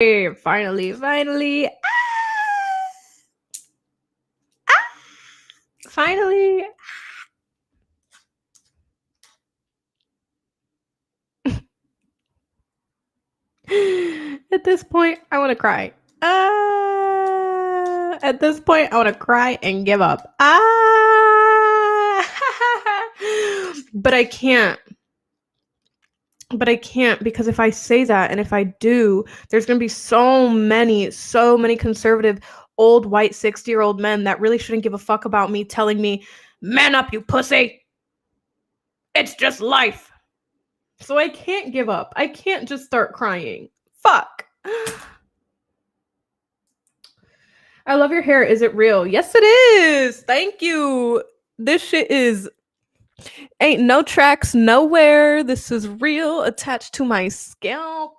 Finally. Finally. At this point, I want to cry. At this point, I want to cry and give up. But I can't. Because if I say that and if I do, there's going to be so many conservative old white 60-year-old men that really shouldn't give a fuck about me telling me, "Man up, you pussy. It's just life." So I can't give up. I can't just start crying. Fuck. I love your hair. Is it real? Yes, it is. Thank you. This shit is ain't no tracks nowhere. This is real, attached to my scalp.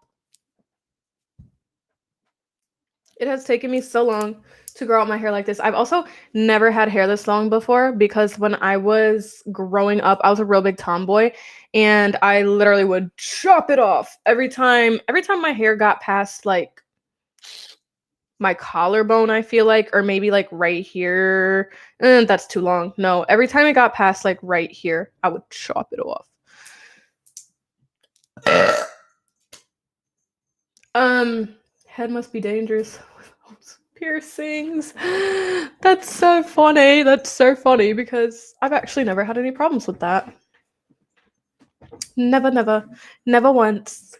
It has taken me so long to grow out my hair like this. I've also never had hair this long before because when I was growing up, I was a real big tomboy and I literally would chop it off every time my hair got past like my collarbone, I feel like, or maybe like right here. That's too long. No, every time it got past like right here, I would chop it off. Head must be dangerous with those piercings. That's so funny. That's so funny because I've actually never had any problems with that. Never once.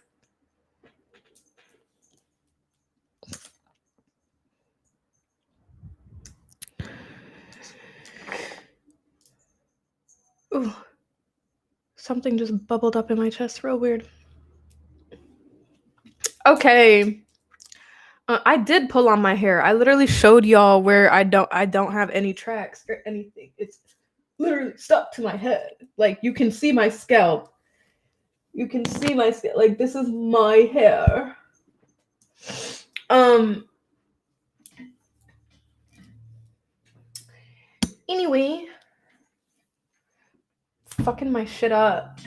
Ooh. Something just bubbled up in my chest real weird. Okay. I did pull on my hair. I literally showed y'all where I don't have any tracks or anything. It's literally stuck to my head. Like you can see my scalp. You can see my scalp. Like this is my hair. Anyway, fucking my shit up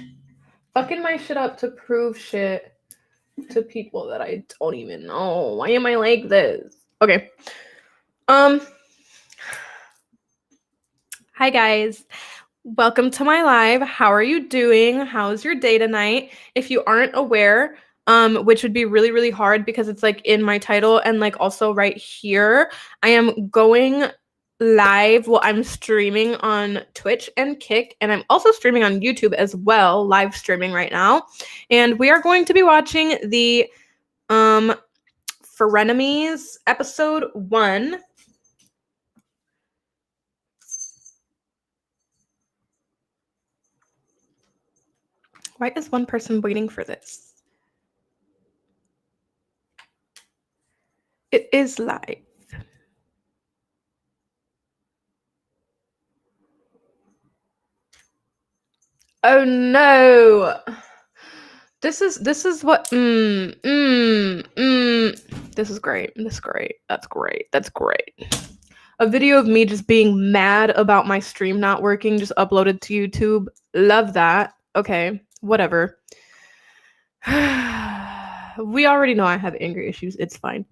to prove shit to people that I don't even know. Why am I like this? Okay. Hi guys. Welcome to my live. How are you doing? How's your day tonight? If you aren't aware, which would be really, really hard because it's like in my title and like also right here, I am going live. Well, I'm streaming on Twitch and Kick, and I'm also streaming on YouTube as well, live streaming right now. And we are going to be watching the Frenemies episode 1. Why is one person waiting for this? It is live. Oh no. This is what this is great. That's great. A video of me just being mad about my stream not working just uploaded to YouTube. Love that. Okay, whatever. We already know I have anger issues. It's fine.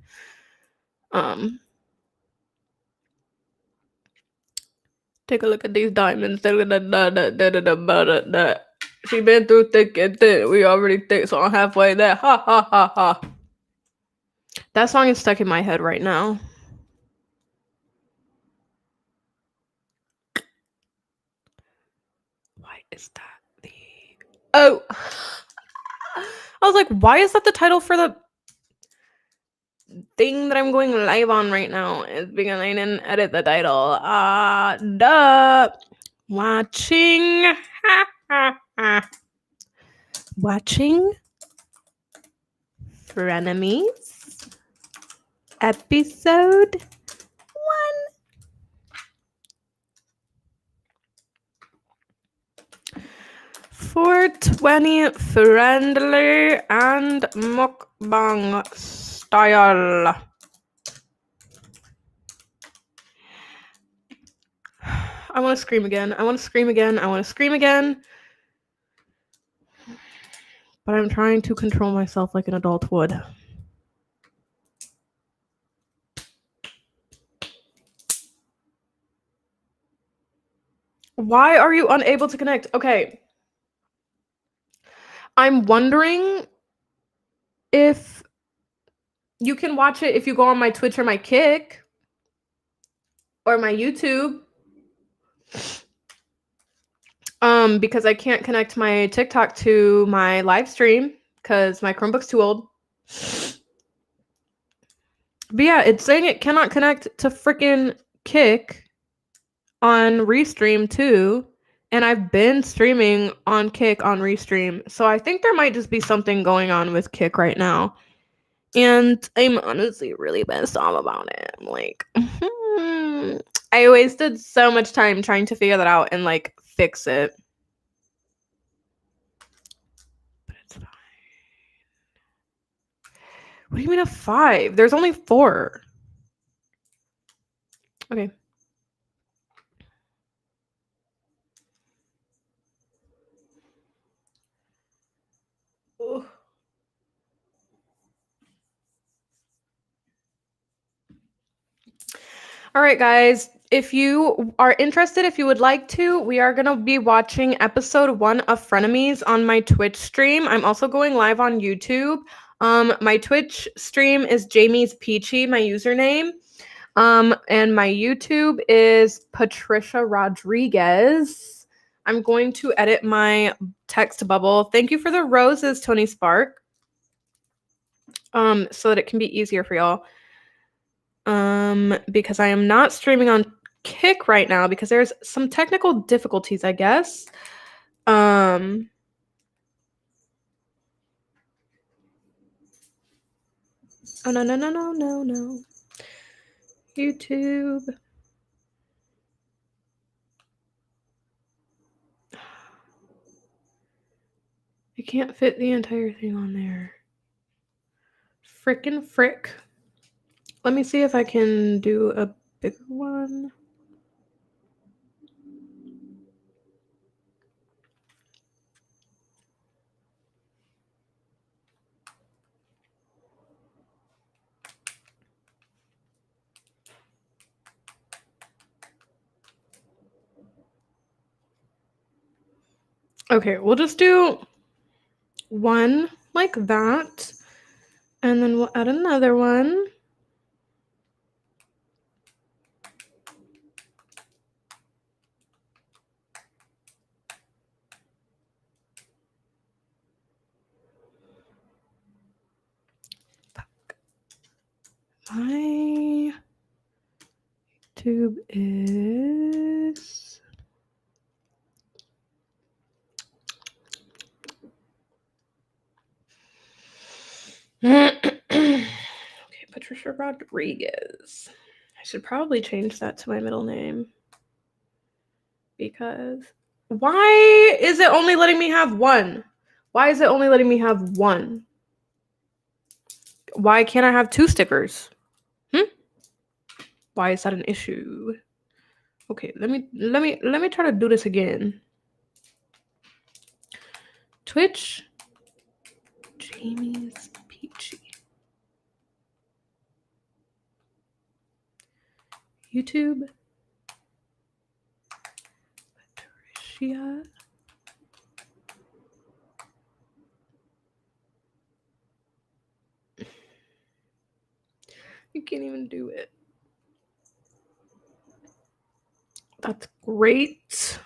Take a look at these diamonds. She been through thick and thin. We already think so. I'm halfway there. Ha ha ha ha. That song is stuck in my head right now. Why is that the... Oh! I was like, why is that the title for the thing that I'm going live on right now? It's because I didn't edit the title. Duh! Watching... Watching... Frenemies... Episode 1. 420 friendly and mukbang style. I want to scream again. But I'm trying to control myself like an adult would. Why are you unable to connect? Okay. I'm wondering if you can watch it if you go on my Twitch or my Kick or my YouTube. Because I can't connect my TikTok to my live stream because my Chromebook's too old. But yeah, it's saying it cannot connect to freaking Kick on Restream too. And I've been streaming on Kick on Restream. So I think there might just be something going on with Kick right now. And I'm honestly really pissed off about it. I'm like, I wasted so much time trying to figure that out and like fix it. But it's fine. What do you mean a 5? There's only 4. Okay. Ugh. All right, guys. If you are interested, if you would like to, we are going to be watching episode 1 of Frenemies on my Twitch stream. I'm also going live on YouTube. My Twitch stream is jamiespeachy, my username. And my YouTube is Patricia Rodriguez. I'm going to edit my text bubble. Thank you for the roses, Tony Spark. So that it can be easier for y'all. Because I am not streaming on Kick right now because there's some technical difficulties, I guess. Oh no. YouTube. I can't fit the entire thing on there. Frickin' frick. Let me see if I can do a bigger one. Okay, we'll just do one like that, and then we'll add another one. My YouTube is okay, Patricia Rodriguez. I should probably change that to my middle name because why is it only letting me have one? Why is it only letting me have one? Why can't I have 2 stickers? Why is that an issue? Okay, let me try to do this again. Twitch, Jamie's Peachy. YouTube, Patricia. You can't even do it. That's great.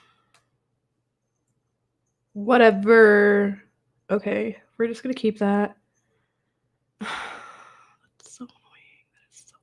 Whatever. Okay, we're just gonna keep that. That's so annoying. That is so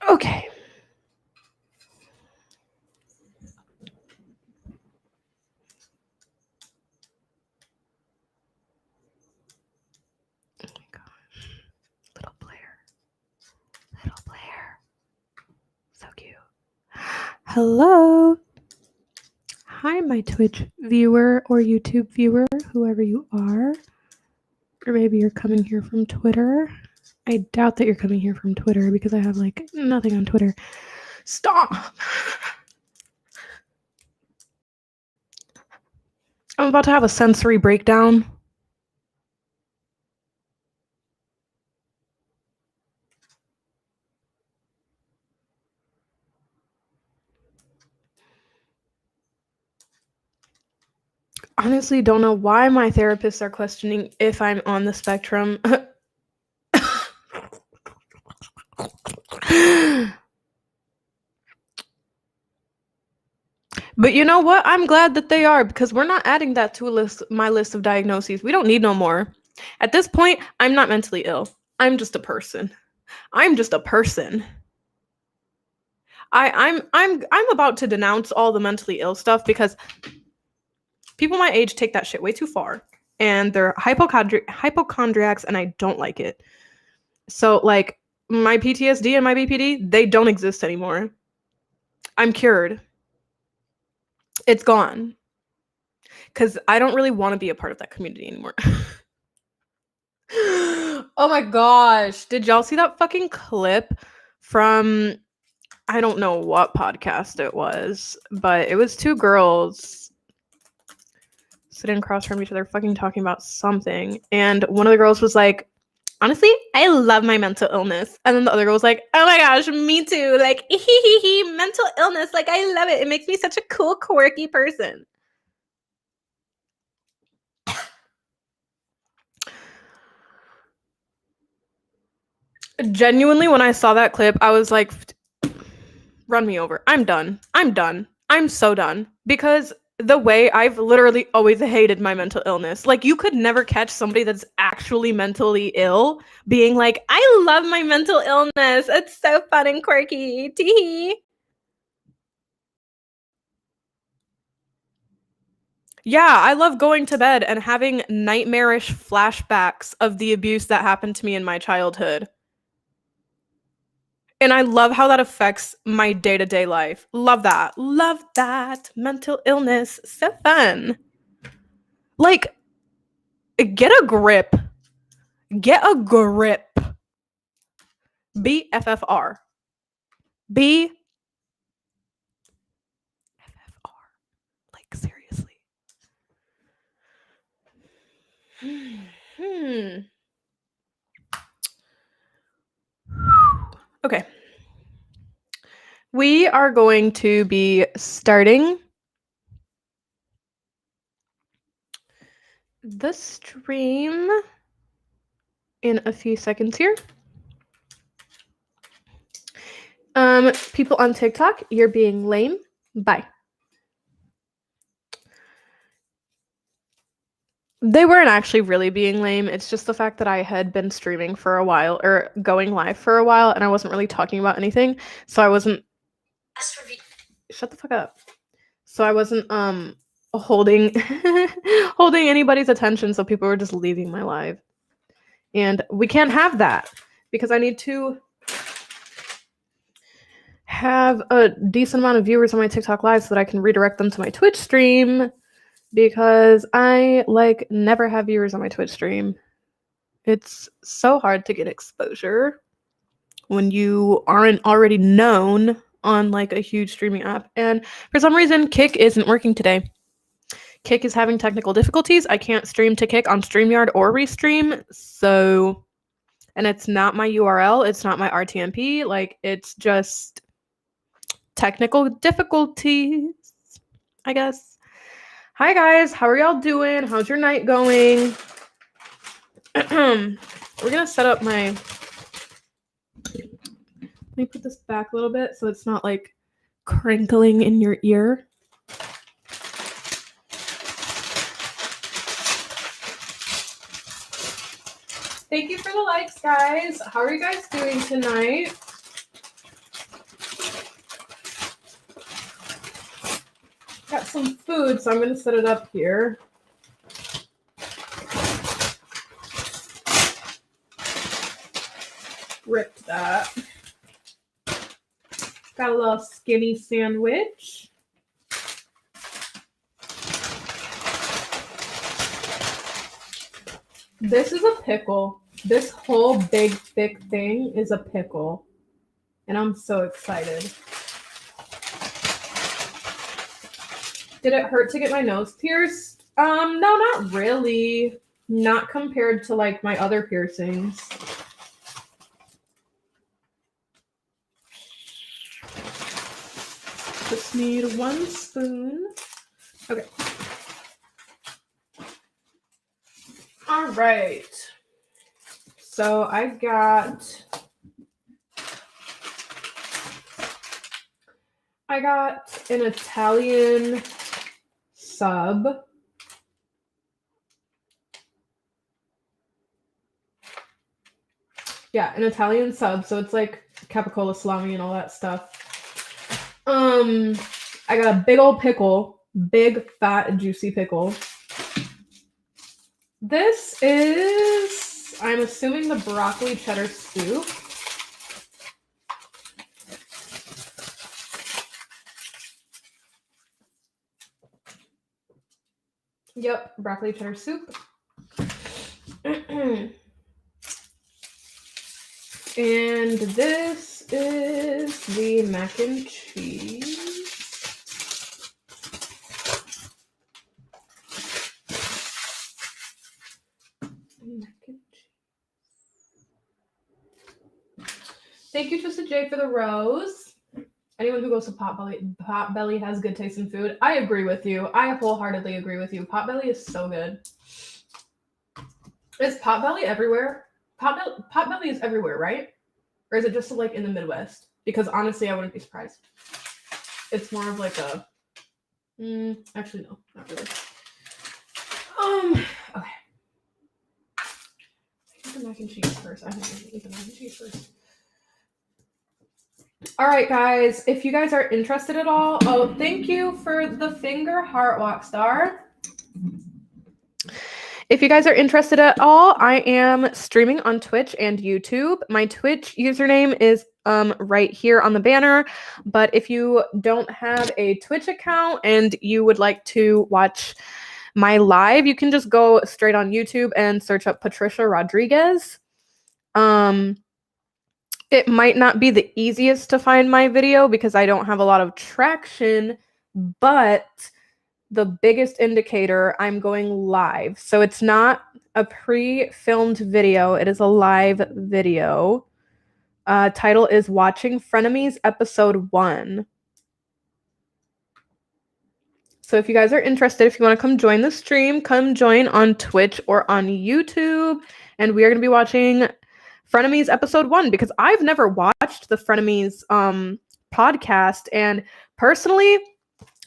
okay. Oh my gosh. Hello. Hi, my Twitch viewer or YouTube viewer, whoever you are. Or maybe you're coming here from Twitter. I doubt that you're coming here from Twitter because I have like nothing on Twitter. Stop. I'm about to have a sensory breakdown. Honestly, don't know why my therapists are questioning if I'm on the spectrum. But you know what? I'm glad that they are because we're not adding that to my list of diagnoses. We don't need no more. At this point, I'm not mentally ill. I'm just a person. I'm just a person. I'm about to denounce all the mentally ill stuff because people my age take that shit way too far. And they're hypochondriacs, and I don't like it. So, like, my PTSD and my BPD, they don't exist anymore. I'm cured. It's gone. Because I don't really want to be a part of that community anymore. Oh my gosh. Did y'all see that fucking clip from, I don't know what podcast it was, but it was two girls sitting across from each other fucking talking about something. And one of the girls was like, honestly, I love my mental illness. And then the other girl was like, oh my gosh, me too. Like, mental illness. Like, I love it. It makes me such a cool, quirky person. Genuinely, when I saw that clip, I was like, run me over. I'm done. I'm done. I'm so done. Because the way I've literally always hated my mental illness. Like, you could never catch somebody that's actually mentally ill being like, I love my mental illness. It's so fun and quirky. Tee. Yeah, I love going to bed and having nightmarish flashbacks of the abuse that happened to me in my childhood. And I love how that affects my day-to-day life. Love that. Love that. Mental illness. So fun. Like, get a grip. Get a grip. BFFR. BFFR. Like, seriously. Okay. We are going to be starting the stream in a few seconds here. People on TikTok, you're being lame. Bye. They weren't actually really being lame. It's just the fact that I had been streaming for a while or going live for a while and I wasn't really talking about anything. So I wasn't shut the fuck up. So I wasn't holding holding anybody's attention, so people were just leaving my live. And we can't have that because I need to have a decent amount of viewers on my TikTok live so that I can redirect them to my Twitch stream. Because I, like, never have viewers on my Twitch stream. It's so hard to get exposure when you aren't already known on, like, a huge streaming app. And for some reason, Kick isn't working today. Kick is having technical difficulties. I can't stream to Kick on StreamYard or Restream, so... And it's not my URL. It's not my RTMP. Like, it's just technical difficulties, I guess. Hi guys, how are y'all doing? How's your night going? We're gonna set up my... Let me put this back a little bit so it's not like crinkling in your ear. Thank you for the likes, guys. How are you guys doing tonight? Got some food, so I'm gonna set it up here. Ripped that. Got a little skinny sandwich. This is a pickle. This whole big, thick thing is a pickle. And I'm so excited. Did it hurt to get my nose pierced? No, not really. Not compared to like my other piercings. Just need 1 spoon. Okay. All right. So I got an Italian sub. Yeah, an Italian sub. So it's like capicola salami and all that stuff. I got a big old pickle, big, fat, juicy pickle. This is, I'm assuming, the broccoli cheddar soup. Yep, broccoli cheddar soup. And this is the mac and cheese. Thank you, Twisted J, for the rose. Anyone who goes to Potbelly has good taste in food. I agree with you. I wholeheartedly agree with you. Potbelly is so good. Is Potbelly everywhere? Potbelly is everywhere, right? Or is it just like in the Midwest? Because honestly, I wouldn't be surprised. It's more of like a... actually, no, not really. Okay. Eat the mac and cheese first. I think I can eat the mac and cheese first. All right, guys. If you guys are interested at all... Oh, thank you for the finger heart walk star. If you guys are interested at all, I am streaming on Twitch and YouTube. My Twitch username is right here on the banner. But if you don't have a Twitch account and you would like to watch my live, you can just go straight on YouTube and search up Patricia Rodriguez. It might not be the easiest to find my video because I don't have a lot of traction, but the biggest indicator, I'm going live. So it's not a pre-filmed video. It is a live video. Title is Watching Frenemies Episode 1. So if you guys are interested, if you want to come join the stream, come join on Twitch or on YouTube. And we are going to be watching Frenemies Episode 1 because I've never watched the Frenemies podcast. And personally,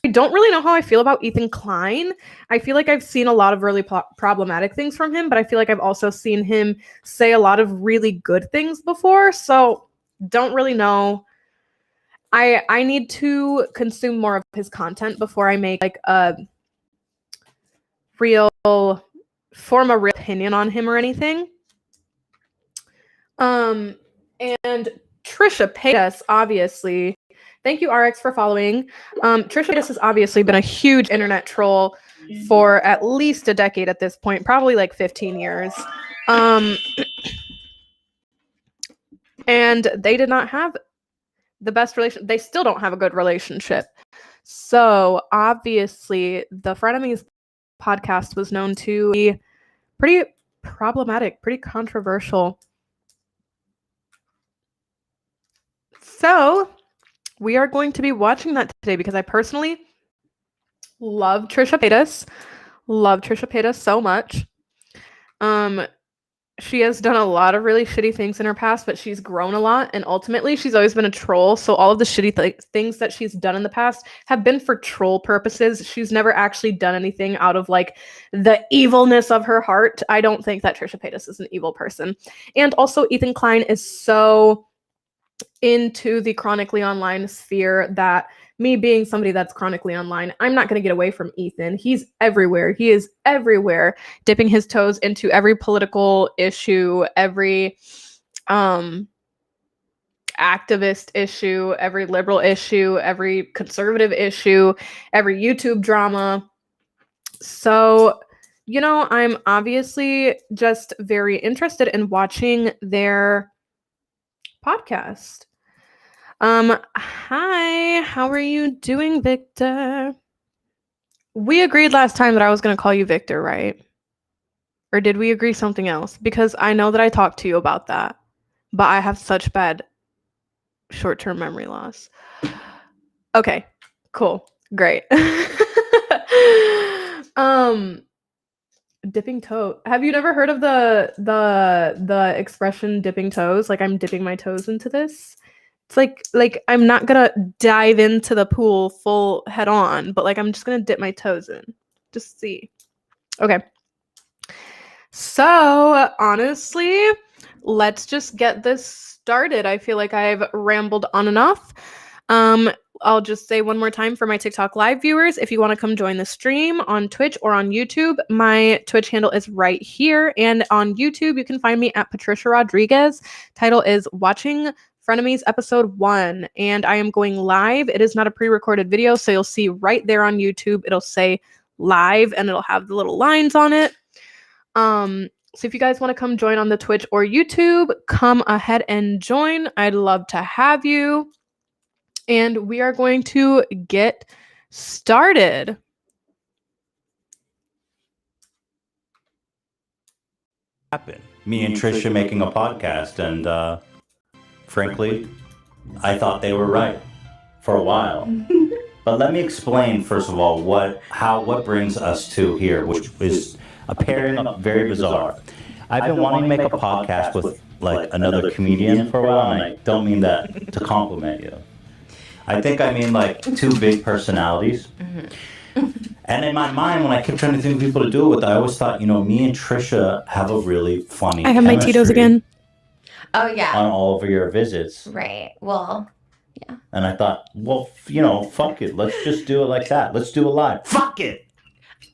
I don't really know how I feel about Ethan Klein. I feel like I've seen a lot of really problematic things from him, but I feel like I've also seen him say a lot of really good things before. So don't really know. I need to consume more of his content before I make like form a real opinion on him or anything. And Trisha Paytas, obviously. Thank you, RX, for following. Trisha Paytas has obviously been a huge internet troll for at least a decade at this point, probably like 15 years. And they did not have the best relation. They still don't have a good relationship. So obviously, the Frenemies podcast was known to be pretty problematic, pretty controversial. So we are going to be watching that today because I personally love Trisha Paytas. Love Trisha Paytas so much. She has done a lot of really shitty things in her past, but she's grown a lot. And ultimately, she's always been a troll. So all of the shitty things that she's done in the past have been for troll purposes. She's never actually done anything out of like the evilness of her heart. I don't think that Trisha Paytas is an evil person. And also, Ethan Klein is so into the chronically online sphere that me being somebody that's chronically online, I'm not going to get away from Ethan. He's everywhere. He is everywhere, dipping his toes into every political issue, every activist issue, every liberal issue, every conservative issue, every YouTube drama. So, I'm obviously just very interested in watching their podcast. Hi, how are you doing, Victor? We agreed last time that I was going to call you Victor, right? Or did we agree something else? Because I know that I talked to you about that, but I have such bad short-term memory loss. Okay, cool, great. Dipping toe. Have you never heard of the expression dipping toes? Like, I'm dipping my toes into this. It's like I'm not gonna dive into the pool full head on, but like I'm just gonna dip my toes in. Just see. Okay. So honestly, let's just get this started. I feel like I've rambled on enough. I'll just say one more time for my TikTok live viewers, if you want to come join the stream on Twitch or on YouTube, my Twitch handle is right here. And on YouTube, you can find me at Patricia Rodriguez. Title is Watching Frenemies episode 1. And I am going live. It is not a pre-recorded video, so you'll see right there on YouTube, it'll say live and it'll have the little lines on it. So if you guys want to come join on the Twitch or YouTube, come ahead and join. I'd love to have you. And we are going to get started. Happen. Me and Trisha making a podcast, and frankly, I thought they were right for a while. But let me explain first of all what brings us to here, which is a pairing very bizarre. I've been wanting to make a podcast with like another comedian for a while, and I don't mean that to compliment you. I think I mean like two big personalities. And in my mind, when I kept trying to think of people to do it with, I always thought, me and Trisha have a really funny I have my Tito's again. Oh, yeah. On all of your visits. Right. Well, yeah. And I thought, well, fuck it. Let's just do it like that. Let's do it live. Fuck it.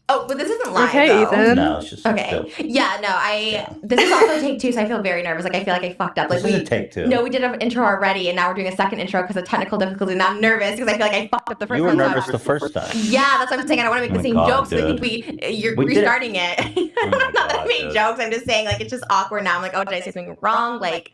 Oh, but this isn't live, okay, though. Ethan. No, it's just okay. Yeah, no, This is also take 2, so I feel very nervous. Like, I feel like I fucked up. Like, this is a take 2. No, we did an intro already, and now we're doing a second intro because of technical difficulties. And I'm nervous because I feel like I fucked up the first time. You were nervous the first time. Yeah, that's what I'm saying. I don't want to make the same jokes. So I think you're restarting it. Not that I made jokes. I'm just saying, like, it's just awkward now. I'm like, oh, did I say something wrong? Like...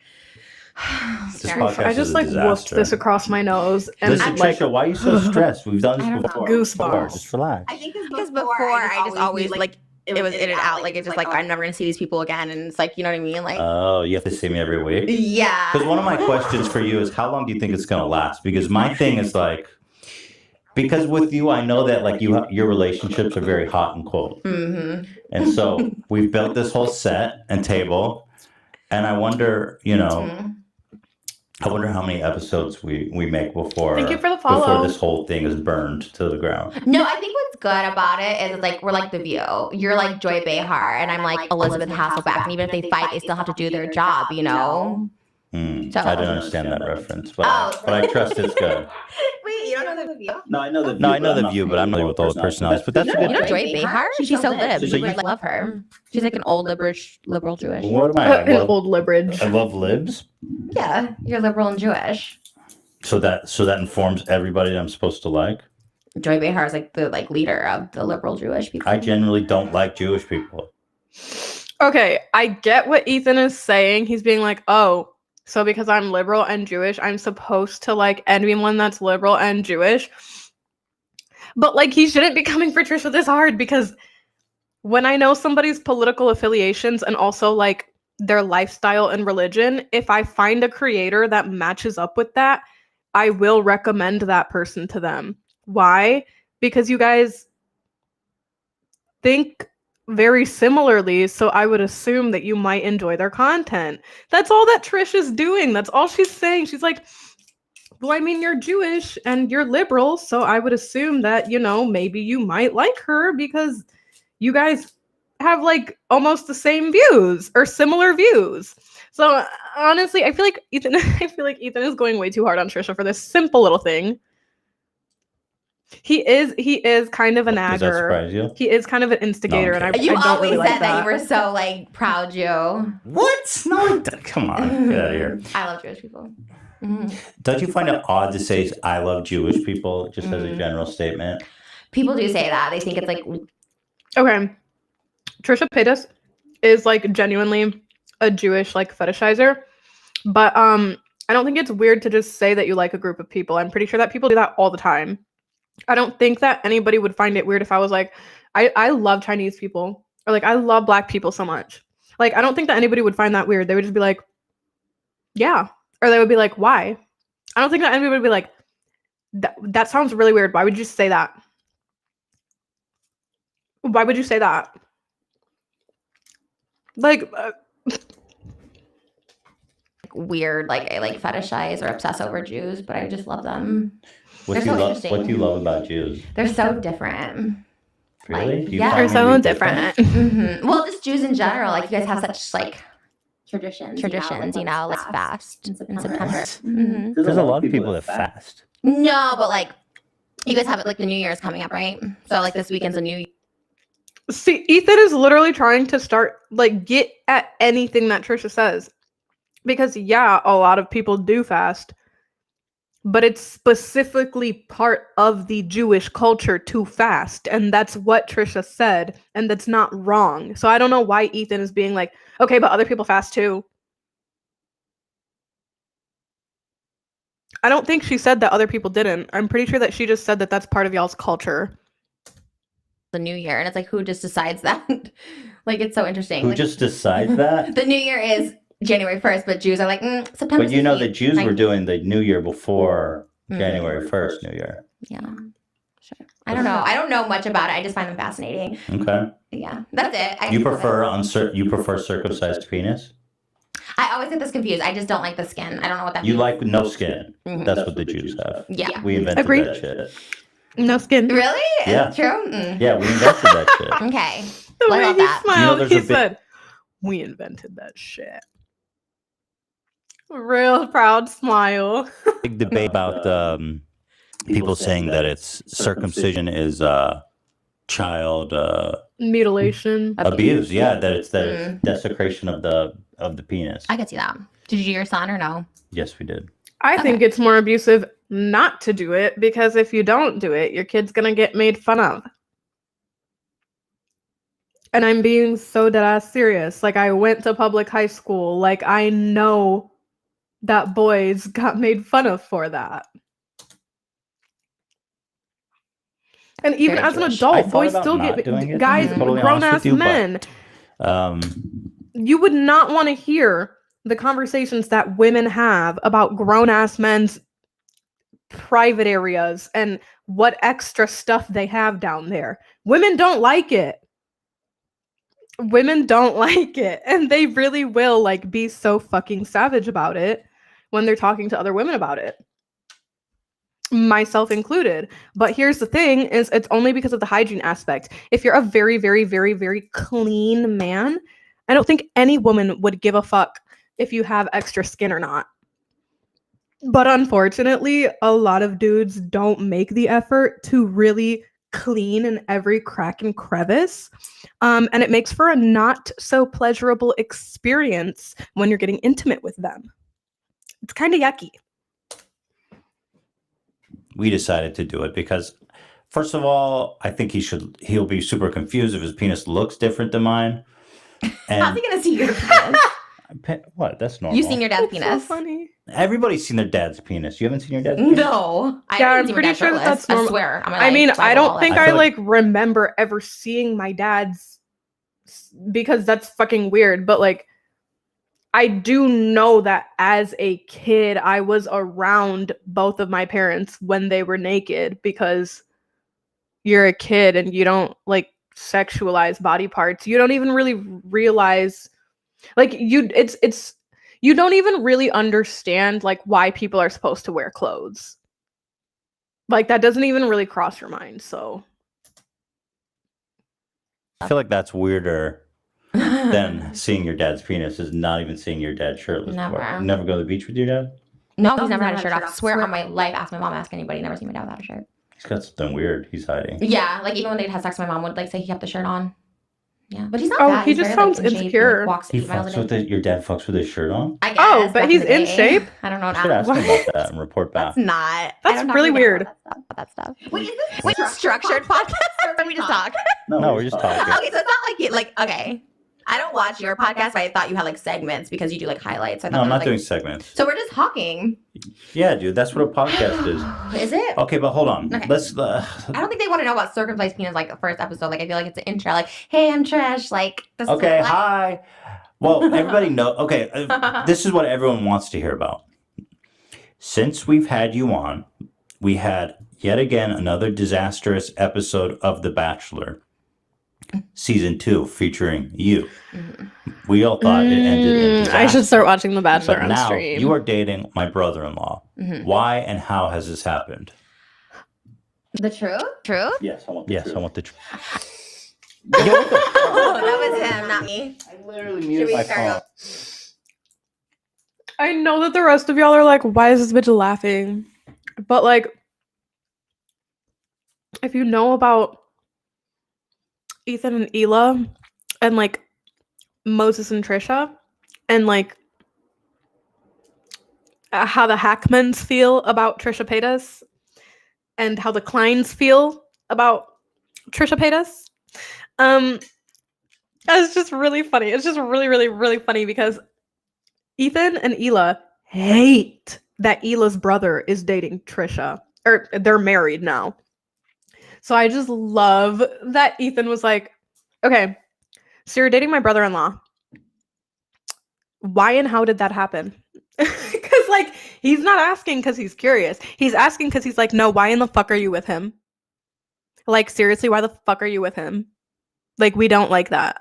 I just like whooped this across my nose. And listen, Trisha, why are you so stressed? We've done this before. Goosebumps. Just relax. I think because before I just always like it was in and out. Like it's just like I'm never gonna see these people again, and it's like, you know what I mean? Like, oh, you have to see me every week. Yeah. Because one of my questions for you is, how long do you think it's gonna last? Because my thing is like, because with you, I know that like your relationships are very hot and cold, and so we've built this whole set and table, and I wonder, I wonder how many episodes we make before. Thank you for the follow. Before this whole thing is burned to the ground. No, I think what's good about it is like we're like The View. You're like Joy Behar, and I'm like Elizabeth Hasselbeck. And even if they fight, they still have to do their job, So, I didn't understand that reference, but I trust it's good. Wait, you don't know The View? No, I know the View, but I'm not with all the personalities. But that's a good. You know Joy Behar? She's so lib. You would love her. She's like an old liberal Jewish. What am I? An old liberal. I love libs. Yeah, you're liberal and Jewish. So that informs everybody that I'm supposed to like. Joy Behar is like the leader of the liberal Jewish people. I generally don't like Jewish people. Okay, I get what Ethan is saying. He's being like, oh, so because I'm liberal and Jewish, I'm supposed to like anyone that's liberal and Jewish. But like, he shouldn't be coming for Trisha this hard, because when I know somebody's political affiliations and also like their lifestyle and religion, if I find a creator that matches up with that, I will recommend that person to them. Why? Because you guys think very similarly, so I would assume that you might enjoy their content. That's all that Trish is doing. That's all she's saying. She's like, well, I mean, you're Jewish and you're liberal, so I would assume that, maybe you might like her because you guys have like almost the same views or similar views. So honestly, I feel like Ethan is going way too hard on Trisha for this simple little thing. He is kind of a nagger. Does that surprise you? He is kind of an instigator, and I don't always really said like that. You were so like proud Jew. What? No, come on, get out of here. I love Jewish people. Don't you find it odd to say I love Jewish people just as a general statement? People do say that. They think it's like... Okay. Trisha Paytas is like genuinely a Jewish like fetishizer. But I don't think it's weird to just say that you like a group of people. I'm pretty sure that people do that all the time. I don't think that anybody would find it weird if I was like, I love Chinese people, or like I love Black people so much. Like, I don't think that anybody would find that weird. They would just be like, yeah. Or they would be like, why? I don't think that anybody would be like, that sounds really weird. Why would you say that? Why would you say that? Like, weird, like I like fetishize or obsess over Jews, but I just love them. What do you love about Jews? They're so different. Really? Like, yeah, they're so different. Well, just Jews in general. Like, you guys have such like traditions, you know, like fast in September. There's a lot of people that fast. No, but like you guys have it like the New Year's coming up, right? So like this weekend's a New Year. See, Ethan is literally trying to start like get at anything that Trisha says. Because yeah, a lot of people do fast, but it's specifically part of the Jewish culture to fast, and that's what Trisha said, and that's not wrong. So I don't know why Ethan is being like, okay, but other people fast too. I don't think she said that other people didn't. I'm pretty sure that she just said that that's part of y'all's culture. The New Year, and it's like, who just decides that? Like, it's so interesting. Who like, just decides that? The New Year is January 1st, but Jews are like, September. But you know, the Jews 19th. were doing the New Year before January 1st New Year. Yeah, sure. I don't know. I don't know much about it. I just find them fascinating. Okay. Yeah, that's it. You prefer circumcised penis? I always get this confused. I just don't like the skin. I don't know what that You means. like no skin. That's what the Jews have. Yeah. We invented Agreed. that shit. No skin. Really? Yeah. Is it true? Yeah, we invented that shit. Okay. The Well, I way love he that. smiled, there's he a big- said, we invented that shit. Real proud smile. Big debate about people saying that it's circumcision is child Mutilation. abuse. Yeah, that it's desecration of the penis. I could see that. Did you do your son or no? Yes, we did. I think it's more abusive not to do it, because if you don't do it, your kid's gonna get made fun of. And I'm being so dead ass serious. Like, I went to public high school. Like, I know that boys got made fun of for that. And even Very as an Jewish. adult, I thought boys about still not get doing it, guys, to be totally grown honest ass with you, but, men. You would not want to hear the conversations that women have about grown ass men's private areas and what extra stuff they have down there. Women don't like it. Women don't like it, and they really will like be so fucking savage about it when they're talking to other women about it, myself included. But here's the thing, is it's only because of the hygiene aspect. If you're a very, very, very, very clean man, I don't think any woman would give a fuck if you have extra skin or not. But unfortunately, a lot of dudes don't make the effort to really clean in every crack and crevice. And it makes for a not so pleasurable experience when you're getting intimate with them. It's kind of yucky. We decided to do it because, first of all, I think he'll be super confused if his penis looks different than mine. And How's he gonna see your penis? What? That's normal. You've seen your dad's That's penis? so funny. Everybody's seen their dad's penis. You haven't seen your dad's penis? No. Yeah, haven't I'm seen pretty your dad sure that shirtless. that's normal. I swear. On my I life, mean, I Bible, don't all think that. I I feel like remember ever seeing my dad's, because that's fucking weird. But like, I do know that as a kid, I was around both of my parents when they were naked, because you're a kid and you don't like sexualize body parts. You don't even really realize, like, you don't even really understand like why people are supposed to wear clothes. Like, that doesn't even really cross your mind. So I feel like that's weirder than seeing your dad's penis, is not even seeing your dad shirtless. Never. Before. Never go to the beach with your dad? No, he's never had a shirt off. I swear on my life, ask my mom, ask anybody, never seen my dad without a shirt. He's got something weird he's hiding. Yeah, like even when they'd have sex, my mom would like say he kept the shirt on. Yeah, but he's not Oh, fat. he He's just very, sounds like, in shape. insecure. Like, walks He 8 miles fucks a with day. it. Your dad fucks with his shirt on? I guess. Oh, but back he's the in day. shape? I don't know. I should ask him about that and report back. That's not. That's really weird. About that stuff. Wait, is this a structured podcast or can we just talk? No, we're just talking. Okay, so it's not like okay. I don't watch your podcast, but I thought you had like segments because you do like highlights. I thought No, I'm not like, doing segments. So we're just talking. Yeah, dude, that's what a podcast is. Is it? Okay, but hold on. Okay. Let's. I don't think they want to know about circumcised penis like the first episode. Like I feel like it's an intro. Like, hey, I'm Trish. Like this. Okay, is like, hi. Well, everybody know. Okay, this is what everyone wants to hear about. Since we've had you on, we had yet again another disastrous episode of The Bachelor, season 2, featuring you. We all thought it ended in disaster. I should start watching The Bachelor But on now stream. you are dating my brother-in-law. Why and how has this happened? The truth? Truth? Yes, I want the truth. Oh, that was him, not me. I literally muted my phone. I know that the rest of y'all are like, why is this bitch laughing? But like, if you know about Ethan and Hila and like Moses and Trisha and like how the Hackmans feel about Trisha Paytas and how the Kleins feel about Trisha Paytas, it's just really funny. It's just really, really, really funny because Ethan and Hila hate that Hila's brother is dating Trisha, or they're married now. So I just love that Ethan was like, okay, so you're dating my brother-in-law. Why and how did that happen? Because like, he's not asking because he's curious. He's asking because he's like, no, why in the fuck are you with him? Like, seriously, why the fuck are you with him? Like, we don't like that.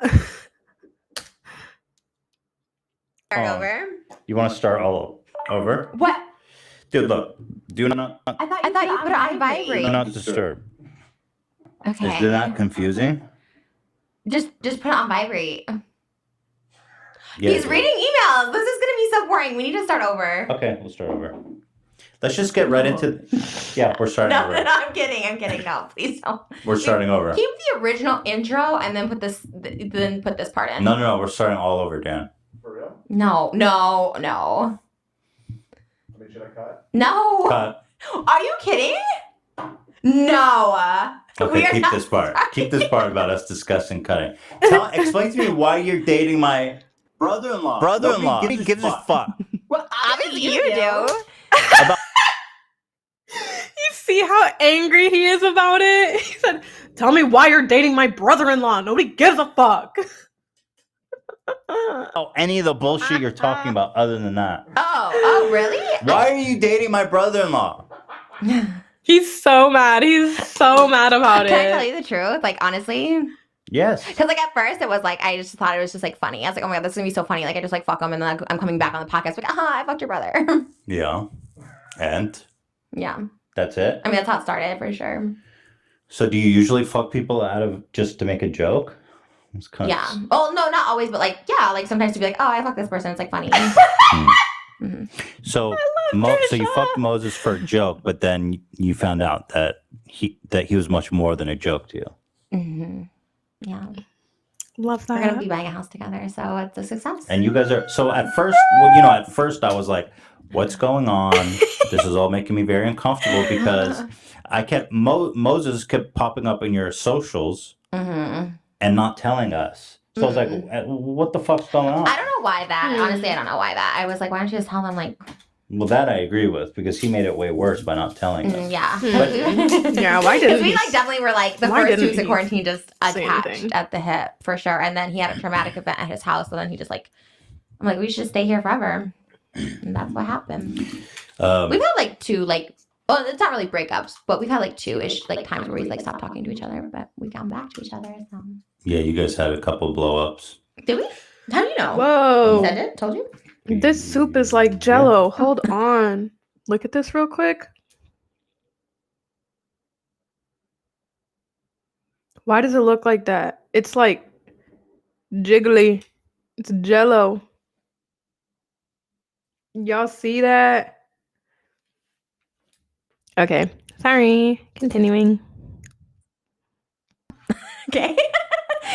Start over. You want to start all over? What? Dude, look. Do not I thought you put it on vibrate. do not disturb. Okay. Is that confusing? Just put it on vibrate. Yeah, He's dude. reading emails. This is gonna be so boring. We need to start over. Okay, we'll start over. Let's just get right into. Yeah, we're starting No, over. no, I'm kidding. No, please don't. We're starting over. Keep the original intro and then put this part in. No, we're starting all over, Dan. For real? No. I mean, should I cut? No. Cut. Are you kidding? No. Okay, We are keep not this part. starting. Keep this part about us discussing cutting. Explain to me why you're dating my brother-in-law. Nobody gives a fuck. Well, obviously you do. You see how angry he is about it? He said, tell me why you're dating my brother-in-law. Nobody gives a fuck. Oh, any of the bullshit you're talking about other than that. Oh, really? Why are you dating my brother-in-law? He's so mad. He's so mad about Can I tell it. you the truth? Like, honestly? Yes. Because, like, at first it was like, I just thought it was just, like, funny. I was like, oh my God, this is going to be so funny. Like, I just, like, fuck him. And then I'm coming back on the podcast, like, I fucked your brother. Yeah. And Yeah. that's it? I mean, that's how it started, for sure. So do you usually fuck people out of just to make a joke? It's kind Yeah. Oh, no, not always, but, like, yeah. Like, sometimes to be like, oh, I fucked this person. It's, like, funny. So so you fucked Moses for a joke, but then you found out that he was much more than a joke to you. Mm-hmm. Yeah. Love We're that. going to be buying a house together, so it's a success. And you guys are so at first, I was like, what's going on? This is all making me very uncomfortable because I kept Moses kept popping up in your socials and not telling us. So I was like, what the fuck's going on? I don't know why that. Honestly, I don't know why that. I was like, why don't you just tell them, like... Well, that I agree with because he made it way worse by not telling us. Yeah. Yeah, why didn't Because we, like, definitely were, like, the why first 2 didn't weeks of he quarantine just say attached anything? at the hip, for sure. And then he had a traumatic event at his house, so then he just, like... I'm like, we should stay here forever. And that's what happened. We've had, like, 2, like... Well, it's not really breakups, but we've had, like, 2-ish, like, times where we, like, stopped talking to each other, but we got back to each other, so... Yeah, you guys had a couple blow-ups. Did we? How do you know? Whoa. Said it? Told you? This soup is like jello. Hold on. Look at this real quick. Why does it look like that? It's like jiggly. It's jello. Y'all see that? Okay. Sorry. Continuing. Okay.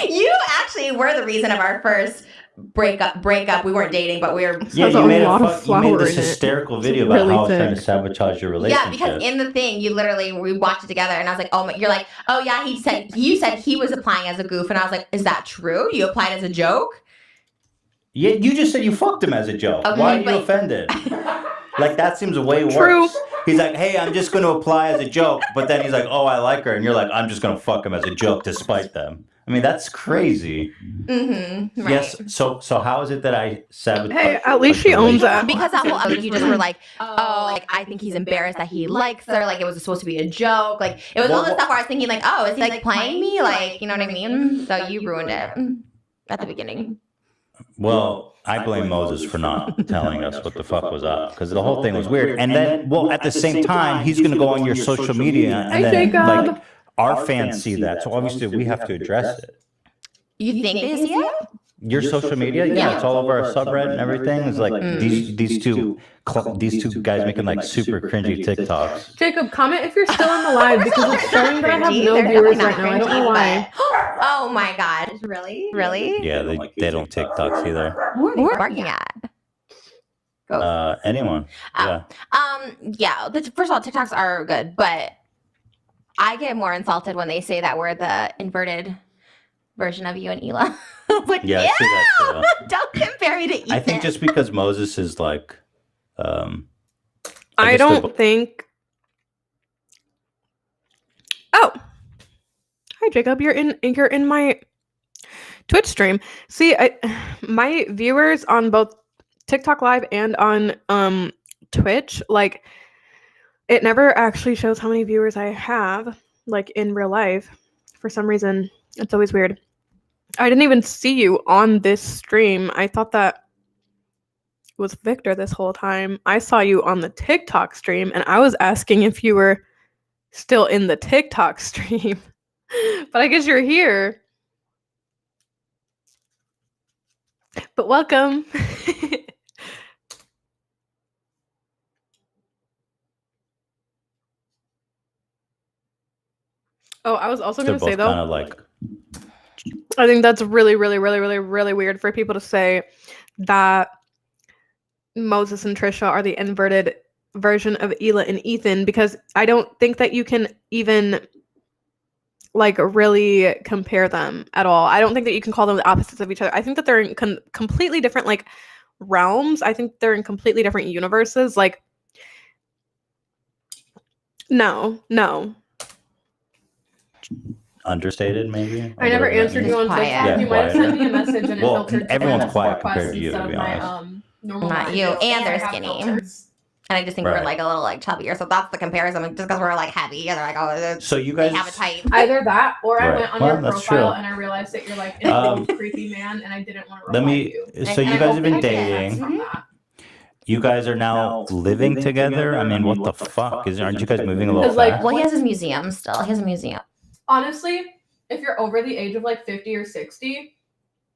You actually actually were the reason of our first breakup. We weren't dating, but we were. Yeah, Has you a made lot of you flour made this in it. hysterical It's video about really how I was trying to thick. sabotage your relationship. Yeah, because in the thing, we watched it together, and I was like, oh, you're like, oh yeah, you said he was applying as a goof, and I was like, is that true? You applied as a joke? Yeah, you just said you fucked him as a joke. Okay, Why are you offended? Like, that seems way worse. He's like, hey, I'm just going to apply as a joke. But then he's like, oh, I like her. And you're like, I'm just going to fuck him as a joke despite them. I mean, that's crazy. Mm-hmm. Right. Yes. So how is it that I sabotage? Hey, at least she owns that. Because that whole other, you just were like, oh, like, I think he's embarrassed that he likes her. Like, it was supposed to be a joke. Like, it was all this stuff where I was thinking, like, oh, is he, like, playing me? Like, you know what I mean? So you ruined it at the beginning. Well, I blame Moses for not telling us what the fuck was up, because the whole thing was weird. And then, well, at the same time, he's going to go on your social media, and then like our fans see that, so obviously we have to address it. You think they see it? Your social media, yeah, it's all over our subreddit and everything. It's like these two guys making like super cringy TikToks. Jacob, comment if you're still on the live because it's showing that I have no viewers right now. I don't know why. Oh my god! Really? Yeah, they don't TikToks either. Who are you barking at? Anyone? Yeah. First of all, TikToks are good, but I get more insulted when they say that we're the inverted version of you and Hila. Like, yeah, I see that too. Don't compare me to Ethan. I think just because Moses is like, I don't think. Oh, hi Jacob. You're in my Twitch stream. See, my viewers on both TikTok Live and on Twitch, like, it never actually shows how many viewers I have, like, in real life. For some reason, it's always weird. I didn't even see you on this stream. I thought that was Victor this whole time. I saw you on the TikTok stream, and I was asking if you were still in the TikTok stream. But I guess you're here. But welcome. Oh, I was also going to say, though, kind of like, I think that's really, really, really, really, really weird for people to say that Moses and Trisha are the inverted version of Hila and Ethan, because I don't think that you can even, like, really compare them at all. I don't think that you can call them the opposites of each other. I think that they're in completely different, like, realms. I think they're in completely different universes. Like, no. Understated, maybe. I never answered you on TikTok. Yeah, you might have sent me a message and it filtered. Everyone's quiet compared to you, to be honest. Not you, and they're skinny. And I just think we're like a little like chubbier, so that's the comparison. Just because we're like heavy, and they're like, oh, so you guys have a type. Either that, or I went on your profile true. and I realized that you're like an creepy man, and I didn't want to reply to you. So you guys have been dating. You guys are now living together. I mean, what the fuck? Aren't you guys moving a little fast? Well, he has his museum still. He has a museum. Honestly, if you're over the age of like 50 or 60,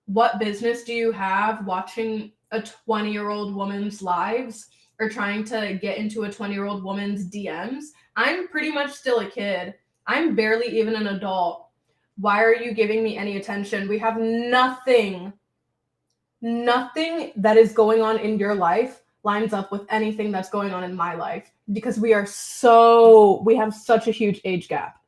what business do you have watching a 20-year-old woman's lives or trying to get into a 20-year-old woman's DMs? I'm pretty much still a kid. I'm barely even an adult. Why are you giving me any attention? We have nothing that is going on in your life lines up with anything that's going on in my life, because we have such a huge age gap.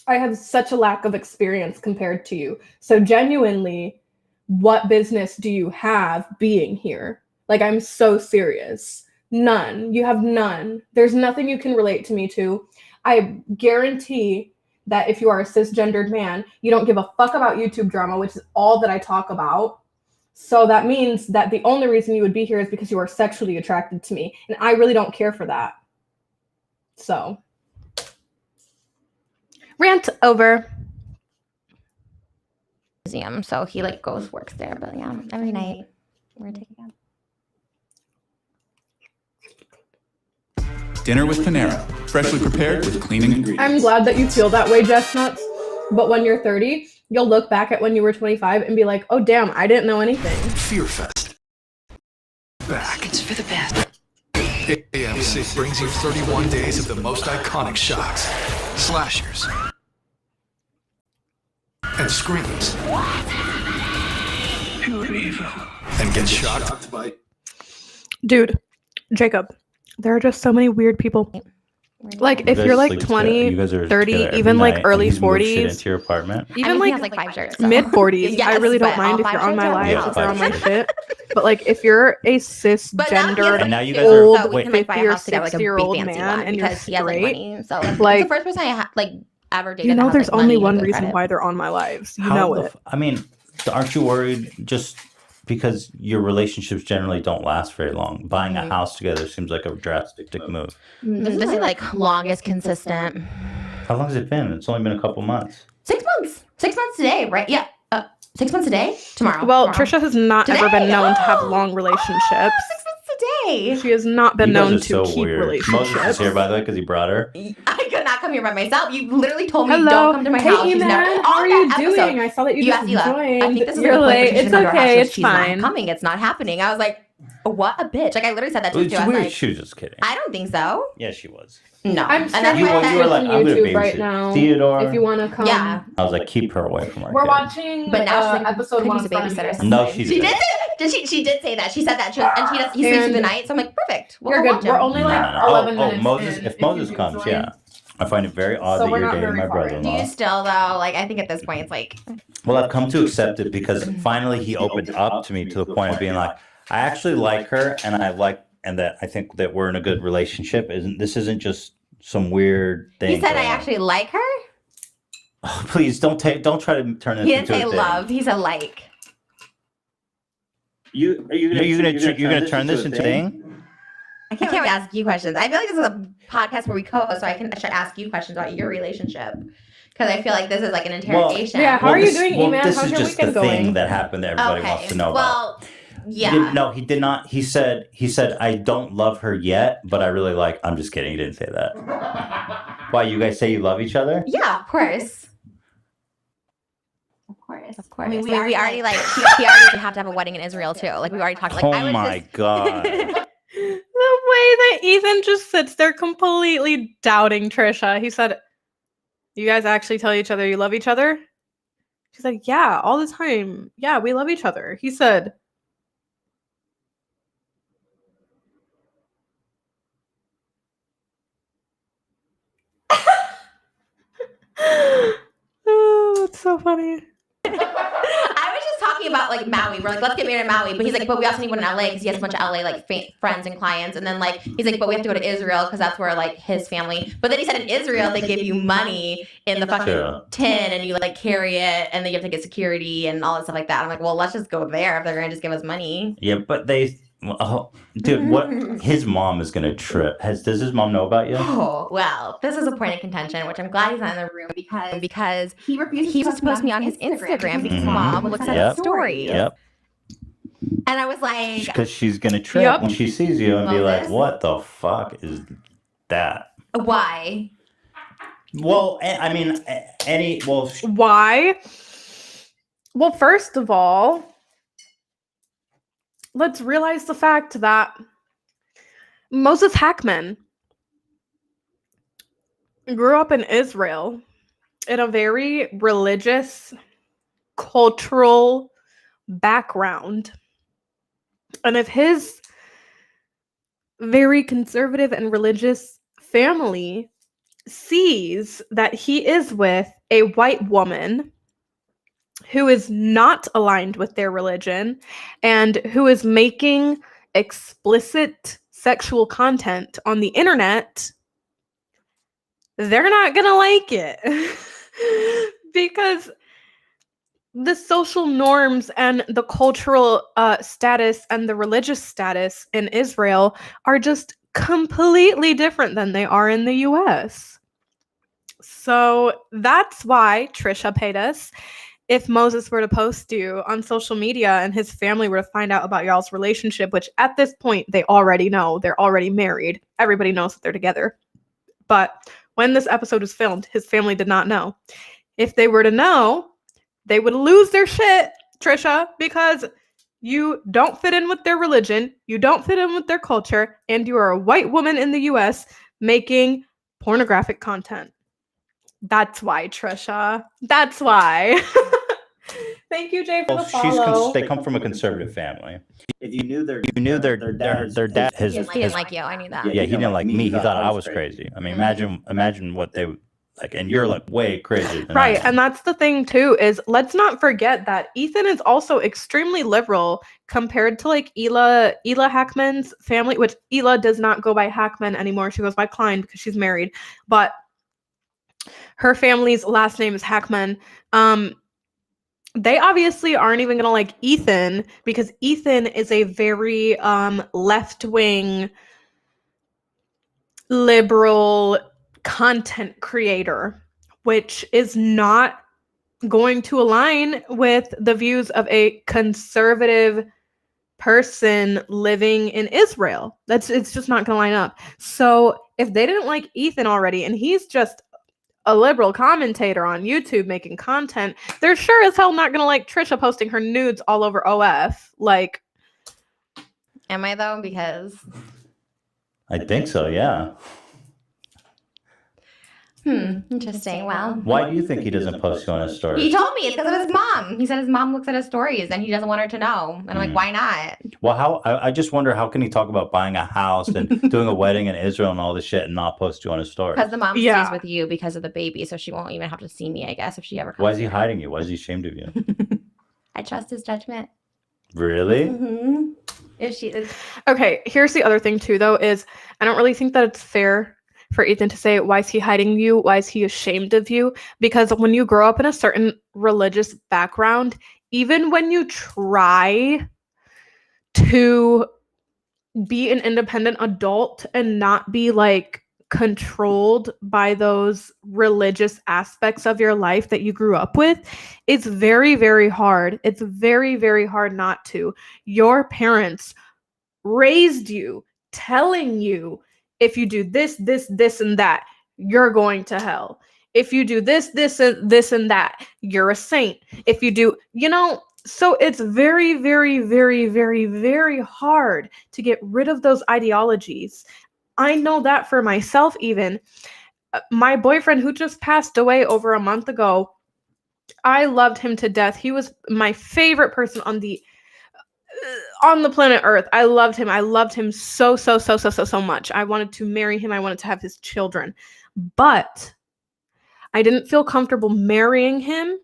I have such a lack of experience compared to you. So genuinely, what business do you have being here? Like, I'm so serious. None. You have none. There's nothing you can relate to me to. I guarantee that if you are a cisgendered man, you don't give a fuck about YouTube drama, which is all that I talk about. So that means that the only reason you would be here is because you are sexually attracted to me. And I really don't care for that. So, rant over. Museum, so he like works there, but yeah, every night we're taking out. Dinner with Panera, freshly prepared with clean ingredients. I'm glad that you feel that way, Chestnuts. But when you're 30, you'll look back at when you were 25 and be like, oh damn, I didn't know anything. Fear Fest. Back. It's for the best. AMC brings you 31 days of the most iconic shocks, slashers, and screams. pure evil and get shocked by. Dude, Jacob, there are just so many weird people. Like, if you're like 20, 30, even like early 40s, into your apartment. even he like has like 5 shirts. So. mid 40s, Yes, I really don't but all mind if 5 you're on my shirts are lives, allowed. if you're on my 5 shit. But like, if you're a But now he has, cisgendered, And now you guys are- old, so we can like buy 50 a or house together, like a 60-year-old big fancy man, one, and you're because he has like straight, money. So like, like, he's the first person I like ever dated. you know, that has, there's like, only money and one good reason credit. why they're on my lives. You How know the it. I mean, aren't you worried just because your relationships generally don't last very long? Buying a house together seems like a drastic move. This is like longest consistent. How long has it been? It's only been a couple months. 6 months. 6 months today, right? Yeah. 6 months today. Tomorrow. Well, tomorrow. Trisha has not ever Today? been known to have long Oh, relationships. 6 months today. She has not been You guys known are to so keep weird. Moses relationships. is here, by the way, because he brought her. I could not come here by myself. You literally told me Hello. don't come to my Hey, house. She's man. never. How on are you that doing? episode, I saw that you You just asked Ela. joined. I think this is You're a point late. where she It's should come to our house. okay. She goes, It's she's fine. not coming. It's not happening. I was like, what a bitch. Like I literally said that to you. It's I was weird. like, She was just kidding. I don't think so. Yeah, she was. No. I'm And that's streaming why you were like, on I'm gonna YouTube right babysit now. Theodore. If you want to come. Yeah. I was like, keep her away from our We're kid. watching But now she's like, episode could 1 use a of Frenemies. babysitter. No, she She didn't. did. She did say that. She said that. He sleeps through the And- night. So I'm like, perfect. We'll You're go good. watch We're him. only like No. 11 Oh, minutes Moses. in, If Moses you comes, join. yeah. I find it very odd So that we're you're not dating very my far in. Do brother-in-law. you still though? Like I think at this point it's like Well, I've come to accept it because finally he opened up to me to the point of being like, I actually like her, and that I think that we're in a good relationship. This isn't just some weird thing. he said I going on. actually like her. Oh, please don't try to turn this He didn't into say a thing. love. He said like. You're gonna turn this into a thing? I can't really ask you questions. I feel like this is a podcast where we co-host, so I should ask you questions about your relationship because I feel like this is like an interrogation. yeah, How are you doing, E-Man? This How's is your just the weekend going? thing that happened that everybody wants to know about. Well, yeah. No, he did not. He said, I don't love her yet, but I really like. I'm just kidding. He didn't say that. Why, you guys say you love each other? Yeah, of course. Of course. I mean, we already like he already have to have a wedding in Israel too. Like we already talked. Like Oh I was my just... God. The way that Ethan just sits there completely doubting Trisha. He said, you guys actually tell each other you love each other? She's like, yeah, all the time. Yeah, we love each other. He said, oh, that's so funny. I was just talking about like Maui. We're like, let's get married in Maui. But he's like, but we also need one in LA because he has a bunch of LA like friends and clients. And then like he's like, but we have to go to Israel because that's where like his family. But then he said in Israel they give you money in the fucking tin and you like carry it and then you have to get security and all that stuff like that. I'm like, well, let's just go there if they're gonna just give us money. Yeah, but dude, what? His mom is gonna trip. Does his mom know about you? Oh well, this is a point of contention, which I'm glad he's not in the room because he was supposed to post me on his Instagram because his mom looks at his stories. Yep. And I was like, Because she's gonna trip Yep. when she sees you and be like, Moses? "What the fuck is that?" why? Well, I mean, Why? Well, first of all, let's realize the fact that Moses Hackman grew up in Israel in a very religious, cultural background. And if his very conservative and religious family sees that he is with a white woman who is not aligned with their religion and who is making explicit sexual content on the internet, they're not gonna like it. Because the social norms and the cultural status and the religious status in Israel are just completely different than they are in the US. So that's why Trisha paid us. If Moses were to post you on social media and his family were to find out about y'all's relationship, which at this point they already know, they're already married. Everybody knows that they're together. But when this episode was filmed, his family did not know. If they were to know, they would lose their shit, Trisha, because you don't fit in with their religion, you don't fit in with their culture, and you are a white woman in the US making pornographic content. That's why, Trisha. That's why. Thank you, Jay, for the follow. They come from a conservative family. If you knew their dad, He didn't like you. I knew that. yeah, he didn't like me. He thought I was crazy. I mean, imagine what they like, and you're like way crazier than I Right, am. and that's the thing too, is let's not forget that Ethan is also extremely liberal compared to like Ela Hackman's family, which Ela does not go by Hackman anymore. She goes by Klein because she's married, but her family's last name is Hackman. They obviously aren't even gonna like Ethan because Ethan is a very left-wing liberal content creator, which is not going to align with the views of a conservative person living in Israel. It's just not going to line up. So if they didn't like Ethan already, and he's just a liberal commentator on YouTube making content, they're sure as hell not going to like Trisha posting her nudes all over OF. Like, am I though? Because I think so, yeah. Interesting. Well, Why do you think he doesn't post you on his story? he told me it's because of his mom. He said his mom looks at his stories and he doesn't want her to know. And I'm like, why not? Well, I just wonder, how can he talk about buying a house and doing a wedding in Israel and all this shit and not post you on his story? Because the mom stays with you because of the baby, so she won't even have to see me, I guess, if she ever comes. Why is he hiding you? Why is he ashamed of you? I trust his judgment. Really? Mm-hmm. If she is. Okay, here's the other thing too, though, is I don't really think that it's fair for Ethan to say, why is he hiding you? Why is he ashamed of you? Because when you grow up in a certain religious background, even when you try to be an independent adult and not be like controlled by those religious aspects of your life that you grew up with, it's very, very hard. It's very, very hard not to. Your parents raised you telling you, if you do this, and that, you're going to hell. If you do this, and that, you're a saint. If you do, so it's very, very, very, very, very hard to get rid of those ideologies. I know that for myself even. My boyfriend, who just passed away over a month ago, I loved him to death. He was my favorite person on the planet Earth. I loved him. I loved him so much. I wanted to marry him. I wanted to have his children. But I didn't feel comfortable marrying him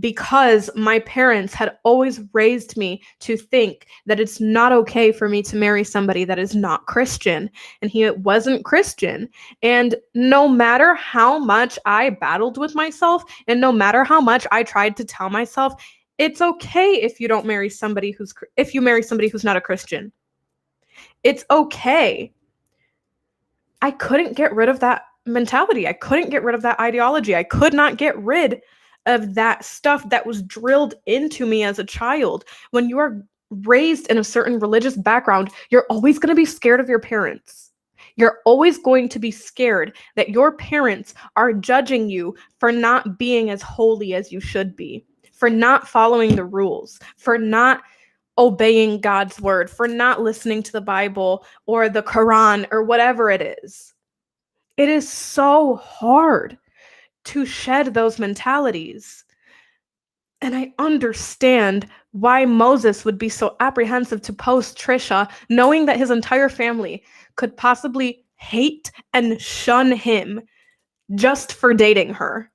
because my parents had always raised me to think that it's not okay for me to marry somebody that is not Christian. And he wasn't Christian. And no matter how much I battled with myself, and no matter how much I tried to tell myself, it's okay if you don't marry somebody if you marry somebody who's not a Christian. It's okay. I couldn't get rid of that mentality. I couldn't get rid of that ideology. I could not get rid of that stuff that was drilled into me as a child. When you are raised in a certain religious background, you're always going to be scared of your parents. You're always going to be scared that your parents are judging you for not being as holy as you should be, for not following the rules, for not obeying God's word, for not listening to the Bible or the Quran or whatever it is. It is so hard to shed those mentalities. And I understand why Moses would be so apprehensive to post Trisha, knowing that his entire family could possibly hate and shun him just for dating her.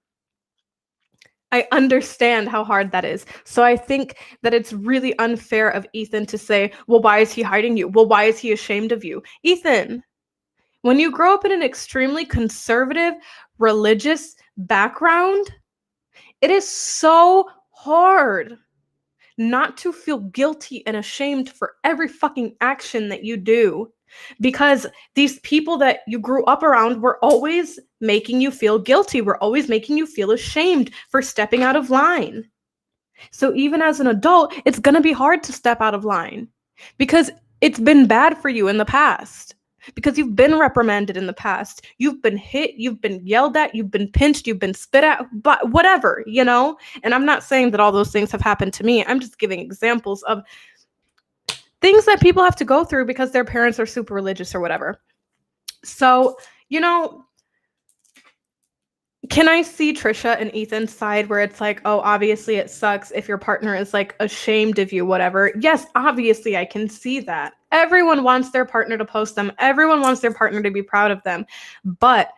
I understand how hard that is. So I think that it's really unfair of Ethan to say, well, why is he hiding you? Well, why is he ashamed of you? Ethan, when you grow up in an extremely conservative, religious background, it is so hard not to feel guilty and ashamed for every fucking action that you do, because these people that you grew up around were always making you feel guilty, were always making you feel ashamed for stepping out of line. So even as an adult, it's going to be hard to step out of line because it's been bad for you in the past. Because you've been reprimanded in the past. You've been hit, you've been yelled at, you've been pinched, you've been spit at, but whatever, And I'm not saying that all those things have happened to me. I'm just giving examples of things that people have to go through because their parents are super religious or whatever. So, can I see Trisha and Ethan's side where it's like, oh, obviously it sucks if your partner is like ashamed of you, whatever. Yes, obviously I can see that. Everyone wants their partner to post them. Everyone wants their partner to be proud of them. But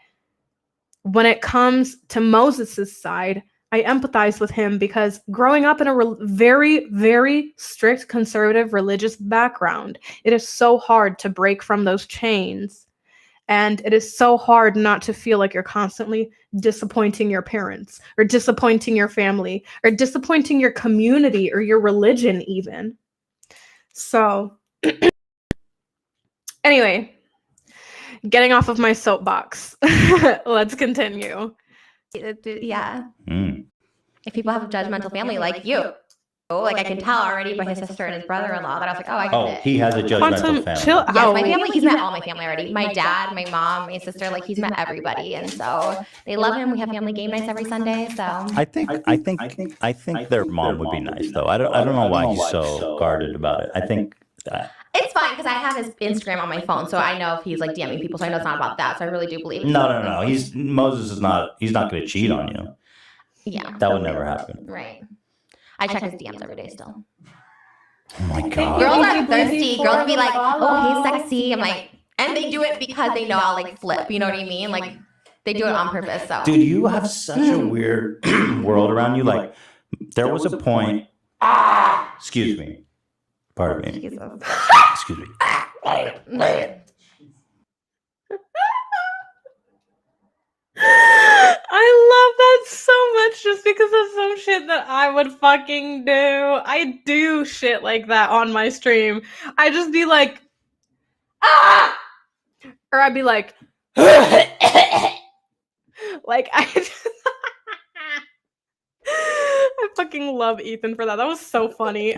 when it comes to Moses's side, I empathize with him because growing up in a very, very strict conservative religious background, it is so hard to break from those chains. And it is so hard not to feel like you're constantly disappointing your parents or disappointing your family or disappointing your community or your religion even. So anyway, getting off of my soapbox. Let's continue. Yeah. Mm. If people have a judgmental family like you, like I can tell already by his sister and his brother-in-law that I was like, oh, I get it. He has a judgmental Quantum, family. chill Yes, out. my family, he's met all my family already. My dad, my mom, my sister, like he's met everybody. And so they love him. We have family game nights every Sunday. So I think their mom would be nice though. I don't know why he's so guarded about it. I think that it's fine because I have his Instagram on my phone. So I know if he's like DMing people. So I know it's not about that. So I really do believe it. No. Moses is not. He's not going to cheat on you. Yeah. That would never happen. Right. I check his DMs every day still. Oh my god. Girls are thirsty. Girls be like, oh, hey, sexy. I'm like, and they do it because they know I'll like flip. You know what I mean? Like they do it on purpose. So Dude, you have such a weird world around you. Like there was a point. Excuse me. Pardon me. Excuse me. I love that so much just because of some shit that I would fucking do. I do shit like that on my stream. I just be like, ah! Or I'd be like, like, I fucking love Ethan for that. That was so funny.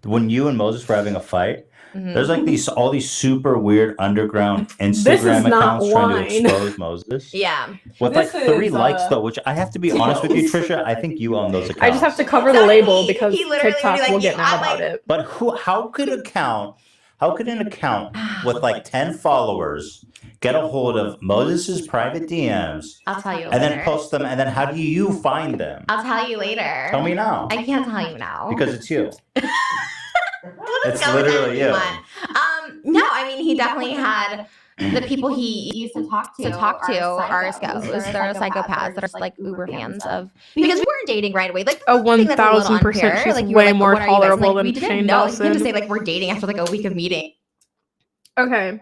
When you and Moses were having a fight, there's like all these super weird underground Instagram accounts trying to expose Moses. Yeah. With This like 3 is, likes though, which I have to be honest with you, Trisha, I think you own those accounts. I just have to cover the label because He literally TikTok would be like, will get mad I'm about like- it. But how could an account with like 10 followers get a hold of Moses's private DMs I'll tell you and later. then post them, and then how do you find them? I'll tell you later. Tell me now. I can't tell you now. Because it's you. We'll just it's go with literally anything you. on. No, I mean he definitely had the people he used to talk to are scouts. They're psychopaths that are like uber fans of because we weren't dating right away. Like Oh, I think that's a little 1000%. unfair. She's Like, you were way like, more "What are you guys?" tolerable Like, than we didn't Shane know. You can't Dawson. just say like we're dating after like a week of meeting. Okay.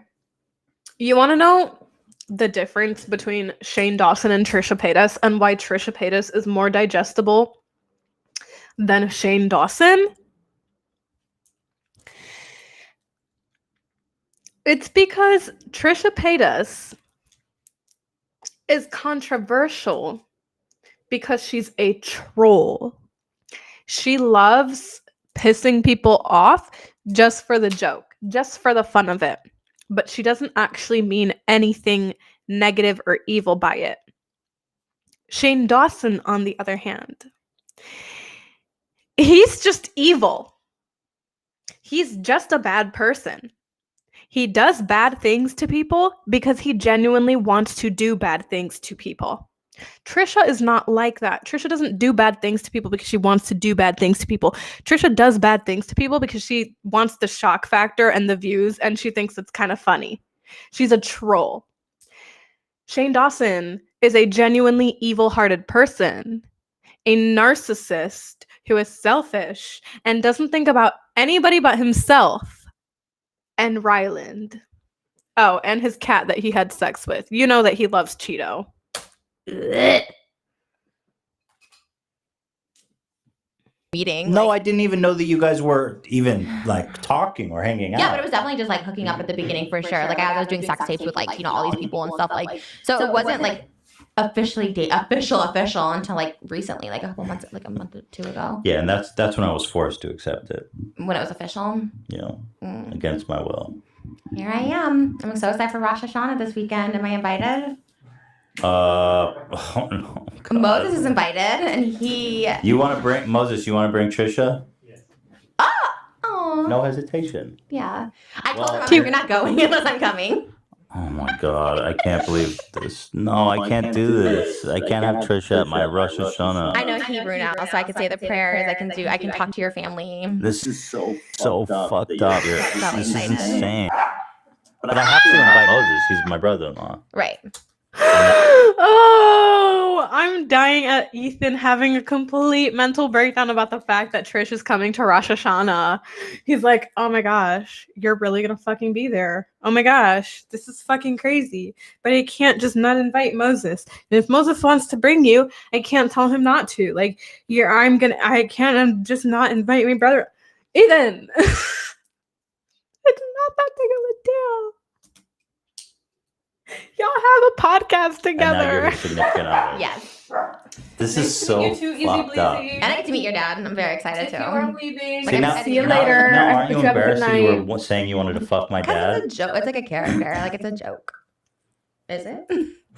You want to know the difference between Shane Dawson and Trisha Paytas and why Trisha Paytas is more digestible than Shane Dawson? It's because Trisha Paytas is controversial because she's a troll. She loves pissing people off just for the joke, just for the fun of it. But she doesn't actually mean anything negative or evil by it. Shane Dawson, on the other hand, he's just evil. He's just a bad person. He does bad things to people because he genuinely wants to do bad things to people. Trisha is not like that. Trisha doesn't do bad things to people because she wants to do bad things to people. Trisha does bad things to people because she wants the shock factor and the views, and she thinks it's kind of funny. She's a troll. Shane Dawson is a genuinely evil-hearted person, a narcissist who is selfish and doesn't think about anybody but himself and Ryland. Oh, and his cat that he had sex with. You know that he loves Cheeto. Meeting. No, like, I didn't even know that you guys were even like talking or hanging out. yeah, but it was definitely just like hooking up at the beginning for sure. Like I was doing sex tapes with like, you know, all these people and stuff like so it wasn't like official until like recently, like a couple months, like a month or 2 ago. Yeah, and that's when I was forced to accept it. When it was official. You know, against my will. Here I am. I'm so excited for Rosh Hashanah this weekend. Am I invited? Oh no. God. Moses is invited, and he. You want to bring Moses? You want to bring Trisha? Oh. No hesitation. Yeah. I told Well, him you're not going unless I'm coming. Oh my God, I can't believe this. No, I can't do this. I can't have Trisha at my Rosh Hashanah. I know Hebrew now, so I can say the prayers. I can talk to your family. This is so fucked up. So This is excited. insane. But I have to invite Moses. He's my brother-in-law. Right. Oh, I'm dying at Ethan having a complete mental breakdown about the fact that Trish is coming to Rosh Hashanah. He's like, oh my gosh, you're really gonna fucking be there. Oh my gosh, this is fucking crazy. But I can't just not invite Moses. And if Moses wants to bring you, I can't tell him not to. Like, I can't just not invite my brother. Ethan! It's not that big of a deal. Y'all have a podcast And now you're together. the significant other. Yes. This is so fucked up. And I get to meet your dad, and I'm very excited too. Leaving. Like, now, see you now- later. Now, I aren't hope you you have a good embarrassed that you night. were saying you wanted to fuck my Because dad? it's a joke. It's like a character. Like, it's a joke. Is it?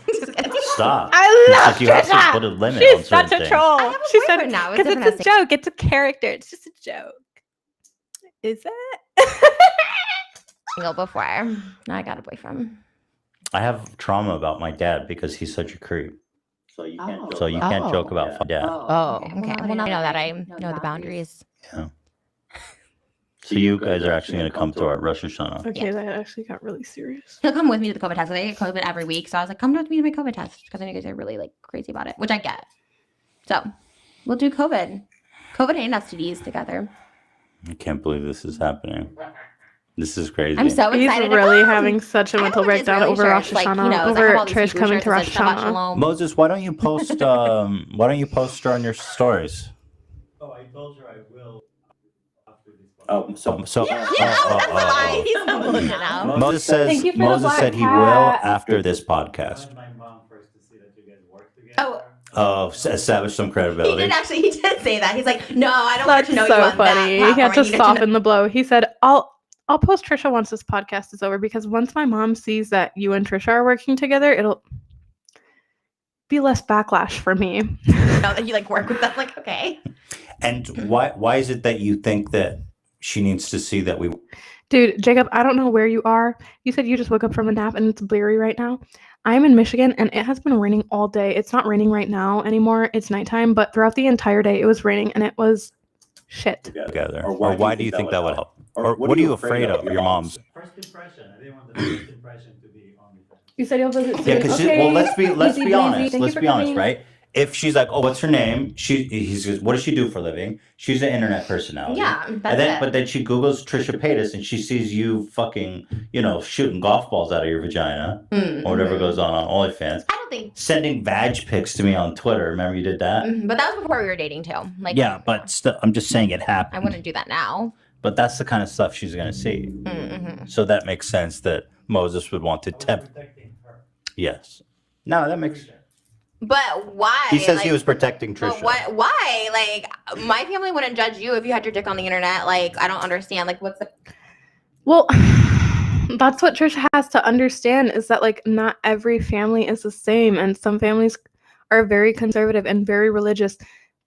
Just kidding. Stop. I love Like, you have to Trisha. put a limit on She's certain such a things. troll. I have a She said boyfriend now. It's because different it's a joke. It's a character. It's just a joke. Is it? Single before. Now I got a boyfriend. I have trauma about my dad because he's such a creep. So you can't So you can't joke about my dad. Oh, okay. Well, now I know that I know the boundaries. Yeah. So you guys are actually going to come to our Rosh Hashanah. Okay, that actually got really serious. He'll come with me to the COVID test. I get COVID every week, so I was like, come with me to my COVID test because I know you guys are really like crazy about it, which I get. So we'll do COVID and STDs together. I can't believe this is happening. This is crazy. I'm so He's excited. to really come. having such a I mental have bunch of breakdown Israeli over Rosh shirts, like, Hashanah, you know, 'cause I over have all these Trish Hebrew coming shirts to that Rosh says Shabbat Hashanah. Shalom. Moses, why don't you post her on your stories? Oh, I told her I will after this one. Oh, so Yeah, that's he's so bullshit now. Moses says Thank you for the Moses black said he will cat. after this I podcast. want my mom first to see that you guys work together. Oh. Oh, establish some He credibility. did say that. He's like, no, I don't want That's to know you so on funny. that He had platform. to I need to know- soften the blow. He said, I'll post Trisha once this podcast is over because once my mom sees that you and Trisha are working together, it'll be less backlash for me. know that you like work with them. Like, okay. And why is it that you think that she needs to see that we? Dude, Jacob, I don't know where you are. You said you just woke up from a nap and it's bleary right now. I'm in Michigan and it has been raining all day. It's not raining right now anymore. It's nighttime, but throughout the entire day it was raining and it was shit. Together? Or why do you think that would help? Or what are you afraid of? Your mom's? First impression. I didn't want the first impression to be on the You said you'll visit soon. Yeah, because Okay. well, let's be Easy honest. breezy. Thank Let's you be for honest, coming. right? If she's like, oh, what's her name? He says, what does she do for a living? She's an internet personality. Yeah, that's And then, it. but then she Googles Trisha Paytas and she sees you fucking, shooting golf balls out of your vagina or whatever goes on OnlyFans. I don't think. Sending vag pics to me on Twitter. Remember you did that? But that was before we were dating too. Like, Yeah, but still, I'm just saying it I happened. wouldn't do that now. But that's the kind of stuff she's going to see. Mm-hmm. So that makes sense that Moses would want to tempt. protecting her. Yes. No, that makes. But why? He says like, he was protecting But Trisha. why? Like, my family wouldn't judge you if you had your dick on the internet. Like, I don't understand. Like, what's the. Well, that's what Trisha has to understand is that like not every family is the same and some families are very conservative and very religious.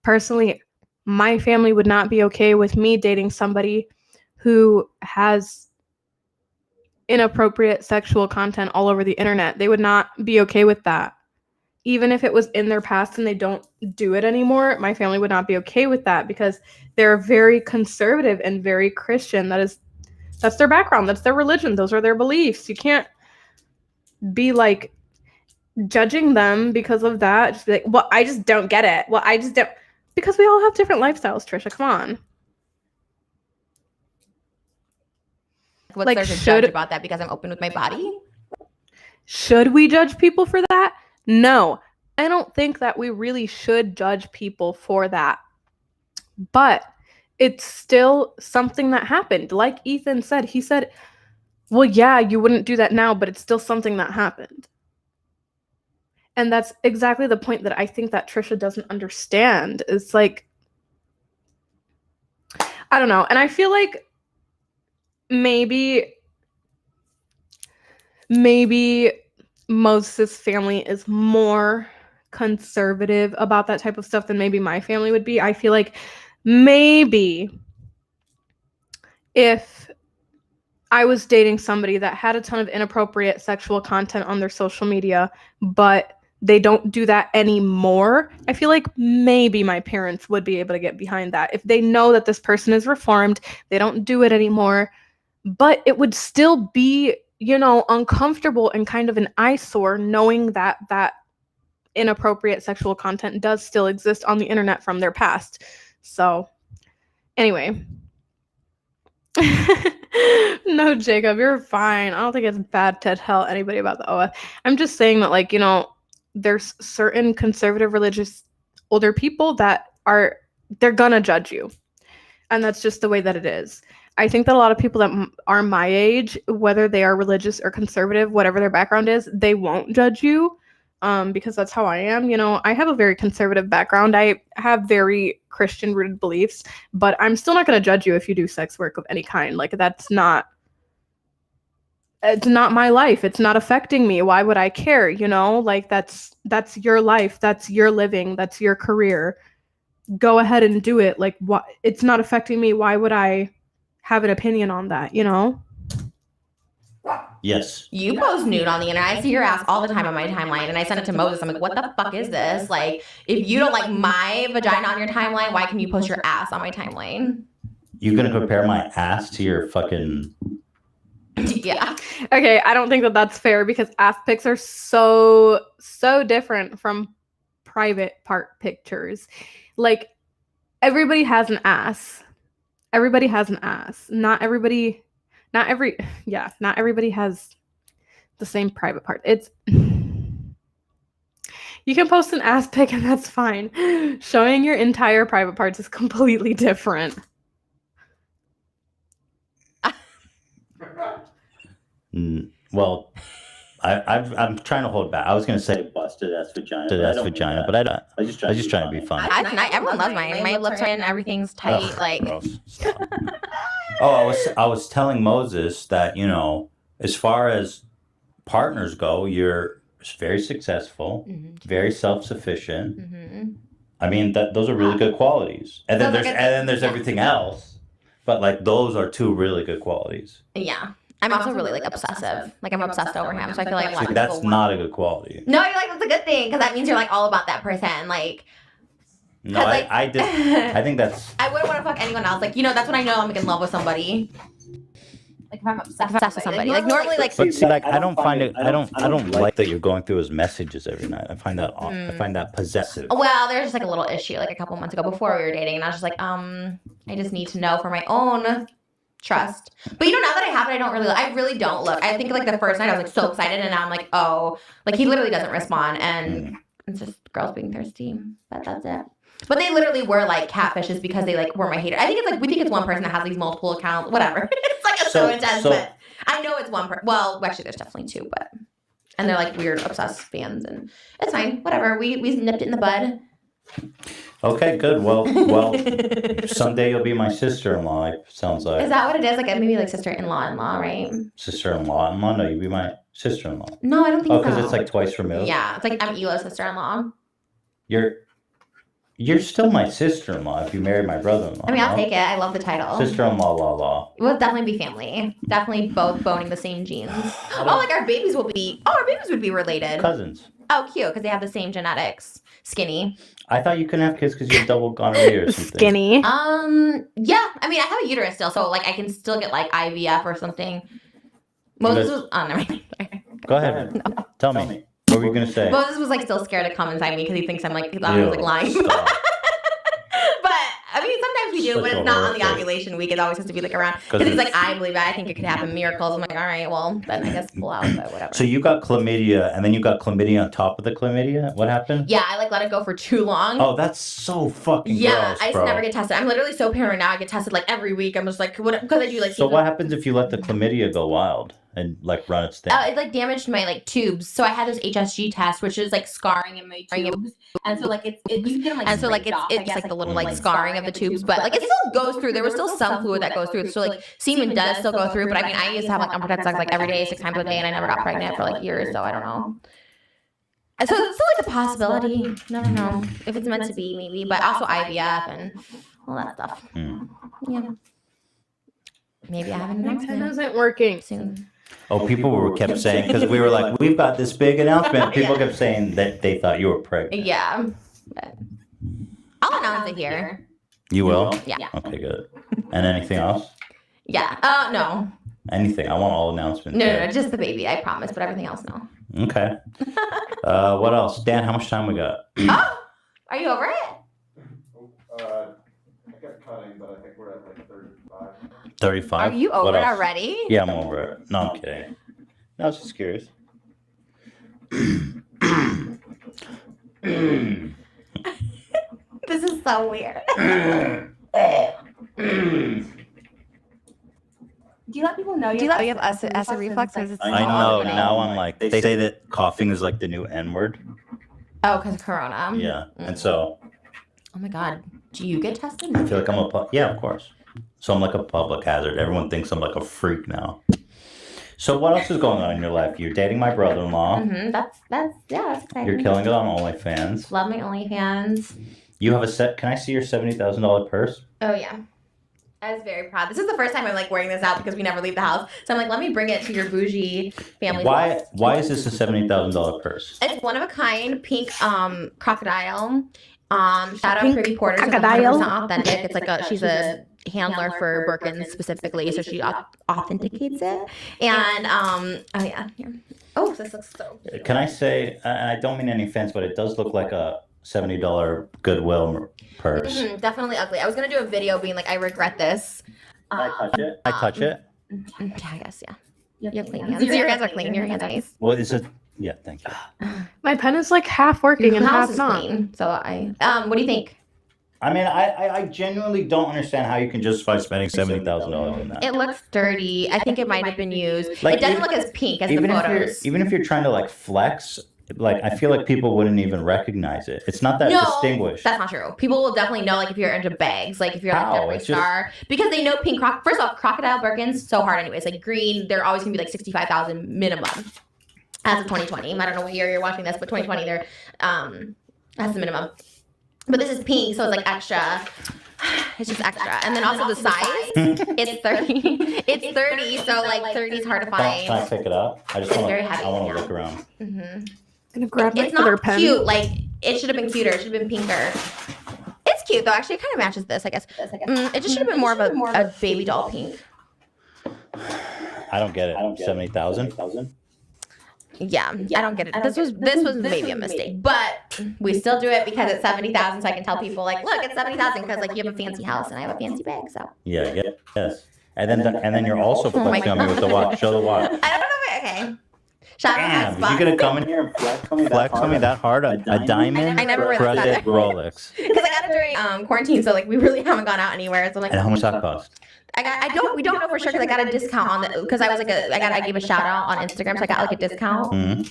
Personally, my family would not be okay with me dating somebody who has inappropriate sexual content all over the internet. They would not be okay with that. Even if it was in their past and they don't do it anymore, my family would not be okay with that because they're very conservative and very Christian. That's their background. That's their religion. Those are their beliefs. You can't be like judging them because of that. Just be like, well, I just don't get it. Well, I just don't. Because we all have different lifestyles, Trisha. Come on. What's Like, there to should- judge about that because I'm open with my body? Should we judge people for that? No. I don't think that we really should judge people for that. But it's still something that happened. Like Ethan said, he said, well, yeah, you wouldn't do that now, but it's still something that happened. And that's exactly the point that I think that Trisha doesn't understand. It's like, I don't know. And I feel like maybe Moses' family is more conservative about that type of stuff than maybe my family would be. I feel like maybe if I was dating somebody that had a ton of inappropriate sexual content on their social media, but they don't do that anymore, I feel like maybe my parents would be able to get behind that. If they know that this person is reformed, they don't do it anymore, but it would still be, uncomfortable and kind of an eyesore knowing that that inappropriate sexual content does still exist on the internet from their past. So, anyway. No, Jacob, you're fine. I don't think it's bad to tell anybody about the OF. I'm just saying that, like, there's certain conservative religious older people that they're gonna judge you. And that's just the way that it is. I think that a lot of people that are my age, whether they are religious or conservative, whatever their background is, they won't judge you. Because that's how I am. I have a very conservative background. I have very Christian rooted beliefs, but I'm still not going to judge you if you do sex work of any kind. Like, it's not my life. It's not affecting me. Why would I care? Like, that's your life. That's your living. That's your career. Go ahead and do it. Like, what? It's not affecting me. Why would I have an opinion on that? Yes. You post nude on the internet. I see your ass all the time on my timeline, and I send it to Moses. I'm like, what the fuck is this? Like, if you don't like my vagina on your timeline, why can you post your ass on my timeline? You gonna compare my ass to your fucking... Yeah. Okay, I don't think that that's fair because ass pics are so different from private part pictures. Like, everybody has an ass. Everybody has an ass. Not everybody has the same private part. You can post an ass pic and that's fine. Showing your entire private parts is completely different. Well, I'm trying to hold back. I was gonna say busted ass vagina, but I was just trying to be funny. Everyone loves mine. My lips are in. Everything's tight. Like. Gross. I was telling Moses that as far as partners go, you're very successful, very self-sufficient. Mm-hmm. I mean, those are really good qualities. And then there's everything else, but like those are two really good qualities. Yeah. I'm also really like obsessive. Like, I'm obsessed over him, so I feel like a lot of that's people not a good quality. No, you're like, that's a good thing because that means you're like all about that person. Like, no, I think that's. I wouldn't want to fuck anyone else. Like, that's when I know I'm like in love with somebody. Like, if I'm obsessed with somebody. Like normally, like. But see, like, I don't find it. I don't like that you're going through his messages every night. I find that possessive. Well, there's just like a little issue like a couple months ago before we were dating, and I was just like, I just need to know for my own trust. But now that I have it, I really don't look. I think like the first night I was like so excited, and now I'm like, oh, like he literally doesn't respond, and it's just girls being thirsty. But that's it. But they literally were like catfishes because they like were my hater. I think it's like we think it's one person that has these multiple accounts, whatever. It's like so intense, but I know it's one person. Well, actually, there's definitely two, but and they're like weird obsessed fans, and it's fine. Whatever. We nipped it in the bud. Okay, good. Well, someday you'll be my sister-in-law. It sounds like. Is that what it is? Like maybe like sister-in-law, right? Sister-in-law. No, you'd be my sister-in-law. No, I don't think so. Oh, because it's like twice removed. Yeah, it's like I'm Elo's sister-in-law. You're still my sister-in-law if you married my brother-in-law. I mean, I'll take it. I love the title. Sister-in-law, law. We'll definitely be family. Definitely both boning the same genes. Like our babies would be related. Cousins. Oh, cute, because they have the same genetics. Skinny. I thought you couldn't have kids because you have double gonorrhea or something. Skinny. Yeah. I mean, I have a uterus still, so like I can still get like IVF or something. Moses was. Oh, never mind. Go ahead. No. Tell me. What were you gonna say? Moses was like still scared to come inside me because he thinks I'm like I was like lying. But I mean, sometimes we do, but it's not on the ovulation week. It always has to be like around because he's like, I believe it. I think it could happen miracles. I'm like, all right, well then I guess pull out, but whatever. So you got chlamydia, and then you got chlamydia on top of the chlamydia. What happened? Yeah, I like let it go for too long. Oh, that's so fucking gross, I just never get tested. I'm literally so paranoid now. I get tested like every week. I'm just like, what? Because I do like. So what happens if you let the chlamydia go wild and like run its thing? It like damaged my like tubes. So I had this HSG test, which is like scarring in my tubes, and so like you can get them like and so like it's like the little like scarring of the tubes, but like it still goes through. There was still some fluid that goes through. So like semen does still go through, but I mean I used to have like unprotected sex like every day, 6 times a day, and I never got pregnant for like years. So I don't know. So it's still like a possibility. Never know if it's meant to be, maybe, but also IVF and all that stuff. Yeah. maybe I have an My pen announcement isn't working. soon. Oh, people kept saying, because we were like, we've got this big announcement. People kept saying that they thought you were pregnant. Yeah. But I'll announce it here. You will? Yeah. Okay, good. And anything else? Yeah. No. Anything. I want all announcements. No, just the baby, I promise, but everything else, no. Okay. What else? Dan, how much time we got? Oh, are you over it? I kept cutting, but I think we're at like 35. 35? Are you What over it else? already? Yeah, I'm over it. No, I'm kidding. No, I was just curious. This is so weird. Do you let people know you have acid reflux? Or is it I know. Now I'm like, they say that coughing is like the new N word. Oh, because of Corona. Yeah. And so Oh my God. Do you get tested? I feel like I'm yeah, of course. So I'm like a public hazard. Everyone thinks I'm like a freak now. So what else is going on in your life? You're dating my brother-in-law. Mm-hmm. That's exciting. You're killing it on OnlyFans. Love my OnlyFans. You have a set. Can I see your $70,000 purse? Oh yeah. I was very proud. This is the first time I'm like wearing this out because we never leave the house. So I'm like, let me bring it to your bougie family. Why is this a $70,000 purse? It's one of a kind, pink crocodile. Shout out Privy Porter, crocodile. 100% authentic. It's like she's a handler for Birkin specifically, so she authenticates it. And oh yeah, here. Oh, this looks so cute. Can I say? I don't mean any offense, but it does look like a $70 Goodwill purse. Mm-hmm, definitely ugly. I was gonna do a video being like, I regret this. Can I touch it? I touch it. Yeah, I guess yeah. You have clean hands. Your hands are clean. Your hands are nice. Well, is it? Yeah, thank you. My pen is like half working and Your house half is not. clean. So what do you think? I mean, I genuinely don't understand how you can justify spending $70,000 on that. It looks dirty. I think it might have been used. Like, It doesn't even- look as pink as the Even photos. if you're trying to like flex, like I feel like people wouldn't even recognize it. It's not that distinguished. That's not true. People will definitely know, like if you're into bags, like if you're like How? a It's just- star, because they know pink. First off, crocodile Birkins so hard anyways. Like green, they're always gonna be like 65,000 minimum. As of 2020, I don't know what year you're watching this, but 2020, they're that's the minimum. But this is pink, so it's like extra. It's just extra, and then also the size. It's 30. It's 30, so like 30 is hard to Can I find. pick it up? I just want Very to. heavy, I want yeah. to look around. Mm-hmm. Gonna grab my It's other not pen. cute. Like it should have been cuter. It should have been pinker. It's cute though. Actually, it kind of matches this, I guess. It just should have been more of a baby doll pink. I don't get it. 70,000. Yeah, I don't get it. This was maybe a mistake, but we still do it because it's 70,000. So I can tell people like, look, it's 70,000 because like you have a fancy house and I have a fancy bag. So Yeah. Yes. And then you're also Oh my flexing on me with the watch. Show the watch. I don't know. Okay. Shout out Damn, to my you gonna come in here and flex on me that hard? A diamond I never wear that credit either. Rolex. because I got it during quarantine, so like we really haven't gone out anywhere. So I'm like, And how much that cost? we don't know for sure because I got a discount on the because I was like I gave a shout out on Instagram, so I got like a discount. Hmm.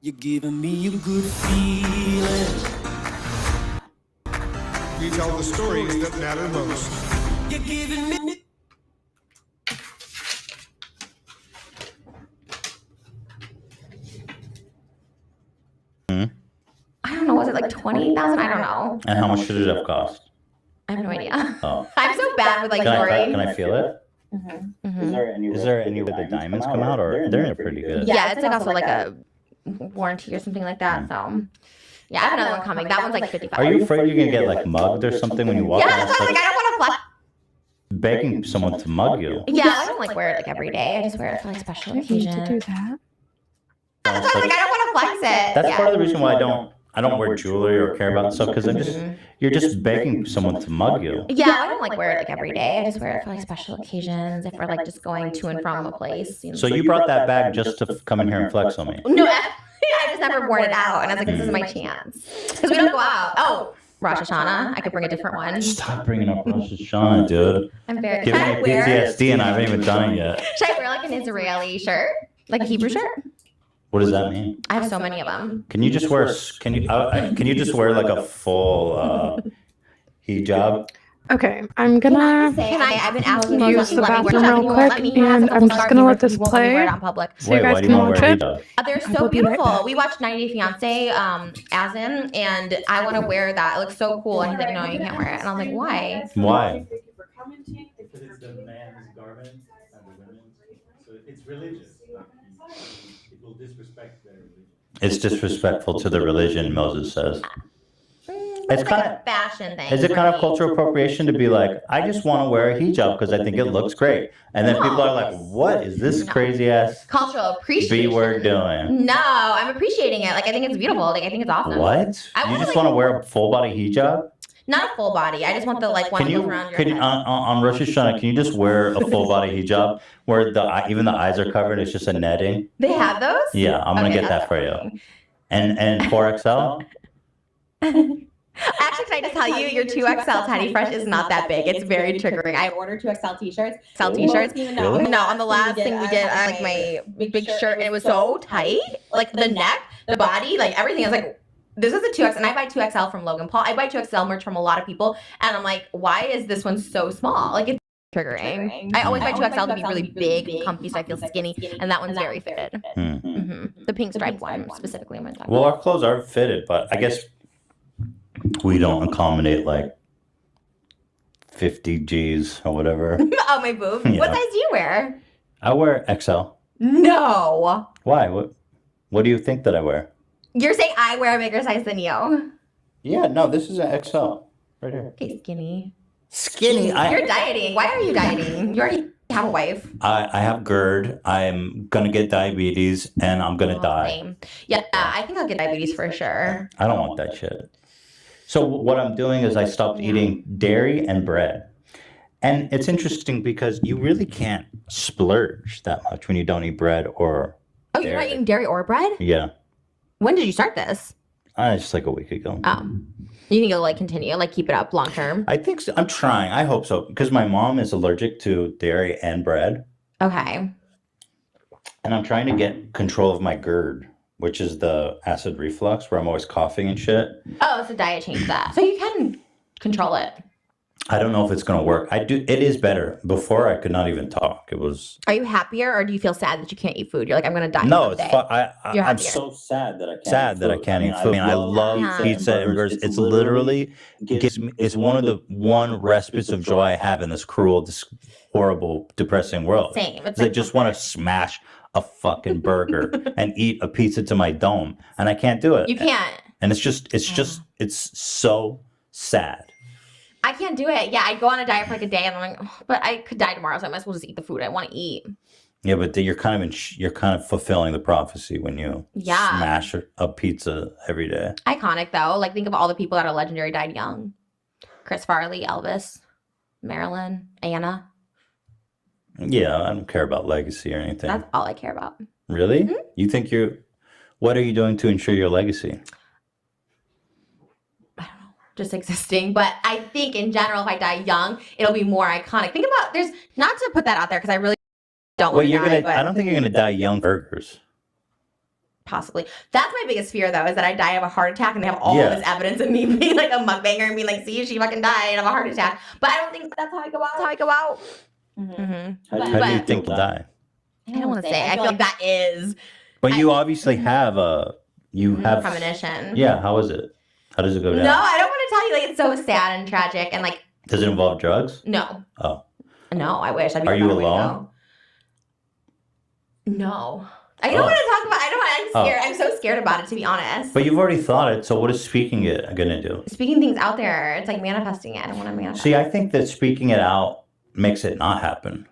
You're giving me a good feeling. We tell the stories that matter most. You're giving me. I don't know, was it like 20,000? I don't know. And how much should it have cost? I have no idea. Oh, I'm so bad with like can jewelry. I feel it? Mhm. Is there any way the diamonds come out, or they're pretty good? Yeah, it's like also like a warranty or something like that. So yeah, I have another one coming. That one's like 55. Are you afraid you're gonna get like mugged or something when you walk Yeah, around? that's why like I don't want to flex. Begging someone to mug you. Yeah, I don't like wear it like every day. I just wear it for like special I need to do occasions. that. That's why like I don't want to flex it. That's Yeah. part of the reason why I don't wear jewelry or care about stuff, because you're just begging someone to mug you. Yeah, I don't like wear it like every day. I just wear it for like special occasions, if we're like just going to and from a place. You know. So you brought that bag just to come in here and flex on me. No, I just never worn it out, and I was like, this is my chance because we don't go out. Oh, Rosh Hashanah, I could bring a different one. Stop bringing up Rosh Hashanah, dude. I'm very. Giving Should me I wear? PTSD and I haven't even done it yet. Should I wear like an Israeli shirt, like a Hebrew shirt? What does that mean? I have so many of them. Can you just wear? Can you just wear like a full hijab? Okay, I'm gonna I've been asking use the bathroom real He won't quick, let me. He has a and couple I'm just scarf gonna let rumors, but this he won't let me wear play it out in public. so you guys why do can you want watch to wear it. hijab? They're I so will be right beautiful. back. We watched 90 Day Fiance as in, and I want to wear that. It looks so cool. And he's like, no, you can't wear it. And I'm like, why? Why? Because it's the man's garment and the women's. So it's religious. It will disrespect their religion. It's disrespectful to the religion, Moses says. It's It's like kind a fashion thing. Is it for kind of me. cultural appropriation to be like, I just want to wear a hijab because I think it looks great, and then people are like, what is this No. crazy ass Cultural appreciation. B word doing? No, I'm appreciating it. Like, I think it's beautiful. Like, I think it's awesome. What? I You wanna, just like- want to wear a full body hijab? Not a full body. I just want the like one Can that goes you around your can you, head. on Rosh Hashanah, can you just wear a full body hijab where even the eyes are covered? It's just a netting. They have those? Yeah, I'm gonna Okay, get that's that for you. And 4XL. Actually, can I just tell you, your 2XL Teddy Fresh is not that big. It's very triggering. I ordered 2XL t-shirts. Really? No, on the last thing we did, like my big shirt, and it was so tight. Like the neck, the body, like everything. I was like, this is a 2X, and I buy 2XL from Logan Paul. I buy 2XL merch from a lot of people, and I'm like, why is this one so small? Like, it's triggering. I always buy 2XL to be really big and comfy, so I feel skinny, and that one's very fitted. The pink striped one specifically. Well, our clothes are fitted, but I guess we don't accommodate like 50 G's or whatever. Oh, my boob. Yeah. What size do you wear? I wear XL. No. Why? What do you think that I wear? You're saying I wear a bigger size than you. Yeah, no, this is an XL right here. Okay, skinny. Skinny. You're dieting. Why are you dieting? You already have a wife. I have GERD. I'm gonna get diabetes, and I'm gonna die. Same. Yeah, I think I'll get diabetes for sure. I don't want that shit. So what I'm doing is I stopped eating dairy and bread. And it's interesting because you really can't splurge that much when you don't eat bread or Oh, you're not eating dairy or bread? Yeah. When did you start this? Just like a week ago. Oh. You think you'll like continue, like keep it up long term? I think so. I'm trying. I hope so. Because my mom is allergic to dairy and bread. Okay. And I'm trying to get control of my GERD, which is the acid reflux where I'm always coughing and shit. Oh, so diet changed that. So you can control it. I don't know if it's going to work. It is better. Before I could not even talk. It was. Are you happier or do you feel sad that you can't eat food? You're like, I'm going to die. No, it's someday. I'm happier. so sad that I can't eat food. I mean, I love Yeah. pizza and burgers. It's literally it's one of the respites of joy I have in this cruel, this horrible, depressing world. Same. It's I like just want to smash a fucking burger and eat a pizza to my dome, and I can't do it. you can't. And it's so sad. I can't do it. Yeah, I go on a diet for like a day and I'm like, oh, but I could die tomorrow, so I might as well just eat the food I want to eat. Yeah, but you're kind of fulfilling the prophecy when you smash a pizza every day. Iconic though. Like think of all the people that are legendary died young. Chris Farley, Elvis, Marilyn, Anna. Yeah, I don't care about legacy or anything. That's all I care about. Really? Mm-hmm. You think what are you doing to ensure your legacy? Just existing. But I think in general, if I die young, it'll be more iconic. Think about there's not to put that out there because I really don't want to die. But I don't think you're gonna die young burgers. possibly. That's my biggest fear though, is that I die of a heart attack and they have all Yeah. this evidence of me being like a mukbanger and being like, see, she fucking died of a heart attack. But I don't think that's how I go out. How do you think you'll die? I don't want to say. I feel like that is But you obviously have premonition. Yeah, how is it? How does it go down? No, I don't want to tell you. Like it's so sad and tragic and like Does it involve drugs? no. Oh. No, I wish. I'd be Are a you better way to alone? go. No. I don't want to talk about I'm scared. I'm so scared about it, to be honest. But you've already thought it, so what is speaking it gonna do? Speaking things out there, it's like manifesting it. I don't want to manifest. See, I think that speaking it out makes it not happen.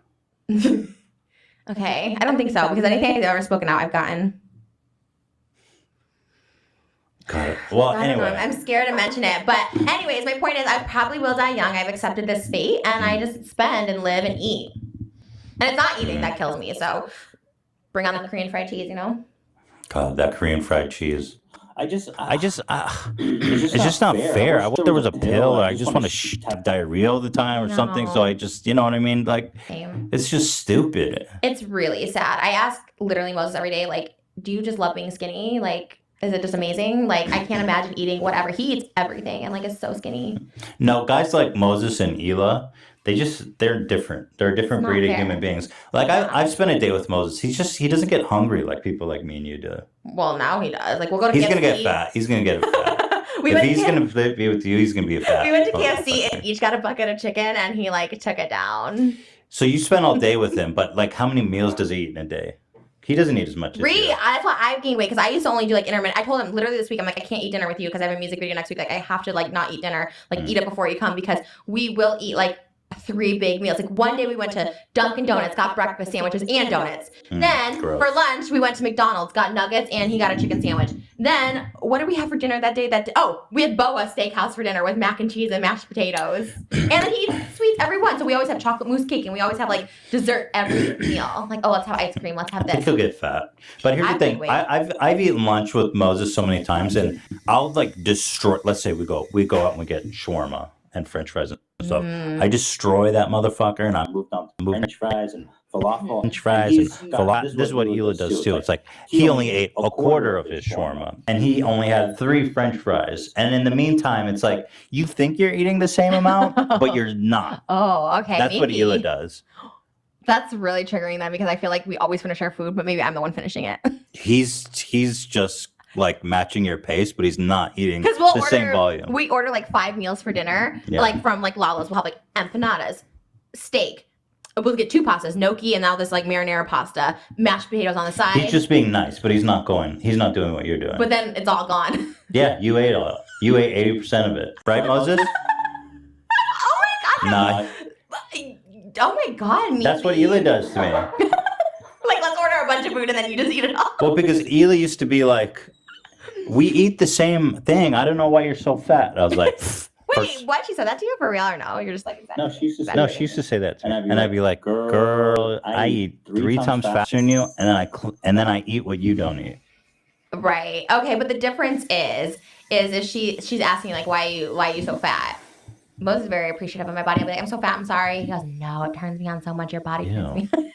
Okay. I don't think so because anything I've ever spoken out, I've gotten. Got it. Well, I don't know. anyway. I'm scared to mention it. But anyways, my point is I probably will die young. I've accepted this fate and I just spend and live and eat. And it's not eating that kills me. So bring on the Korean fried cheese, you know? God, that Korean fried cheese. It's It's just not fair. I wish there was a pill. Or I just want to have diarrhea all the time or something. So I just, you know what I mean? Like, Same. it's just stupid. It's really sad. I ask literally Moses every day, like, do you just love being skinny? Like, Is it just amazing? Like, I can't imagine eating whatever. He eats everything and, like, is so skinny. No, guys like Moses and Ela, they're different. They're a different Not breed of fair. human beings. Like, I've spent a day with Moses. He doesn't get hungry like people like me and you do. Well, now he does. Like, we'll go to He's KFC. going to get fat. He's going to get fat. If he's going to be with you, he's going to be a fat. We went to KFC and each got a bucket of chicken, and he, like, took it down. So you spent all day with him, but, like, how many meals does he eat in a day? He doesn't eat as much as you. That's why I've gained weight, because I used to only do, like, intermittent. I told him literally this week, I'm like, I can't eat dinner with you because I have a music video next week. Like, I have to, like, not eat dinner. Like, eat it before you come, because we will eat, like, 3 big meals. Like, one day we went to Dunkin' Donuts, got breakfast sandwiches and donuts. Then gross. for lunch we went to McDonald's, got nuggets, and he got a chicken sandwich. Then what did we have for dinner that day? We had Boa Steakhouse for dinner with mac and cheese and mashed potatoes. And then he eats sweets every one. So we always have chocolate mousse cake, and we always have, like, dessert every meal. Like, oh, let's have ice cream. Let's have I think this. he'll get fat. But here's the I've thing. gained weight. I've eaten lunch with Moses so many times, and I'll, like, destroy. Let's say we go out and we get shawarma and French fries and stuff. I destroy that motherfucker, and I moved on to French fries and falafel. This is what Ela does too. It's like he only ate a quarter of his shawarma, and he only had 3 French fries. And in the meantime, it's like, you think you're eating the same amount, but you're not. Oh, okay. That's what Ela does. That's really triggering then, because I feel like we always finish our food, but maybe I'm the one finishing it. He's just like matching your pace, but he's not eating Because the same volume. We order like 5 meals for dinner, like from like Lala's. We'll have like empanadas, steak. We'll get 2 pastas, gnocchi, and now this like marinara pasta, mashed potatoes on the side. He's just being nice, but he's not doing what you're doing. But then it's all gone. Yeah, you ate 80% of it, right, Moses? Oh my god! No, Oh my god! Mimi. that's what Ela does to me. Like, let's order a bunch of food and then you just eat it all. Well, because Ela used to be like, we eat the same thing. I don't know why you're so fat. I was like, Wait, what? She said that to you for real or no? You're just like, no, she used to say that to me. And I'd be like, girl, I eat 3 times faster than you, and then I eat what you don't eat. Right. Okay, but the difference is she's asking like, why are you so fat? Moses is very appreciative of my body. I'm like, I'm so fat, I'm sorry. He goes, no, it turns me on so much. Your body turns me on.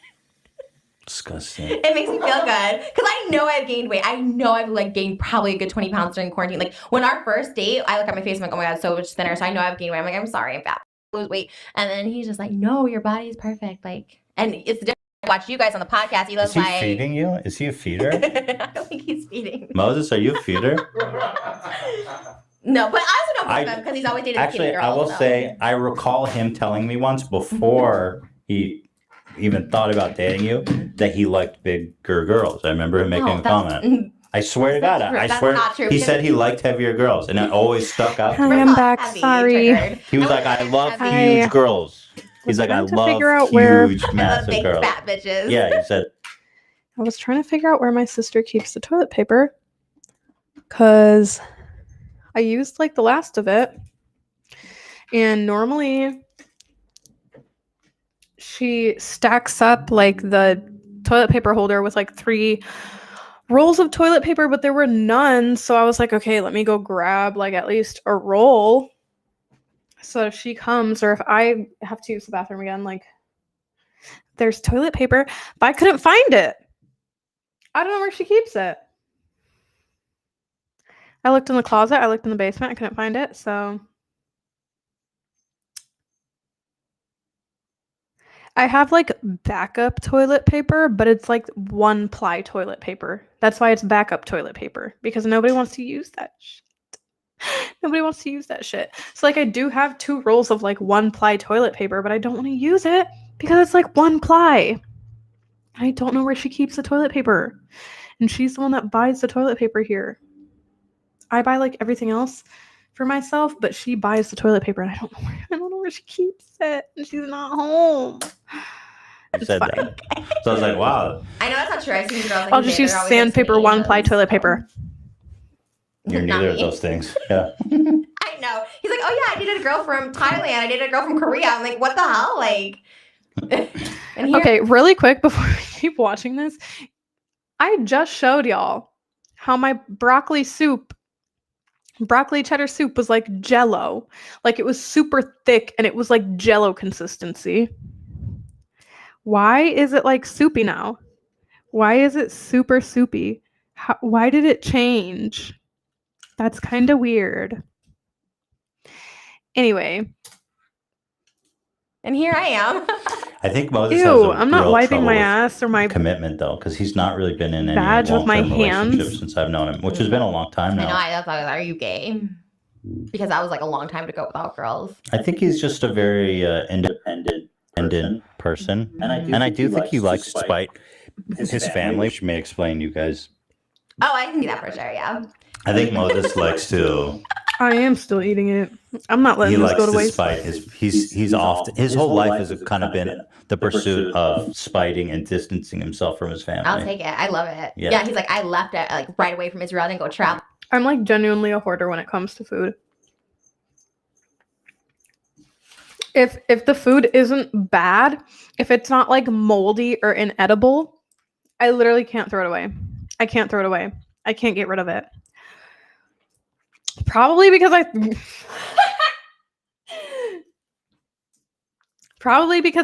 Disgusting. It makes me feel good because I know I've gained weight. I know I've like gained probably a good 20 pounds during quarantine. Like, when our first date, I look at my face, I'm like, oh my god, so much thinner. So I know I've gained weight. I'm like, I'm sorry, I'm fat. Lose weight. And then he's just like, no, your body is perfect. Like, and it's different. I watch you guys on the podcast. Is he feeding you? Is he a feeder? I don't think he's feeding. Moses, are you a feeder? No, but I also don't blame him because he's always dated the Actually, skinny girls. I will say, I recall him telling me once before he even thought about dating you that he liked bigger girls. I remember him making a comment. I swear to God, I swear. not true, He because- said he liked heavier girls, and it always stuck out. I am back. Heavy, Sorry. triggered. He was like, I love Hi. huge girls. He's like, I trying to love figure out where- huge, I love massive big girls. fat bitches. Yeah, he said, I was trying to figure out where my sister keeps the toilet paper because I used like the last of it, and normally she stacks up like the toilet paper holder with like 3 rolls of toilet paper, but there were none. So I was like, okay, let me go grab like at least a roll. So if she comes or if I have to use the bathroom again, like there's toilet paper, but I couldn't find it. I don't know where she keeps it. I looked in the closet, I looked in the basement, I couldn't find it, so I have like backup toilet paper, but it's like 1-ply toilet paper. That's why it's backup toilet paper, because nobody wants to use that shit. Nobody wants to use that shit. So like I do have 2 rolls of like 1-ply toilet paper, but I don't want to use it because it's like 1-ply. I don't know where she keeps the toilet paper. And she's the one that buys the toilet paper here. I buy like everything else for myself, but she buys the toilet paper and I don't know where she keeps it. And she's not home. he said that. So I was like, wow, I know that's not true. I've seen girls like I'll just use sandpaper, 1-ply toilet paper. you're Not neither of me. those things. Yeah. I know. He's like, oh yeah, I dated a girl from Thailand. I dated a girl from Korea. I'm like, what the hell? Like, and here, Okay, really quick before we keep watching this, I just showed y'all how my broccoli cheddar soup was like jello. Like it was super thick and it was like jello consistency. Why is it like soupy now? Why is it super soupy? Why did it change? That's kind of weird. Anyway. And here I am. I think Moses has Ew, a I'm not real wiping trouble my with ass or my commitment though, because he's not really been in any badge with my long-term relationships hands. since I've known him, which has been a long time I know. now. I thought, are you gay? Because that was like a long time to go without girls. I think he's just a very independent person, and I do think he likes to spite his family, which may explain you guys. Oh, I can see that for sure. Yeah. I think Moses likes to. I am still eating it. I'm not letting this go to waste. Spite he's often his whole life has kind of been the pursuit of spiting and distancing himself from his family. I'll take it. I love it. Yeah. Yeah, he's like, I left it like right away from Israel and go travel. I'm like genuinely a hoarder when it comes to food. If the food isn't bad, if it's not like moldy or inedible, I literally can't throw it away. I can't throw it away. I can't get rid of it. Probably because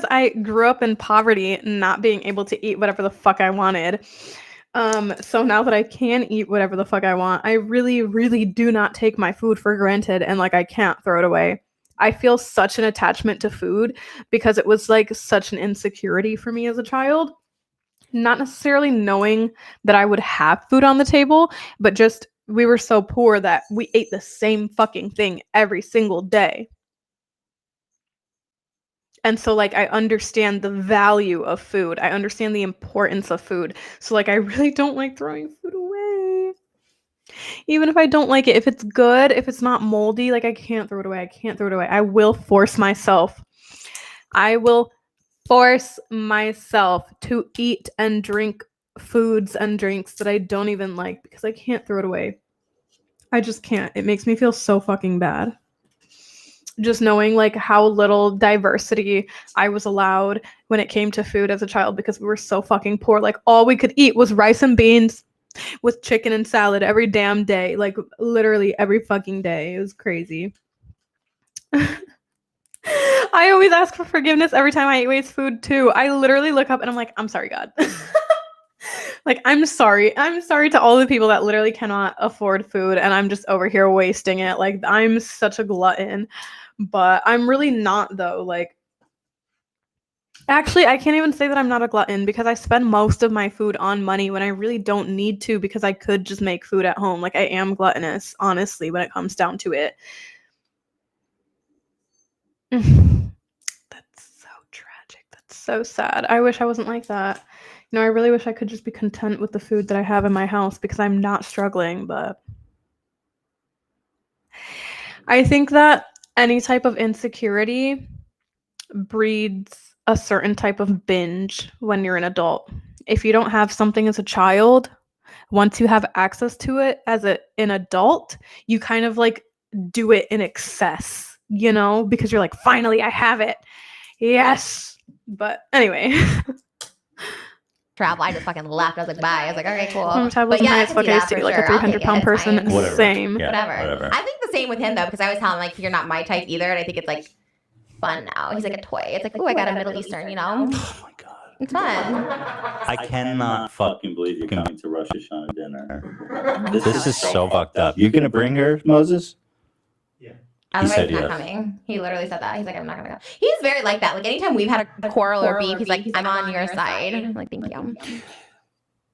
I grew up in poverty, not being able to eat whatever the fuck I wanted. So now that I can eat whatever the fuck I want, I really, really do not take my food for granted, and like I can't throw it away. I feel such an attachment to food because it was like such an insecurity for me as a child. Not necessarily knowing that I would have food on the table, but just we were so poor that we ate the same fucking thing every single day. And so like I understand the value of food. I understand the importance of food. So like I really don't like throwing food away. Even if I don't like it, if it's good, if it's not moldy, like I can't throw it away. I can't throw it away. I will force myself. I will force myself to eat and drink foods and drinks that I don't even like because I can't throw it away. I just can't. It makes me feel so fucking bad. Just knowing like how little diversity I was allowed when it came to food as a child because we were so fucking poor. Like all we could eat was rice and beans with chicken and salad every damn day. Like literally every fucking day. It was crazy. I always ask for forgiveness every time I eat waste food too. I literally look up and I'm like, I'm sorry, God. Like, I'm sorry. I'm sorry to all the people that literally cannot afford food and I'm just over here wasting it. Like, I'm such a glutton. But I'm really not, though. Like, actually, I can't even say that I'm not a glutton because I spend most of my food on money when I really don't need to because I could just make food at home. Like, I am gluttonous, honestly, when it comes down to it. That's so tragic. That's so sad. I wish I wasn't like that. You know, I really wish I could just be content with the food that I have in my house because I'm not struggling, but I think that any type of insecurity breeds a certain type of binge when you're an adult. If you don't have something as a child, once you have access to it as an adult, you kind of like do it in excess, you know, because you're like, finally, I have it. Yes. But anyway. Travel. I just fucking left. I was like, bye. I was like, okay, cool. But yeah, it's fucking used to be like a 300-pound person. Whatever. Same. Yeah, whatever. I think the same with him though, because I always tell him like, you're not my type either, and I think it's like fun now. He's like a toy. It's like, oh, I got a Middle Eastern, you know. Oh my god. It's fun. I cannot fucking believe you're coming to Rosh Hashanah dinner. This is so fucked up. You gonna bring her, Moses? Yeah. Otherwise, he's not coming. He literally said that. He's like, I'm not gonna go. He's very like that. Like anytime we've had a quarrel or beef, he's like, I'm on your side. I'm like, thank you.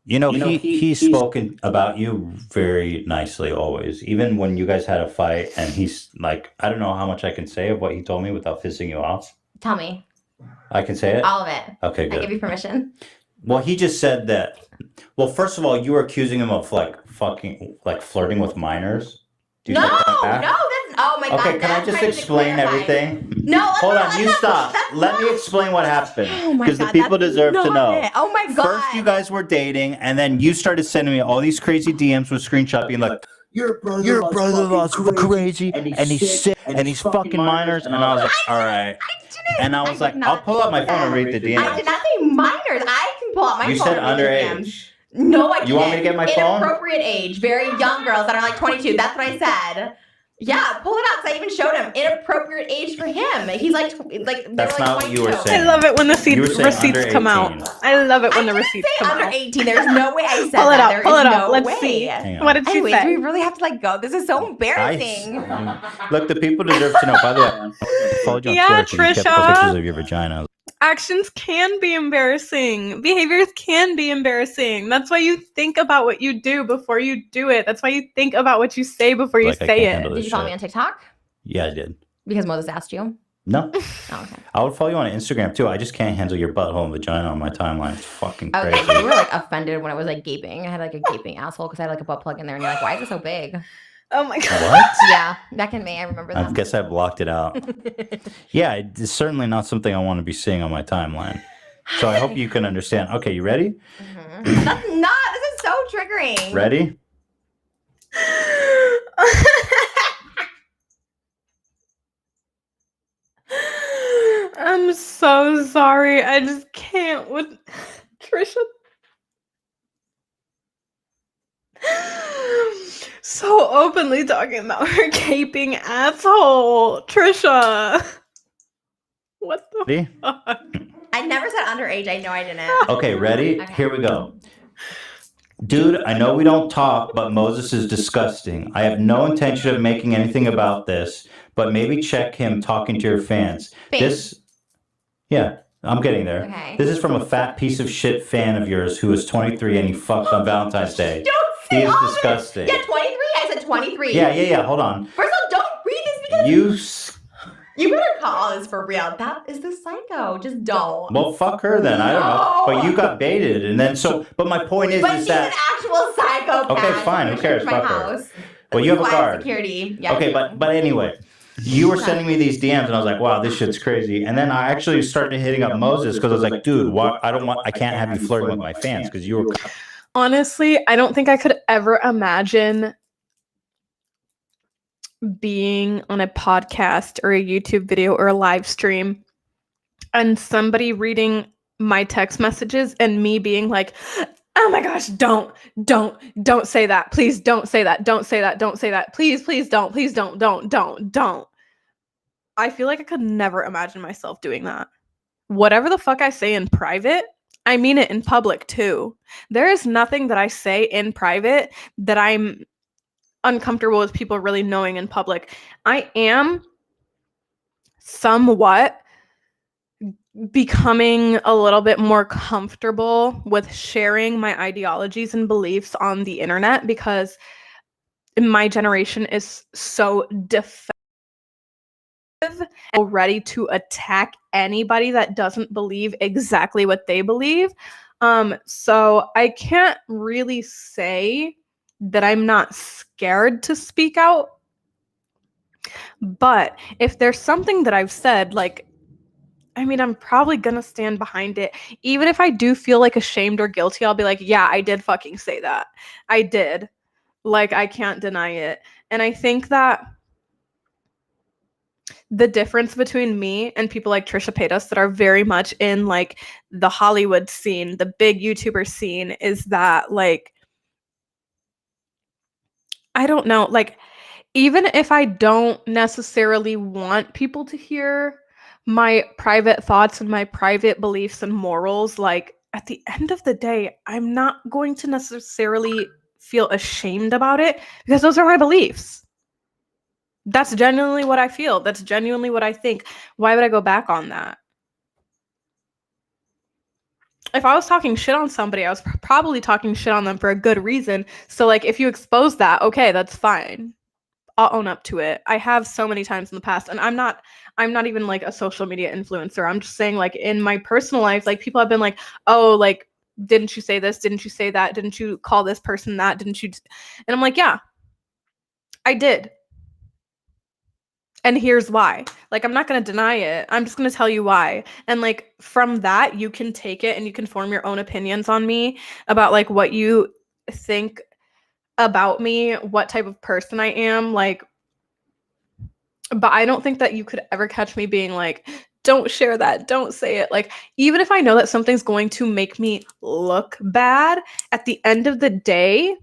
You know, he's spoken about you very nicely always. Even when you guys had a fight, and he's like, I don't know how much I can say of what he told me without pissing you off. Tell me. I can say it? All of it. Okay, good. I give you permission. Well, he just said that. Well, first of all, you were accusing him of like fucking like flirting with minors. No, that's oh my god. Okay, can I just explain everything? No, hold on, you stop. Let me explain what happened because the people deserve to know. Oh my god. First, you guys were dating, and then you started sending me all these crazy DMs with screenshots being like, "Your brother-in-law's crazy, and he's sick, and he's fucking minors." And I was like, "All right." And I was like, "I'll pull out my phone and read the DMs." I did not say minors. I can pull out my phone. You said and read the underage. DMs. No, I didn't. You want me to get my phone? Inappropriate age. Very young girls that are like 22. That's what I said. Yeah, pull it out. 'Cause I even showed him inappropriate age for him. He's like That's not what you were 22. saying. I love it when the You were saying receipts under come 18. out. I love it when I the didn't receipts say come under out. 18. There's no way I said Pull it that. up. There Pull is it up. no Let's way. see. Hang on. What did she Anyways, say? we really have to let go. This is so embarrassing. Look, the people deserve to know. By the way, I followed you on Yeah, Twitter because you kept Trisha. pictures of your vagina. Actions can be embarrassing. Behaviors can be embarrassing. That's why you think about what you do before you do it. That's why you think about what you say before you Like, I say can't it. handle Did this you follow me shit. on TikTok? Yeah, I did. Because Moses asked you. No, Oh, okay. I would follow you on Instagram too. I just can't handle your butthole and vagina on my timeline. It's fucking Oh, crazy. yeah, you were like offended when I was like gaping. I had like a gaping asshole because I had like a butt plug in there, and you're like, "Why is it so big?" Oh my god. What? Yeah, back in May, I remember I that. guess I blocked it out. Yeah, it's certainly not something I want to be seeing on my timeline. So I hope you can understand. Okay, you ready? Mm-hmm. That's not. This is so triggering. Ready? I'm so sorry. I just can't with Trisha. So openly talking about her gaping asshole. Trisha. What the Ready? fuck? I never said underage. I know I didn't. Okay, ready? Okay. Here we go. Dude, I know we don't talk, but Moses is disgusting. I have no intention of making anything about this, but maybe check him talking to your fans. This, yeah, I'm getting there. Okay. This is from a fat piece of shit fan of yours who is 23 and he fucked on Valentine's Day. Don't He say is all this. disgusting. Yeah, 23. I said 23. Yeah, hold on. First of all, don't read this because You, you better call this for real. That is the psycho. Just don't. well, fuck her then. I don't know. But you got baited. And then but my point is, But is she's that. an actual psychopath. Okay, fine. Who cares? My Fuck her. house. Well, you have a Why guard. Security. Yeah, Okay, but anyway, you were sending me these DMs, and I was like, "Wow, this shit's crazy." And then I actually started hitting up Moses because I was like, "Dude, what? I can't have you flirting with my fans because you were." Honestly, I don't think I could ever imagine being on a podcast or a YouTube video or a live stream and somebody reading my text messages and me being like, oh my gosh, don't say that. Please don't say that. Don't say that. Don't say that. Please don't. Please don't. I feel like I could never imagine myself doing that. Whatever the fuck I say in private, I mean it in public too. There is nothing that I say in private that I'm uncomfortable with people really knowing in public. I am somewhat becoming a little bit more comfortable with sharing my ideologies and beliefs on the internet because my generation is so defensive and ready to attack anybody that doesn't believe exactly what they believe. So I can't really say that I'm not scared to speak out. But if there's something that I've said, like, I mean, I'm probably gonna stand behind it. Even if I do feel like ashamed or guilty, I'll be like, yeah, I did fucking say that. I did. Like, I can't deny it. And I think that the difference between me and people like Trisha Paytas that are very much in like the Hollywood scene, the big YouTuber scene, is that like, I don't know, like, even if I don't necessarily want people to hear my private thoughts and my private beliefs and morals, like at the end of the day, I'm not going to necessarily feel ashamed about it because those are my beliefs. That's genuinely what I feel. That's genuinely what I think. Why would I go back on that? If I was talking shit on somebody, I was probably talking shit on them for a good reason. So like if you expose that, okay, that's fine. I'll own up to it. I have so many times in the past, and I'm not even like a social media influencer. I'm just saying like in my personal life, like people have been like, oh, like, didn't you say this? Didn't you say that? Didn't you call this person that? Didn't you? And I'm like, yeah, I did. And here's why. Like, I'm not going to deny it. I'm just going to tell you why. And like from that, you can take it and you can form your own opinions on me about like what you think about me, what type of person I am, like, but I don't think that you could ever catch me being like, don't share that, don't say it. Like, even if I know that something's going to make me look bad, at the end of the day,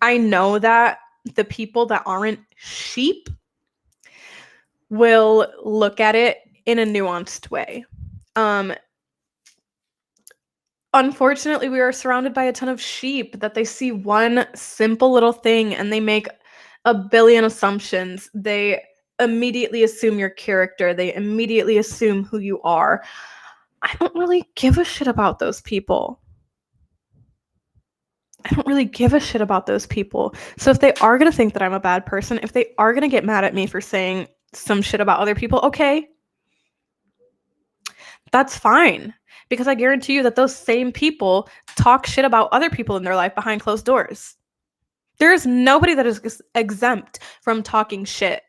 I know that the people that aren't sheep will look at it in a nuanced way. Unfortunately, we are surrounded by a ton of sheep that they see one simple little thing and they make a billion assumptions. They immediately assume your character. They immediately assume who you are. I don't really give a shit about those people. I don't really give a shit about those people. So if they are going to think that I'm a bad person, if they are going to get mad at me for saying some shit about other people, okay. That's fine. Because I guarantee you that those same people talk shit about other people in their life behind closed doors. There is nobody that is exempt from talking shit.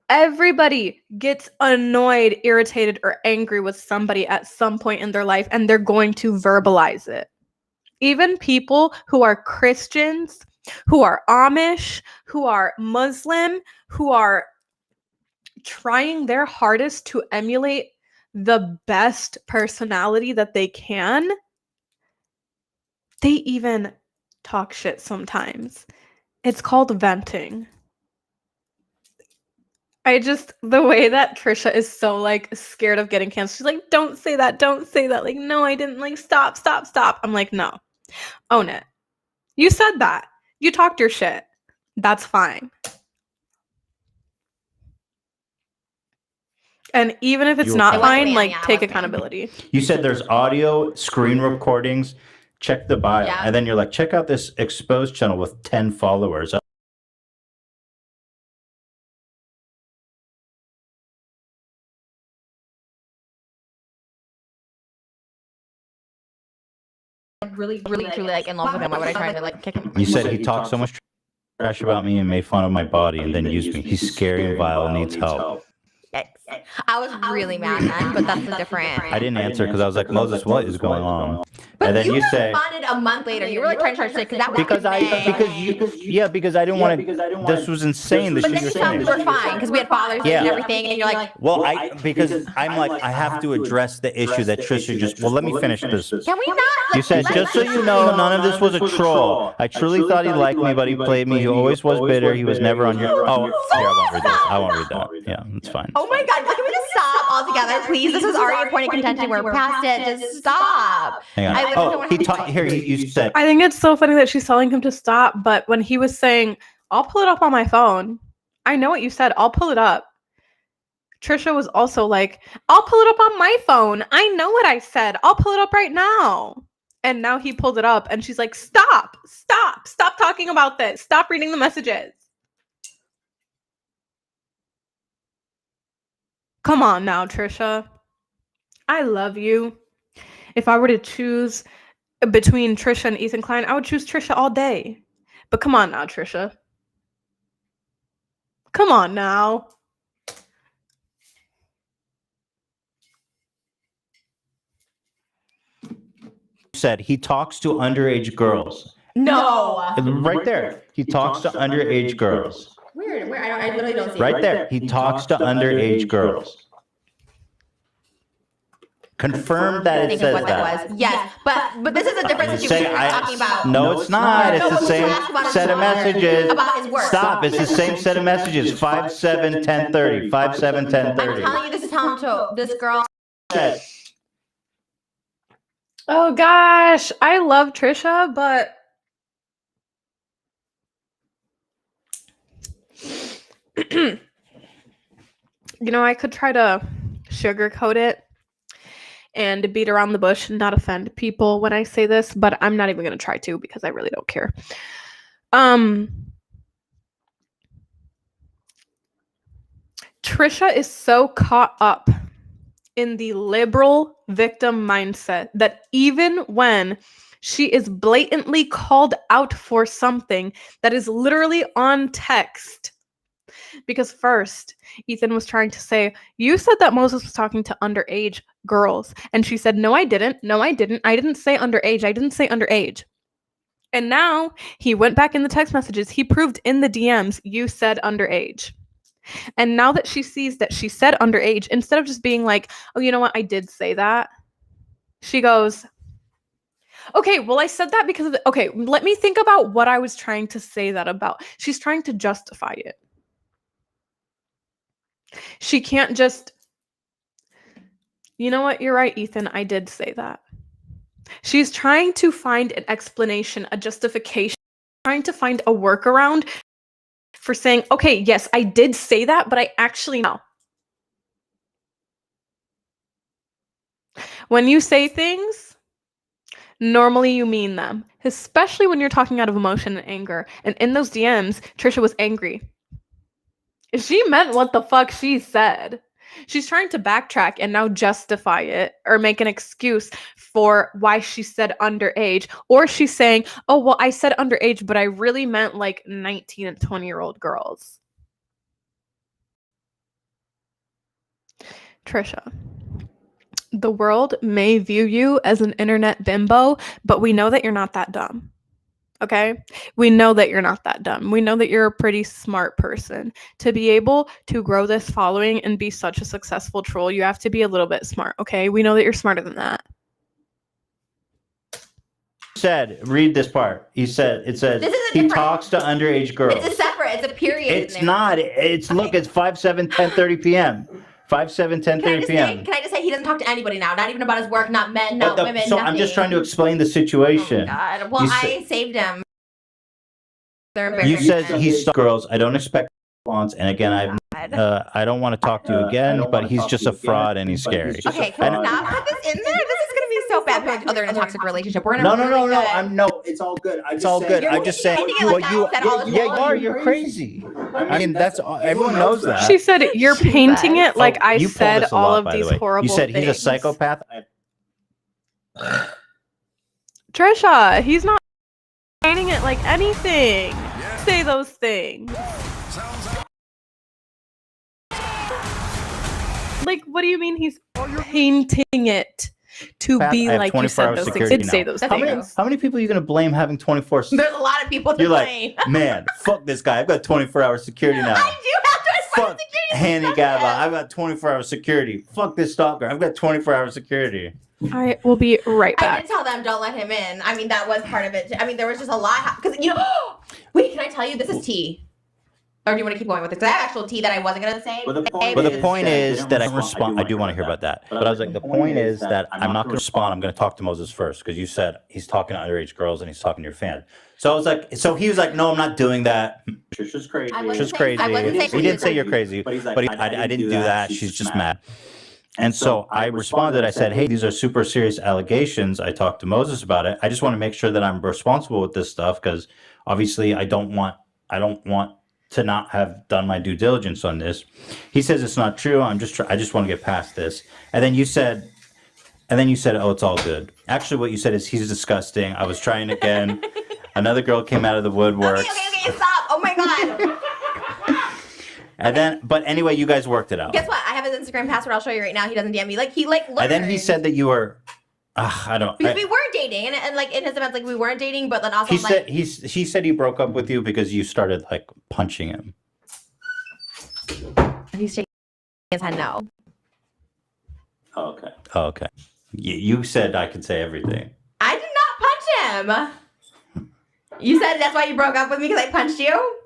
Everybody gets annoyed, irritated, or angry with somebody at some point in their life, and they're going to verbalize it. Even people who are Christians, who are Amish, who are Muslim, who are trying their hardest to emulate the best personality that they can, they even talk shit sometimes. It's called venting. The way that Trisha is so like scared of getting canceled. She's like, don't say that. Like, no, I didn't. Like, stop. I'm like, no, own it. You said that. You talked your shit. That's fine. And even if it's not fine, like, take accountability. You said there's audio, screen recordings. Check the bio. Yeah. And then you're like, check out this exposed channel with 10 followers. Really, truly like in love with him. Why would I try to like kick him? You said he talked so much trash about me and made fun of my body and then used me. He's scary and vile, needs help. Yikes. I was really mad then, but that's a different. I didn't answer because I was like, Moses, what is going on? But And then you say, responded a month later. You were like trying to shit because that was because I didn't want to. This was insane. The But shit then you're you told me saying. we were fine because we had Father's Day and everything, and you're like, Well, because I'm like, I have to address the issue that Trisha just. Well, let me finish this. can we not? You said, just so you know, none of this was a troll. I truly thought he liked me, but he played me. He always was bitter. He was never on your. Oh, here, I won't read that. I won't read that. Yeah, that's fine. Oh my God! Can we just stop altogether, please? This was already a point of contention. We're past it. Just stop. Hang on. Oh, he talked. Here, you said. I think it's so funny that she's telling him to stop, but when he was saying, I'll pull it up on my phone. I know what you said. I'll pull it up. Trisha was also like, I'll pull it up on my phone. I know what I said. I'll pull it up right now. And now he pulled it up and she's like, stop talking about this. Stop reading the messages. Come on now, Trisha. I love you. If I were to choose between Trisha and Ethan Klein, I would choose Trisha all day. But come on now, Trisha. Come on now. Said he talks to underage girls. No. Right there. He talks to underage girls. Weird. I literally don't see it. Right there. He talks to underage girls. Confirm that it Think of says what that. was. Yes, but this is a different You situation say, we're talking about. No, it's not. It's No, the we same talked about his set of work. messages. About his work. Stop. It's the same set of messages. 5-7, 10-30. 5-7, I'm 10-30. telling you, this is telling to this girl. Oh gosh, I love Trisha, but I could try to sugarcoat it and beat around the bush and not offend people when I say this, but I'm not even going to try to because I really don't care. Trisha is so caught up in the liberal victim mindset that even when she is blatantly called out for something that is literally on text, because first Ethan was trying to say, you said that Moses was talking to underage girls, and she said, no, I didn't say underage. And now he went back in the text messages, he proved in the DMs, you said underage. And now that she sees that she said underage, instead of just being like, oh, you know what, I did say that, she goes, Okay, well, I said that because of okay, let me think about what I was trying to say that about. She's trying to justify it. She can't just. You know what? You're right, Ethan. I did say that. She's trying to find an explanation, a justification, trying to find a workaround for saying, okay, yes, I did say that, but I actually know. When you say things, normally you mean them, especially when you're talking out of emotion and anger. And in those DMs, Trisha was angry. She meant what the fuck she said. She's trying to backtrack and now justify it or make an excuse for why she said underage. Or she's saying, oh, well, I said underage, but I really meant like 19 and 20-year-old girls. Trisha, the world may view you as an internet bimbo, but we know that you're not that dumb. Okay? We know that you're not that dumb. We know that you're a pretty smart person. To be able to grow this following and be such a successful troll, you have to be a little bit smart, okay? We know that you're smarter than that. Read this part. He said, it says, he talks to underage girls. It's a separate, it's a period. It's not. It's, okay. Look, it's 5/7, 10:30 p.m. 5/7, 10:30 p.m. Can I just say he doesn't talk to anybody now? Not even about his work, not men, not women, so nothing. I'm just trying to explain the situation. Oh, God. Well, I saved him. You said he's girls. I don't expect response. And again, I don't want to talk to you again, but he's just a fraud and he's scary. Okay, can we not put this in there? This is going to be so bad. Like, they're in a toxic relationship. We're in a No. It's all good. It's all good. I'm just saying. Well, you are. You're crazy. I mean, that's everyone knows that. She said you're painting it like I said all of these horrible things. You said he's a psychopath. Trisha, he's not painting it like anything. Say those things. Like, what do you mean he's painting it to be like you said those things? Did say those things. How many people are you going to blame having 24? There's a lot of people to blame. Like, man, fuck this guy. I've got 24-hour security now. I do have 24-hour security. Hanny Gabba, I've got 24-hour security. Fuck this stalker. I've got 24-hour security. I will be right back. I did tell them don't let him in. I mean, that was part of it. I mean, there was just a lot. Because, wait, can I tell you? This is tea. Or do you want to keep going with it? Because I have actual tea that I wasn't going to say. But the point is that I respond. I do want to hear about that. But I was like, the point is that I'm not going to respond. I'm going to talk to Moses first. Because you said he's talking to underage girls and he's talking to your fan. So I was like, so he was like, no, I'm not doing that. Trisha's crazy. Trisha's crazy. He didn't say you're crazy. But I didn't do that. She's just mad. And so I responded. I said, hey, these are super serious allegations. I talked to Moses about it. I just want to make sure that I'm responsible with this stuff because obviously I don't want to not have done my due diligence on this. He says it's not true. I just want to get past this. And then you said, oh, it's all good. Actually, what you said is he's disgusting. I was trying again. Another girl came out of the woodwork. Okay, stop. Oh my God. And then, but anyway, you guys worked it out. Guess what? I have his Instagram password. I'll show you right now. He doesn't DM me. Like, learned. And then he said that you were, I don't. Because we weren't dating, and like in his events, like we weren't dating, but then also he said he broke up with you because you started like punching him. He's shaking his head no. Oh, okay. You said I could say everything. I did not punch him. You said that's why you broke up with me because I punched you.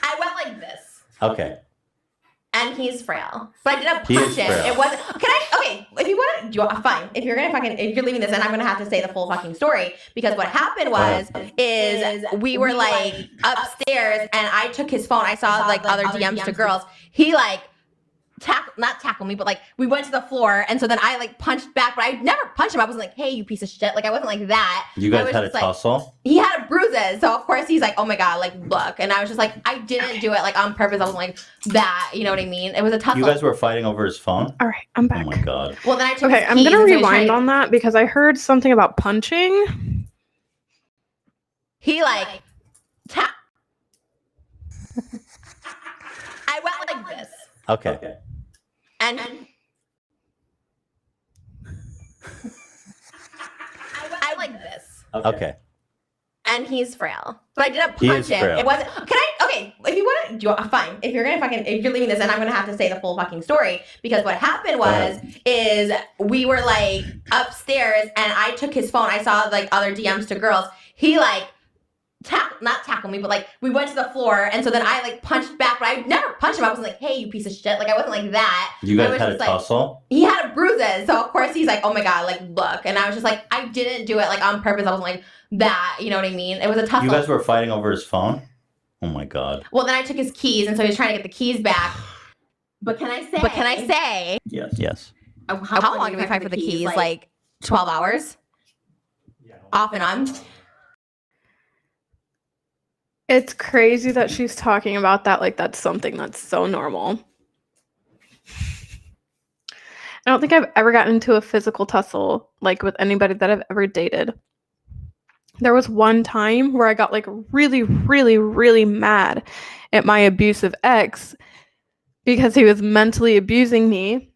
I went like this. Okay. And he's frail. But I didn't punch him. It wasn't. Okay, if you want to, fine. If you're leaving this, then I'm going to have to say the full fucking story. Because what happened is we were like upstairs and I took his phone. I saw like other DMs to girls. He like, not tackle me, but like we went to the floor. And so then I like punched back, but I never punched him. I wasn't like, hey, you piece of shit. Like I wasn't like that. You guys had a tussle? He had bruises. So of course he's like, oh my God, like look. And I was just like, I didn't do it like on purpose. I wasn't like that. You know what I mean? It was a tussle. You guys were fighting over his phone? All right, I'm back. Oh my God. Well, then I took I'm going to rewind on that because I heard something about punching. He like, I went like this. Okay. And I like this. Okay. And he's frail. But I didn't punch him. Frail. It wasn't. okay, if you want to, fine. If you're leaving this, and I'm gonna have to say the full fucking story, because what happened is we were like upstairs, and I took his phone. I saw like other DMs to girls. He like not tackle me, but like we went to the floor, and so then I like punched back, but I never punched him. I wasn't like, hey, you piece of shit. Like I wasn't like that. You guys had a tussle? He had bruises, so of course he's like, oh my god, like look. And I was just like, I didn't do it like on purpose. I wasn't like that. You know what I mean? It was a tussle. You guys were fighting over his phone? Oh my god. Well, then I took his keys, and so he was trying to get the keys back. But can I say? Yes. How long did we fight for the keys? Like 12 hours? Yeah. Off and on? It's crazy that she's talking about that like that's something that's so normal. I don't think I've ever gotten into a physical tussle like with anybody that I've ever dated. There was one time where I got like really, really, really mad at my abusive ex because he was mentally abusing me.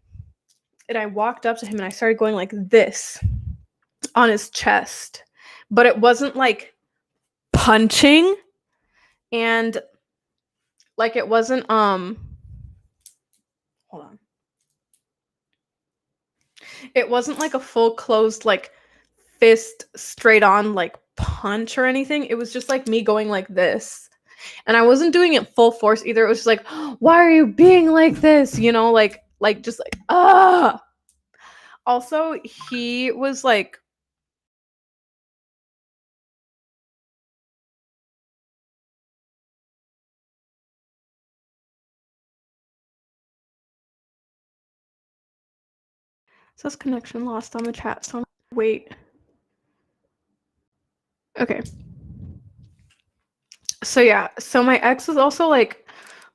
And I walked up to him and I started going like this on his chest. But it wasn't like punching. And like it wasn't hold on. It wasn't like a full closed like fist straight on like punch or anything. It was just like me going like this. And I wasn't doing it full force either. It was just like, why are you being like this? You know, like just like Also, he was like says connection lost on the chat. So wait. Okay. So yeah, so my ex was also like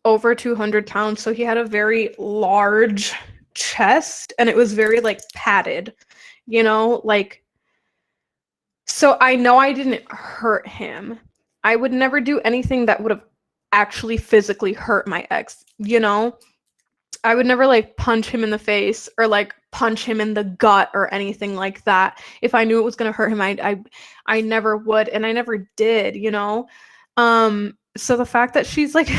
over 200 pounds, so he had a very large chest and it was very like padded, you know, like, so I know I didn't hurt him. I would never do anything that would have actually physically hurt my ex, you know? I would never like punch him in the face or like punch him in the gut or anything like that. If I knew it was going to hurt him, I never would, and I never did, you know? So the fact that she's like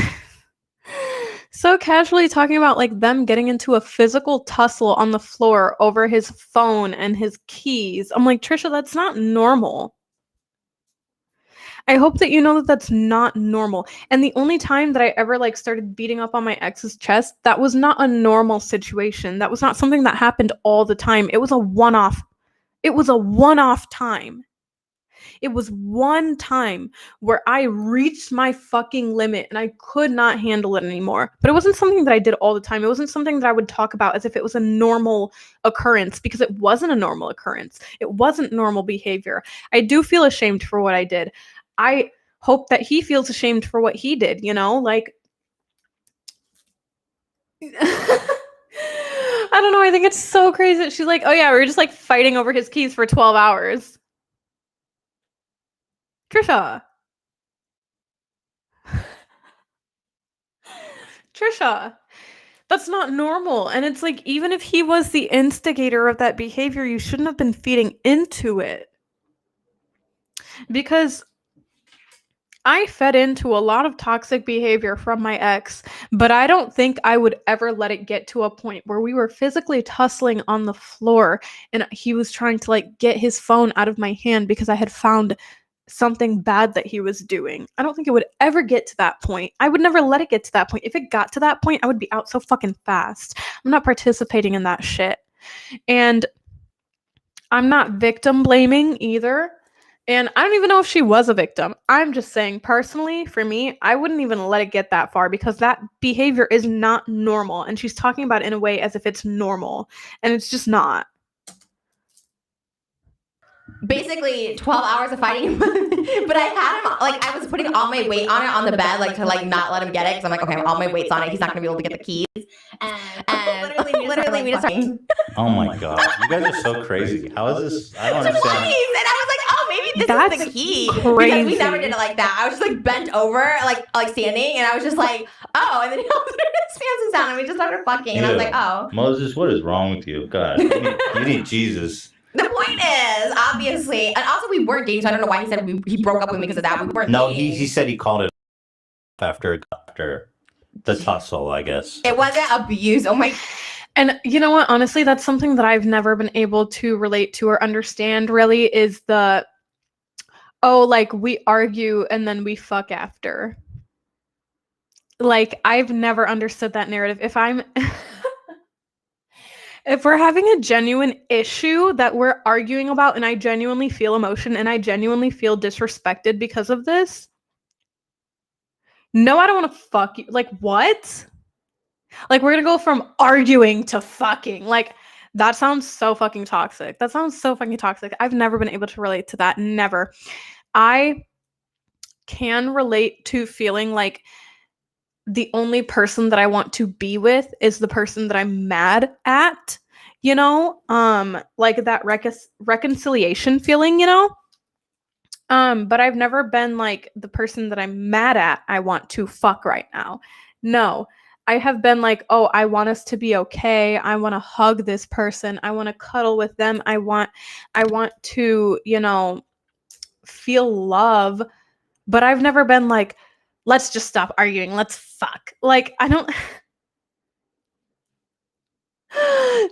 so casually talking about like them getting into a physical tussle on the floor over his phone and his keys. I'm like, Trisha, that's not normal. I hope that you know that that's not normal. And the only time that I ever like started beating up on my ex's chest, that was not a normal situation. That was not something that happened all the time. It was a one-off. It was a one-off time. It was one time where I reached my fucking limit and I could not handle it anymore. But it wasn't something that I did all the time. It wasn't something that I would talk about as if it was a normal occurrence, because it wasn't a normal occurrence. It wasn't normal behavior. I do feel ashamed for what I did. I hope that he feels ashamed for what he did, you know? Like, I don't know. I think it's so crazy that she's like, oh yeah, we were just like fighting over his keys for 12 hours. Trisha. Trisha. That's not normal. And it's like, even if he was the instigator of that behavior, you shouldn't have been feeding into it. Because I fed into a lot of toxic behavior from my ex, but I don't think I would ever let it get to a point where we were physically tussling on the floor and he was trying to like get his phone out of my hand because I had found something bad that he was doing. I don't think it would ever get to that point. I would never let it get to that point. If it got to that point, I would be out so fucking fast. I'm not participating in that shit. And I'm not victim blaming either. And I don't even know if she was a victim. I'm just saying, personally, for me, I wouldn't even let it get that far because that behavior is not normal. And she's talking about it in a way as if it's normal. And it's just not. Basically 12 hours of fighting. But I had him, like, I was putting all my weight on it on the bed, like, to, like, not let him get it. Because I'm like, okay, all my weight's on it. He's not going to be able to get the keys. And literally, we just started. Oh my god. You guys are so crazy. How is this? I don't And understand. I was like, oh, maybe this That's is the key. crazy. Because we never did it like that. I was just, like, bent over, like standing. And I was just like, oh. And then he opened his pants down and we just started fucking. And I was like, oh. Moses, what is wrong with you? God, you need Jesus. The point is, obviously, and also we weren't dating, so I don't know why he said he broke up with me because of that. We weren't No, dating. he said he called it after the tussle, I guess. It wasn't abuse. Oh my. And you know what? Honestly, that's something that I've never been able to relate to or understand really is like we argue and then we fuck after. Like, I've never understood that narrative. If we're having a genuine issue that we're arguing about and I genuinely feel emotion and I genuinely feel disrespected because of this, no, I don't want to fuck you. Like, what? Like, we're gonna go from arguing to fucking. Like, that sounds so fucking toxic. I've never been able to relate to that. Never. I can relate to feeling like the only person that I want to be with is the person that I'm mad at, you know? Like that reconciliation feeling, you know? But I've never been like the person that I'm mad at, I want to fuck right now. No. I have been like, oh, I want us to be okay. I want to hug this person. I want to cuddle with them. I want to, you know, feel love. But I've never been like, let's just stop arguing. Let's fuck. Like, I don't.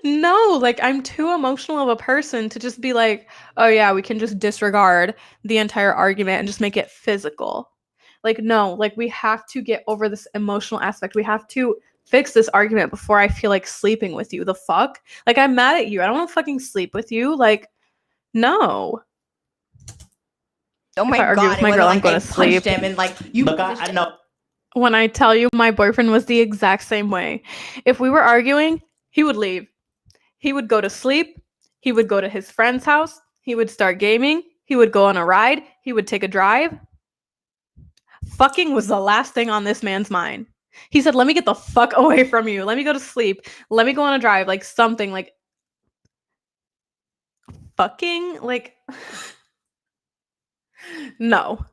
No, like, I'm too emotional of a person to just be like, oh, yeah, we can just disregard the entire argument and just make it physical. Like, no, like, we have to get over this emotional aspect. We have to fix this argument before I feel like sleeping with you. The fuck? Like, I'm mad at you. I don't want to fucking sleep with you. Like, no. Oh my If I argue God. with my it girl, wasn't I'm like gonna I sleep. punched him and like you. Look, I know. When I tell you my boyfriend was the exact same way. If we were arguing, he would leave. He would go to sleep. He would go to his friend's house. He would start gaming. He would go on a ride. He would take a drive. Fucking was the last thing on this man's mind. He said, let me get the fuck away from you. Let me go to sleep. Let me go on a drive. Like something like fucking like no.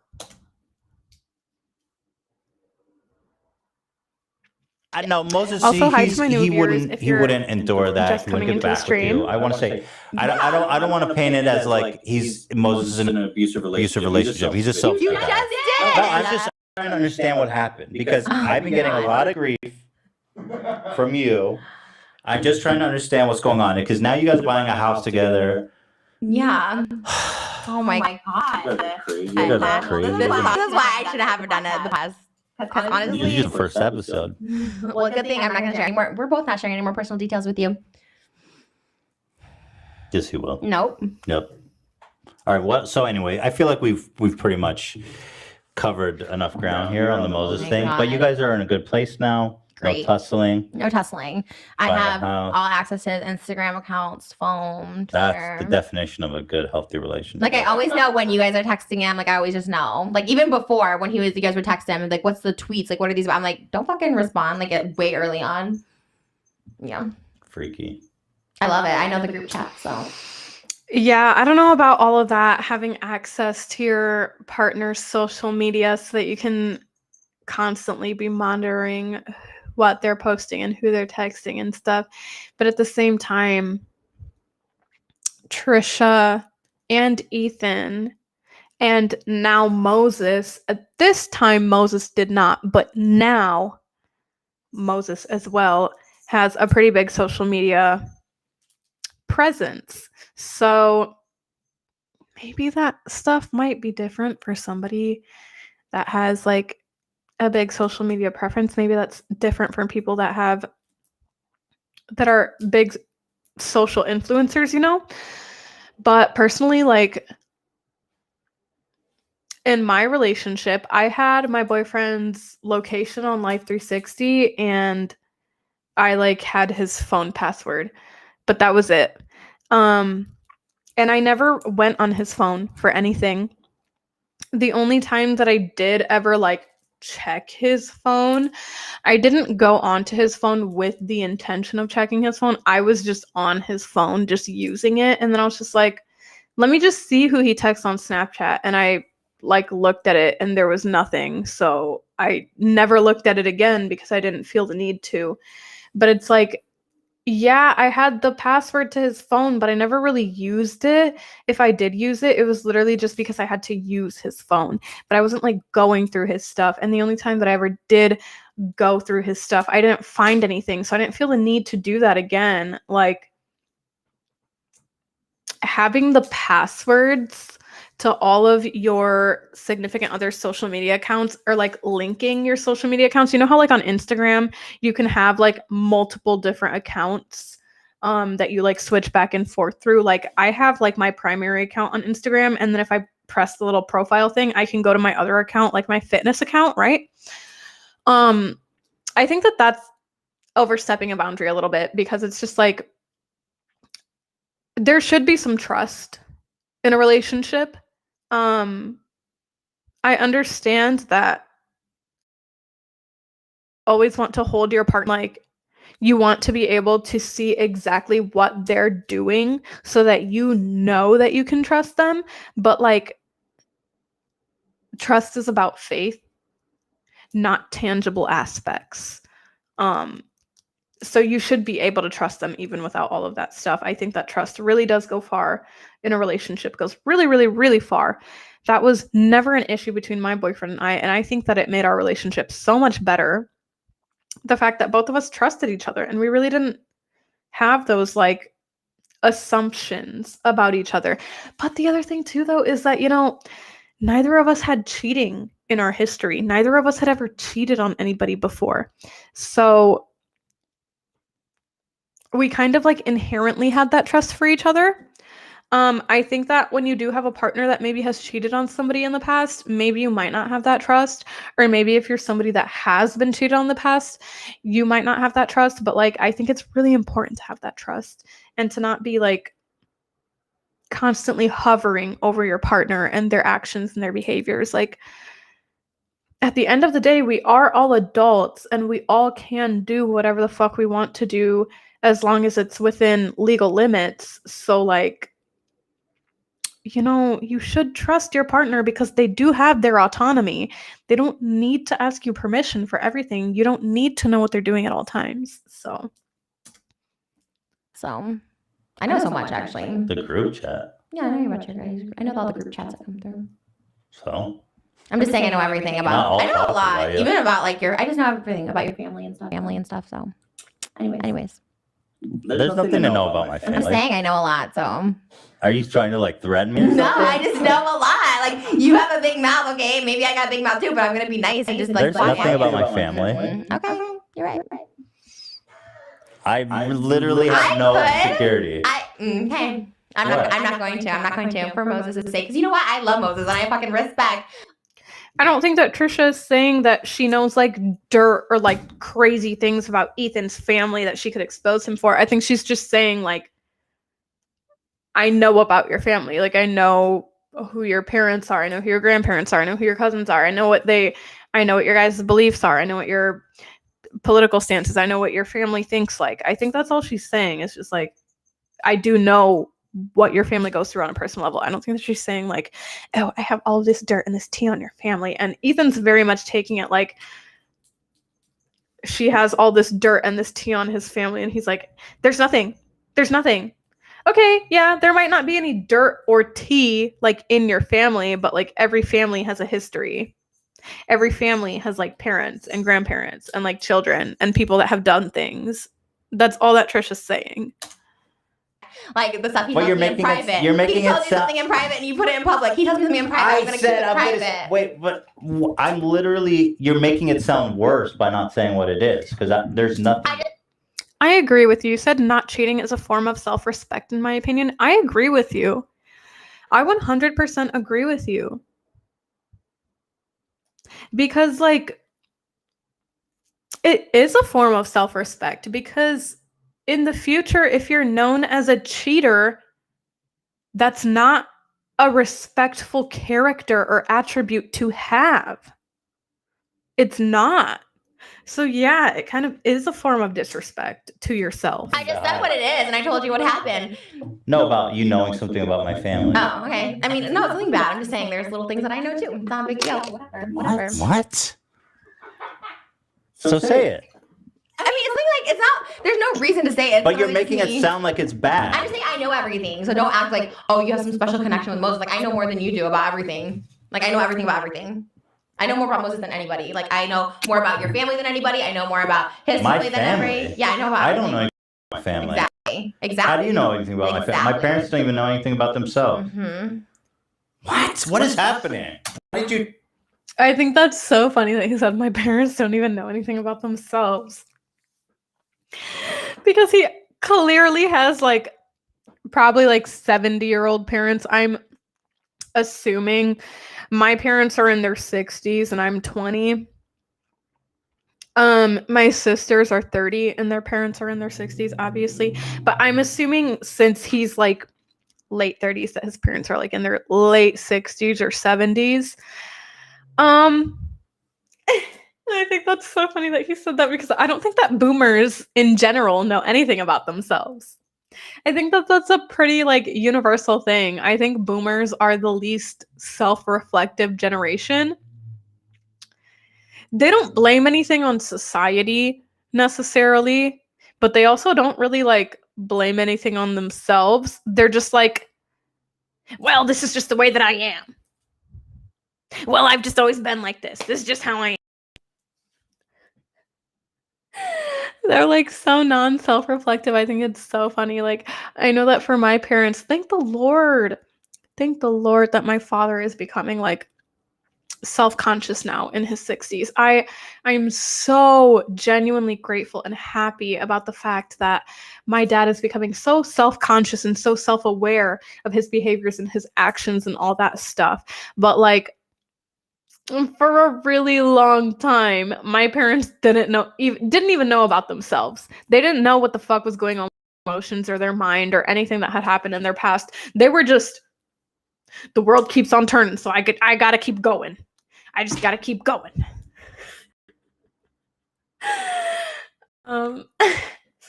I know Moses. Also, hi to He's, my new he viewers. wouldn't. If He you're wouldn't endure that. just He coming wouldn't get into the back with stream. you. I want to say, I don't want to paint it as like Moses is in an abusive relationship. He's just self. You just did. No, I'm just trying to understand what happened because I've been getting a lot of grief from you. I'm just trying to understand what's going on because now you guys are buying a house together. Yeah. Oh my God. You guys are crazy. This is why I should have done it in the past. Because honestly, This is the first episode. well, good thing I'm not going to share anymore. We're both not sharing any more personal details with you. Yes, he will. Nope. Yep. All right. Well, so anyway, I feel like we've pretty much covered enough ground here on the Moses my thing. But you God. guys are in a good place now. Great. No tussling. No tussling. I Buy a have house. all access to his Instagram accounts, phone, Twitter. That's the definition of a good, healthy relationship. Like I always know when you guys are texting him. Like I always just know. Like even before when you guys would text him, like what's the tweets? Like what are these about? I'm like, don't fucking respond. Like way early on. Yeah, Freaky. I love it. I know the group chat, so Yeah, I don't know about all of that, having access to your partner's social media so that you can constantly be monitoring what they're posting and who they're texting and stuff. But at the same time, Trisha and Ethan and now Moses, at this time Moses did not, but now Moses as well has a pretty big social media presence. So maybe that stuff might be different for somebody that has like a big social media preference. Maybe that's different from people that are big social influencers, you know? But personally, like in my relationship, I had my boyfriend's location on Life 360 and I like had his phone password, but that was it. And I never went on his phone for anything. The only time that I did ever like check his phone, I didn't go onto his phone with the intention of checking his phone. I was just on his phone, just using it. And then I was just like, let me just see who he texts on Snapchat. And I like looked at it and there was nothing. So I never looked at it again because I didn't feel the need to. But it's like, Yeah, I had the password to his phone, but I never really used it. If I did use it, it was literally just because I had to use his phone, but I wasn't like going through his stuff. And the only time that I ever did go through his stuff, I didn't find anything. So I didn't feel the need to do that again. Like having the passwords to all of your significant other's social media accounts, or like linking your social media accounts. You know how like on Instagram you can have like multiple different accounts that you like switch back and forth through. Like I have like my primary account on Instagram, and then if I press the little profile thing, I can go to my other account, like my fitness account, right? I think that that's overstepping a boundary a little bit, because it's just like there should be some trust in a relationship. I understand that always want to hold your partner, like you want to be able to see exactly what they're doing so that you know that you can trust them, but like trust is about faith, not tangible aspects. So you should be able to trust them even without all of that stuff. I think that trust really does go far in a relationship. It goes really, really, really far. That was never an issue between my boyfriend and I think that it made our relationship so much better. The fact that both of us trusted each other and we really didn't have those like assumptions about each other. But the other thing too, though, is that, you know, neither of us had cheating in our history. Neither of us had ever cheated on anybody before. So we kind of like inherently had that trust for each other. I think that when you do have a partner that maybe has cheated on somebody in the past, maybe you might not have that trust. Or maybe if you're somebody that has been cheated on in the past, you might not have that trust. But like, I think it's really important to have that trust and to not be like constantly hovering over your partner and their actions and their behaviors. Like at the end of the day, we are all adults and we all can do whatever the fuck we want to do as long as it's within legal limits. So like, you know, you should trust your partner because they do have their autonomy. They don't need to ask you permission for everything. You don't need to know what they're doing at all times. So I know so much actually. The group chat. Yeah, I know about your guys. I know all the group chats that come through. So I'm just saying I know everything about. I know a about lot, you. even about like your. I just know everything about your family and stuff. So, anyways, There's nothing to know about my I'm family. saying I know a lot. So, Are you trying to like threaten me? Or no, something? I just know a lot. Like you have a big mouth, okay? Maybe I got a big mouth too, but I'm gonna be nice and just like. There's nothing about my family. Okay, you're right. I literally have no insecurity. Okay. I'm not going to for Moses' sake. Because you know what? I love Moses and I fucking respect. I don't think that Trisha is saying that she knows like dirt or like crazy things about Ethan's family that she could expose him for. I think she's just saying like, I know about your family. Like I know who your parents are. I know who your grandparents are. I know who your cousins are. I know what your guys' beliefs are. I know what your political stances. I know what your family thinks like. I think that's all she's saying. It's just like, I do know what your family goes through on a personal level. I don't think that she's saying like, oh, I have all of this dirt and this tea on your family. And Ethan's very much taking it like she has all this dirt and this tea on his family. And he's like, there's nothing. Okay, yeah, there might not be any dirt or tea like in your family, but like every family has a history. Every family has like parents and grandparents and like children and people that have done things. That's all that Trisha's saying. Like the stuff he tells me in private. You're making he tells you something in private and you put it in public. He tells me something in private. I'm gonna keep it private. Wait, but I'm literally. You're making it sound worse by not saying what it is because there's nothing. I agree with you. You said not cheating is a form of self-respect, in my opinion. I agree with you. I 100% agree with you. Because, like, it is a form of self-respect because in the future, if you're known as a cheater, that's not a respectful character or attribute to have. It's not. So yeah, it kind of is a form of disrespect to yourself. I just said what it is, and I told you what happened. No, about you knowing something about my family. Oh, okay. I mean, no, it's nothing bad. I'm just saying there's little things that I know too. It's not a big deal. Whatever. What? So say it. I mean, it's like it's not There's no reason to say it. But you're making it sound like it's bad. I'm just saying I know everything. So don't act like, oh, you have some special connection with Moses. Like, I know more than you do about everything. Like, I know everything about everything. I know more about Moses than anybody. Like, I know more about your family than anybody. I know more about his family than every. Yeah, I know about I don't know anything about my family. Exactly. How do you know anything about my family? My parents don't even know anything about themselves. Mm-hmm. What is happening? Why did you... I think that's so funny that he said my parents don't even know anything about themselves. Because he clearly has like probably like 70-year-old parents. I'm assuming my parents are in their 60s and I'm 20. My sisters are 30 and their parents are in their 60s, obviously. But I'm assuming since he's like late 30s that his parents are like in their late 60s or 70s. I think that's so funny that he said that because I don't think that boomers in general know anything about themselves. I think that that's a pretty like universal thing. I think boomers are the least self-reflective generation. They don't blame anything on society necessarily, but they also don't really like blame anything on themselves. They're just like, well, this is just the way that I am. Well, I've just always been like this. This is just how I am. They're like so non-self-reflective. I think it's so funny. Like, I know that for my parents, thank the Lord that my father is becoming like self-conscious now in his 60s. I'm so genuinely grateful and happy about the fact that my dad is becoming so self-conscious and so self-aware of his behaviors and his actions and all that stuff. But like for a really long time, my parents didn't even know about themselves. They didn't know what the fuck was going on with their emotions or their mind or anything that had happened in their past. They were just, the world keeps on turning, so I gotta keep going. I just gotta keep going. So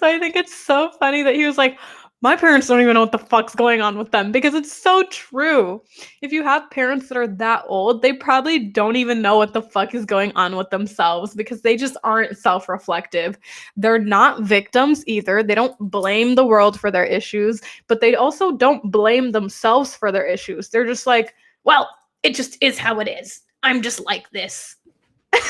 I think it's so funny that he was like, my parents don't even know what the fuck's going on with them, because it's so true. If you have parents that are that old, they probably don't even know what the fuck is going on with themselves because they just aren't self-reflective. They're not victims either. They don't blame the world for their issues, but they also don't blame themselves for their issues. They're just like, well, it just is how it is. I'm just like this. Why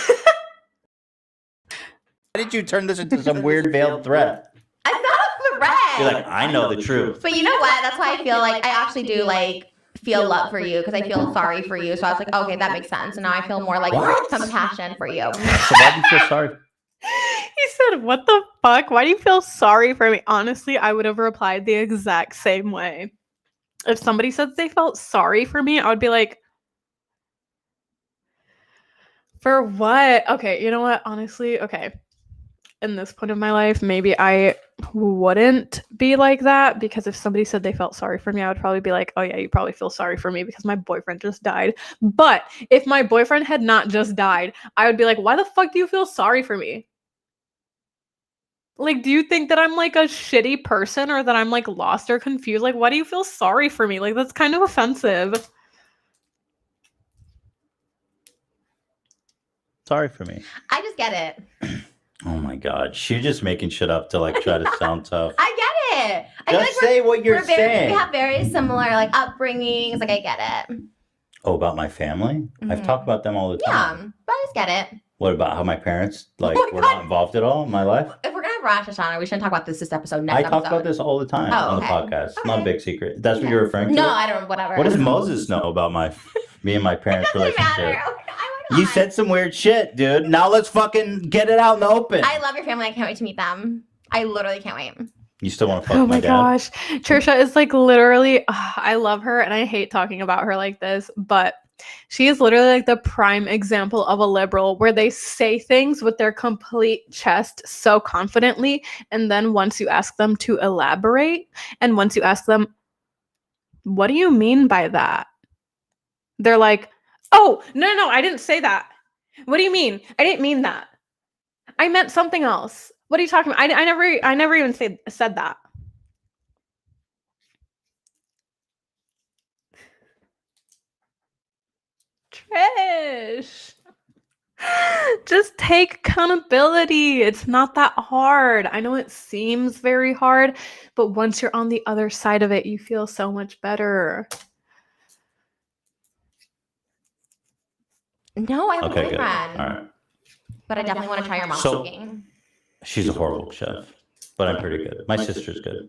did you turn this into some weird veiled threat? I'm not a threat. You're like, I know the truth. But you know what? That's why I feel like I actually do like feel love for you because I feel sorry for you. So I was like, okay, that makes sense. And now I feel more like compassion for you. So why do you feel sorry? He said, what the fuck? Why do you feel sorry for me? Honestly, I would have replied the exact same way. If somebody said they felt sorry for me, I would be like, for what? Okay, you know what? Honestly, okay. In this point of my life, maybe I wouldn't be like that, because if somebody said they felt sorry for me, I would probably be like, oh yeah, you probably feel sorry for me because my boyfriend just died. But if my boyfriend had not just died, I would be like, why the fuck do you feel sorry for me? Like, do you think that I'm like a shitty person or that I'm like lost or confused? Like, why do you feel sorry for me? Like, that's kind of offensive. Sorry for me. I just get it. Oh my god, she's just making shit up to like try to sound tough. I get it. I Just feel like say what you're saying. We have very similar like upbringings. Like I get it. Oh, about my family? I've talked about them all the Yeah, time. but I just get it. What about how my parents like Oh my were God. not involved at all in my life? If we're gonna have Rosh Hashanah, we shouldn't talk about this episode. Next I episode. talk about this all the time on the okay. podcast. It's not a Okay. big secret. That's what you're referring to? No, I don't. Whatever. What does Moses know about me and my parents' It doesn't relationship? matter. Okay, You said some weird shit, dude. Now let's fucking get it out in the open. I love your family. I can't wait to meet them. I literally can't wait. You still want to fuck Oh my my dad? gosh. Trisha is like literally, I love her and I hate talking about her like this, but she is literally like the prime example of a liberal where they say things with their complete chest so confidently. And then once you ask them to elaborate, and once you ask them, what do you mean by that? They're like, oh, no, I didn't say that. What do you mean? I didn't mean that. I meant something else. What are you talking about? I never even said that. Trish. Just take accountability. It's not that hard. I know it seems very hard, but once you're on the other side of it, you feel so much better. No, I have a Okay, good. boyfriend. All right. But I definitely want to try your mom's So- cooking. She's a horrible chef, but I'm pretty good. My sister's good.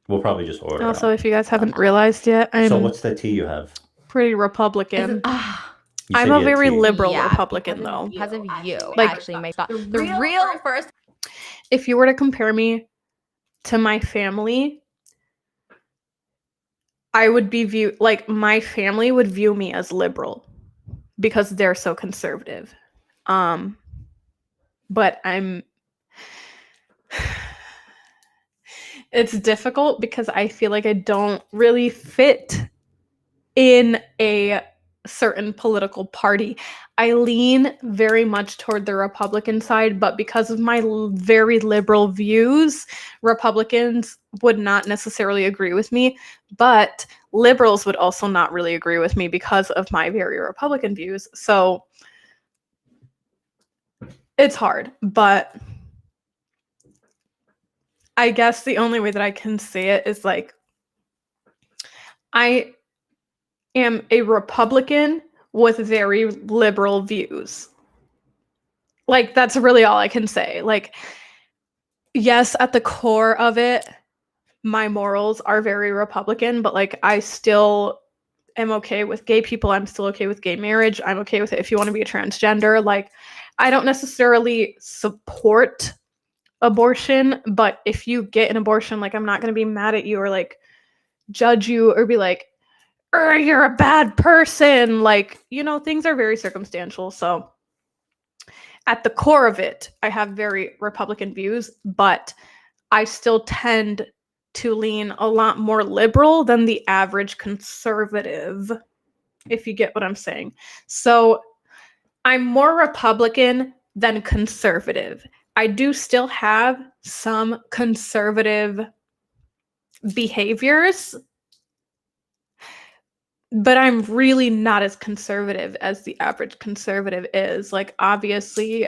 We'll probably just order. Also, out. if you guys haven't realized yet, I'm So what's the tea you have? pretty Republican. You I'm said a you had very tea. liberal Yeah, Republican, though. because of you, Like, actually, my the real first. If you were to compare me to my family, I would be my family would view me as liberal because they're so conservative. But it's difficult because I feel like I don't really fit in a certain political party. I lean very much toward the Republican side, but because of my very liberal views, Republicans would not necessarily agree with me, but liberals would also not really agree with me because of my very Republican views. So it's hard, but I guess the only way that I can say it is like I am a Republican with very liberal views. Like, that's really all I can say. Like, yes, at the core of it, my morals are very Republican, but like I still am okay with gay people. I'm still okay with gay marriage. I'm okay with it if you want to be a transgender. Like, I don't necessarily support abortion, but if you get an abortion, like, I'm not going to be mad at you or like judge you or be like, you're a bad person. Like, things are very circumstantial. So at the core of it, I have very Republican views, but I still tend to lean a lot more liberal than the average conservative, if you get what I'm saying. So I'm more Republican than conservative. I do still have some conservative behaviors, but I'm really not as conservative as the average conservative is. Like, obviously,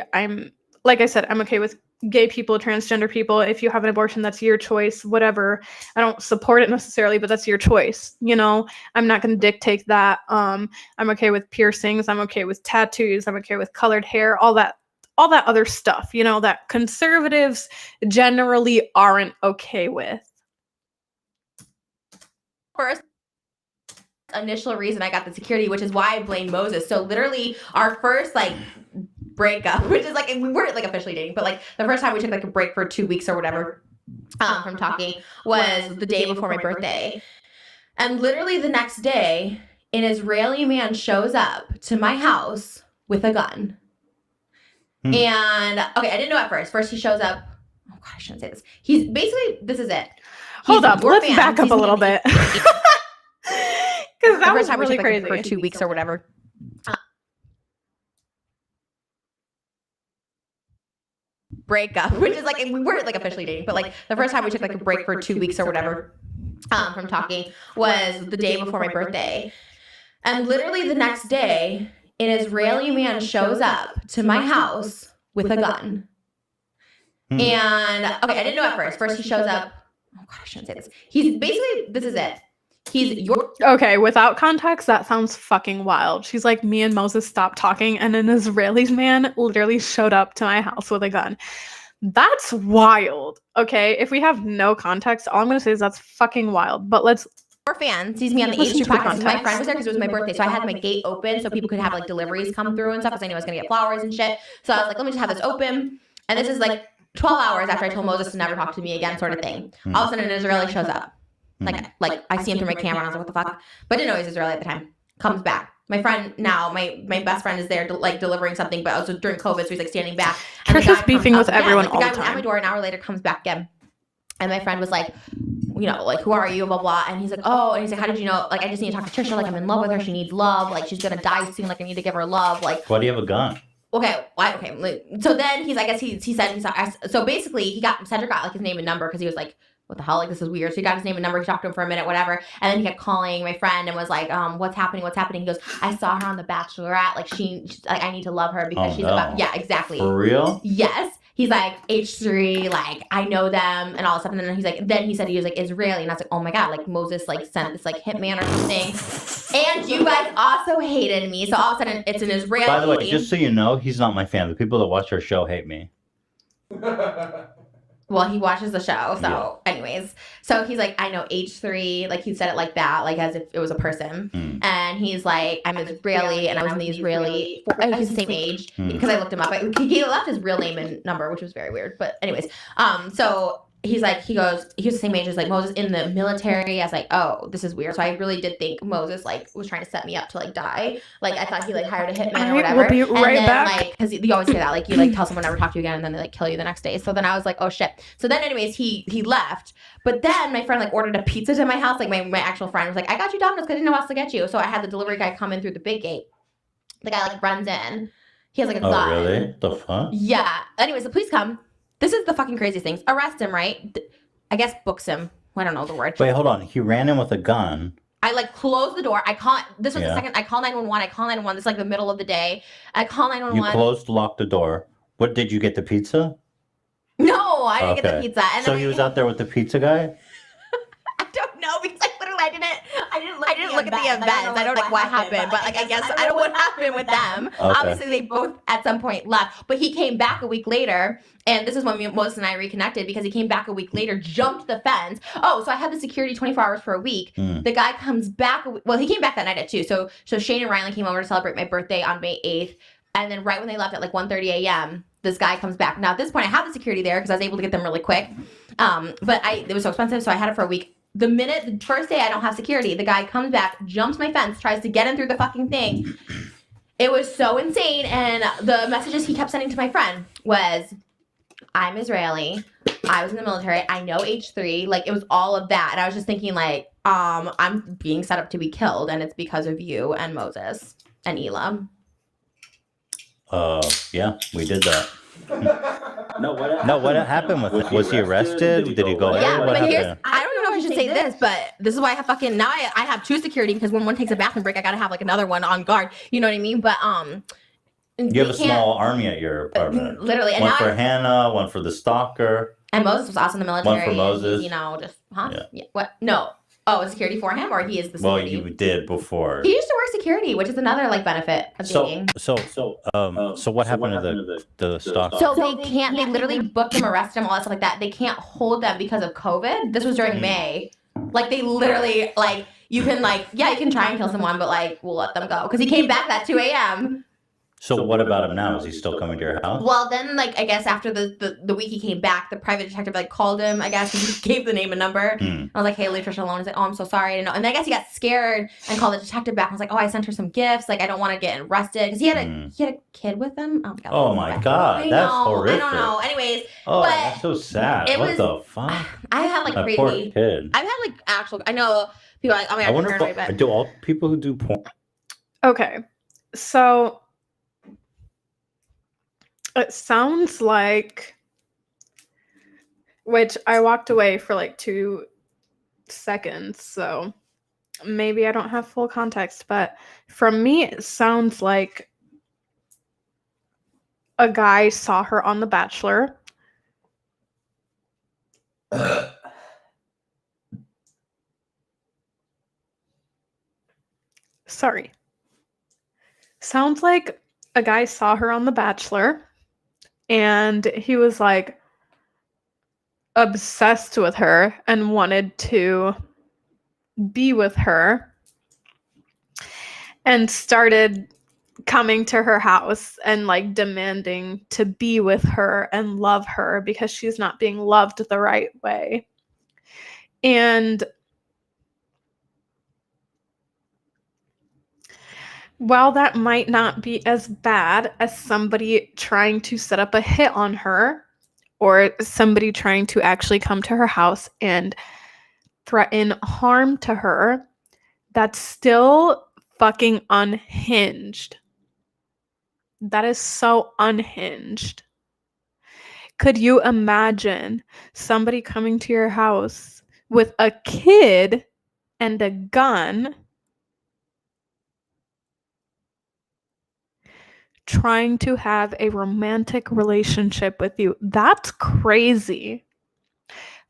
like I said, I'm okay with gay people, transgender people. If you have an abortion, that's your choice, whatever. I don't support it necessarily, but that's your choice. I'm not going to dictate that. I'm okay with piercings. I'm okay with tattoos. I'm okay with colored hair, all that other stuff, that conservatives generally aren't okay with. First initial reason I got the security, which is why I blame Moses. So literally our first breakup, which is we weren't officially dating, but the first time we took a break for 2 weeks or whatever from talking was the day before my birthday. And literally the next day, an Israeli man shows up to my house with a gun. And okay, I didn't know at first. First he shows up. Oh God, I shouldn't say this. He's basically, this is it. Hold up, let's back up a little bit. Because that was really crazy. For 2 weeks or whatever. Breakup, which is we weren't officially dating, but the first time we took a break for 2 weeks or whatever from talking was the day before my birthday. And literally the next day, an Israeli man shows up to my house with a gun. And okay, I didn't know at first. First he shows up. Oh God, I shouldn't say this. He's basically, this is it. Okay, without context, that sounds fucking wild. She's like, me and Moses stopped talking, and an Israeli man literally showed up to my house with a gun. That's wild. Okay, if we have no context, all I'm gonna say is that's fucking wild. But let's. Your fan sees me on the H2 podcast. My friend was there because it was my birthday, so I had my gate open so people could have deliveries come through and stuff because I knew I was gonna get flowers and shit. So I was like, let me just have this open. And this is 12 hours after I told Moses to never talk to me again, sort of thing. All of a sudden, an Israeli shows up. I see him through my camera, and I was like, what the fuck? But I didn't know he was Israeli at the time. Comes back. My friend now, my best friend is there, delivering something, but also during COVID, so he's standing back. Trish is beefing with everyone all the time. The guy at my door an hour later comes back again. And my friend was like, who are you, blah, blah. And he's like, oh, and he's like, how did you know? I just need to talk to Trisha. I'm in love with her. She needs love. She's going to die soon. I need to give her love. Why do you have a gun? Okay, okay. So then I guess he said, so basically Cedric got his name and number because he was what the hell? Like, this is weird. So he got his name and number. He talked to him for a minute, whatever. And then he kept calling my friend and was like, what's happening? What's happening? He goes, I saw her on The Bachelorette. Like, she's like, I need to love her because she's about, yeah, exactly. For real? Yes. He's like, H3, like, I know them and all this stuff. And then he's like, then he said he was like Israeli. And I was like, oh my God, like Moses like sent this like hitman or something. And you guys also hated me. So all of a sudden it's an Israeli. By the way, just so you know, he's not my fan. The people that watch our show hate me. Well, he watches the show. So anyways, so he's like, I know H3. Like he said it like that, like as if it was a person. And he's like, I'm Israeli and I was in the Israeli. He's the same age because I looked him up. He left his real name and number, which was very weird. But anyways, so he's like, he was the same age as like Moses in the military. I was like, oh, this is weird. So I really did think Moses like was trying to set me up to like die. Like I thought he like hired a hitman or whatever. We'll be right back. Like, because you always hear that, like you like tell someone never talk to you again, and then they like kill you the next day. So then I was like, oh shit. So then anyways, he left. But then my friend like ordered a pizza to my house. Like my actual friend was like, I got you Domino's because I didn't know how else to get you. So I had the delivery guy come in through the big gate. The guy like runs in. He has like a gun. Oh really? The fuck? Yeah. Anyways, the police come. This is the fucking craziest things. Arrest him, right? I guess books him. I don't know the word. Wait, hold on. He ran in with a gun. I like closed the door. This was the second. I call 911. I call 911. This is like the middle of the day. I call 911. You locked the door. What, did you get the pizza? No, I didn't get the pizza. And so he was out there with the pizza guy? I don't know because like literally I didn't look at the events. I don't know like what happened, but like I guess I don't know what happened with them. Okay. Obviously they both at some point left, but he came back a week later, and this is when Moses and I reconnected because he came back a week later, jumped the fence. Oh, so I had the security 24 hours for a week. The guy comes back. Well, he came back that night at 2. So Shane and Riley came over to celebrate my birthday on May 8th, and then right when they left at like 1:30 a.m. this guy comes back. Now at this point I have the security there because I was able to get them really quick, but it was so expensive, so I had it for a week. The first day I don't have security, the guy comes back, jumps my fence, tries to get in through the fucking thing. It was so insane. And the messages he kept sending to my friend was, I'm Israeli. I was in the military. I know H3. Like, it was all of that. And I was just thinking, like, I'm being set up to be killed, and it's because of you and Moses and Elam. Yeah, we did that. No, what happened with it? Was he arrested? Did he go away? Yeah, What but happened? I don't even know if I should say this, but this is why I have I have 2 security because when one takes a bathroom break, I gotta have like another one on guard. You know what I mean? But you have a small army at your apartment. Literally, and one for Hannah, one for the stalker. And Moses was also in the military. One for Moses. Yeah. What? No. Oh, security for him, or he is the security? Well, you did before. He used to work security, which is another like benefit of dating. So what happened to the stalker? So they can't. They literally booked him, arrested him, all that stuff like that. They can't hold them because of COVID. This was during May. Like they literally like you can try and kill someone, but like we'll let them go because he came back at 2 a.m. So what about him now? Is he still coming to your house? Well, then, like, I guess after the week he came back, the private detective, like, called him, I guess, and gave the name and number. I was like, hey, leave Trisha alone. He's like, oh, I'm so sorry. I didn't know. And then I guess he got scared and called the detective back. I was like, oh, I sent her some gifts. Like, I don't want to get arrested. Because he had a kid with him. Oh, my God. That's horrific. I don't know. Anyways. Oh, that's so sad. What the fuck? I had, like, crazy. Poor kid. I've had, like, actual, I know people are like, oh, my God, I wonder paranoid, but. do all people who do porn. Okay. So. It sounds like, which I walked away for like 2 seconds, so maybe I don't have full context, but from me, it sounds like a guy saw her on The Bachelor. Sorry. Sounds like a guy saw her on The Bachelor. And he was like obsessed with her and wanted to be with her and started coming to her house and like demanding to be with her and love her because she's not being loved the right way. And while that might not be as bad as somebody trying to set up a hit on her or somebody trying to actually come to her house and threaten harm to her, that's still fucking unhinged. That is so unhinged. Could you imagine somebody coming to your house with a kid and a gun trying to have a romantic relationship with you? That's crazy.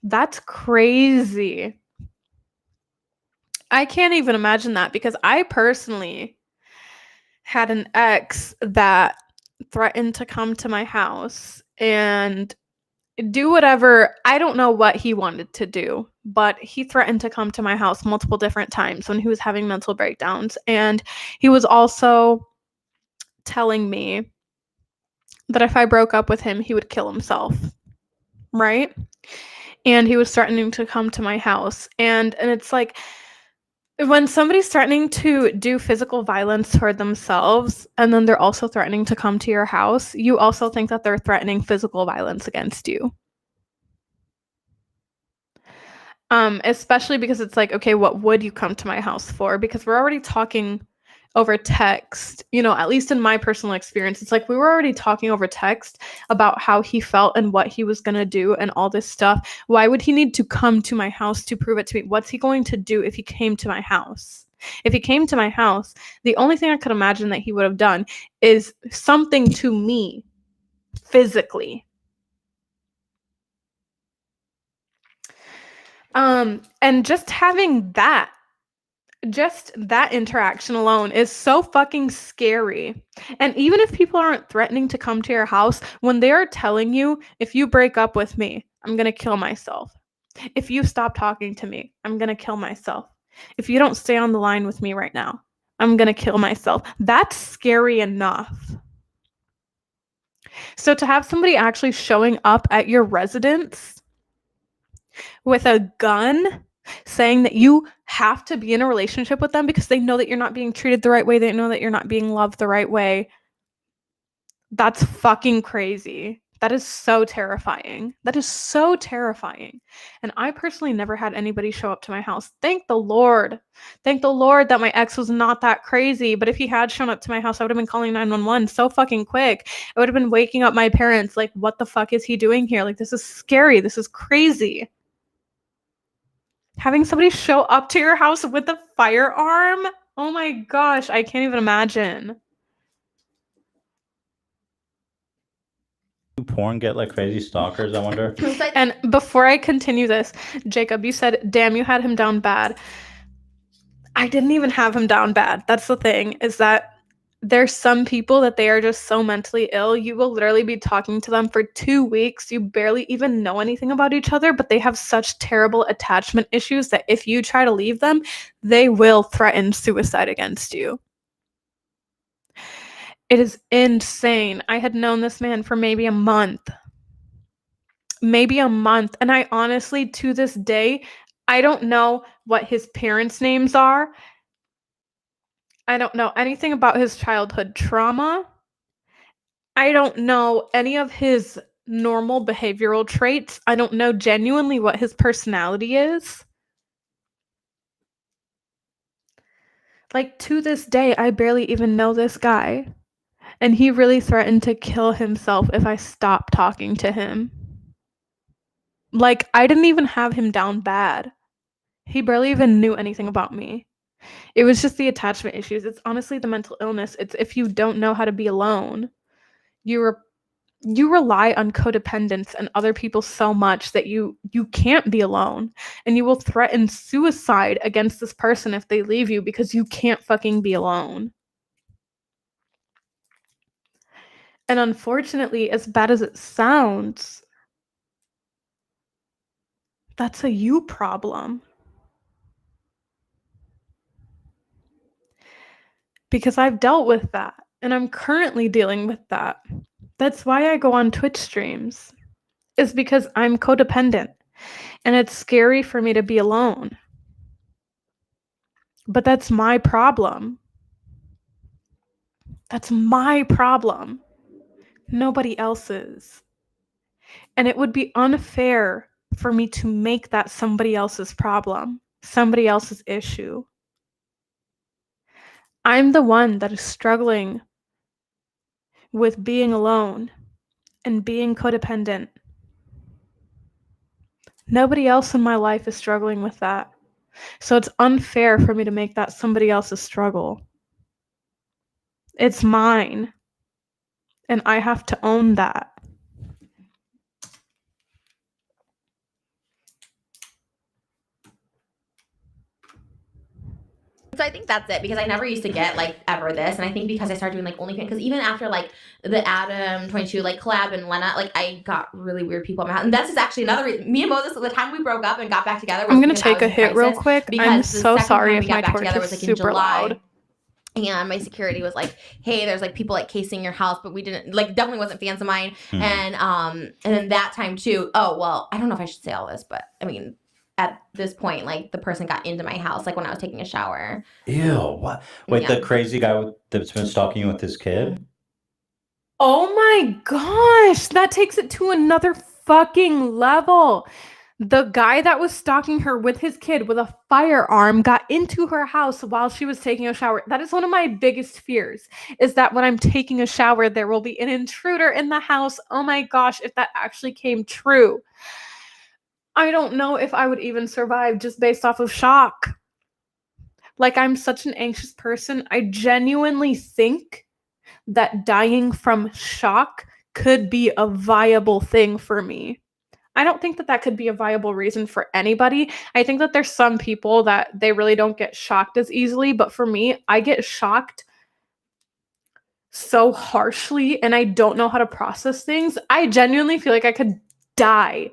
That's crazy. I can't even imagine that because I personally had an ex that threatened to come to my house and do whatever. I don't know what he wanted to do, but he threatened to come to my house multiple different times when he was having mental breakdowns. And he was also telling me that if I broke up with him, he would kill himself. Right? And he was threatening to come to my house. And it's like, when somebody's threatening to do physical violence toward themselves and then they're also threatening to come to your house, you also think that they're threatening physical violence against you. Especially because it's like, okay, what would you come to my house for? Because we're already talking over text, at least in my personal experience, it's like we were already talking over text about how he felt and what he was going to do and all this stuff. Why would he need to come to my house to prove it to me? What's he going to do if he came to my house? If he came to my house, the only thing I could imagine that he would have done is something to me physically. And just having that interaction alone is so fucking scary. And even if people aren't threatening to come to your house, when they are telling you, if you break up with me, I'm gonna kill myself. If you stop talking to me, I'm gonna kill myself. If you don't stay on the line with me right now, I'm gonna kill myself. That's scary enough. So to have somebody actually showing up at your residence with a gun saying that you have to be in a relationship with them because they know that you're not being treated the right way, they know that you're not being loved the right way, that's fucking crazy. That is so terrifying. That is so terrifying. And I personally never had anybody show up to my house. Thank the Lord. Thank the Lord that my ex was not that crazy. But if he had shown up to my house, I would have been calling 911 so fucking quick. I would have been waking up my parents like, what the fuck is he doing here? Like, this is scary. This is crazy. Having somebody show up to your house with a firearm? Oh my gosh, I can't even imagine. Do porn get like crazy stalkers, I wonder? And before I continue this, Jacob, you said, damn, you had him down bad. I didn't even have him down bad. That's the thing, is that there's some people that they are just so mentally ill. You will literally be talking to them for 2 weeks. You barely even know anything about each other, but they have such terrible attachment issues that if you try to leave them, they will threaten suicide against you. It is insane. I had known this man for maybe a month. And I honestly, to this day, I don't know what his parents' names are. I don't know anything about his childhood trauma. I don't know any of his normal behavioral traits. I don't know genuinely what his personality is. Like, to this day, I barely even know this guy. And he really threatened to kill himself if I stopped talking to him. Like, I didn't even have him down bad. He barely even knew anything about me. It was just the attachment issues. It's honestly the mental illness. It's if you don't know how to be alone. You rely on codependence and other people so much that you can't be alone. And you will threaten suicide against this person if they leave you because you can't fucking be alone. And unfortunately, as bad as it sounds, that's a you problem. Because I've dealt with that, and I'm currently dealing with that. That's why I go on Twitch streams, is because I'm codependent, and it's scary for me to be alone. But that's my problem. That's my problem. Nobody else's. And it would be unfair for me to make that somebody else's problem, somebody else's issue. I'm the one that is struggling with being alone and being codependent Nobody else in my life is struggling with that. So it's unfair for me to make that somebody else's struggle. It's mine. And I have to own that. So I think that's it, because I never used to get like ever this, and I think because I started doing like OnlyFans, because even after like the Adam 22 like collab and Lena, like I got really weird people in my house, and that's just actually another reason. Me and Moses, the time we broke up and got back together, was I'm gonna because I take was a in hit real crisis, quick. because I'm the so second sorry time if we got my back torch together is was like in super July. loud. And my security was like, "Hey, there's like people like casing your house," but we didn't like, definitely wasn't fans of mine. And then that time too. Oh well, I don't know if I should say all this, but I mean, at this point, like the person got into my house like when I was taking a shower. Ew, what? Wait, Yeah. the crazy guy that's been stalking you with his kid? Oh my gosh, that takes it to another fucking level. The guy that was stalking her with his kid with a firearm got into her house while she was taking a shower. That is one of my biggest fears, is that when I'm taking a shower, there will be an intruder in the house. Oh my gosh, if that actually came true. I don't know if I would even survive just based off of shock. Like, I'm such an anxious person. I genuinely think that dying from shock could be a viable thing for me. I don't think that that could be a viable reason for anybody. I think that there's some people that they really don't get shocked as easily, but for me, I get shocked so harshly and I don't know how to process things. I genuinely feel like I could die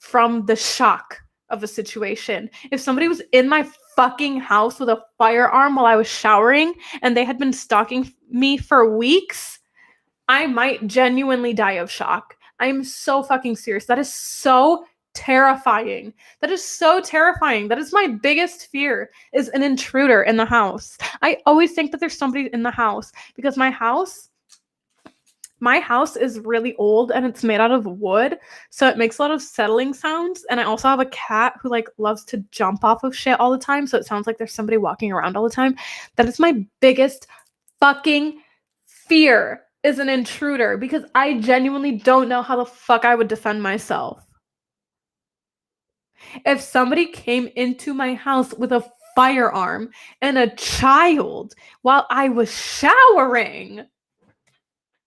from the shock of a situation. If somebody was in my fucking house with a firearm while I was showering and they had been stalking me for weeks, I might genuinely die of shock. I'm so fucking serious. That is so terrifying. That is so terrifying. That is my biggest fear, is an intruder in the house. I always think that there's somebody in the house because my house is really old and it's made out of wood, so it makes a lot of settling sounds. And I also have a cat who like loves to jump off of shit all the time, so it sounds like there's somebody walking around all the time. That is my biggest fucking fear, is an intruder, because I genuinely don't know how the fuck I would defend myself. If somebody came into my house with a firearm and a child while I was showering,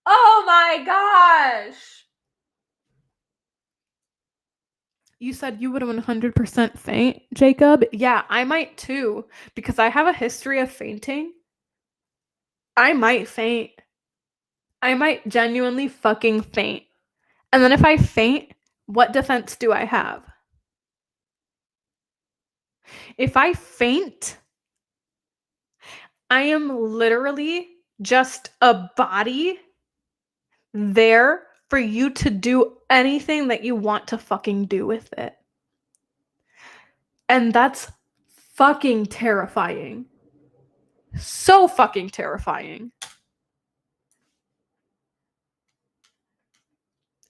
oh my gosh. You said you would 100% faint, Jacob? Yeah, I might too, because I have a history of fainting. I might faint. I might genuinely fucking faint. And then if I faint, what defense do I have? If I faint, I am literally just a body there for you to do anything that you want to fucking do with it. And that's fucking terrifying. So fucking terrifying.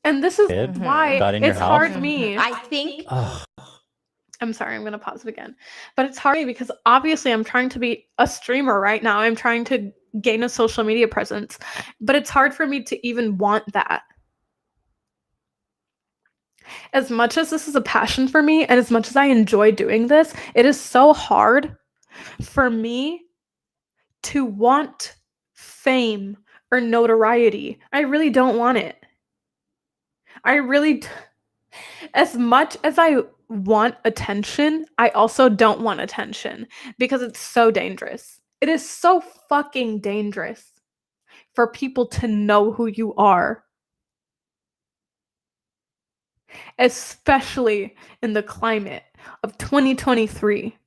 And this is why Got in your it's house? hard me. I think I'm sorry, I'm going to pause it again. But it's hard because obviously I'm trying to be a streamer right now. I'm trying to gain a social media presence. But it's hard for me to even want that. As much as this is a passion for me and as much as I enjoy doing this, it is so hard for me to want fame or notoriety. I really don't want it. As much as I want attention, I also don't want attention because it's so dangerous. It is so fucking dangerous for people to know who you are. Especially in the climate of 2023,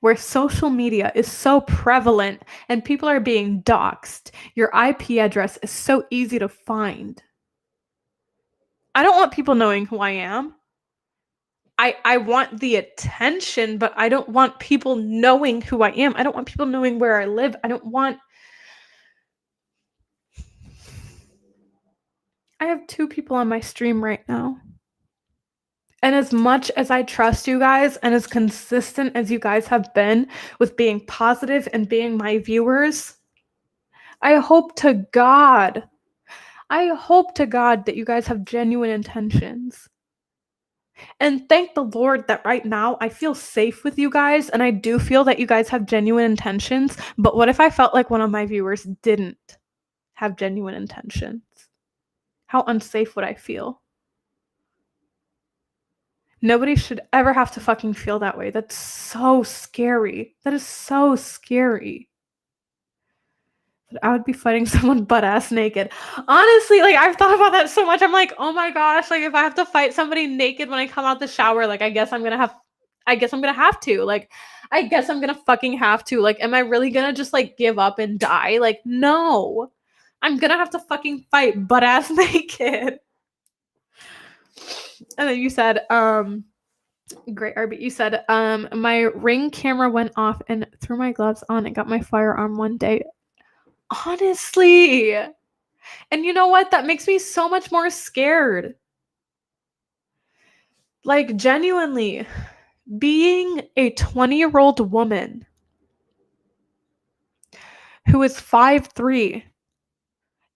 where social media is so prevalent and people are being doxxed. Your IP address is so easy to find. I don't want people knowing who I am. I want the attention, but I don't want people knowing who I am. I don't want people knowing where I live. I have 2 people on my stream right now. And as much as I trust you guys and as consistent as you guys have been with being positive and being my viewers, I hope to God that you guys have genuine intentions. And thank the Lord that right now I feel safe with you guys, and I do feel that you guys have genuine intentions. But what if I felt like one of my viewers didn't have genuine intentions? How unsafe would I feel? Nobody should ever have to fucking feel that way. That's so scary. That is so scary. I would be fighting someone butt ass naked. Honestly, like I've thought about that so much. I'm like, oh my gosh, like if I have to fight somebody naked when I come out the shower, like I guess I'm gonna have to. Like, I guess I'm gonna fucking have to. Like, am I really gonna just like give up and die? Like, no. I'm gonna have to fucking fight butt ass naked. And then you said, great RB, you said, my Ring camera went off and threw my gloves on and got my firearm one day. Honestly. And you know what? That makes me so much more scared. Like, genuinely, being a 20-year-old woman who is 5'3"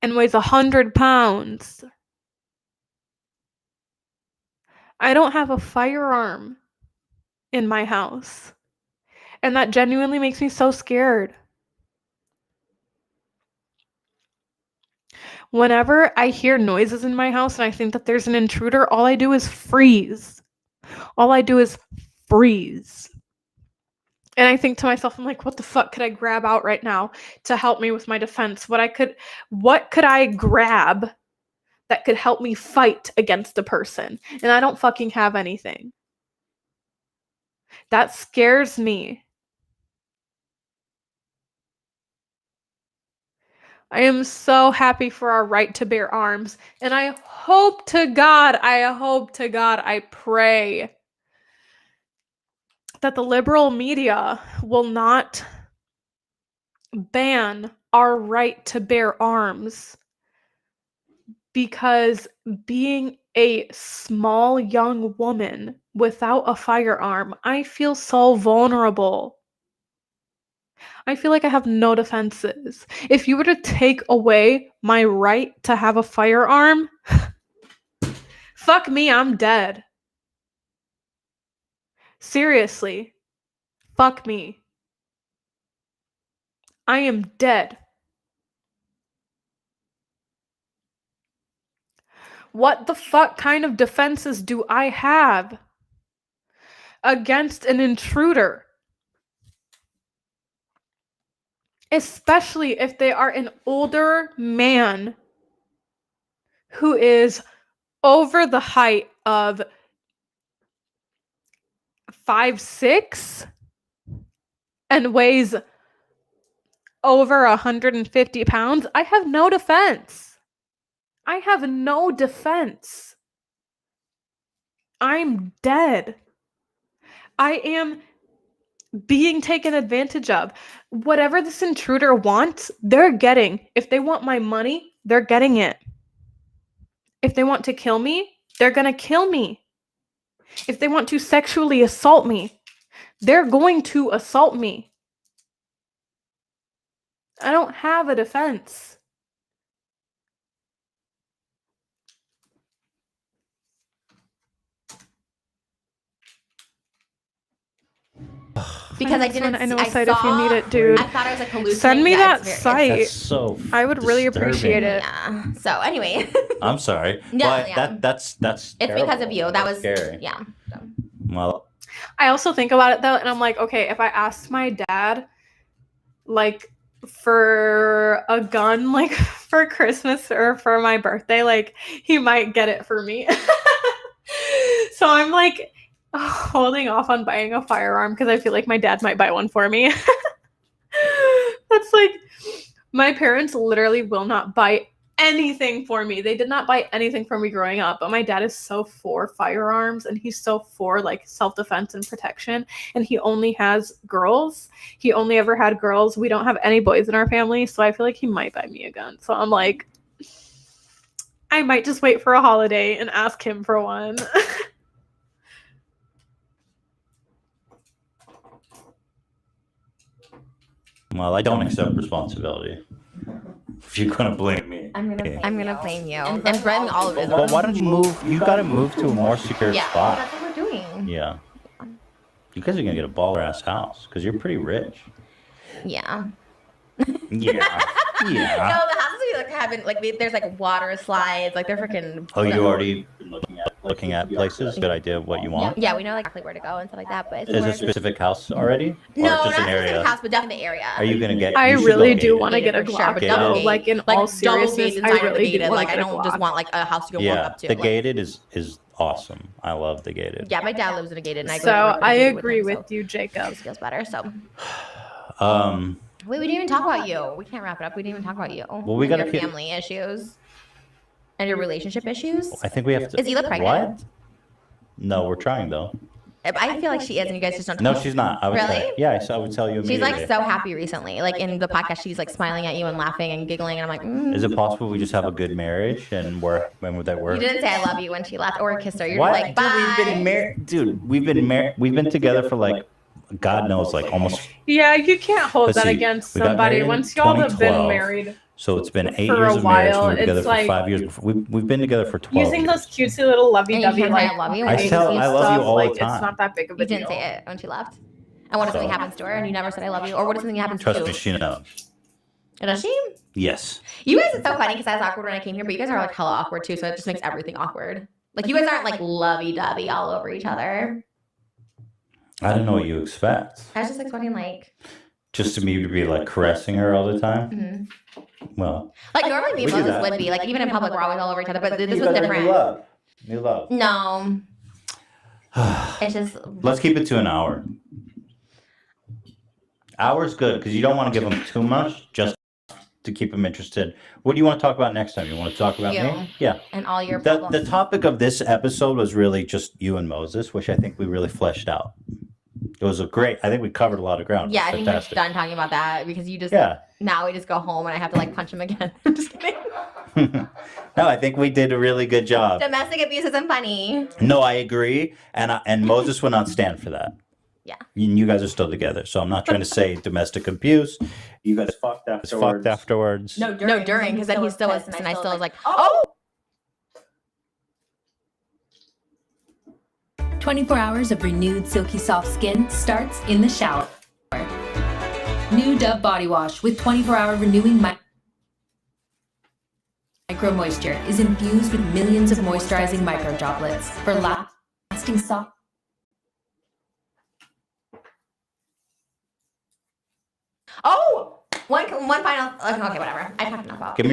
and weighs 100 pounds, I don't have a firearm in my house. And that genuinely makes me so scared. Whenever I hear noises in my house and I think that there's an intruder, all I do is freeze. All I do is freeze. And I think to myself, I'm like, what the fuck could I grab out right now to help me with my defense? What could I grab that could help me fight against the person? And I don't fucking have anything. That scares me. I am so happy for our right to bear arms. And I hope to God, I pray that the liberal media will not ban our right to bear arms, because being a small young woman without a firearm, I feel so vulnerable. I feel like I have no defenses. If you were to take away my right to have a firearm, fuck me, I'm dead. Seriously. Fuck me. I am dead. What the fuck kind of defenses do I have against an intruder? Especially if they are an older man who is over the height of 5'6" and weighs over 150 pounds. I have no defense. I have no defense. I'm dead. I am being taken advantage of. Whatever this intruder wants, they're getting. If they want my money, they're getting it. If they want to kill me, they're gonna kill me. If they want to sexually assault me, they're going to assault me. I don't have a defense. Because I didn't. I know I a site saw, if you need it, dude. I thought I was like hallucinating. Send me Yeah, that site. That's so. I would really disturbing. appreciate it. Yeah. So anyway. I'm sorry. Yeah, but yeah. That's. It's terrible. because of you. That That's was scary. Yeah. So. Well, I also think about it though, and I'm like, okay, if I asked my dad, like, for a gun, like, for Christmas or for my birthday, like, he might get it for me. So I'm like holding off on buying a firearm because I feel like my dad might buy one for me. That's like, my parents literally will not buy anything for me. They did not buy anything for me growing up, but my dad is so for firearms and he's so for like self-defense and protection, and he only has girls. He only ever had girls. We don't have any boys in our family, so I feel like he might buy me a gun. So I'm like, I might just wait for a holiday and ask him for one. I don't accept responsibility. If you're gonna blame me. I'm gonna blame you. And blame all of it. Well, why don't you move? You gotta move to a more secure Yeah, spot. that's what we're doing. Yeah. You guys are gonna get a baller ass house because you're pretty rich. Yeah. Yeah. No, the houses we like having like there's like water slides, like they're freaking. Oh, you already looking at places? Good idea of what you want? Yeah, we know like exactly where to go and stuff like that. But Is it a specific house already? Or no, just not an a area? specific house, but definitely the area. Are you gonna get? I you should really go do gated. want to get a For sure, Glock but though. double gated. Like in all seriousness, I really do want Like to I get a don't just Glock. want like a house you can walk Yeah, up to. the like, gated is awesome. I love the gated. Yeah, my dad lives in a gated, and I So go to I gated agree him, with so you, Jacob. it feels better. So Um. wait, we didn't even talk about you. We can't wrap it up. We didn't even talk about you. Well, we gotta your keep- family issues and your relationship issues. I think we have to. Is Ela pregnant? What? No, we're trying though. I feel like she is, and you guys just don't. No, she's not. I would Really? Tell, yeah, I would tell you She's immediately. like so happy recently. Like in the podcast, she's like smiling at you and laughing and giggling, and I'm like, Is it possible we just have a good marriage and we're that we're? You didn't say I love you when she left or kissed her. You're What? just like, bye. Dude, we've been married. Dude, we've been together for like, God knows, like almost. Yeah, you can't hold Let's that see, against we got somebody married in once y'all have been 2012. married. So it's been 8 For years a of marriage. while, We were together it's for like- 5 years. We've been together for 12. Using those cutesy little lovey-dovey And you can't say like I love you? I things tell- and I love you stuff, all the like, time. It's not that big of a You deal. didn't say it when she left. And what if something happens to her and you never said I love you? Or what if something happens Trust to me, you? she knows. Does she? Yes. You guys are so funny because I was awkward when I came here, but you guys are like hella awkward too, so it just makes everything awkward. Like you guys aren't like lovey-dovey all over each other. I don't know what you expect. I was just expecting like, Just to me to be like caressing her all the time. mhm. Well, Like normally me and We do Moses that. would be like even in public we're always all over each other, but this was New different. love. New love. No, it's just Let's keep it to an hour. Hour's good because you don't want to give them too much, just to keep them interested. What do you want to talk about next time? You want to talk about You. me? Yeah. and all your The problems. topic of this episode was really just you and Moses, which I think we really fleshed out. It was a great. I think we covered a lot of ground. Yeah, It I was think we're fantastic. done talking about that because you just Yeah. now we just go home and I have to like punch him again. I'm just kidding. No, I think we did a really good job. Domestic abuse isn't funny. No, I agree, and Moses would not stand for that. Yeah. And you guys are still together, so I'm not trying to say domestic abuse. You guys fucked afterwards. No, during because then he still was, and I still was like, oh. 24 hours of renewed silky soft skin starts in the shower. New Dove Body Wash with 24-hour renewing micro moisture is infused with millions of moisturizing micro droplets for lasting soft. Oh, one final. Okay, whatever. I talked enough about. Give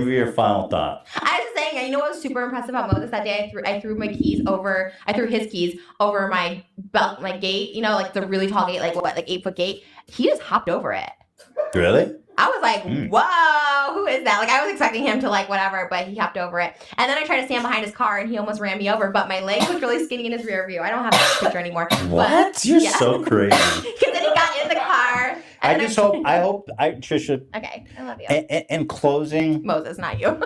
me your final thought. I was just saying, you know what was super impressive about Moses that day? I threw my keys over. I threw his keys over my belt, my gate. You know, like the really tall gate, like 8-foot gate. He just hopped over it. Really? I was like, whoa, who is that? Like, I was expecting him to, like, whatever, but he hopped over it. And then I tried to stand behind his car, and he almost ran me over, but my leg was really skinny in his rear view. I don't have that picture anymore. What? You're so crazy. Because then he got in the car. I hope, Trisha, Okay, I love you. in closing, Moses, not you.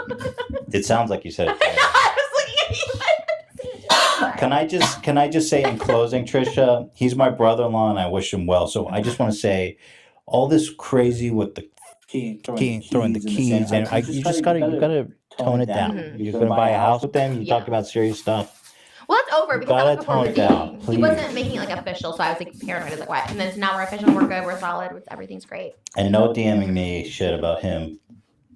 it sounds like you said it. I was looking at you. Can I just say in closing, Trisha, he's my brother-in-law and I wish him well. So I just want to say all this crazy with the throwing the keys and you gotta tone it down. Mhm. You're gonna buy a house with them, you Yeah. talk about serious stuff. Well, it's over because Gotta that was before tone the it down, meeting. He please. wasn't making it like official, so I was like paranoid. I was like, what? And then now we're official, we're good, we're solid, everything's great. And no DMing me shit about him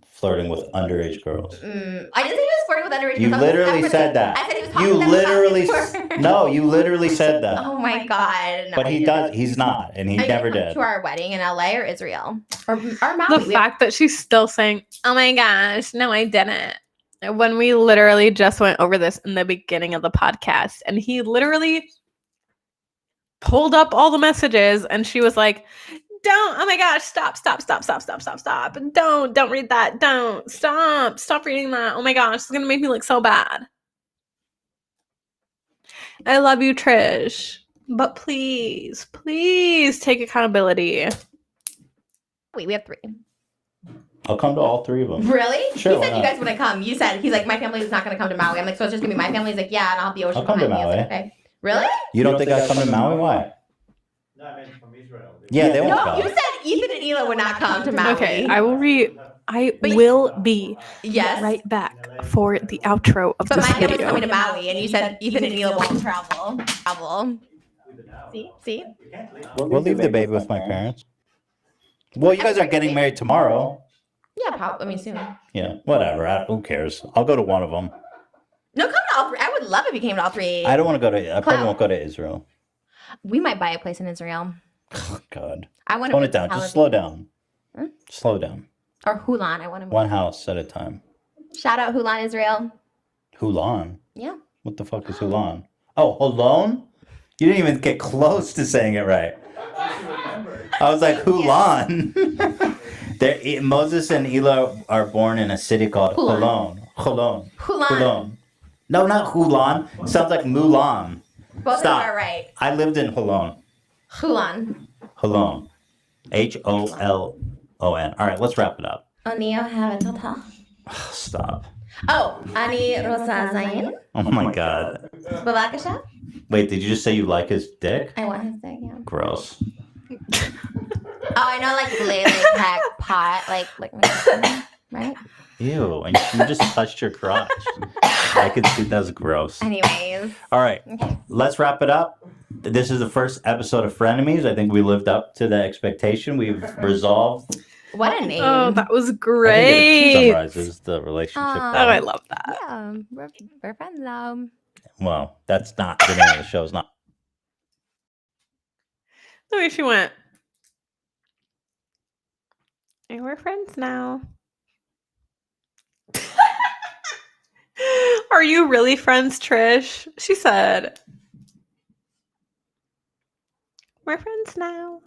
flirting with underage girls. I didn't say he was flirting with underage You girls. I was literally separate- said that. I said he was talking You to them literally before. no, you literally said that. Oh my god! No, But I he didn't. does. He's not, and he Are you never gonna come did. to our wedding in LA or Israel or Maui. The fact that she's still saying, "Oh my gosh, no, I didn't," when we literally just went over this in the beginning of the podcast, and he literally pulled up all the messages, and she was like, "Don't! Oh my gosh, stop! And don't read that! Don't stop reading that! Oh my gosh, it's gonna make me look so bad." I love you, Trish, but please take accountability. Wait, we have 3. I'll come to all 3 of them. Really? Sure, He why said you not? guys wouldn't come. You said he's like my family is not going to come to Maui. I'm like, so it's just gonna be my family. He's like, yeah, and I'll have the ocean. I'll come to behind me. I was like, Maui. okay. Really? You don't think I come to Maui? Why? No, I mean from Israel. Yeah, they won't No, come. you said Ethan and Ela would not come to Maui. Okay, I will be Yes. right back for the outro of But this Micah was video. coming to Maui, and you said Ethan and Neil won't travel. See? We'll leave the baby with my parents. Well, you guys are getting married tomorrow. Yeah, probably. I mean, soon. Yeah, whatever. Who cares? I'll go to one of them. No, come to all three. I would love if you came to all three. I don't want to go to. I probably won't go to Israel. We might buy a place in Israel. Oh, God. I want Tone it down. Just slow down. Hmm? Slow down. Or Hulan. I want to. One house at a time. Shout out Hulan, Israel. Hulan? Yeah. What the fuck is Hulan? Oh, Hulon? You didn't even get close to saying it right. I was like, Hulan. Moses and Elah are born in a city called Hulon. Hulon. No, not Hulan. It sounds like Mulan. Both Stop. of them are right. I lived in Hulon. Hulan. Hulon. Holon. All right, let's wrap it up. Onio have a total. Stop. Oh, Ani Rosa Zayin. Oh my God. Bavakasha. Wait, did you just say you like his dick? I want his dick, yeah. Gross. Oh, I know, like, lady pack pot, like, right? Ew, and you just touched your crotch. I could see that's gross. Anyways. All right, let's wrap it up. This is the first episode of Frenemies. I think we lived up to the expectation. We've resolved. What a name. Oh, that was I think great. it summarizes the relationship. Oh, I love that. Yeah, we're friends now. Well, that's not the name of the show. It's not. The way she went. And we're friends now. Are you really friends, Trish? She said. We're friends now.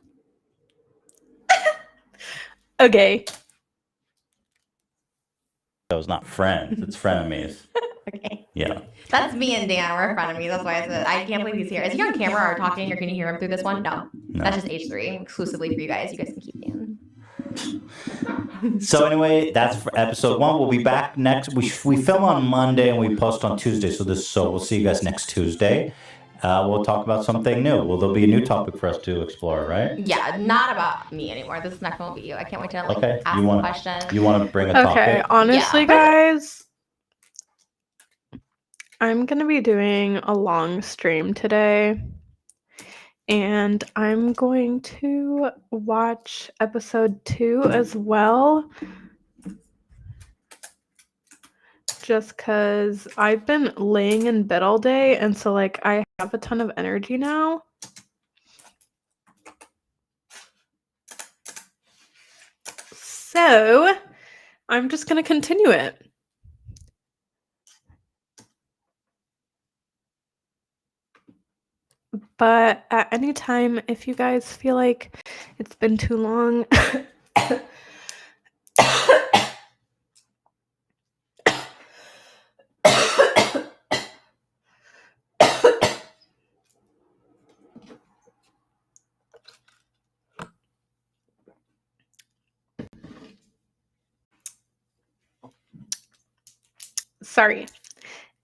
Okay. It's not friends. It's Frenemies. Okay. Yeah. That's me and Dan. We're in front of me. That's why I said, I can't believe he's here. Is he on camera or talking, or can you hear him through this one? No. That's just H3, exclusively for you guys. You guys can keep Dan. So anyway, that's for episode 1. We'll be back next. We film on Monday and we post on Tuesday. So we'll see you guys next Tuesday. We'll talk about something new. Well, there'll be a new topic for us to explore, right? Yeah, not about me anymore. This next one will be you. I can't wait to Okay. ask a question. You want to bring a topic? Okay, honestly, guys, I'm going to be doing a long stream today. And I'm going to watch episode 2 as well. Just because I've been laying in bed all day. And so, like, I have a ton of energy now. So, I'm just going to continue it. But at any time, if you guys feel like it's been too long, sorry.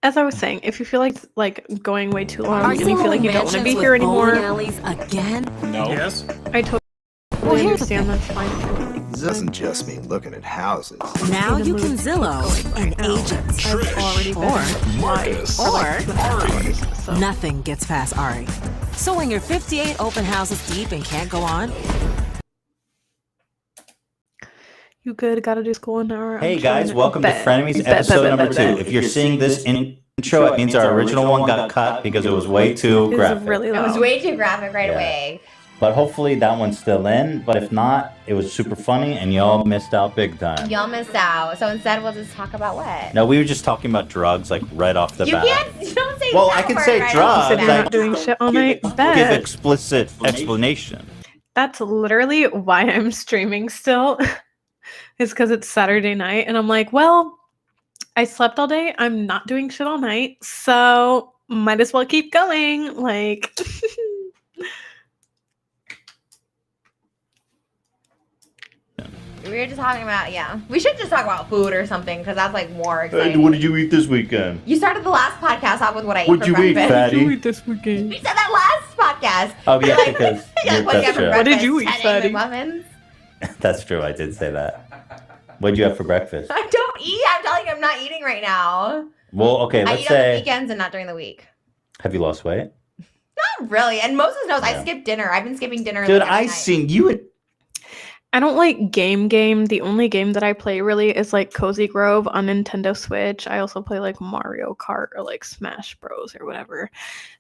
As I was saying, if you feel like going way too long and you feel like you don't want to be here anymore, again? No. Yes. I totally understand. That's fine. This doesn't just mean looking at houses. Now you can Zillow an agent. I've already been Marcus, Or Ari. so. nothing gets past Ari. So when you're 58 open houses deep and can't go on, You good? Gotta do school in an hour. Hey I'm guys, trying welcome to bet. Frenemies Bet, episode bet, number bet, 2. bet. If you're seeing this intro, it means our original one got cut because it was way too It was graphic. really It was loud. way too graphic right Yeah. away. But hopefully that one's still in. But if not, it was super funny and y'all missed out big time. Y'all missed out. So instead, we'll just talk about what? No, we were just talking about drugs like right off the You bat. can't. You don't say. Well, that I can word say right drugs. off the Said you're bat. not doing shit all night. Give Bet. explicit explanation. That's literally why I'm streaming still. Is because it's Saturday night and I'm like, well, I slept all day. I'm not doing shit all night. So might as well keep going. Like We were just talking about, yeah. We should just talk about food or something because that's like more exciting. Hey, what did you eat this weekend? You started the last podcast off with what I ate What'd for you eat, breakfast. fatty? this weekend. You said that last podcast. Oh, yeah, Like, because yeah, you're- what did you that's have for true. What did breakfast? you eat, 10 egg fatty? McMuffins? That's true. I did say that. What'd you have for breakfast? I don't eat. I'm telling you, I'm not eating right now. Well, okay, I let's eat on the say. weekends and not during the week. Have you lost weight? Not really. And Moses knows I Yeah. skip dinner. I've been skipping dinner. Dude, like, every I night. seen you. I don't like game. The only game that I play really is like Cozy Grove on Nintendo Switch. I also play like Mario Kart or like Smash Bros or whatever.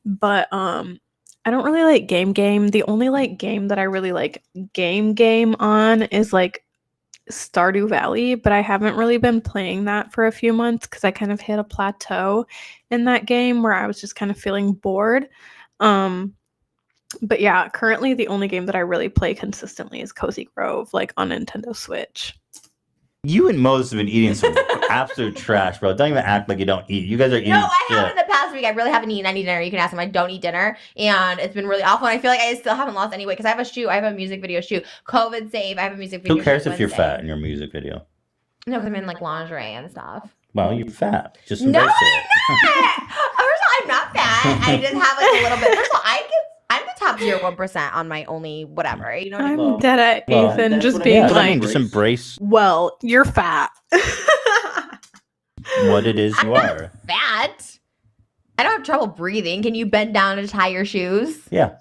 But I don't really like game. The only like game that I really like game on is like Stardew Valley, but I haven't really been playing that for a few months because I kind of hit a plateau in that game where I was just kind of feeling bored. But yeah, currently the only game that I really play consistently is Cozy Grove, like on Nintendo Switch. You and Moses have been eating some absolute trash, bro. Don't even act like you don't eat. You guys are eating. No, I shit. haven't in the past week. I really haven't eaten any dinner. You can ask him. I don't eat dinner, and it's been really awful. And I feel like I still haven't lost any weight because I have a shoot. I have a music video shoot. COVID save. I have a music video. Who cares shoot if you're Wednesday. fat in your music video? No, because I'm in like lingerie and stuff. Well, you're fat. Just No, embrace I'm it. not. First of all, I'm not fat. I just have like a little bit. First of all, I'm the top 0.1% on my only whatever. You know what I mean? I'm dead at Well, Ethan, just Yeah, being that's what I like, mean. Just embrace well, you're fat. what it is you I'm are. Fat. I don't have trouble breathing. Can you bend down to tie your shoes? Yeah.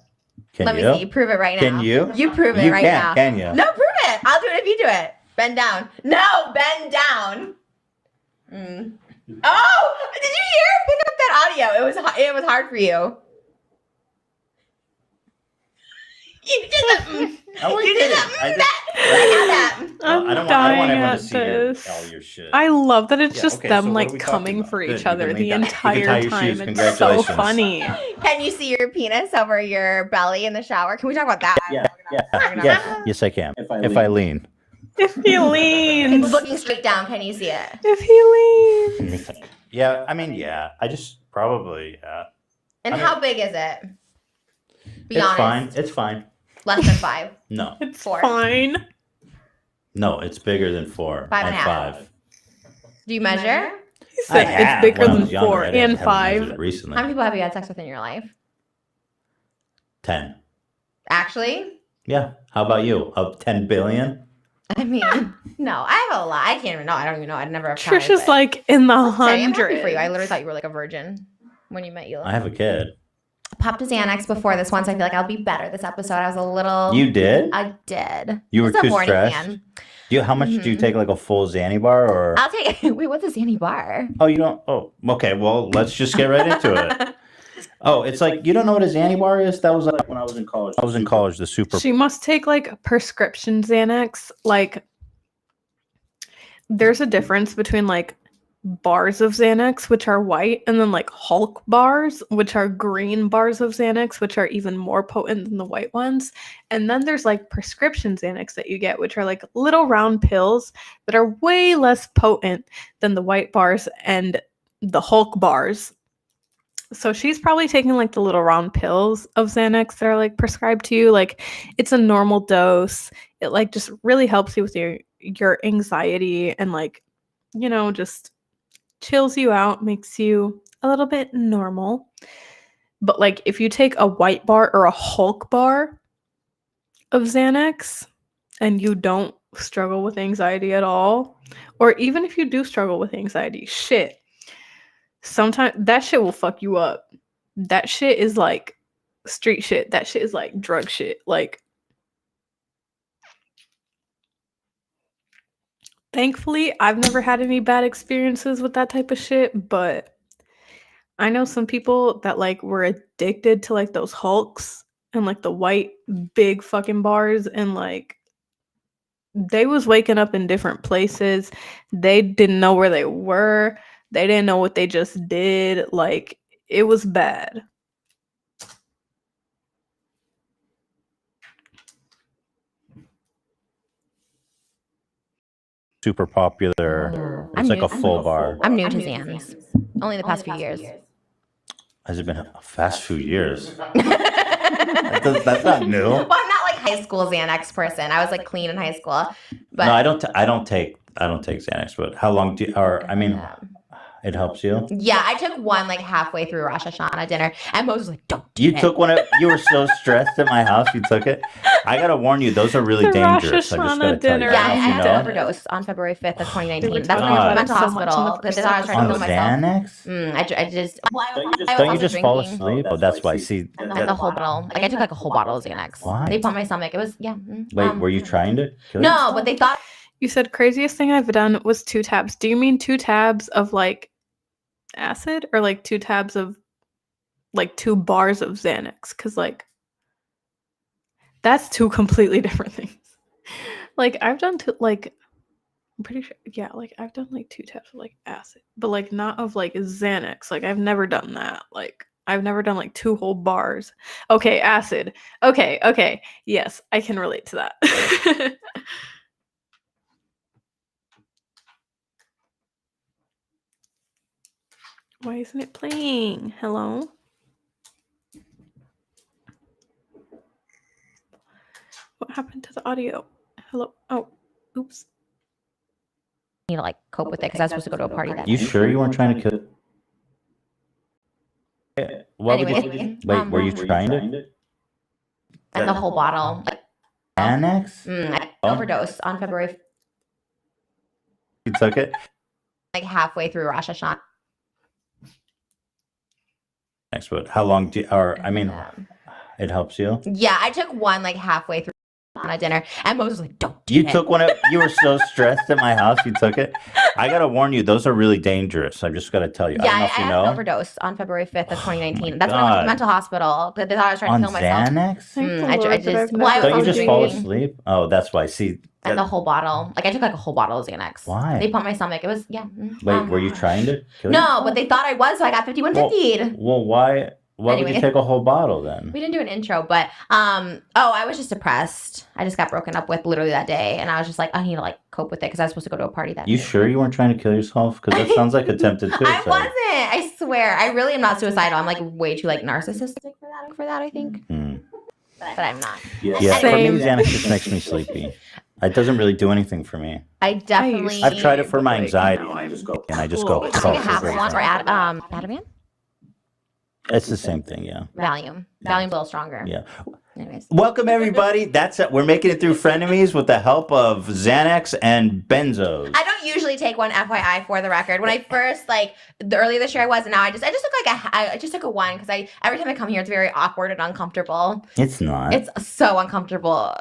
Can Let you? me see. Prove it right now. Can you? You prove it You right can't, now. can you? No, prove it. I'll do it if you do it. Bend down. No, bend down. Oh, did you hear? Pick up that audio. It was hard for you. You did that. No, I You did didn't. that. I did- I got that. I'm I don't dying want everyone at to see this. all your shit. I love that it's Yeah, just okay, them so what like are we talking coming about? for Good, each you other can the make that. You can entire tie your time. shoes. It's so Congratulations. funny. Can you see your penis over your belly in the shower? Can we talk about that? Yeah. Yes, I can. If I lean. If he leans. It's looking straight down. Can you see it? If he leans. Yeah, I mean, yeah. I just probably. And I mean- how big is it? Be It's honest. fine. It's fine. Less than 5. No. It's 4. fine. No, it's bigger than 4 5 and a half. 5. Do you measure? He said it's bigger when I than was younger. 4 I didn't- and haven't measured 5. it recently. How many people have you had sex with in your life? 10. Actually? Yeah. How about you? 10 billion? I mean, no, I have a lot. I can't even know. I don't even know. I'd never have Trish counted, is but- like in the Sorry, I'm happy hundreds. for you. I literally thought you were like a virgin when you met Ela. I have a kid. Popped a Xanax before this one, so I feel like I'll be better this episode. I was a little. You did? I did. You were Just a too morning stressed? fan. How much do you take? Like a full Xanny bar, or? I'll take it. Wait, what's a Xanny bar? Oh, you don't. Oh, okay. Well, let's just get right into it. Oh, it's like you don't know what a Xanny bar is. That was like when I was in college. I was in college. The super. She must take like prescription Xanax. Like, there's a difference between like bars of Xanax, which are white, and then like Hulk bars, which are green bars of Xanax, which are even more potent than the white ones. And then there's like prescription Xanax that you get, which are like little round pills that are way less potent than the white bars and the Hulk bars. So she's probably taking like the little round pills of Xanax that are like prescribed to you. Like it's a normal dose. It like just really helps you with your anxiety and like, you know, just chills you out, makes you a little bit normal. But like if you take a white bar or a Hulk bar of Xanax and you don't struggle with anxiety at all, or even if you do struggle with anxiety, shit, sometimes that shit will fuck you up. That shit is like street shit. That shit is like drug shit. Like, thankfully, I've never had any bad experiences with that type of shit, but I know some people that like were addicted to like those Hulks and like the white big fucking bars, and like they was waking up in different places. They didn't know where they were. They didn't know what they just did. Like, it was bad. Super popular. It's like a full bar. I'm new to Xans. Only the past few years. Has it been a fast few years? That's not new. Well, I'm not like high school Xanax person. I was like clean in high school. But No, I don't take Xanax. But how long do you? Or I mean, it helps you. yeah, I took one like halfway through Rosh Hashanah dinner, and Moses was like, "Don't You took one. You were so stressed at my house. You took it. I gotta warn you, those are really The Rosh dangerous. I just gotta Hashanah tell you. dinner. Yeah, I I don't know if you had know. an overdose on February 5th of 2019. were That's when talking I about went to it so much in the hospital because they thought I was trying to On kill myself. Xanax? I just Don't you just fall asleep? Oh, that's why. See, and the whole bottle. Like I took like a whole bottle of Xanax. Why? They pumped my stomach. It was wait, were you trying to kill No, yourself? but they thought You said craziest thing I've done was 2 tabs. Do you mean 2 tabs of like acid or like 2 tabs of like 2 bars of Xanax? Because like that's 2 completely different things. Like I've done like I'm pretty sure like I've done like 2 tabs of like acid, but like not of like Xanax. Like I've never done that. Like I've never done like 2 whole bars. Okay, acid. Okay. Yes, I can relate to that. Why isn't it playing? Hello? What happened to the audio? Hello? Oh, oops. I need to like cope with it because I was supposed to go to a party that You night. sure you weren't trying to kill? What would you? Anyways, Wait, were you trying to? and the whole bottle. Xanax? I overdosed on February You took it. like halfway through Rosh Hashanah. Next, but how long do? Or I mean, it helps you. Yeah, I took one like halfway through on a dinner, and Moses was like, "Don't do You it." took one. You were so stressed at my house. You took it. I gotta warn you, those are really dangerous. I just gotta tell you. Yeah, I don't know I if you had know. an overdose on February 5th of 2019. my That's when I went to God. the mental hospital. They thought I was trying On to kill myself. Xanax? Thank the I Lord that just I've well, I was Don't you also just fall drinking. asleep? Oh, that's why. See, And the whole bottle. Like I took like a whole bottle of Xanax. Why? They pumped my stomach. It was wait, were you trying to kill No, yourself? but they thought I was, so I got 5150. Well, why? Why would you Anyway. take a whole bottle then? We didn't do an intro, but I was just depressed. I just got broken up with literally that day, and I was just like, I need to like cope with it because I was supposed to go to a party that You day. sure you weren't trying to kill yourself? Because that sounds like attempted suicide. I wasn't. I swear. I really am not suicidal. I'm like way too like narcissistic for that. I think, but I'm not. Yeah, for me, Same. Xanax just makes me sleepy. It doesn't really do anything for me. I definitely. I've tried it for my like, anxiety, now I just go, and I just go. "Whoa." Take a half one or Ativan. It's the same thing, yeah. Valium. Valium's a little stronger. Yeah. Anyways. Welcome everybody. That's it. We're making it through Frenemies with the help of Xanax and benzos. I don't usually take one, FYI, for the record. When I first earlier this year, I was, and now I just took I just took a one because every time I come here, it's very awkward and uncomfortable. It's not. It's so uncomfortable.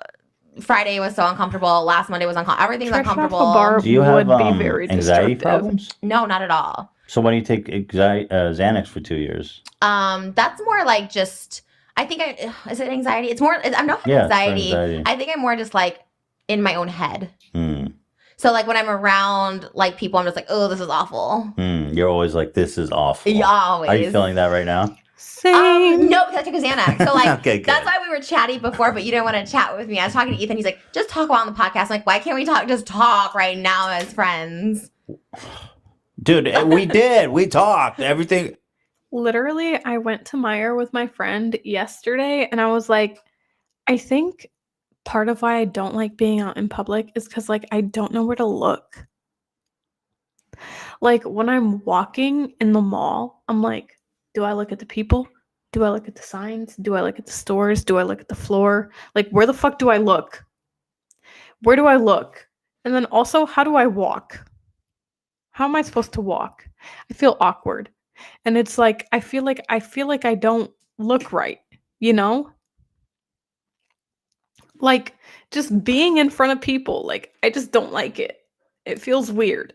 Friday was so uncomfortable. Last Monday was uncomfortable. Everything's Tripping off uncomfortable. a bar Do you have would be very anxiety destructive. problems? No, not at all. So why do you take Xanax for 2 years? That's more like just. I think is it anxiety? It's more. I'm not Yeah, it's for anxiety. anxiety. I think I'm more just like in my own head. Hmm. So like when I'm around like people, I'm just like, oh, this is awful. You're always like, this is awful. Yeah, always. Are you feeling that right now? Same. No, because I took a Xanax. So like Okay, good. that's why we were chatty before, but you didn't want to chat with me. I was talking to Ethan. He's like, just talk about on the podcast. I'm like, why can't we talk? Just talk right now as friends. Dude, we did. We talked. Everything. Literally, I went to Meyer with my friend yesterday and I was like, I think part of why I don't like being out in public is because like I don't know where to look. Like when I'm walking in the mall, I'm like, do I look at the people? Do I look at the signs? Do I look at the stores? Do I look at the floor? Like where the fuck do I look? Where do I look? And then also, how do I walk? How am I supposed to walk? I feel awkward. And it's like I feel like I don't look right, you know? Like just being in front of people, like I just don't like it. It feels weird.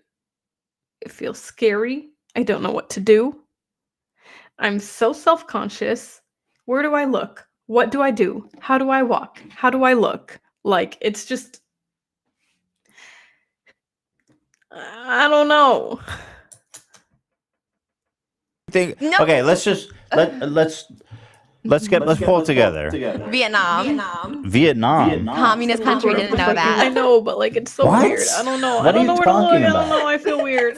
It feels scary. I don't know what to do. I'm so self-conscious. Where do I look? What do I do? How do I walk? How do I look? Like it's just I don't know. No. Okay, let's pull it together. Vietnam. Vietnam. Communist country. Didn't know I that. know, but like it's so What? weird. I don't know. What I are don't you know where to look. I talking don't about? know. I feel weird.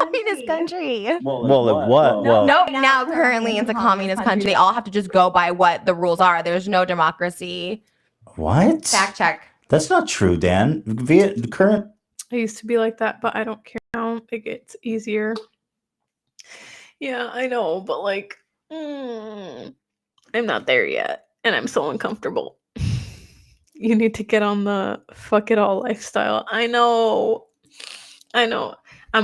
Communist country. Well, what? Well, No, now currently it's a communist country. They all have to just go by what the rules are. There's no democracy. what? Fact check. That's not true, Dan. Current. I used to be like that, but I don't care now. It gets easier. Yeah, I know, but like, I'm not there yet, and I'm so uncomfortable. You need to get on the fuck it all lifestyle. I know. I'm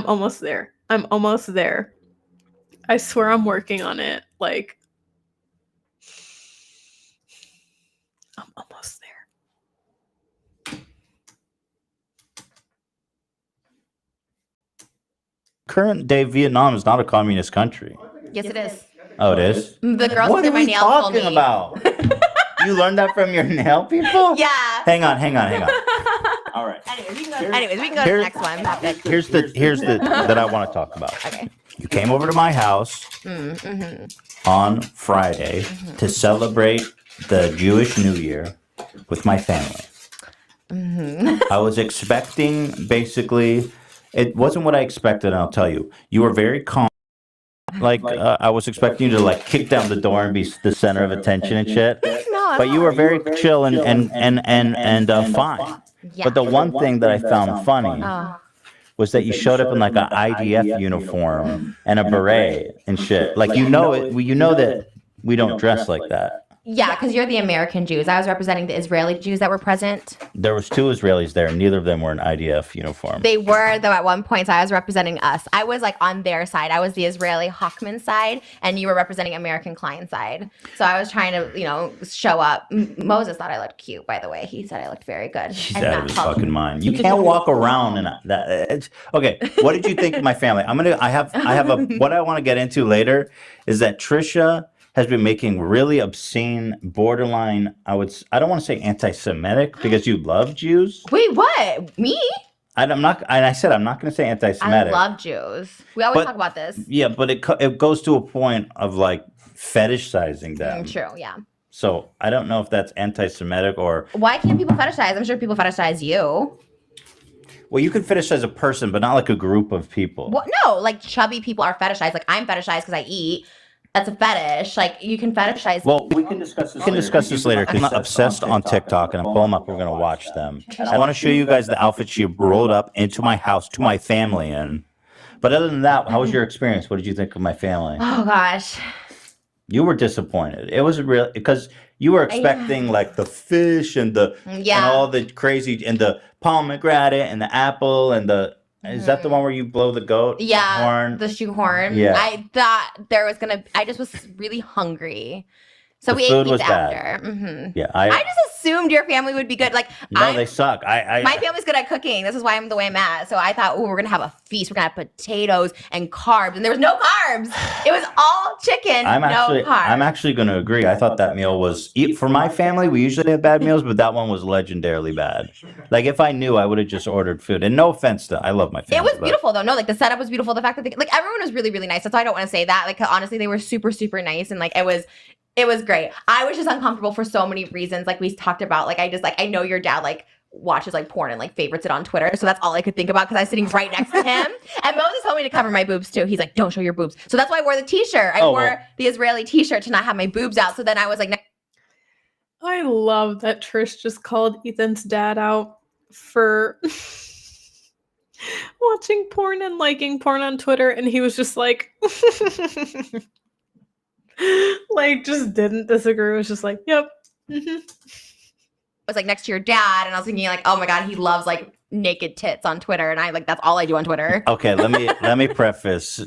almost there. I swear I'm working on it. Like, I'm almost there. Current day Vietnam is not a communist country. Yes, it is. Oh, it is? The girls What who are do my we nails told talking me. about? You learned that from your nail people? Yeah. Hang on. All right. Anyways, we can go to the next one. Here's the that I want to talk about. Okay. You came over to my house on Friday to celebrate the Jewish New Year with my family. I was expecting, basically, it wasn't what I expected, and I'll tell you. You were very calm. I was expecting you to like kick down the door and be the center of attention and shit. No, But you were very chill and fine. Yeah. But the one thing that I found funny Oh. was that you showed up in like an IDF uniform and a beret and shit. Like you know that we don't dress like that. Yeah, because you're the American Jews. I was representing the Israeli Jews that were present. There was 2 Israelis there, and neither of them were in IDF uniform. They were, though, at one point, so I was representing us. I was, like, on their side. I was the Israeli Hawkman side, and you were representing American Klein side. So I was trying to, show up. Moses thought I looked cute, by the way. He said I looked very good. He's out of his fucking mind. You can't walk around in that. Okay, what did you think of my family? What I want to get into later is that Trisha has been making really obscene, borderline, I don't want to say anti-Semitic because you love Jews. Wait, what? Me? I said I'm not going to say anti-Semitic. I love Jews. We always talk about this. Yeah, but it goes to a point of like fetishizing them. True, yeah. So I don't know if that's anti-Semitic or... Why can't people fetishize? I'm sure people fetishize you. Well, you can fetishize a person, but not like a group of people. Well, no, like chubby people are fetishized. Like I'm fetishized because I eat. That's a fetish. Like you can fetishize. Well, we can discuss this later because I'm obsessed on TikTok and I'm pulling them up. We're going to watch them. I want to show you guys the outfit she rolled up into my house to my family in. But other than that, how was your experience? What did you think of my family? Oh, gosh. You were disappointed. It was real because you were expecting like the fish and and all the crazy and the pomegranate and the apple and the... Is that the one where you blow the goat? Yeah, horn? the shoehorn. Yeah. I thought there was I just was really hungry. So we food ate was pizza bad. after. Mm-hmm. Yeah, I just assumed your family would be good. Like, no, they suck. My family's good at cooking. This is why I'm the way I'm at. So I thought, we're gonna have a feast. We're gonna have potatoes and carbs, and there was no carbs. It was all chicken, no carbs. I'm actually going to agree. I thought that meal was for my family. We usually have bad meals, but that one was legendarily bad. Like if I knew, I would have just ordered food. And no offense to, I love my family. It was beautiful though. No, like the setup was beautiful. The fact that everyone was really, really nice. That's why I don't want to say that. Like honestly, they were super, super nice, and like it was great. I was just uncomfortable for so many reasons. Like we talked about, like I know your dad like watches like porn and like favorites it on Twitter. So that's all I could think about because I was sitting right next to him. And Moses told me to cover my boobs too. He's like, don't show your boobs. So that's why I wore the t-shirt. I wore the Israeli t-shirt to not have my boobs out. So then I was like, I love that Trish just called Ethan's dad out for watching porn and liking porn on Twitter. And he was just like... like just didn't disagree. It was just like, yep. Mm-hmm. I was like next to your dad, and I was thinking like, oh my god, he loves like naked tits on Twitter, and I like that's all I do on Twitter. Okay, let me preface.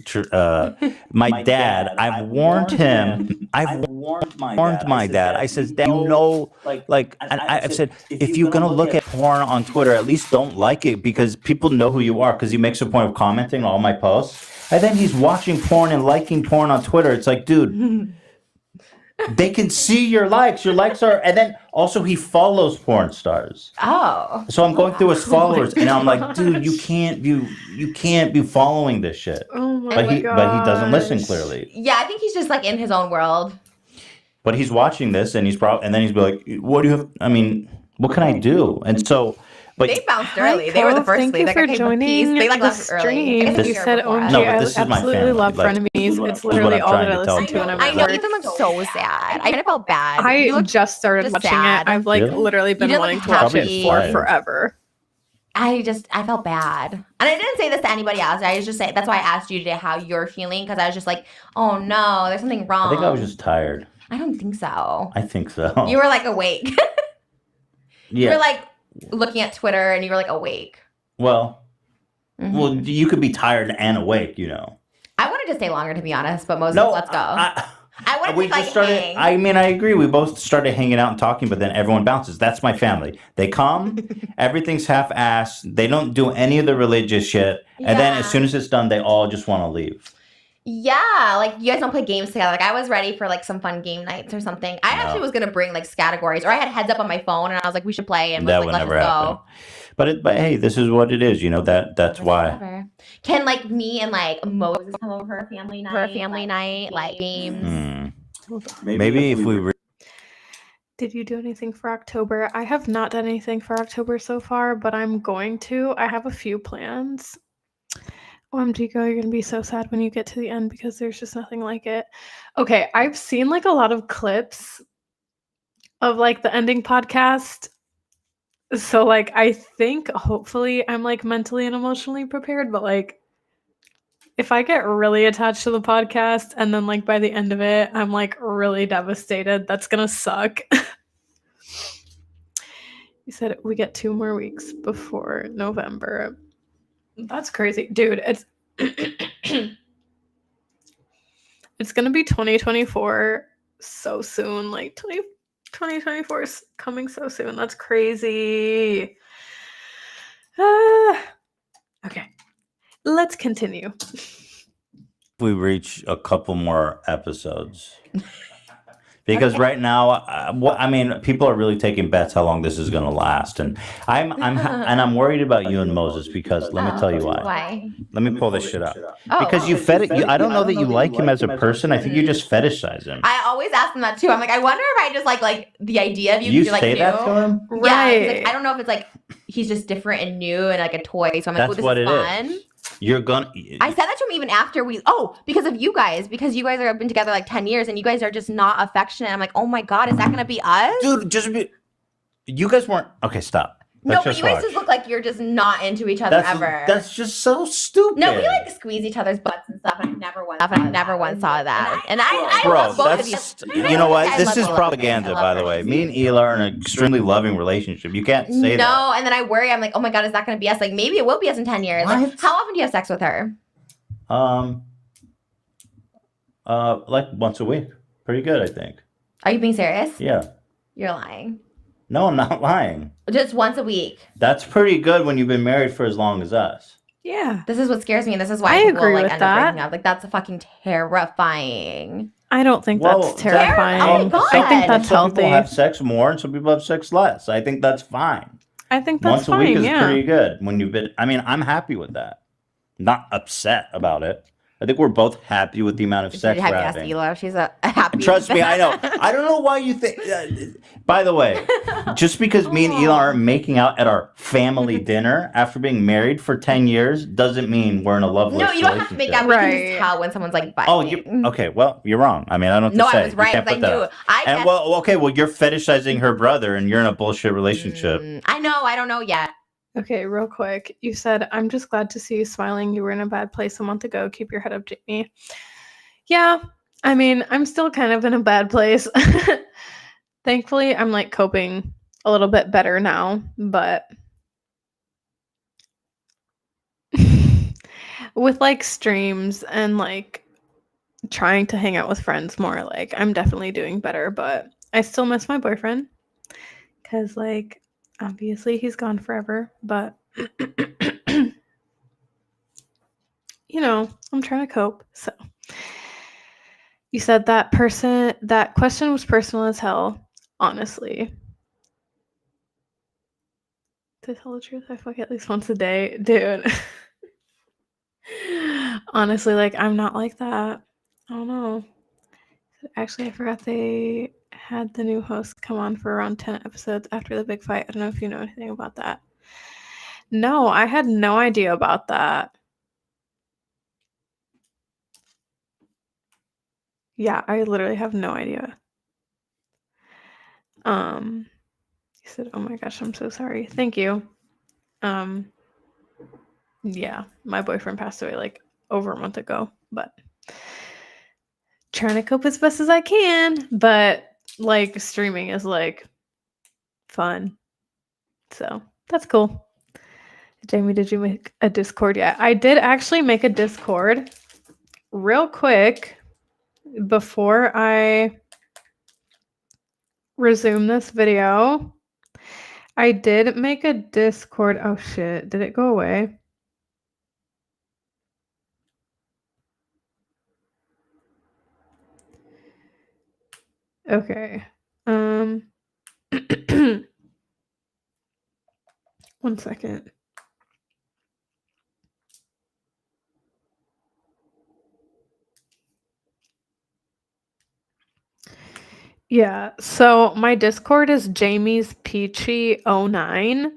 My dad, I've warned him. I've warned my dad. I said, Dad, I've said, if you're gonna look at porn on Twitter, at least don't like it because people know who you are. Because he makes a point of commenting on all my posts. And then he's watching porn and liking porn on Twitter. It's like, dude, they can see your likes. Your likes are, and then also he follows porn stars. Oh. So I'm going through his followers, and I'm like, dude, you can't be following this shit. Oh my but he doesn't listen clearly. Yeah, I think he's just like in his own world. But he's watching this, and and then he's like, what do you have? I mean, what can I do? And so. But they bounced early. They were the first. Thank you for joining They like the left early. stream. You said OMG. I absolutely love Frenemies. It's literally all that I listen to when I'm at work. Ethan looked so sad. I kind of felt bad. I just started watching it. I've like literally been wanting to watch it for forever. I felt bad. And I didn't say this to anybody else. I was just saying, that's why I asked you today how you're feeling. Because I was just like, oh no, there's something wrong. I think I was just tired. I don't think so. I think so. You were like awake. Yeah. You were like looking at Twitter and you were like awake. Well, you could be tired and awake, you know. I wanted to stay longer, to be honest, but Moses, No, let's go. I wanted we to like just started. hang. I mean, I agree. We both started hanging out and talking, but then everyone bounces. That's my family. They come, everything's half-assed. They don't do any of the religious shit, and then as soon as it's done, they all just want to leave. Yeah, like you guys don't play games together. Like I was ready for like some fun game nights or something. I actually was gonna bring like categories, or I had Heads Up on my phone, and I was like, we should play, and That was would like, never let's happen. go. But hey, this is what it is. You know that's why. Whatever. Can like me and like Moses come over for a family night, like games. Maybe if we. Did you do anything for October? I have not done anything for October so far, but I'm going to. I have a few plans. OMG, girl, you're going to be so sad when you get to the end because there's just nothing like it. Okay, I've seen like a lot of clips of like the ending podcast. So like I think hopefully I'm like mentally and emotionally prepared, but like if I get really attached to the podcast and then like by the end of it I'm like really devastated, that's gonna suck. You said we get 2 more weeks before November. That's crazy. Dude, it's it's gonna be 2024 so soon. Like 2024 is coming so soon. That's crazy. Okay, let's continue. We reach a couple more episodes. Because right now, I mean, people are really taking bets how long this is going to last, and I'm worried about you and Moses because let me tell you why. Why? Let me pull this shit up. Because you I don't know that you like him as a person. I think you just fetishize him. I always ask him that too. I'm like, I wonder if I just like the idea of you. You like, say that to him? Yeah. Right. Like, I don't know if it's like he's just different and new and like a toy. So I'm like, That's oh, this what is it fun. is. You're gonna. I said that to him even after because of you guys, because you guys have been together like 10 years and you guys are just not affectionate. I'm like, oh my God, is that gonna be us? Dude, you guys weren't. Okay, stop. No, but you guys just look like you're just not into each other ever. That's just so stupid. No, we like squeeze each other's butts and stuff, and I never once saw that. And I Bro, love both of that's you. you know what? I This love is both of you. propaganda, I love by the her. way. Me and Ela are in an extremely loving relationship. You can't say that. No, and then I worry. I'm like, oh my God, is that going to be us? Like, maybe it will be us in 10 years. Like, What? how often do you have sex with her? Like once a week. Pretty good, I think. Are you being serious? Yeah. You're lying. No, I'm not lying. Just once a week. That's pretty good when you've been married for as long as us. Yeah. This is what scares me, and this is why I people agree like with end that. up breaking up. Like, that's fucking terrifying. I don't think Well, that's terrifying. Oh my God. I think that's some healthy. people have sex more and some people have sex less. I think that's fine. I think that's Once fine. a week is yeah. pretty good when you've been. I mean, I'm happy with that. Not upset about it. I think we're both happy with the amount of sex we're having. Ela. She's a happy. Trust me, I know. I don't know why you think. By the way, just because me and Ela aren't making out at our family dinner after being married for 10 years doesn't mean we're in a loveless No, you don't have to make out. relationship. We can just tell when someone's like biting. Oh, you okay? Well, you're wrong. I mean, I don't know No, what to say. I was right. You can't 'Cause put I that knew. up. And well, okay, well, you're fetishizing her brother, and you're in a bullshit relationship. I know. I don't know yet. Okay, real quick. You said, I'm just glad to see you smiling. You were in a bad place a month ago. Keep your head up, Jamie. Yeah, I mean, I'm still kind of in a bad place. Thankfully, I'm like coping a little bit better now, but with like streams and like trying to hang out with friends more, like I'm definitely doing better, but I still miss my boyfriend because like obviously he's gone forever, but you know, I'm trying to cope. So you said that question was personal as hell, honestly. To tell the truth, I fuck at least once a day. Dude. Honestly, like I'm not like that. I don't know. Actually, I forgot they had the new host come on for around 10 episodes after the big fight. I don't know if you know anything about that. No, I had no idea about that. Yeah, I literally have no idea. He said, "Oh my gosh, I'm so sorry." Thank you. Yeah, my boyfriend passed away like over a month ago, but trying to cope as best as I can, but like streaming is like fun. So that's cool. Jamie, did you make a Discord yet? I did actually make a Discord real quick before I resume this video. I did make a Discord. Oh shit, did it go away? Okay. 1 second. Yeah, so my Discord is jamiespeachy09.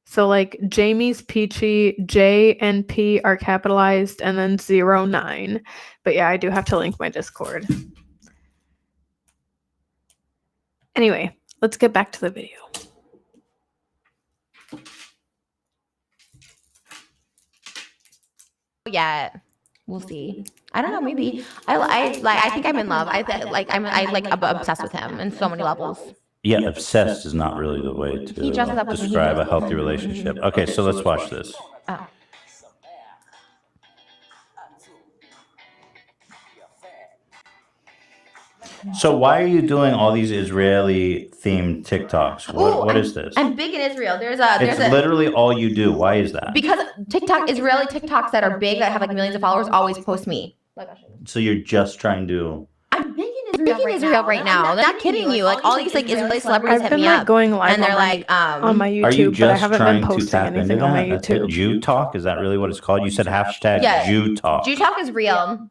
So like Jamie's Peachy, J and P are capitalized and then 09. But yeah, I do have to link my Discord. Anyway, let's get back to the video. Yeah, we'll see. I don't know. Maybe I think I'm in love. I'm obsessed with him in so many levels. Yeah, obsessed is not really the way to describe a healthy relationship. Okay, so let's watch this. Oh. So why are you doing all these Israeli-themed TikToks? What is this? I'm big in Israel. It's literally all you do. Why is that? Because Israeli TikToks that are big, that have like millions of followers, always post me. So you're just trying to... I'm big in Israel right now. They're not kidding you. Like all these like Israeli celebrities I've hit been me like up, going live and they're like, on my YouTube, Are you but I just haven't trying been to posting tap into anything on my that? That's it? YouTube. Jew Talk? Is that really what it's called? You said hashtag Jew Talk. Jew Talk is real.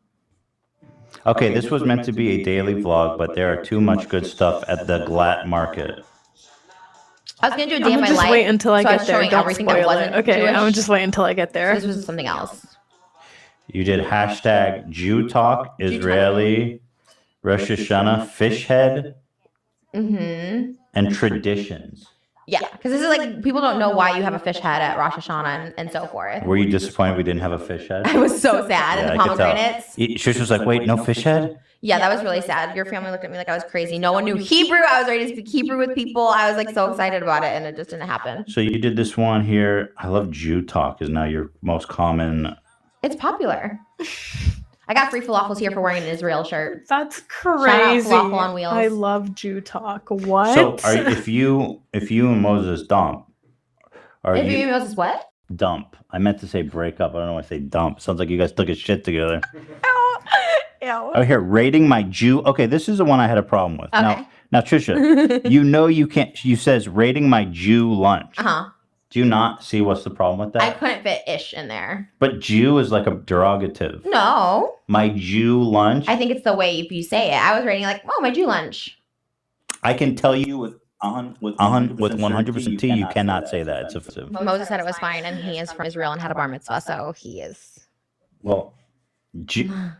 Okay, this was meant to be a daily vlog, but there are too much good stuff at the Glatt Market. I was gonna do a day in my just life. wait until I so get there. Don't spoil it. Okay, Jewish. I'm just wait until I get there. So this was something else. You did hashtag Jew Talk, Israeli, Rosh Hashanah, fish head, and traditions. Yeah, because this is like, people don't know why you have a fish head at Rosh Hashanah and so forth. Were you disappointed we didn't have a fish head? I was so sad. And the pomegranates. Shush was like, wait, no fish head? Yeah, that was really sad. Your family looked at me like I was crazy. No one knew Hebrew. I was ready to speak Hebrew with people. I was like so excited about it, and it just didn't happen. So you did this one here. I love Jew Talk is now your most common. It's popular. I got free falafels here for wearing an Israel shirt. That's crazy. Shout out Falafel on Wheels. I love Jew Talk. What? So if you and Moses dump, if you and Moses what? Dump. I meant to say break up. I don't know why I say dump. Sounds like you guys took a shit together. Ew. Oh, here, rating my Jew. Okay, this is the one I had a problem with. Okay. Now, Trisha, you know you can't. You says rating my Jew lunch. Do you not see what's the problem with that? I couldn't fit ish in there. But Jew is like a derogative. No. My Jew lunch. I think it's the way you say it. I was rating like, oh, my Jew lunch. I can tell you with 100% T, you cannot say that. It's offensive. Moses said it was fine, and he is from Israel and had a bar mitzvah, so he is. Well, he says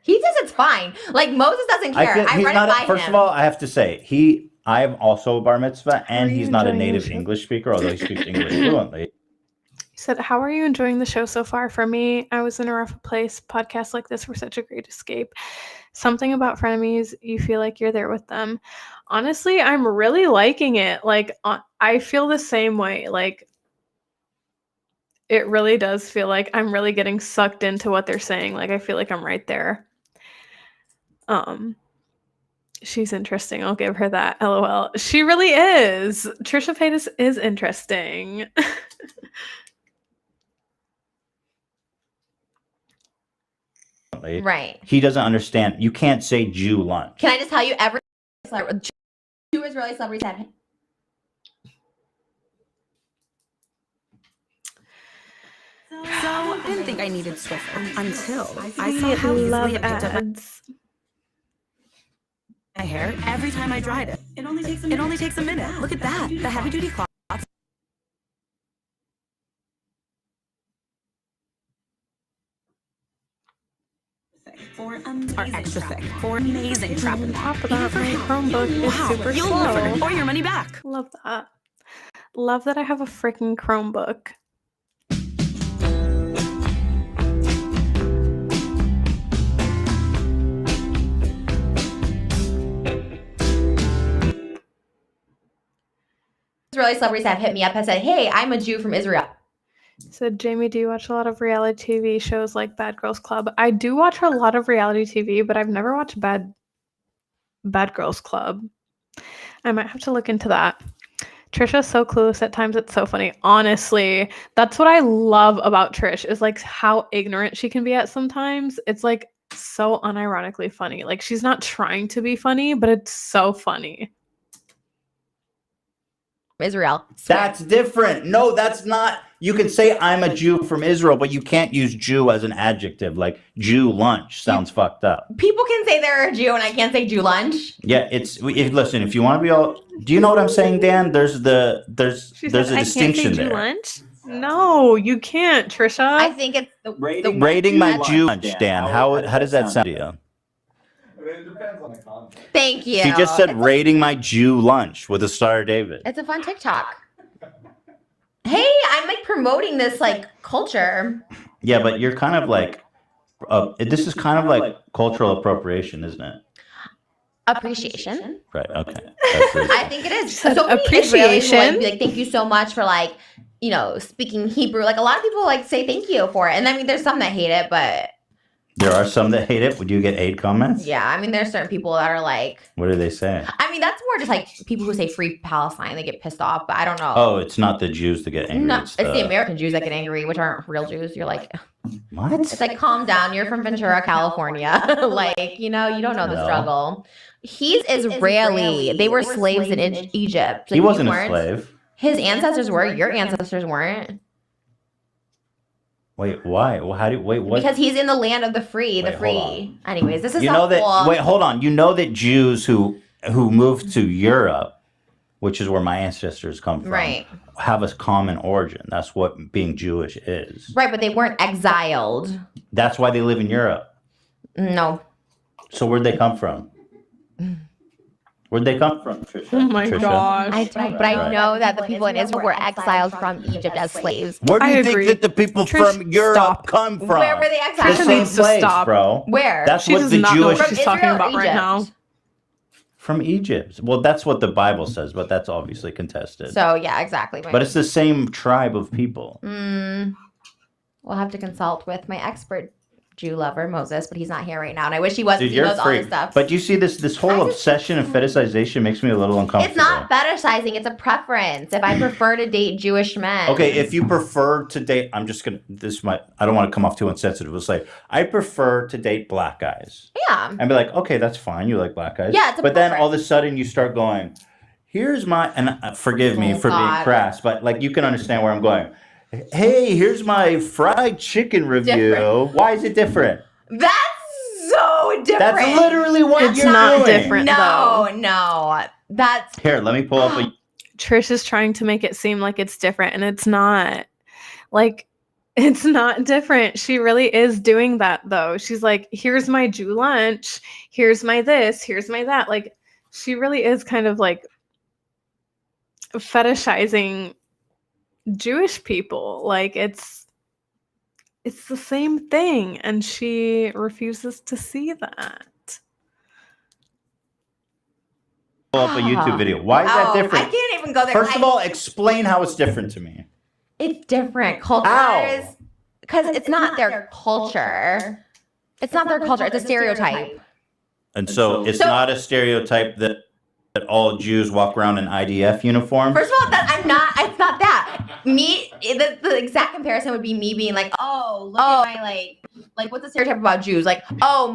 it's fine. Like Moses doesn't care. I read it by him. First of all, I have to say I'm also a bar mitzvah, and he's not a native English speaker, although he speaks English fluently. He said, how are you enjoying the show so far? For me, I was in a rough place. Podcasts like this were such a great escape. Something about Frenemies, you feel like you're there with them. Honestly, I'm really liking it. Like, I feel the same way. Like, it really does feel like I'm really getting sucked into what they're saying. Like, I feel like I'm right there. She's interesting. I'll give her that. LOL. She really is. Trisha Paytas is interesting. Right. He doesn't understand. You can't say Jew lunch. Can I just tell you, every two Israeli celebrities have. So I didn't think I needed Swiffer until I saw how easily it picked up my hair every time I dried it. It only takes a minute. Look at that. The heavy duty cloths are extra thick for amazing travel. On top of that, my Chromebook is super slow. Or your money back. Love that. Love that I have a freaking Chromebook. Israeli celebrities that have hit me up have said, "Hey, I'm a Jew from Israel." Said, Jamie, do you watch a lot of reality TV shows like Bad Girls Club? I do watch a lot of reality TV, but I've never watched Bad Girls Club. I might have to look into that. Trisha's so clueless at times. It's so funny. Honestly, that's what I love about Trish is like how ignorant she can be at sometimes. It's like so unironically funny. Like she's not trying to be funny, but it's so funny. Israel. That's different. No, that's not. You can say I'm a Jew from Israel, but you can't use Jew as an adjective. Like Jew lunch sounds fucked up. People can say they're a Jew and I can't say Jew lunch. Yeah, listen, if you want to be all, do you know what I'm saying, Dan? There's a distinction there. Lunch? No, you can't, Trisha. I think it's Rating my Jew lunch, Dan. How does that sound to you? It depends on the context. Thank you. She just said rating my Jew lunch with a star David. It's a fun TikTok. Hey, I'm like promoting this like culture. Yeah, but you're kind of like, this is kind of like cultural appropriation, isn't it? Appreciation. Right. Okay. I think it is. So many Israelis will, like, be like, thank you so much for like, speaking Hebrew. Like a lot of people like say thank you for it. And I mean, there's some that hate it, but there are some that hate it. Would you get hate comments? Yeah, I mean, there's certain people that are like, what do they say? I mean, that's more just like people who say free Palestine. They get pissed off, but I don't know. Oh, it's not the Jews that get angry. No, it's the American Jews that get angry, which aren't real Jews. You're like, what? It's like, calm down. You're from Ventura, California. Like, you don't know the struggle. He's Israeli. They were slaves in Egypt. Like, he wasn't a slave. His ancestors were. Your ancestors weren't. Wait, why? Well, what? Because he's in the land of the free. Anyways, this is Wait, hold on. You know that Jews who moved to Europe, which is where my ancestors come from, right, have a common origin. That's what being Jewish is. Right, but they weren't exiled. That's why they live in Europe. No. So where'd they come from? Where'd they come from, Trisha? Oh my gosh. I don't, but I know that the people in Israel were exiled from Egypt as slaves. Where do you think that the people from Europe come from? Where were they exiled? The same place, bro. Where? That's what the Jewish... what she's talking about right now. From Egypt. Well, that's what the Bible says, but that's obviously contested. So, yeah, exactly. But it's the same tribe of people. We'll have to consult with my expert Jew lover, Moses, but he's not here right now. And I wish he was. Dude, he knows all this stuff. But you see, this whole obsession and fetishization makes me a little uncomfortable. It's not fetishizing. It's a preference. If I prefer to date Jewish men. Okay, if you prefer to date, I don't want to come off too insensitive. It's like, I prefer to date black guys. Yeah. And be like, okay, that's fine. You like black guys. Yeah, it's a But preference. then all of a sudden you start going, here's my, and forgive me for being crass, but like you can understand where I'm going. Hey, here's my fried chicken review. Different. Why is it different? That's so different. That's literally what it's you're not doing. different. No. That's here. Let me pull up. Trish is trying to make it seem like it's different, and it's not. Like, it's not different. She really is doing that, though. She's like, "Here's my Jew lunch. Here's my this. Here's my that." Like, she really is kind of like fetishizing Jewish people. Like, it's the same thing, and she refuses to see that. Pull up a YouTube video. Why is that different? I can't even go there. First of all, explain how it's different to me. It's different. Culture because it's not their culture. It's not their culture. It's a stereotype. And so it's not a stereotype that all Jews walk around in IDF uniform. First of all, it's not that. The exact comparison would be me being like, oh, look at my like what's the stereotype about Jews? Like, oh,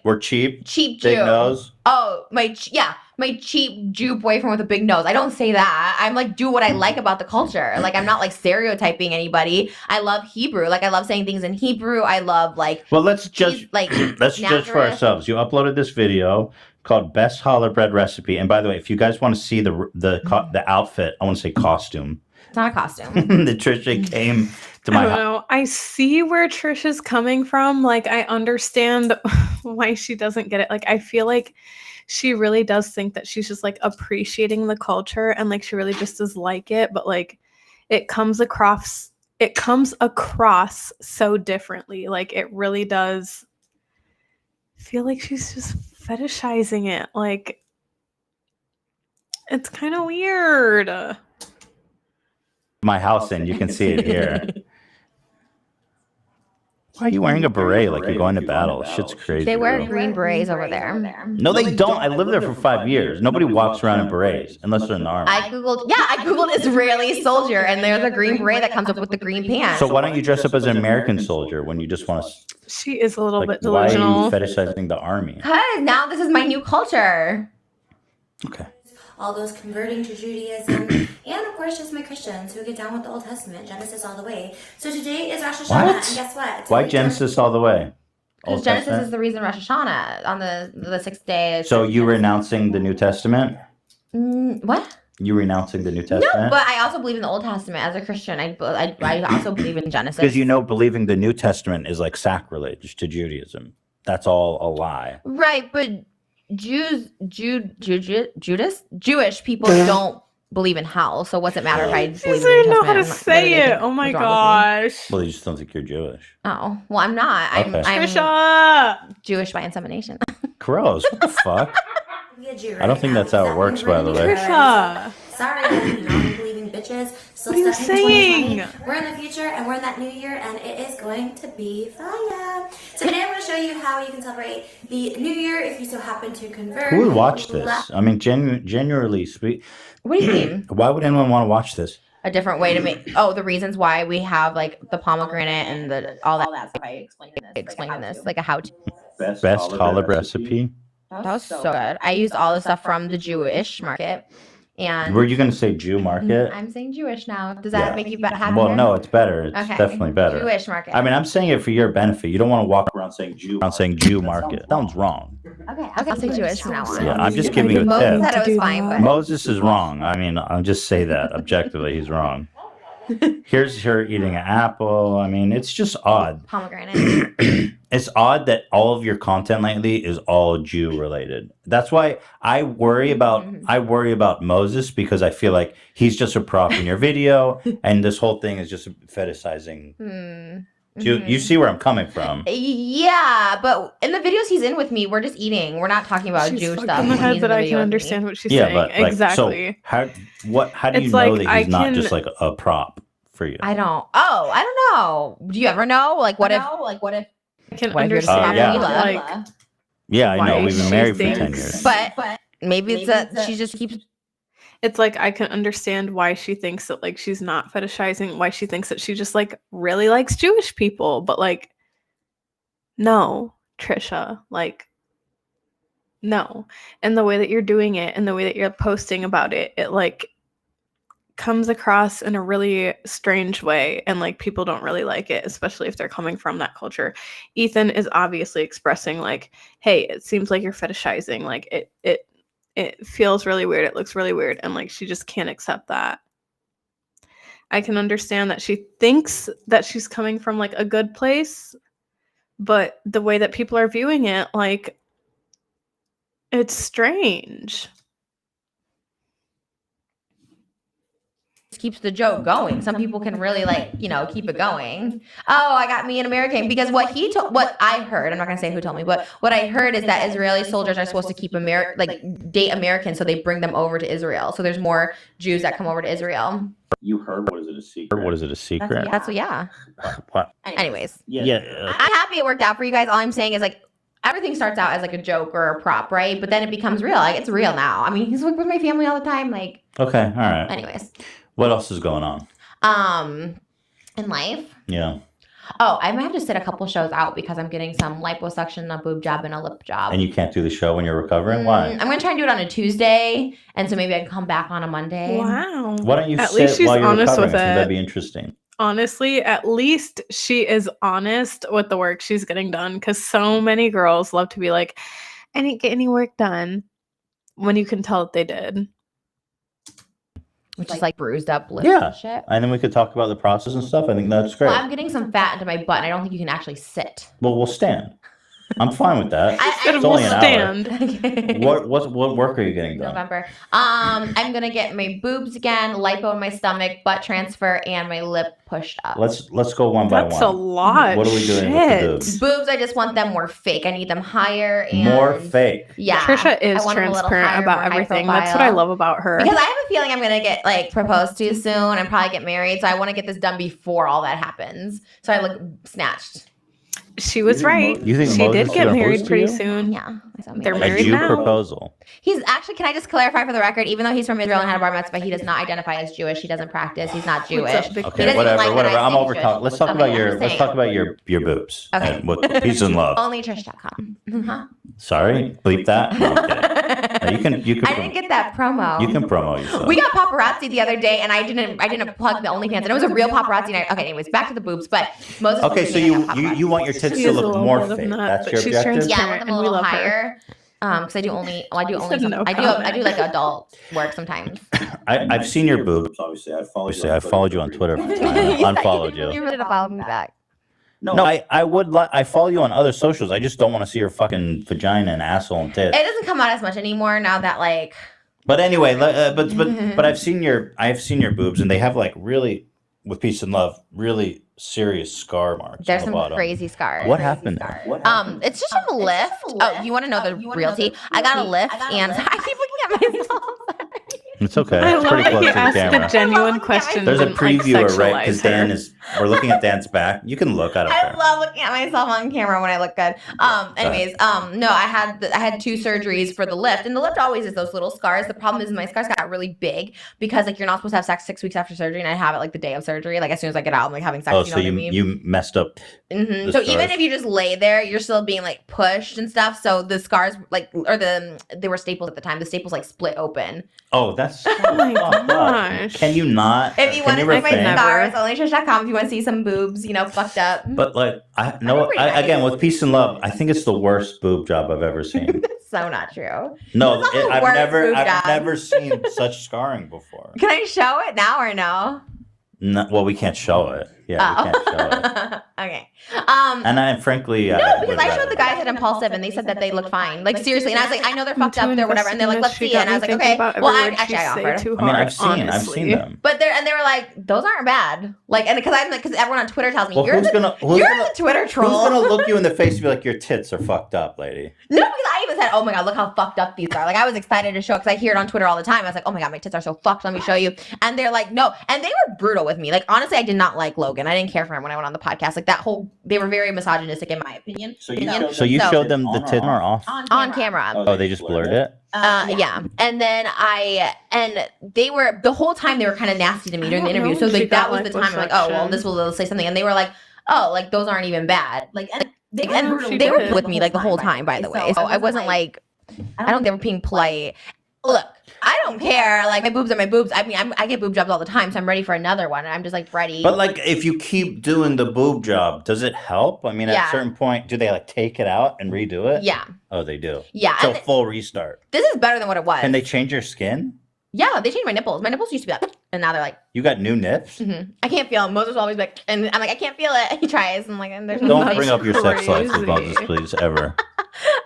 we're cheap. Cheap Jew. Big nose. Oh, my cheap Jew boyfriend with a big nose. I don't say that. I'm like, do what I like about the culture. Like, I'm not like stereotyping anybody. I love Hebrew. Like, I love saying things in Hebrew. I love like. Well, let's judge. Let's judge for ourselves. You uploaded this video called "Best Challah Bread Recipe," and by the way, if you guys want to see the outfit, I want to say costume. It's not a costume. The Trisha came to my house. I see where Trish is coming from. Like, I understand why she doesn't get it. Like, I feel like she really does think that she's just like appreciating the culture, and like she really just does like it, but like it comes across so differently. Like, it really does feel like she's just fetishizing it. Like, it's kind of weird. my house in. You can see it here. Why are you wearing a beret like you're going to battle? Shit's crazy. They wear bro. green berets over there. No, they don't. I lived there for 5 years. Nobody walks around in berets unless they're in the army. I googled Israeli soldier, and there's a green beret that comes up with the green pants. So why don't you dress up as an American soldier when you just want to? She is a little bit Why are delusional. you fetishizing the army? Because now this is my new culture. Okay. All those converting to Judaism, and of course just my Christians who get down with the Old Testament, Genesis all the way. So today is Rosh Hashanah, What? and guess what? Why Genesis all the way? Because Old Genesis Testament? is the reason Rosh Hashanah on the sixth day. So you renouncing the New Testament? What? You renouncing the New Testament? No, but I also believe in the Old Testament as a Christian. I also believe in Genesis. Because you know believing the New Testament is like sacrilege to Judaism. That's all a lie. Right, but Jewish people don't believe in hell. So what's it matter if I believe She in doesn't the even New know how to Testament? say it. Oh my gosh. Well, you just don't think you're Jewish. Oh, well, I'm not. Okay. I'm Trisha! Jewish by insemination. Gross. What the fuck? Be a Jew I don't right think now, that's how it because works, that means by the we're way. gonna be Trisha! Sorry, non-believing bitches. Still What are you stuck in saying? 2020. We're in the future, and we're in that new year, and it is going to be fire. So today I'm going to show you how you can celebrate the new year if you so happen to convert. Who would watch this? I mean, genuinely speak. What do you mean? Why would anyone want to watch this? A different way to make the reasons why we have like the pomegranate and all that stuff. I explaining this like a how-to. Best challah recipe? That was so good. I used all the stuff from the Jewish market. And Were you going to say Jew market? I'm saying Jewish now. Does that make you happy? Well, no, it's better. It's Okay. definitely better. Jewish market. I mean, I'm saying it for your benefit. You don't want to walk around saying Jew market. Sounds wrong. Okay, I'll say Jewish from now on. Yeah, I'm just giving you a Moses tip. said it was fine, but Moses is wrong. I mean, I'll just say that objectively, he's wrong. Here's her eating an apple. I mean, it's just odd. pomegranate. It's odd that all of your content lately is all Jew related. That's why I worry about Moses, because I feel like he's just a prop in your video, and this whole thing is just fetishizing. You see where I'm coming from? Yeah, but in the videos he's in with me, we're just eating. We're not talking about She's Jewish fucking stuff. in the when head he's that in the I video can with me. understand what she's Yeah, saying. but like, Exactly. so how do you It's know like, that I he's not can- just like a prop for you? I don't know. Do you ever know? Like, what if? I can What if you're just understand. yeah. Like, Yeah, I know. why We've been she married for 10 thinks- years. But maybe it's that she just keeps. it's like I can understand why she thinks that like she's not fetishizing, why she thinks that she just like really likes Jewish people, but like no, Trisha, like no. And the way that you're doing it and the way that you're posting about it, it like comes across in a really strange way, and like people don't really like it, especially if they're coming from that culture. Ethan is obviously expressing like, hey, it seems like you're fetishizing, like it feels really weird, it looks really weird, and like she just can't accept that. I can understand that she thinks that she's coming from like a good place, but the way that people are viewing it, like, it's strange. Keeps the joke going. Some people can really like, keep it going. Oh, I got me an American, because what I heard, I'm not gonna say who told me, but what I heard is that Israeli soldiers are supposed to keep date Americans, so they bring them over to Israel. So there's more Jews that come over to Israel. You heard? What is it, a secret? What is it, a secret? That's what, yeah. What? Anyways, Yeah. I'm happy it worked out for you guys. All I'm saying is like, everything starts out as like a joke or a prop, right? But then it becomes real. Like, it's real now. I mean, he's like with my family all the time. Like, Okay, all right. anyways, What else is going on? in life. Yeah. Oh, I might have to sit a couple shows out because I'm getting some liposuction, a boob job, and a lip job. And you can't do the show when you're recovering? Why? I'm gonna try and do it on a Tuesday, and so maybe I can come back on a Monday. Wow. Why don't you At least sit she's while you're honest recovering? with I think that'd it. be interesting. Honestly, at least she is honest with the work she's getting done, because so many girls love to be like, I didn't get any work done, when you can tell that they did. Which is like bruised up lips Yeah. and shit. And then we could talk about the process and stuff. I think that's great. Well, I'm getting some fat into my butt, and I don't think you can actually sit. Well, we'll stand. I'm fine with that. It's only an hour. What work are you getting done? November. I'm gonna get my boobs again, lipo in my stomach, butt transfer, and my lip pushed up. Let's go one by one. That's a lot. What are we doing with the boobs? Boobs, I just want them more fake. I need them higher and more fake. Yeah. Trisha is transparent about everything. That's what I love about her. Because I have a feeling I'm gonna get like proposed to soon and probably get married. So I want to get this done before all that happens. So I look snatched. She was right. You think she did get married pretty soon? Yeah. They're married a Jew now. proposal. He's actually, can I just clarify for the record, even though he's from Israel and had a bar mitzvah, he does not identify as Jewish. He doesn't practice. He's not Jewish. Okay, whatever. I'm over talking. Let's talk about your boobs. Okay. And with peace and love. Only Trish.com. Sorry, bleep that. No, I'm kidding. You can. I didn't get that promo. You can promo yourself. We got paparazzi the other day, and I didn't plug the OnlyFans, and it was a real paparazzi night. Okay, anyways, back to the boobs. But Moses. Okay, so you want your tits to look more fake? That's your objective. Yeah, I want them a little higher. Because I do like adult work sometimes. I've seen your boobs. Obviously, I followed you on Twitter. Unfollowed you. You really didn't follow me back. No, I follow you on other socials. I just don't want to see your fucking vagina and asshole and tits. It doesn't come out as much anymore now that like. But anyway, but I've seen your boobs, and they have like really, with peace and love, really serious scar marks. There's some crazy scars. What happened there? It's just from a lift. Oh, you want to know the real tea? I got a lift, and I keep looking at myself. It's okay. I It's love pretty that close you to the asked camera. the genuine question. There's a previewer, right? Because we're looking at Dan's back. You can look. I don't care. I love looking at myself on camera when I look good. Anyways, no, I had 2 surgeries for the lift, and the lift always is those little scars. The problem is my scars got really big because like you're not supposed to have sex 6 weeks after surgery, and I have it like the day of surgery. Like as soon as I get out, I'm like having sex. Oh, you know so what I mean? you messed up. Mm-hmm. So even if you just lay there, you're still being like pushed and stuff. So the scars they were staples at the time. The staples like split open. Oh, that's. Oh my gosh. Can you not? If you want to see my scars, onlytrish.com. If you want to see some boobs, fucked up. But like, again, with peace and love, I think it's the worst boob job I've ever seen. That's so not true. No, I've never seen such scarring before. Can I show it now or no? No, well, we can't show it. Yeah, we can't show it. Okay. And frankly, no, because I showed the guys at Impulsive and they said that they look fine. Like seriously, and I was like, I know they're fucked up, they're whatever, and they're like, let's see it. And I was like, okay. Well, I offered. I mean, I've seen them. But they were like, those aren't bad. Like, and because everyone on Twitter tells me well, you're the Twitter troll. Who's gonna look you in the face and be like, your tits are fucked up, lady? No, because I even said, oh my god, look how fucked up these are. Like I was excited to show because I hear it on Twitter all the time. I was like, oh my god, my tits are so fucked. Let me show you. And they're like, no, and they were brutal with me. Like honestly, I did not like Logan. I didn't care for him when I went on the podcast. Like they were very misogynistic in my opinion. So you showed them the tits or off? On camera. Oh, they just blurred it? Yeah. And then they were, the whole time they were kind of nasty to me during the interview. So like that was the time I'm like, oh, well, this will say something. And they were like, oh, like those aren't even bad. Like, and they were with me like the whole time, by the way. So I wasn't like, I don't think they were being polite. Look, I don't care. Like my boobs are my boobs. I mean, I get boob jobs all the time, so I'm ready for another one. And I'm just like ready. But like, if you keep doing the boob job, does it help? I mean, at a certain point, do they like take it out and redo it? Yeah. Oh, they do. Yeah. So full restart. This is better than what it was. Can they change your skin? Yeah, they changed my nipples. My nipples used to be like, and now they're like. You got new nips? Mm-hmm. I can't feel them. Moses will always be like, and I'm like, I can't feel it. He tries. I'm like, and there's don't bring up your sex life with Moses, please, ever.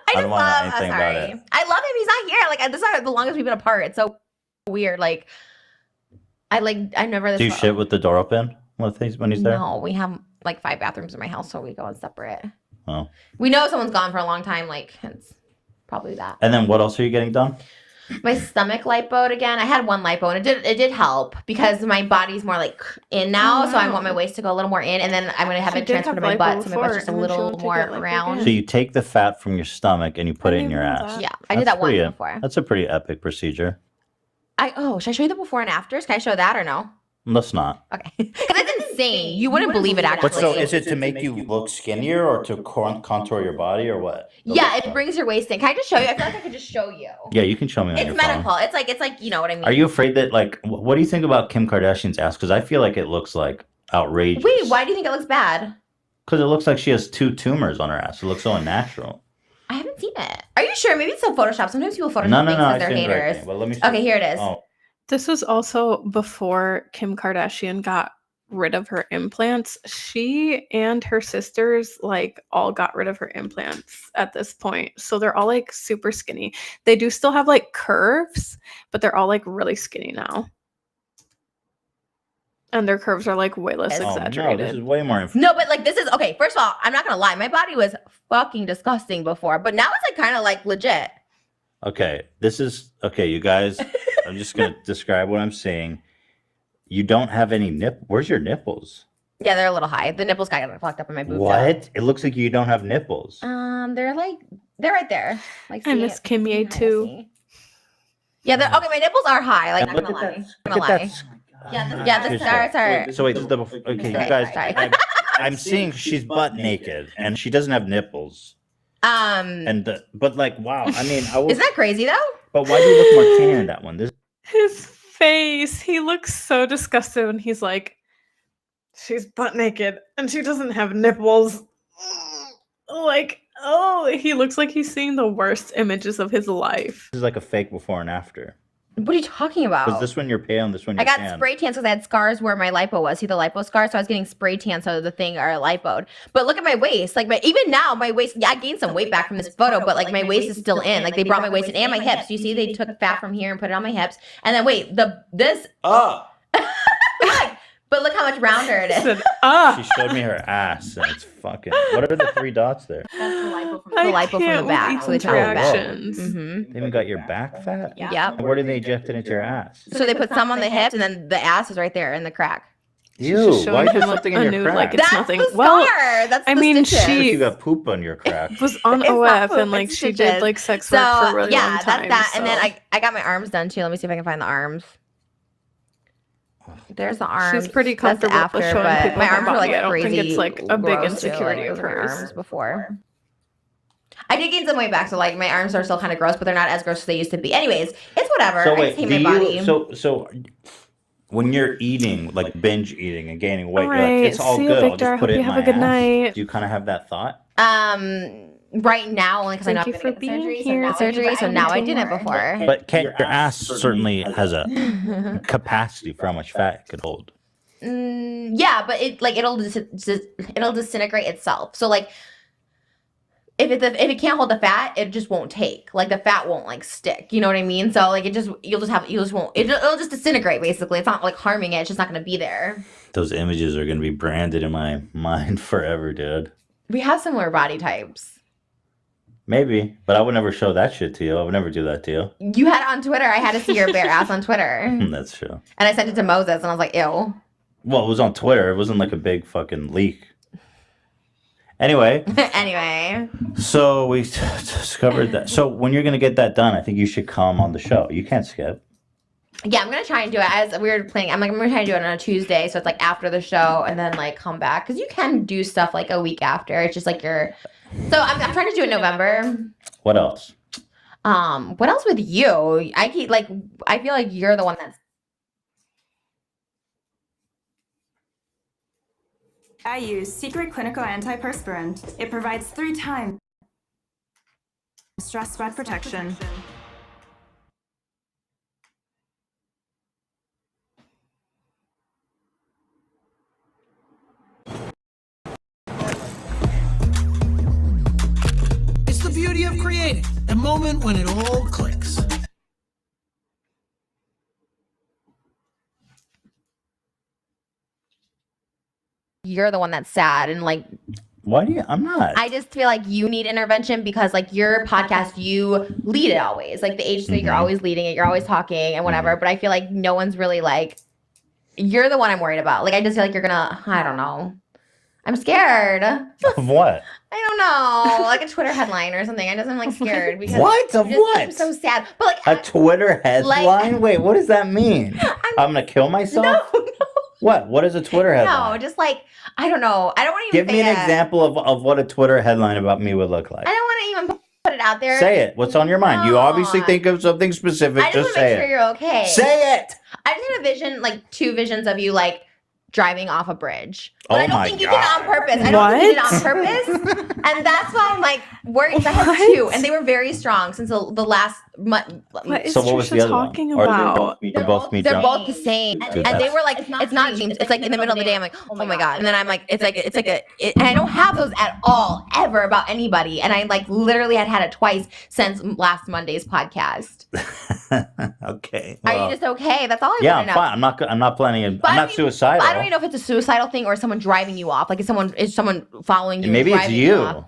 I don't want to know anything about it. I love him. He's not here. Like this is the longest we've been apart. It's so weird. Like I never. Do you shit with the door open when he's there? No, we have like 5 bathrooms in my house, so we go in separate. Oh. We know someone's gone for a long time. Like it's probably that. And then what else are you getting done? My stomach lipoed again. I had 1 lipo and it did help because my body's more like in now, so I want my waist to go a little more in, and then I'm gonna have it transferred to my butt, so my butt's just a little more around. So you take the fat from your stomach and you put it in your ass. Yeah, I did that once before. That's a pretty epic procedure. Should I show you the before and afters? Can I show that or no? Let's not. Okay, because it's insane. You wouldn't believe it actually. But so is it to make you look skinnier or to contour your body or what? Yeah, it brings your waist in. Can I just show you? I feel like I could just show you. Yeah, you can show me on your phone. It's medical. It's like you know what I mean. Are you afraid that like what do you think about Kim Kardashian's ass? Because I feel like it looks like outrageous. Wait, why do you think it looks bad? Because it looks like she has 2 tumors on her ass. It looks so unnatural. I haven't seen it. Are you sure? Maybe it's so Photoshop. Sometimes people Photoshop things because they're haters. Well, let me see. Okay, here it is. This was also before Kim Kardashian got rid of her implants. She and her sisters like all got rid of her implants at this point. So they're all like super skinny. They do still have like curves, but they're all like really skinny now. And their curves are like way less exaggerated. No, this is way more No, but like this is okay. First of all, I'm not gonna lie, my body was fucking disgusting before, but now it's like kind of like legit. Okay, this is okay, you guys. I'm just gonna describe what I'm seeing. You don't have any Where's your nipples? Yeah, they're a little high. The nipples got fucked up in my boob. What? It looks like you don't have nipples. They're right there. Like I miss Kimmy too. Yeah, they're okay. My nipples are high. Like, And not look gonna at lie. that. Not Look gonna at lie. that. Sorry. So wait, this is the okay, you guys. I'm seeing she's butt naked and she doesn't have nipples. But like, wow. I mean, isn't that crazy though? But why do you look more tan in that one? His face. He looks so disgusted when he's like, she's butt naked and she doesn't have nipples. Like, oh, he looks like he's seeing the worst images of his life. This is like a fake before and after. What are you talking about? Because this one you're pale and this one you're I got tan. spray tans because I had scars where my lipo was. See the lipo scars? So I was getting spray tan so the thing are lipoed. But look at my waist. Like even now my waist, yeah, I gained some weight back from this photo, but like my waist is still in. Like they brought my waist in and my hips. You see they took fat from here and put it on my hips. And then wait, but look how much rounder it is. She showed me her ass and it's fucking. What are the 3 dots there? That's the lipo from the back. So they took it back. They even got your back fat? Yeah. And where did they inject it into your ass? So they put some on the hips and then the ass is right there in the crack. Ew, why is there something in your crack? Like it's That's nothing. the scar. Well, That's I the mean, stitches. You got poop on your crack. was on It's not OF poop, and like it's she did stitches. like sex work for a really long time. That's that. So. And then I got my arms done too. Let me see if I can find the arms. There's the arms. She's pretty comfortable That's after, showing but people my her arms were body. like I don't crazy. think it's like a big gross, insecurity too, of like, hers. arms before. I did gain some weight back, so like my arms are still kind of gross, but they're not as gross as they used to be. Anyways, it's whatever. So I wait, just hate my body. So when you're eating, like binge eating and gaining weight, All you're like, right, it's all see you, good. I'll Victor. I just put hope it you in have my a good ass. night. Do you kind of have that thought? Right now, only because I know Thank I'm you going to for get the being surgery, here. so now I did it before. But your ass certainly has a capacity for how much fat it could hold. Yeah, but it'll disintegrate itself. So like, if it can't hold the fat, it just won't take. Like the fat won't like stick. You know what I mean? So like it'll just disintegrate basically. It's not like harming it. It's just not going to be there. Those images are going to be branded in my mind forever, dude. We have similar body types. Maybe, but I would never show that shit to you. I would never do that to you. You had it on Twitter. I had to see your bare ass on Twitter. That's true. And I sent it to Moses, and I was like, ew. Well, it was on Twitter. It wasn't like a big fucking leak. Anyway. Anyway. So we discovered that. So when you're going to get that done, I think you should come on the show. You can't skip. Yeah, I'm going to try and do it as we were planning. I'm going to try and do it on a Tuesday. So it's like after the show and then like come back. Because you can do stuff like a week after. It's just like So I'm trying to do it in November. What else? What else with you? I feel like you're the one that's. I use Secret Clinical Antiperspirant. It provides 3 times stress sweat protection. It's the beauty of creating, the moment when it all clicks. You're the one that's sad and like. Why do you? I'm not. I just feel like you need intervention because like your podcast, you lead it always. Like the H3, you're always leading it. You're always talking and whatever. But I feel like no one's really like. You're the one I'm worried about. Like I just feel like you're gonna. I don't know. I'm scared. Of what? I don't know, like a Twitter headline or something. I'm like scared because what? Of what? I'm so sad. But like a Twitter headline? Wait, what does that mean? I'm gonna kill myself? No. What? What is a Twitter headline? No, just like I don't know. I don't want to even give me an example of what a Twitter headline about me would look like. I don't want to even put it out there. Say it. What's on your mind? You obviously think of something specific. I just want to say make sure it. you're okay. Say it. I just had a vision, like 2 visions of you, like driving off a bridge. But Oh I don't my think you did it on God. purpose. I don't think you did it on purpose. And that's why I'm like worried. 'Cause I had two, and they were very strong since the last month. What is So what was Trisha the other talking one? Or about? they're both me They're drunk? both the same, Dude, and they that's- were like, it's not dreams. It's like in the middle of the day. I'm like, oh my god, and then I'm like, it's like and I don't have those at all ever about anybody, and I like literally had it twice since last Monday's podcast. Okay. Are well, you just okay? That's all I yeah, want I'm to know. fine. I'm not planning. I'm But I not don't even- suicidal. I don't even know if it's a suicidal thing or someone driving you off. Like, is someone following you? and Maybe it's driving you. off?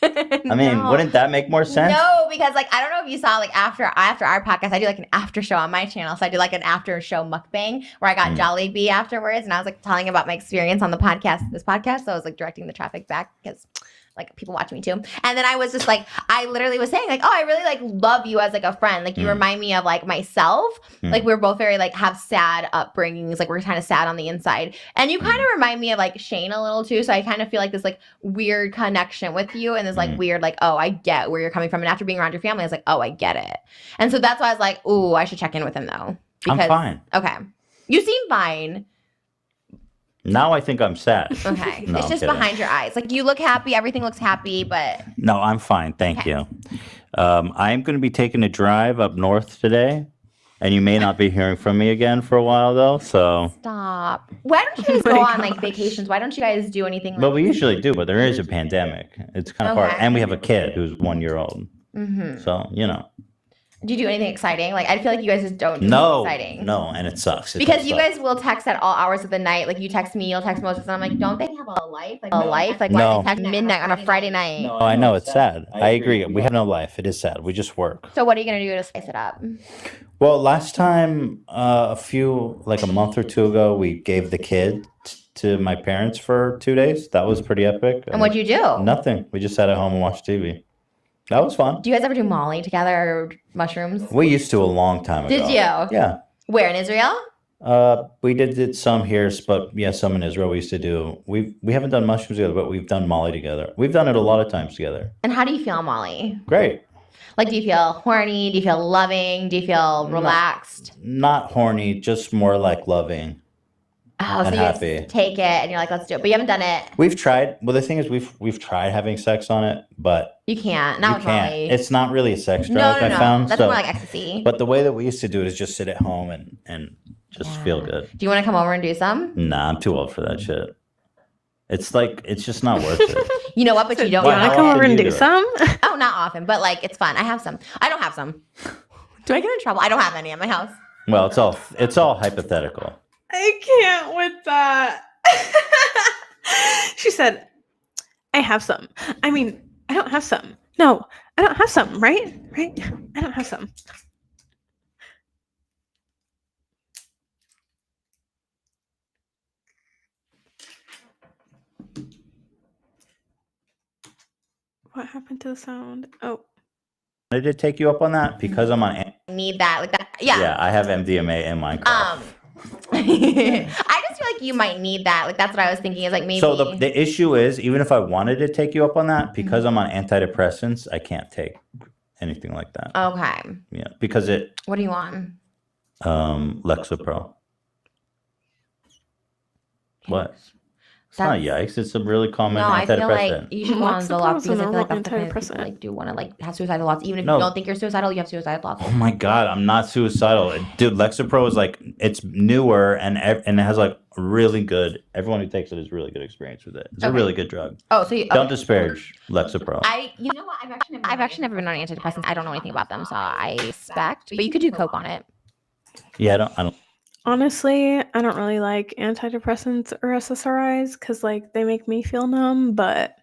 I mean, No. wouldn't that make more sense? No, because like I don't know if you saw like after our podcast, I do like an after show on my channel. So I do like an after show mukbang where I got Jollibee afterwards, and I was like telling about my experience on the podcast, this podcast. So I was like directing the traffic back because like people watching me too. And then I was just like, I literally was saying like, oh, I really like love you as like a friend. Like you remind me of like myself. Like we're both very like have sad upbringings. Like we're kind of sad on the inside. And you kind of remind me of like Shane a little too. So I kind of feel like this like weird connection with you and this like weird like, oh, I get where you're coming from. And after being around your family, I was like, oh, I get it. And so that's why I was like, ooh, I should check in with him though. I'm fine. Okay. You seem fine. Now I think I'm sad. Okay. No, It's I'm just kidding. behind your eyes. Like you look happy, everything looks happy, but No, I'm fine. Thank you. I am going to be taking a drive up north today, and you may not be hearing from me again for a while, though. So, stop. Why don't you guys go on like vacations? Why don't you guys do anything? well, we usually do, but there is a pandemic. It's kind of hard, Okay. and we have a kid who's 1 year old. Mm-hmm. So, you know, Do you do anything exciting? Like I feel like you guys just don't do no, anything exciting. no, and it sucks. It Because does you suck. guys will text at all hours of the night. Like you text me, you'll text Moses, and I'm like, don't they have a life? Like a life? Like why No. do they text midnight on a Friday night? Oh, I know it's sad. I agree. We have no life. It is sad. We just work. So what are you gonna do to spice it up? Well, last time, like a month or two ago, we gave the kid to my parents for 2 days. That was pretty epic. And what'd you do? Nothing. We just sat at home and watched TV. That was fun. Do you guys ever do Molly together or mushrooms? We used to a long time ago. Did you? Yeah. Where in Israel? We did some here, but yeah, some in Israel we used to do. We haven't done mushrooms together, but we've done Molly together. We've done it a lot of times together. And how do you feel on Molly? Great. Like, do you feel horny? Do you feel loving? Do you feel relaxed? Not horny, just more like loving. Oh, so and you just happy. take it and you're like, let's do it. But you haven't done it. We've tried. Well, the thing is, we've tried having sex on it, but You can't. Not you with can't. Molly. It's not really a sex No, drug. no, I no. found. That's so, more like ecstasy. But the way that we used to do it is just sit at home and just feel good. Do you want to come over and do some? Nah, I'm too old for that shit. It's like it's just not worth it. You know what? But you don't. Do you want to come over and do some? Oh, not often, but like it's fun. I have some. I don't have some. Do I get in trouble? I don't have any at my house. Well, it's all hypothetical. I can't with that. She said, I have some. I mean, I don't have some. No, I don't have some, right? Right? I don't have some. What happened to the sound? Oh. I did take you up on that because I'm on. Need that, like that. Yeah. Yeah, I have MDMA in my car. I just feel like you might need that. Like that's what I was thinking. Is like maybe. So the issue is, even if I wanted to take you up on that, because I'm on antidepressants, I can't take anything like that. Okay. Yeah, because it. What do you want? Lexapro. What? It's not yikes. It's a really common No, I antidepressant. feel like you should go on Zoloft because I feel like Lexapro that's the kind of is a people like do want to like have suicidal thoughts. Even if No. you don't think you're suicidal, you have suicidal thoughts. Oh my god, I'm not suicidal, dude. Lexapro is like it's newer and it has like really good. Everyone who takes it has really good experience with it. It's a Okay. really good drug. Oh, so you, Don't disparage Lexapro. You know what? I've actually never been on antidepressants. I don't know anything about them, so I suspect. But you could do coke on it. Yeah, I don't. Honestly, I don't really like antidepressants or SSRIs because, like, they make me feel numb, but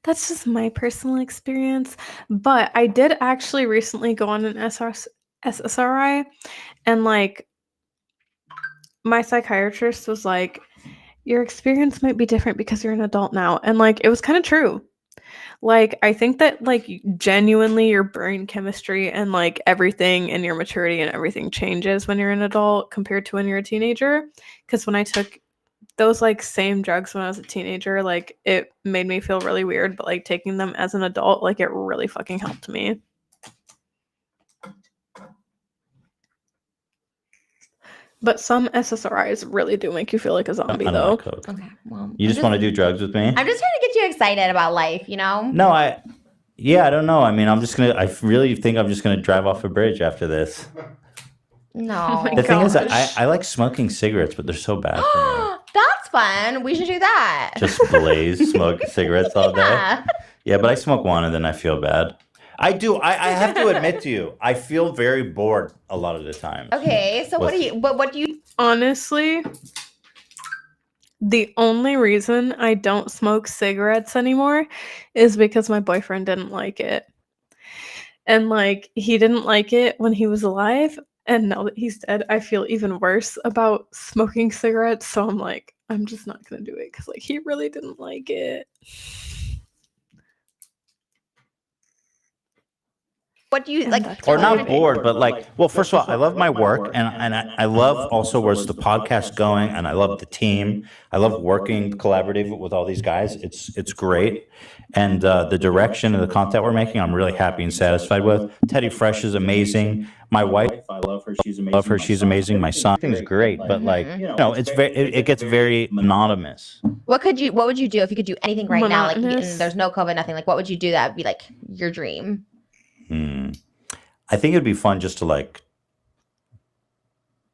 that's just my personal experience. But I did actually recently go on an SSRI, and, like, my psychiatrist was like, your experience might be different because you're an adult now. And, like, it was kind of true. Like, I think that, like, genuinely your brain chemistry and, like, everything and your maturity and everything changes when you're an adult compared to when you're a teenager. Because when I took those, like, same drugs when I was a teenager, like, it made me feel really weird. But, like, taking them as an adult, like, it really fucking helped me. But some SSRIs really do make you feel like a zombie, though. Okay, well, You just want to do drugs with me? I'm just trying to get you excited about life, you know? No, I don't know. I mean, I really think I'm just gonna drive off a bridge after this. No. The thing is, I like smoking cigarettes, but they're so bad for me. That's fun. We should do that. Just blaze, smoke cigarettes all day. Yeah. Yeah, but I smoke one and then I feel bad. I do. I have to admit to you, I feel very bored a lot of the time. Okay, so what do you Honestly, the only reason I don't smoke cigarettes anymore is because my boyfriend didn't like it. And like he didn't like it when he was alive, and now that he's dead, I feel even worse about smoking cigarettes, so I'm like, I'm just not going to do it cuz like he really didn't like it. What do you like? Or not bored, but like, well, first of all, I love my work, and I love also where's the podcast going, and I love the team. I love working collaborative with all these guys. It's great, and the direction and the content we're making, I'm really happy and satisfied with. Teddy Fresh is amazing. My wife, I love her. She's amazing. My son, everything's great, but like, it gets very monotonous. What would you do if you could do anything right now? Like, and there's no COVID, nothing. Like, what would you do that would be like your dream? I think it'd be fun just to like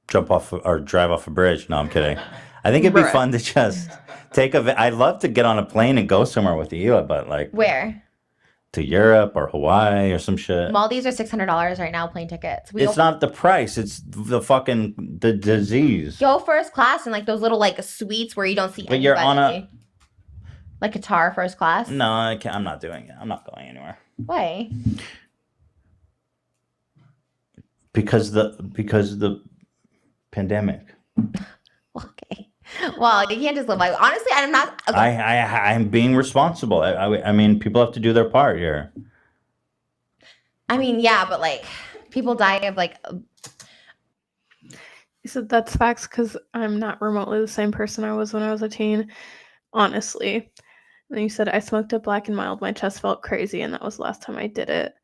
jump off or drive off a bridge. No, I'm kidding. I think it'd be fun to just I'd love to get on a plane and go somewhere with you, but like where? To Europe or Hawaii or some shit. Maldives are $600 right now, plane tickets. It's not the price; it's the disease. Go first class and like those little like suites where you don't see anybody. You're on a like Qatar first class. No, I can't. I'm not doing it. I'm not going anywhere. Why? Because the pandemic. Okay. Well, you can't just live like. Honestly, I'm not. Okay. I'm being responsible. I mean, people have to do their part here. I mean, yeah, but like, people die of like. You said that's facts because I'm not remotely the same person I was when I was a teen. Honestly. And then you said I smoked a Black and Mild. My chest felt crazy, and that was the last time I did it.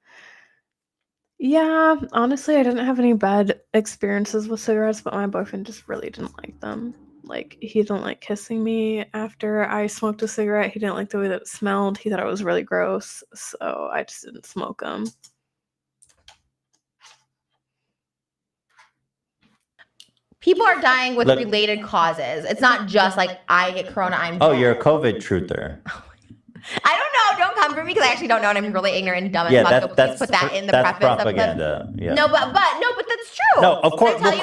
Yeah, honestly, I didn't have any bad experiences with cigarettes, but my boyfriend just really didn't like them. Like, he didn't like kissing me after I smoked a cigarette. He didn't like the way that it smelled. He thought it was really gross, so I just didn't smoke them. People are dying with related causes. It's not just like I get corona, I'm dead. You're a COVID truther. I don't know. Don't come for me because I actually don't know, and I'm really ignorant and dumb. Yeah, so please put that in the preface. Propaganda. Yeah. No, but that's true. No, of course. But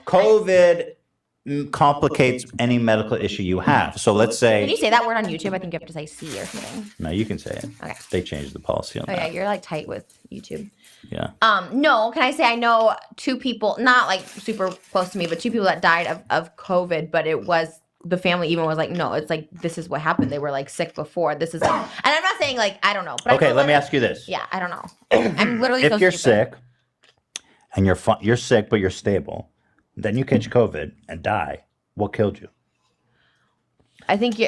COVID complicates any medical issue you have. So let's say. Can you say that word on YouTube? I think you have to say C or something. No, you can say it. Okay. They changed the policy on that. Yeah, you're like tight with YouTube. Yeah. No, can I say I know 2 people, not like super close to me, but 2 people that died of COVID, but it was. The family even was like, no, it's like, this is what happened. They were like sick before. This is like, and I'm not saying like, I don't know. But okay, let me ask you this. Yeah, I don't know. I'm literally if so you're stupid. sick and you're sick, but you're stable, then you catch COVID and die. What killed you? I think the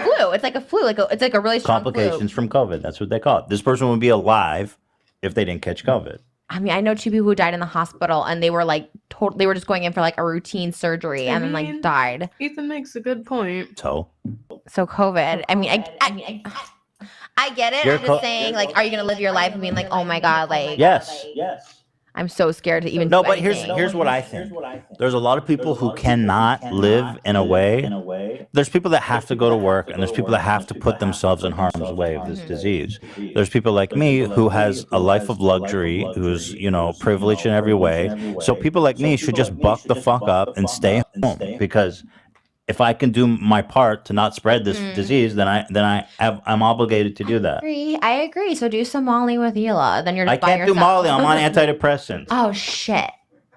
flu. It's like a flu. It's like a really strong complications flu. from COVID. That's what they call it. This person would be alive if they didn't catch COVID. I mean, I know 2 people who died in the hospital, and they were like they were just going in for like a routine surgery, and then like died. Ethan makes a good point. So COVID. I mean, I get it. I'm just saying, like, are you gonna live your life and being like, oh my god, like yes. I'm so scared to even. No, but here's what I think. There's a lot of people who cannot live in a way. There's people that have to go to work, and there's people that have to put themselves in harm's way of this disease. There's people like me who has a life of luxury, who's privileged in every way. So people like me should just buck the fuck up and stay home, because if I can do my part to not spread this disease, then I'm obligated to do that. I agree. So do some Molly with Hila. Then you're just I can't do Molly. I'm on antidepressants. Oh shit!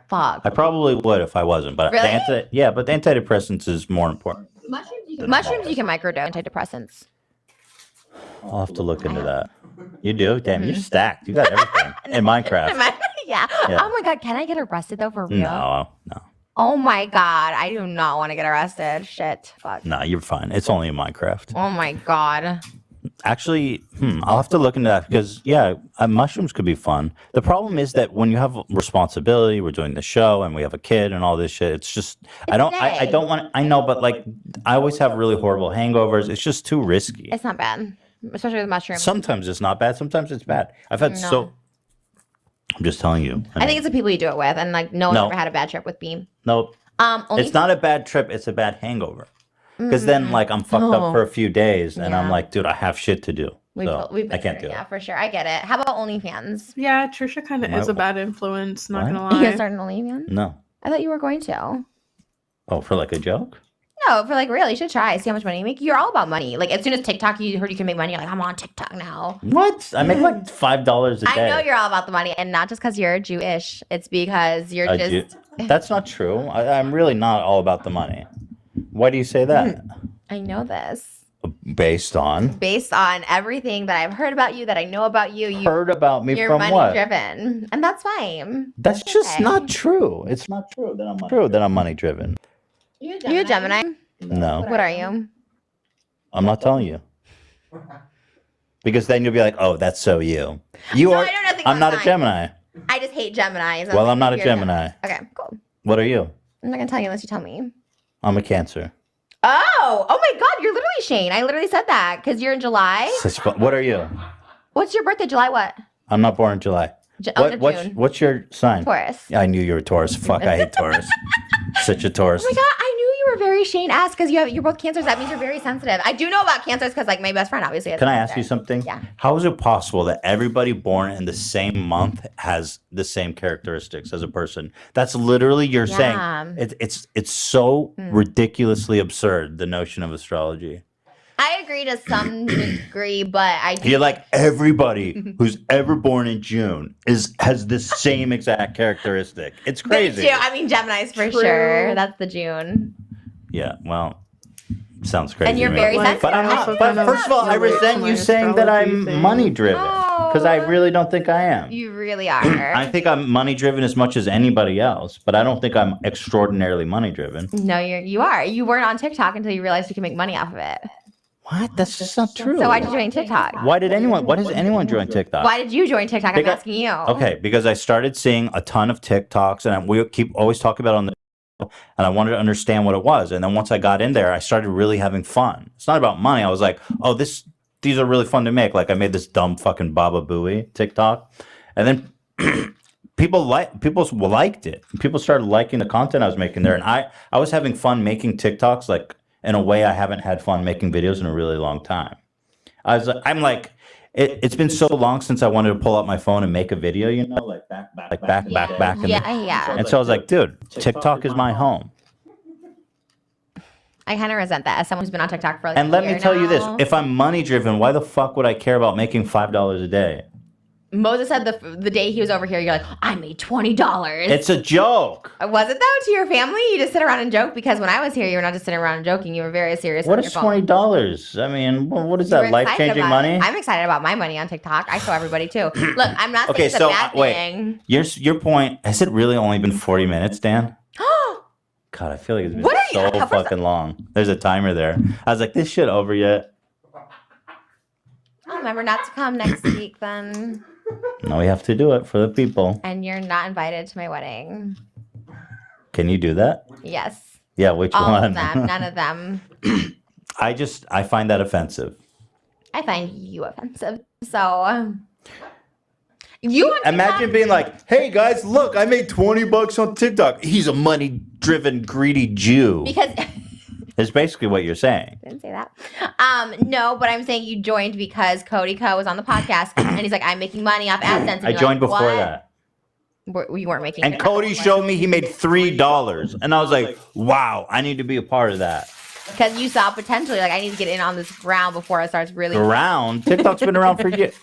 Fuck. I probably would if I wasn't, but really? the antidepressants is more important. Mushrooms you can microdose antidepressants. I'll have to look into that. You do? Damn, you're stacked. You got everything in Minecraft. Yeah. Oh my god, can I get arrested though for real? No. Oh my god, I do not want to get arrested. Shit. Fuck. No, you're fine. It's only in Minecraft. Oh my god. Actually, I'll have to look into that because mushrooms could be fun. The problem is that when you have responsibility, we're doing the show and we have a kid and all this shit. It's just I don't want. I know, but like I always have really horrible hangovers. It's just too risky. It's not bad, especially with mushrooms. Sometimes it's not bad. Sometimes it's bad. I've had I'm just telling you. I think it's the people you do it with, and like no one's ever had a bad trip with me. Nope. It's not a bad trip. It's a bad hangover. Because then, like, I'm fucked up for a few days, and I'm like, dude, I have shit to do. I can't do it. Yeah, for sure. I get it. How about OnlyFans? Yeah, Trisha kind of is a bad influence. Not gonna You lie. gonna start an OnlyFans? No. I thought you were going to. Oh, for like a joke? No, for like real. You should try. See how much money you make. You're all about money. Like as soon as TikTok, you heard you can make money. You're like, I'm on TikTok now. What? I make like $5 a day. I know you're all about the money, and not just because you're Jewish. It's because you're just. That's not true. I'm really not all about the money. Why do you say that? I know this. Based on everything that I've heard about you, that I know about you. You heard about me you're from money what? driven, and that's fine. That's just not true. It's not true that I'm money driven. You a Gemini? No. What are you? I'm not telling you. Because then you'll be like, oh, that's so you. You are. I'm not a Gemini. I just hate Geminis. Well, I'm not a Gemini. Okay, cool. What are you? I'm not gonna tell you unless you tell me. I'm a Cancer. Oh my God, you're literally Shane. I literally said that because you're in July. What are you? What's your birthday? July what? I'm not born in July. June. What's your sign? Taurus. Yeah, I knew you were Taurus. Fuck, I hate Taurus. Such a Taurus. Oh my God, I knew you were very Shane-esque because you're both Cancers. That means you're very sensitive. I do know about Cancers because like my best friend obviously has Can I Cancer. ask you something? Yeah. How is it possible that everybody born in the same month has the same characteristics as a person? That's literally you're saying. It's so ridiculously absurd, the notion of astrology. I agree to some degree, but I do. You're like everybody who's ever born in June has the same exact characteristic. It's crazy. I mean Gemini's for sure. That's the June. Yeah, well, sounds crazy. And you're to me. very sensitive. But I'm not. But first of all, I resent you saying that I'm money driven because I really don't think I am. You really are. I think I'm money driven as much as anybody else, but I don't think I'm extraordinarily money driven. No, you are. You weren't on TikTok until you realized you can make money off of it. What? That's just not true. So why'd you join TikTok? Why does anyone join TikTok? Why did you join TikTok? I'm asking you. Okay, because I started seeing a ton of TikToks, and we always talk about it on the show, and I wanted to understand what it was. And then once I got in there, I started really having fun. It's not about money. I was like, oh, these are really fun to make. Like I made this dumb fucking Baba Booey TikTok, and then people liked it. People started liking the content I was making there, and I was having fun making TikToks like. In a way, I haven't had fun making videos in a really long time. I'm like, it's been so long since I wanted to pull out my phone and make a video, you know, like back. And so I was like, dude, TikTok is my home. I kind of resent that as someone who's been on TikTok for like and a let year me tell you this: now. if I'm money driven, why the fuck would I care about making $5 a day? Moses said the day he was over here, you're like, I made $20. It's a joke. Was it though to your family? You just sit around and joke? Because when I was here, you were not just sitting around and joking. You were very serious. What is $20? I mean, what is that? Life-changing money? I'm excited about my money on TikTok. I show everybody too. Look, I'm not saying it's a bad thing. Your point, has it really only been 40 minutes, Dan? God, I feel like it's been so fucking long. There's a timer there. I was like, this shit over yet? I'll remember not to come next week then. No, we have to do it for the people. And you're not invited to my wedding. Can you do that? Yes. Yeah, which All one? of them. None of them. I find that offensive. I find you offensive. So you imagine being like, hey guys, look, I made $20 on TikTok. He's a money-driven, greedy Jew. Because it's basically what you're saying. Didn't say that. No, but I'm saying you joined because Cody Co was on the podcast and he's like, I'm making money off AdSense. And I joined before that. You weren't making. And Cody showed me he made $3, and I was like, wow, I need to be a part of that. Because you saw potentially, like, I need to get in on this ground before it starts really. Ground? TikTok's been around for years.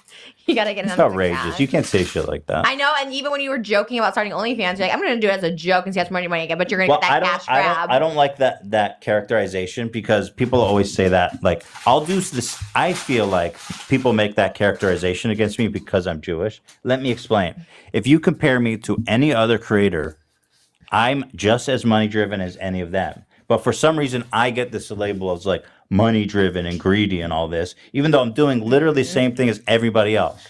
You gotta get in It's on outrageous. You can't say shit like that. I know, and even when you were joking about starting OnlyFans, you're like, I'm gonna do it as a joke and see how much money I get, but you're gonna get that cash grab. I don't like that characterization because people always say that. Like, I'll do this. I feel like people make that characterization against me because I'm Jewish. Let me explain. If you compare me to any other creator, I'm just as money driven as any of them. But for some reason, I get this label as like money driven and greedy and all this, even though I'm doing literally the same thing as everybody else.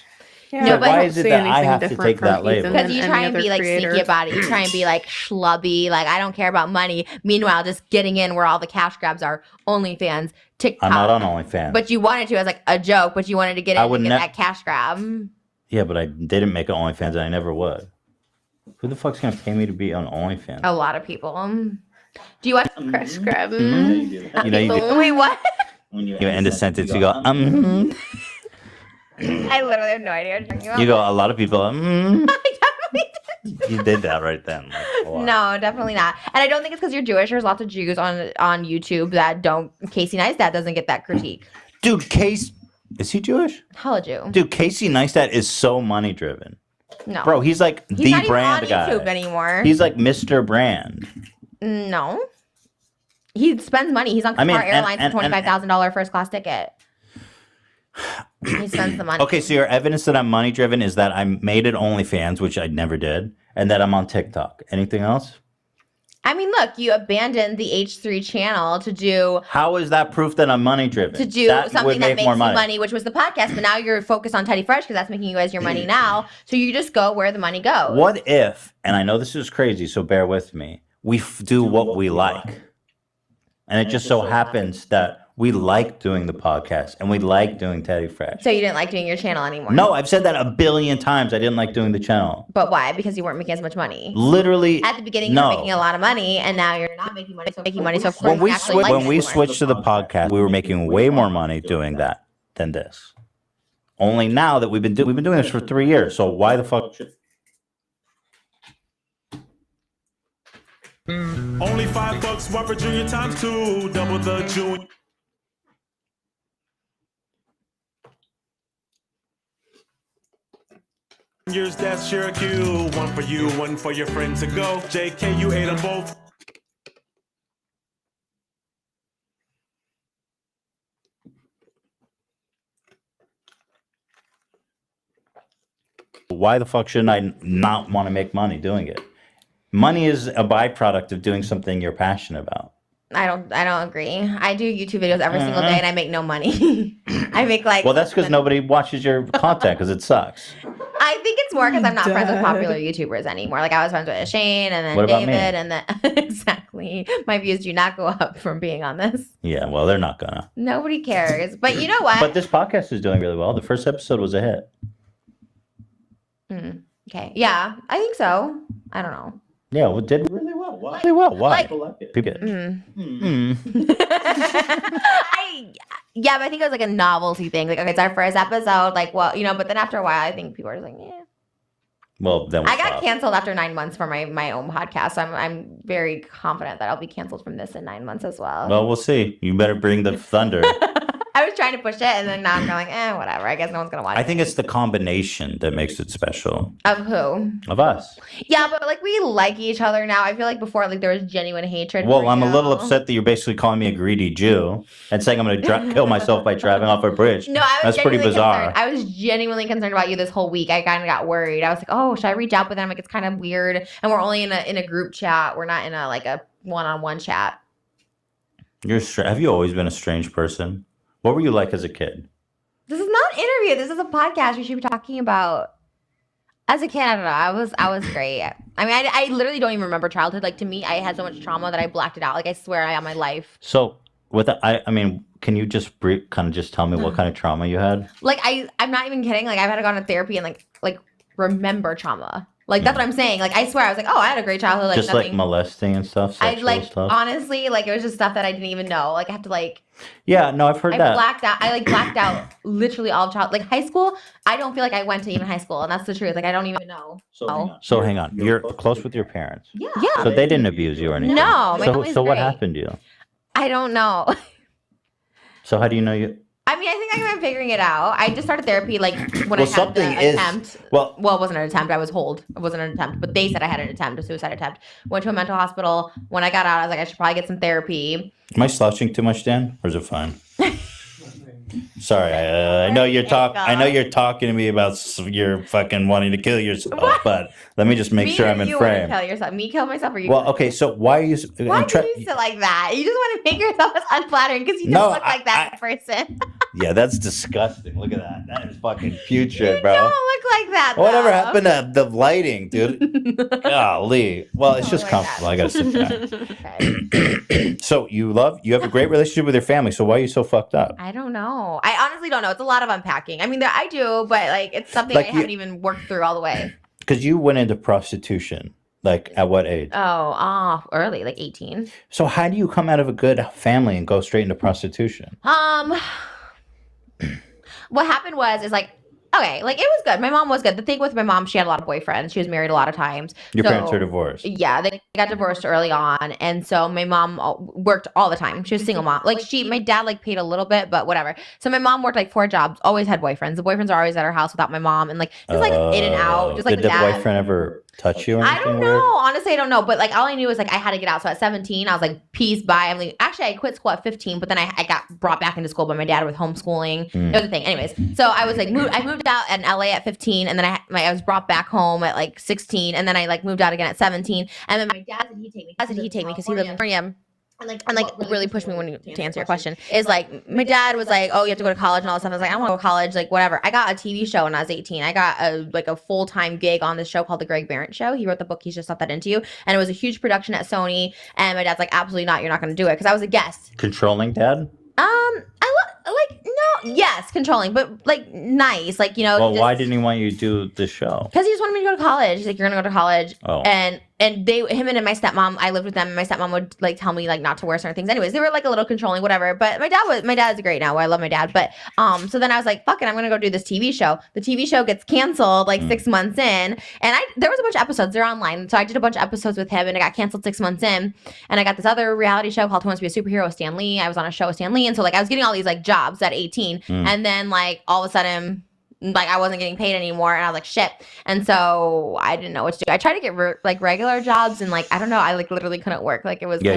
Yeah, So but why is it that I have to take that label? Because you try and be like sneaky about it. You try and be like schlubby, like I don't care about money. Meanwhile, just getting in where all the cash grabs are. OnlyFans, TikTok. I'm not on OnlyFans. But you wanted to as like a joke, but you wanted to get in and get that cash grab. Yeah, but I didn't make an OnlyFans and I never would. Who the fuck's going to pay me to be on OnlyFans? A lot of people. Do you watch cash grab? You know, you do. Wait, what? When you end a sentence, you go, I literally have no idea what you're talking about. You go, a lot of people, I definitely did. You did that right then. Like, no, definitely not. And I don't think it's because you're Jewish. There's lots of Jews on YouTube that don't. Casey Neistat doesn't get that critique. Dude, is he Jewish? Hella Jew. Dude, Casey Neistat is so money driven. No. Bro, he's like he's the not brand even on guy. YouTube anymore. He's like Mr. Brand. No. He spends money. He's on Qatar Airlines for $25,000 first class ticket. He spends the money. Okay, so your evidence that I'm money driven is that I made it OnlyFans, which I never did, and that I'm on TikTok. Anything else? I mean, look, you abandoned the H3 channel to do... How is that proof that I'm money driven? To do something that makes you money, which was the podcast. But now you're focused on Teddy Fresh because that's making you guys your money now. So you just go where the money goes. What if, and I know this is crazy, so bear with me, we do what we like. And it just so happens that we like doing the podcast and we like doing Teddy Fresh. So you didn't like doing your channel anymore? No, I've said that a billion times. I didn't like doing the channel. But why? Because you weren't making as much money. Literally, at the beginning, you were making a lot of money, and now you're not making money. So making money. So of course, when we switched to the podcast, we were making way more money doing that than this. Only now that we've been doing this for 3 years. So why the fuck? Only $5 Whopper Junior times 2, double the junior. Yours, that's your cue. One for you, one for your friend to go. JK, you ate them both. Why the fuck shouldn't I not want to make money doing it? Money is a byproduct of doing something you're passionate about. I don't agree. I do YouTube videos every single day, and I make no money. I make like. Well, that's because nobody watches your content because it sucks. I think it's more because I'm not friends with popular YouTubers anymore. Like I was friends with Shane and then What about David, me? and then exactly my views do not go up from being on this. Yeah, well, they're not gonna. Nobody cares. But you know what? But this podcast is doing really well. The first episode was a hit. Okay. Yeah, I think so. I don't know. Yeah, well, it did really well. Really well. Why? People get it. Yeah, but I think it was like a novelty thing. Like, okay, it's our first episode. Like, well, you know, but then after a while, I think people are just like, yeah. Well, then I got canceled after 9 months for my own podcast. So I'm very confident that I'll be canceled from this in 9 months as well. Well, we'll see. You better bring the thunder. I was trying to push it, and then now I'm going, whatever. I guess no one's gonna watch it. I think it's the combination that makes it special. Of who? Of us. Yeah, but like we like each other now. I feel like before, like there was genuine hatred. Well, for I'm you. a little upset that you're basically calling me a greedy Jew and saying I'm going to kill myself by driving off a bridge. No, I was That's pretty bizarre. Concerned. I was genuinely concerned about you this whole week. I kind of got worried. I was like, oh, should I reach out? But then I'm like, it's kind of weird, and we're only in a group chat. We're not in a one-on-one chat. Have you always been a strange person? What were you like as a kid? This is not an interview. This is a podcast. We should be talking about. As a kid, I don't know. I was great. I mean, I literally don't even remember childhood. Like to me, I had so much trauma that I blacked it out. Like I swear, I had my life. So, I mean, can you just kind of just tell me what kind of trauma you had? Like I'm not even kidding. Like I've had to go to therapy and like remember trauma. Like that's what I'm saying. Like I swear, I was like, oh, I had a great childhood. Like Just nothing. like molesting and stuff. I Sexual stuff. honestly like it was just stuff that I didn't even know. Like I have to like. Yeah, no, I've heard I that. blacked out. I blacked out literally all of like high school. I don't feel like I went to even high school, and that's the truth. Like I don't even know. So hang on, you're close with your parents. Yeah. So they didn't abuse you or anything. No, my family's So what great. happened to you? I don't know. So how do you know you? I mean, I think I'm figuring it out. I just started therapy like when I had something the is- attempt. well- it wasn't an attempt. I was hold. It wasn't an attempt, but they said I had an attempt, a suicide attempt. Went to a mental hospital. When I got out, I was like, I should probably get some therapy. Am I slouching too much, Dan, or is it fine? Sorry, I know you're talking to me about you're fucking wanting to kill yourself, but let me just make sure I'm in you frame. Want to kill yourself? Me kill myself or you? Well, okay, so why are you? Why do you sit like that? You just want to make yourself as unflattering because you don't look like that person. Yeah, that's disgusting. Look at that. That is fucking putrid, bro. You don't look like that. Whatever happened to the lighting, dude? Golly. Well, it's just comfortable. I gotta sit back. So you have a great relationship with your family. So why are you so fucked up? I don't know. I honestly don't know. It's a lot of unpacking. I mean, I do, but like it's something I haven't even worked through all the way. Because you went into prostitution. Like at what age? Early, like 18. So how do you come out of a good family and go straight into prostitution? What happened is like, okay, like it was good. My mom was good. The thing with my mom, she had a lot of boyfriends. She was married a lot of times. Your parents are divorced. Yeah, they got divorced early on, and so my mom worked all the time. She was a single mom. Like my dad like paid a little bit, but whatever. So my mom worked like 4 jobs. Always had boyfriends. The boyfriends are always at our house without my mom, and like just like in and out. Just like did the boyfriend ever touch you or anything? I don't know. Weird? Honestly, I don't know. But like all I knew was like I had to get out. So at 17, I was like, peace, bye. I'm like, actually, I quit school at 15, but then I got brought back into school by my dad with homeschooling. It was a thing. Anyways, so I was like, I moved out in LA at 15, and then I was brought back home at like 16, and then I like moved out again at 17, and then my dad said he'd take me. Because he lived in California. And like really pushed me to answer your question is like my dad was like, oh, you have to go to college and all this stuff. I was like, I don't want to go to college, like whatever. I got a TV show when I was 18. I got a full-time gig on this show called The Greg Barrett Show. He wrote the book, He's Just Not That Into You, and it was a huge production at Sony. And my dad's like, absolutely not, you're not going to do it, because I was a guest. Controlling dad? Yes, controlling, but like nice, like Well, why didn't he want you to do the show? Because he just wanted me to go to college. He's like, you're gonna go to college. Oh. And him and my stepmom, I lived with them, and my stepmom would like tell me like not to wear certain things. Anyways, they were like a little controlling, whatever. But my dad's great now. I love my dad. But so then I was like, fuck it, I'm gonna go do this TV show. The TV show gets canceled like 6 months in, and there was a bunch of episodes. They're online, so I did a bunch of episodes with him, and it got canceled 6 months in. And I got this other reality show called Who Wants to Be a Superhero with Stan Lee. I was on a show with Stan Lee, and so like I was getting all these like jobs at 18, and then like all of a sudden, like I wasn't getting paid anymore, and I was like, shit. And so I didn't know what to do. I tried to get like regular jobs, and like I don't know, I like literally couldn't work. Like it was. Yeah,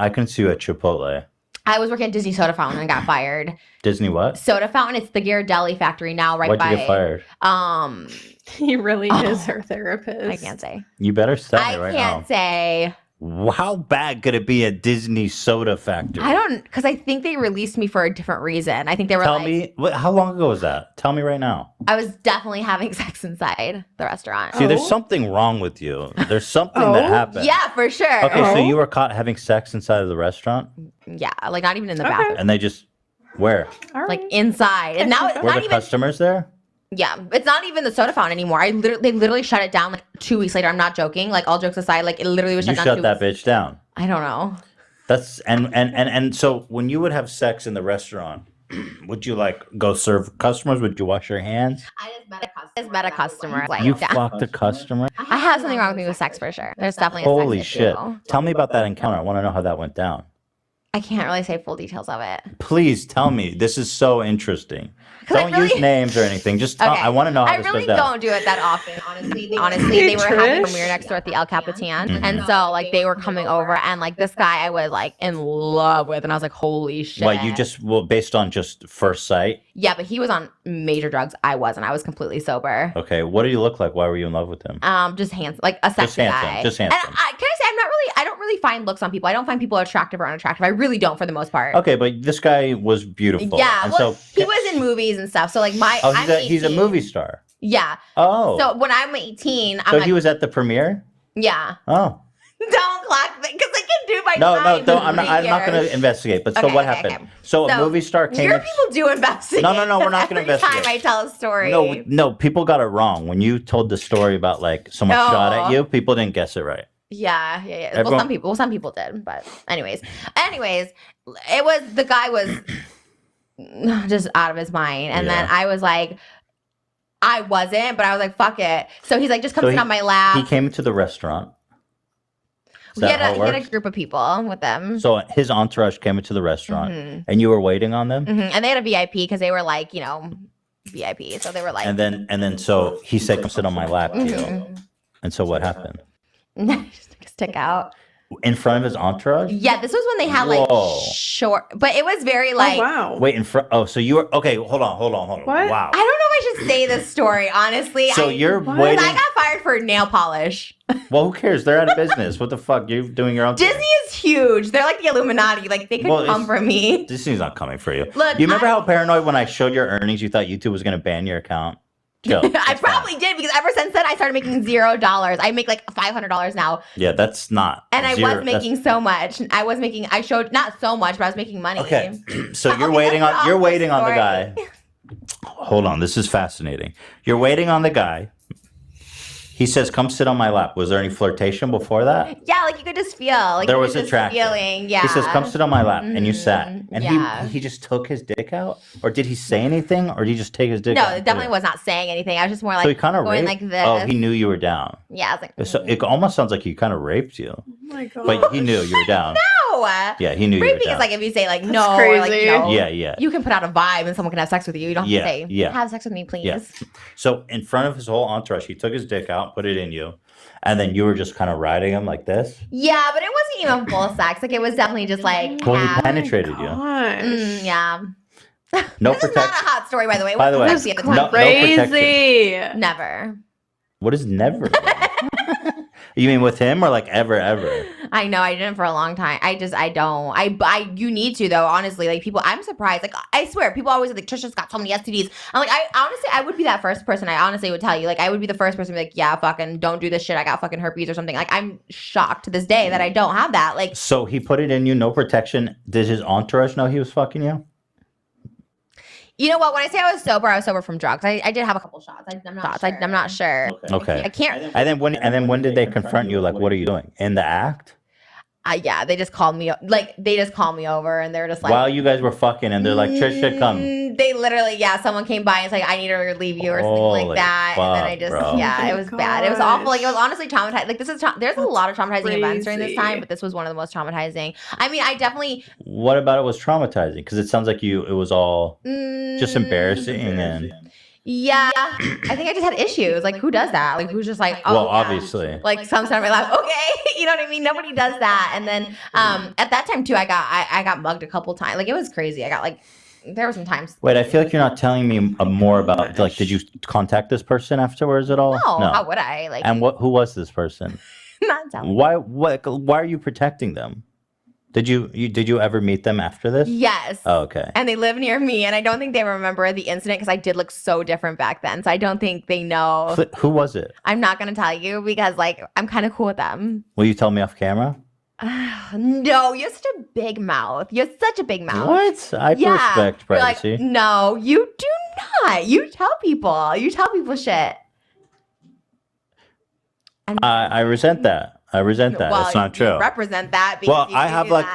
I can see you at Chipotle. I was working at Disney Soda Fountain and got fired. Disney what? Soda Fountain. It's the Ghirardelli factory now, right Why'd by. you get fired? He really is her therapist. I can't say. You better stop it right now. I can't say. How bad could it be at Disney Soda Factory? I don't, because I think they released me for a different reason. I think they were Tell me, how long ago was that? Tell me right now. I was definitely having sex inside the restaurant. See, there's something wrong with you. There's something that happened. Yeah, for sure. Okay, so you were caught having sex inside of the restaurant? Yeah, like not even in the bathroom. And they just, where? Like inside. And now it's Were not the even. customers there? Yeah, it's not even the soda fountain anymore. They literally shut it down like 2 weeks later. I'm not joking. Like all jokes aside, like it literally was shut down. You shut that bitch down. I don't know. That's and so when you would have sex in the restaurant, would you like go serve customers? Would you wash your hands? I just met a customer. Like, You fucked a customer? I have something wrong with me with sex for sure. There's definitely a Holy sex shit. issue. Tell me about that encounter. I want to know how that went down. I can't really say full details of it. Please tell me. This is so interesting. Don't use names or anything. Just tell. Okay. I want to know how I this really goes down. don't do it that often, honestly. Honestly, they were having a premiere next door at the El Capitan. Mhm. And so, like, they were coming over, and, like, this guy I was, like, in love with. And I was like, holy shit. Well, you just, based on just first sight? Yeah, but he was on major drugs. I wasn't. I was completely sober. Okay. What do you look like? Why were you in love with him? Just handsome. Like, a sexy guy. Just handsome. And can I say, I don't really find looks on people. I don't find people attractive or unattractive. I really don't for the most part. Okay, but this guy was beautiful. Yeah, and well, so, he was in movies and stuff. So, like, he's a movie star. Yeah. Oh. So when I'm 18, I'm So like, he was at the premiere? yeah. Oh. Don't clock me, because I can do my No, time don't. I'm not here. going to investigate. But so Okay, what okay, happened? okay. So a movie star came. Your people do investigate. No, we're not going to every investigate. time I tell a story. No, people got it wrong when you told the story about like someone No. shot at you. People didn't guess it right. Yeah. Everyone- Well, some people did, but anyways, it was the guy was just out of his mind, and then I was like, I wasn't, but I was like, fuck it. So he's like, just come sit on my lap. He came to the restaurant. Is He that how it had a works? group of people with them. So his entourage came into the restaurant, Mhm. and you were waiting on them. And they had a VIP because they were like, VIP. So they were like, And then so he said, "Come sit on my lap," to you. Mhm. And so what happened? just took a stick out. In front of his entourage? Yeah, this was when they had like short, but it was very like. Oh, wow. Wait, in front. Oh, so you were okay. Hold on. What? Wow. I don't know if I should say this story, honestly. So you're waiting. I got fired for nail polish. Well, who cares? They're out of business. What the fuck? You're doing your own thing. Disney is huge. They're like the Illuminati. Like they could come for me. Disney's not coming for you. Look, you remember how paranoid when I showed your earnings, you thought YouTube was going to ban your account? Chill. I probably did because ever since then I started making $0. I make like $500 now. Yeah, that's not. And I was making so much. I showed not so much, but I was making money. Okay. So you're waiting on the guy. Hold on, this is fascinating. You're waiting on the guy. He says, "Come sit on my lap." Was there any flirtation before that? Yeah, like you could just feel like there was attraction. Feeling. Yeah. He says, "Come sit on my lap," and you sat. And he just took his dick out, or did he say anything, or did he just take his dick out? No, it definitely was not saying anything. I was just more like so he kind of going raped? like this. Oh, he knew you were down. Yeah, I was like. So it almost sounds like he kind of raped you. Oh my god. But he knew you were down. No. Yeah, he knew you were Raping down. is like if you say like That's no, crazy. or like no. Yeah. You can put out a vibe and someone can have sex with you. You don't have to say have sex with me, please. Yeah. So in front of his whole entourage, he took his dick out, put it in you, and then you were just kind of riding him like this. Yeah, but it wasn't even full sex. Like it was definitely just like. Well, he penetrated you. Yeah. No This is not a hot story, by the way. It By the way, wasn't sexy at the time. no Crazy. Never. What is never? You mean with him or like ever? I know I didn't for a long time. You need to though. Honestly, like people, I'm surprised. Like I swear, people always like Trisha's got so many STDs. I'm like, I would be that first person. I honestly would tell you, like, I would be the first person to be like, yeah, fucking don't do this shit. I got fucking herpes or something. Like I'm shocked to this day that I don't have that. Like, So he put it in you, no protection. Did his entourage know he was fucking you? you know what? When I say I was sober from drugs. I did have a couple shots. I'm not sure. Okay. I can't. And then when did they confront you? Like, what are you doing in the act? Yeah, they just called me over and they were just like, While you guys were fucking, and they're like, Trisha, come. They literally, someone came by and was like, I need to relieve you or something like that. And then I just, it was bad. It was awful. Like, it was honestly traumatizing. Like, there's a lot of traumatizing events during this time, but this was one of the most traumatizing. I mean, I definitely. What about it was traumatizing? Because it sounds like it was all just embarrassing and. Yeah, I think I just had issues. Like, who does that? Like, who's just like, oh, well, obviously. Like, some sort of my life. Okay, you know what I mean? Nobody does that. And then at that time too, I got mugged a couple times. Like, it was crazy. I got like, there were some times. Wait, I feel like you're not telling me more about, like, did you contact this person afterwards at all? No. How would I? Like, and who was this person? Not telling. Why are you protecting them? Did you ever meet them after this? Yes. Oh, okay. And they live near me, and I don't think they remember the incident because I did look so different back then. So I don't think they know. Who was it? I'm not gonna tell you because like I'm kind of cool with them. Will you tell me off camera? No, you're such a big mouth. You're such a big mouth. What? I respect privacy. Like, no, you do not. You tell people. You tell people shit. And I resent that. Well, it's not true. Represent that. Well, I have like.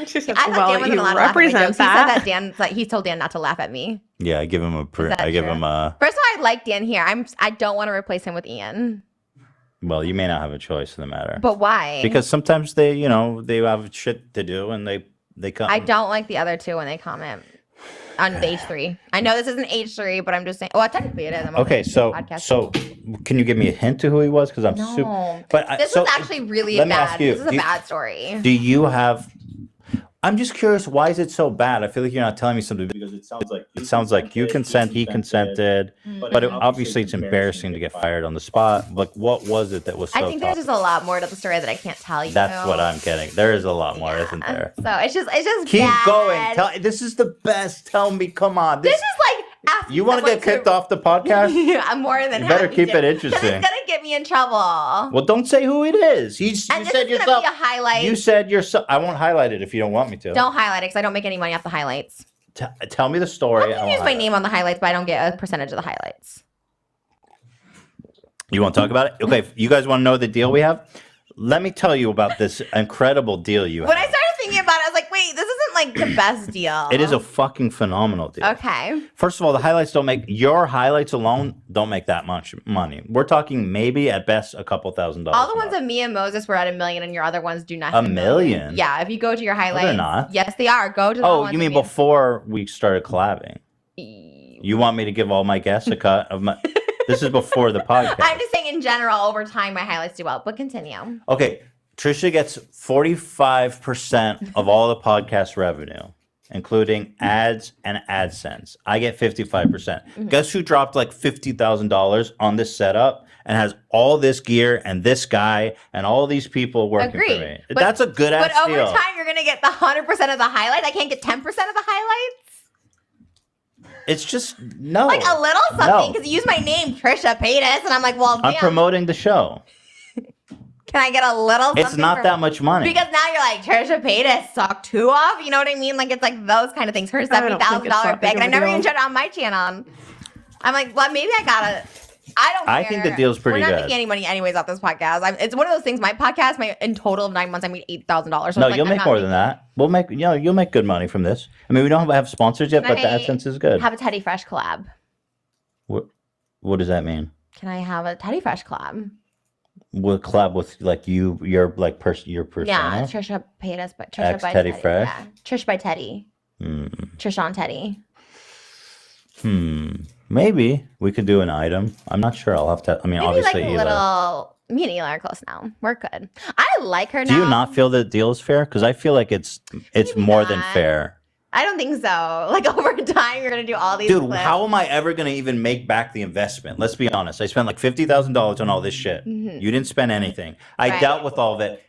She said, I thought Dan wasn't allowed to laugh at my jokes. that. He said that Dan. Like, he told Dan not to laugh at me. Yeah, I give him a. First of all, I like Dan here. I don't want to replace him with Ian. Well, you may not have a choice in the matter. But why? Because sometimes they have shit to do and they come. I don't like the other two when they comment on H3. I know this isn't H3, but I'm just saying. Well, technically it is. Okay, so can you give me a hint to who he was? Because I'm super. But this was actually really let me bad. ask you, This is a bad story. Do you have? I'm just curious. Why is it so bad? I feel like you're not telling me something because it sounds like you consent, he consented, but obviously it's embarrassing to get fired on the spot. Like, what was it that was so? I think there's just a lot more to the story that I can't tell you. That's what I'm getting. There is a lot more, isn't there? So it's just keep bad. going. This is the best. Tell me, come on. This is like. You want to get kicked off the podcast? Yeah, I'm more than. You better keep it interesting. It's gonna get me in trouble. Well, don't say who it is. You said yourself. Gonna be a highlight. You said yourself. I won't highlight it if you don't want me to. Don't highlight it because I don't make any money off the highlights. Tell me the story. I can use my name on the highlights, but I don't get a percentage of the highlights. You want to talk about it? Okay, you guys want to know the deal we have? Let me tell you about this incredible deal you have. When I started thinking about it, I was like, wait, this isn't like the best deal. It is a fucking phenomenal deal. Okay. First of all, the highlights your highlights alone don't make that much money. We're talking maybe at best a couple $1,000s. All the ones of me and Moses were at $1 million, and your other ones do not. $1 million? Yeah, if you go to your highlights. They're not. Yes, they are. Go to the ones you mean before we started collabing? You want me to give all my guests a cut of my... This is before the podcast. I'm just saying in general, over time, my highlights do well, but continue. Okay. Trisha gets 45% of all the podcast revenue, including ads and AdSense. I get 55%. Guess who dropped like $50,000 on this setup and has all this gear and this guy and all these people working for me? That's a good ass deal. But over time, you're gonna get the 100% of the highlights. I can't get 10% of the highlights. It's just no. Like a little something because you use my name, Trisha Paytas, and I'm like, well, I'm promoting the show. Can I get a little something? It's not that much money. Because now you're like, Trisha Paytas sucked who off? You know what I mean? Like, it's like those kind of things. Her $70,000 bag. And I never even showed it on my channel. I'm like, well, maybe I gotta. I don't care. I think the deal's pretty good. We're not making any money anyways off this podcast. It's one of those things. My podcast, in total of 9 months, I made $8,000. So no, you'll make more than that. We'll make, you'll make good money from this. I mean, we don't have sponsors yet, but the AdSense is good. Have a Teddy Fresh collab. What does that mean? Can I have a Teddy Fresh collab? We'll collab with like your like your persona. Yeah, Trisha Paytas, but Trisha by Teddy Fresh. Yeah, Trish by Teddy. Trisha on Teddy. Maybe we could do an item. I'm not sure. I'll have to. I mean, Maybe obviously, like a little. Me and Eli are close now. We're good. I like her now. Do you not feel the deal is fair? Because I feel like it's more than fair. I don't think so. Like over time, you're gonna do all these. Dude, clips. how am I ever gonna even make back the investment? Let's be honest. I spent like $50,000 on all this shit. You didn't spend anything. I dealt with all of it.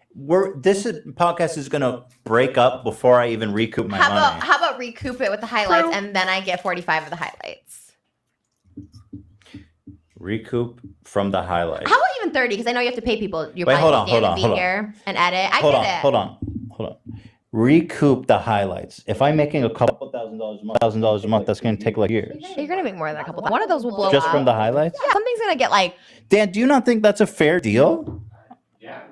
This podcast is gonna break up before I even recoup my money. How about recoup it with the highlights, and then I get 45 of the highlights. Recoup from the highlights. How about even 30? Because I know you have to pay people. You're Wait, hold probably on. Here and edit. I get it. Hold on. Recoup the highlights. If I'm making a couple $1,000 a month, that's going to take like years. You're going to make more than a couple. One of those will blow Just up. from the highlights? Yeah, something's going to get like. Dan, do you not think that's a fair deal? Yeah.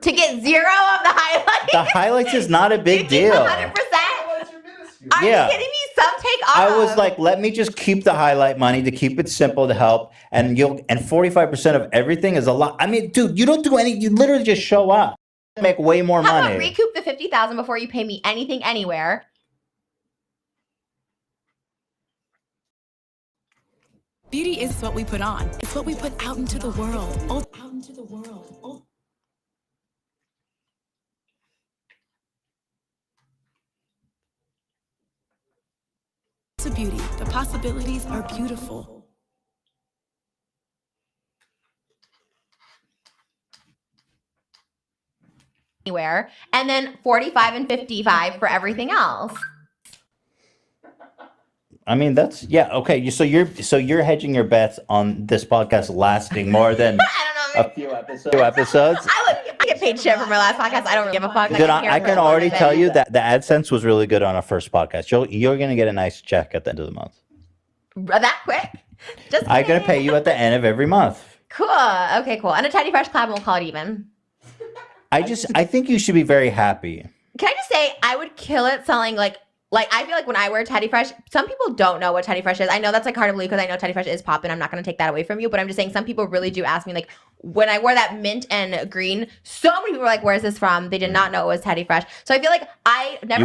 To get 0 of the highlights? The highlights is not a big deal. 100%? Are you kidding me? Some take off. I was like, let me just keep the highlight money to keep it simple to help. And 45% of everything is a lot. I mean, dude, you don't do anything. You literally just show up. Make way more money. How about recoup the $50,000 before you pay me anything anywhere? Beauty is what we put on. It's what we put out into the world. To beauty, the possibilities are beautiful. Anywhere, and then 45 and 55 for everything else. I mean, that's okay. So you're hedging your bets on this podcast lasting more than a few episodes. I get paid shit for my last podcast. I don't give a fuck. Dude, I can already tell you that the AdSense was really good on our first podcast. You're gonna get a nice check at the end of the month. That quick? I'm gonna pay you at the end of every month. Cool. Okay, cool. And a Teddy Fresh collab won't call it even. I think you should be very happy. Can I just say I would kill it selling like I feel like when I wear Teddy Fresh, some people don't know what Teddy Fresh is. I know that's like hard to believe because I know Teddy Fresh is popping. I'm not going to take that away from you, but I'm just saying some people really do ask me like when I wore that mint and green, so many people were like, "Where's this from?" They did not know it was Teddy Fresh. So I feel like I never.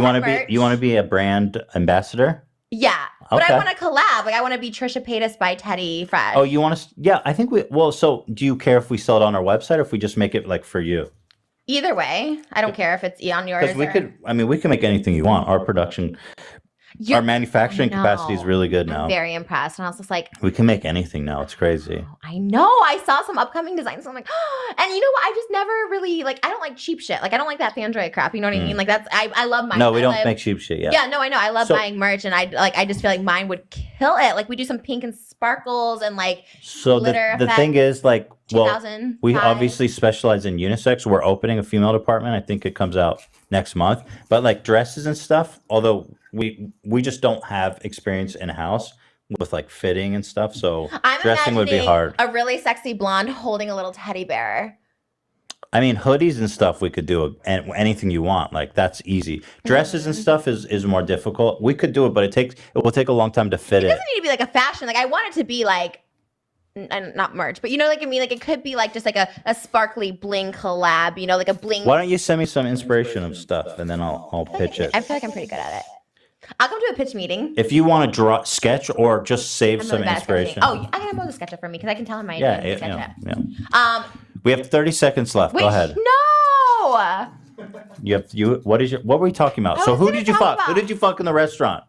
You want to be a brand ambassador? Yeah, but Okay. I want to collab. Like I want to be Trisha Paytas by Teddy Fresh. Oh, you want to? Yeah, I think we. Well, so do you care if we sell it on our website or if we just make it like for you? Either way, I don't care if it's on yours. Because we could. I mean, we can make anything you want. Our production. Our manufacturing capacity is really good now. I'm very impressed. And I was just like, We can make anything now. It's crazy. I know. I saw some upcoming designs. So I'm like, and you know what? I just never really like. I don't like cheap shit. Like I don't like that Thandroid crap. You know what I mean? Like that's. I love mine. No, we don't make cheap shit. Yeah. Yeah. No, I know. I love buying merch, and I just feel like mine would kill it. Like we do some pink and sparkles and like. So the thing is like. Well, 2005. we obviously specialize in unisex. We're opening a female department. I think it comes out next month. But like dresses and stuff, although we just don't have experience in house with like fitting and stuff, so I'm dressing would be imagining hard. A really sexy blonde holding a little teddy bear. I mean, hoodies and stuff we could do anything you want. Like that's easy. Dresses and stuff is more difficult. We could do it, but it will take a long time to fit It it. doesn't need to be like a fashion. Like I want it to be like. And not merch, but you know, like I mean, like it could be like just like a sparkly bling collab, you know, like a bling. Why don't you send me some inspiration of stuff and then I'll pitch it. I feel like I'm pretty good at it. I'll come to a pitch meeting. If you want to sketch or just save some inspiration. Oh, I can have Mo sketch it for me because I can tell him my Yeah. sketch it. We have 30 seconds left. Wait, Go ahead. No, What were we talking about? So who did you fuck? Who did you fuck in the restaurant?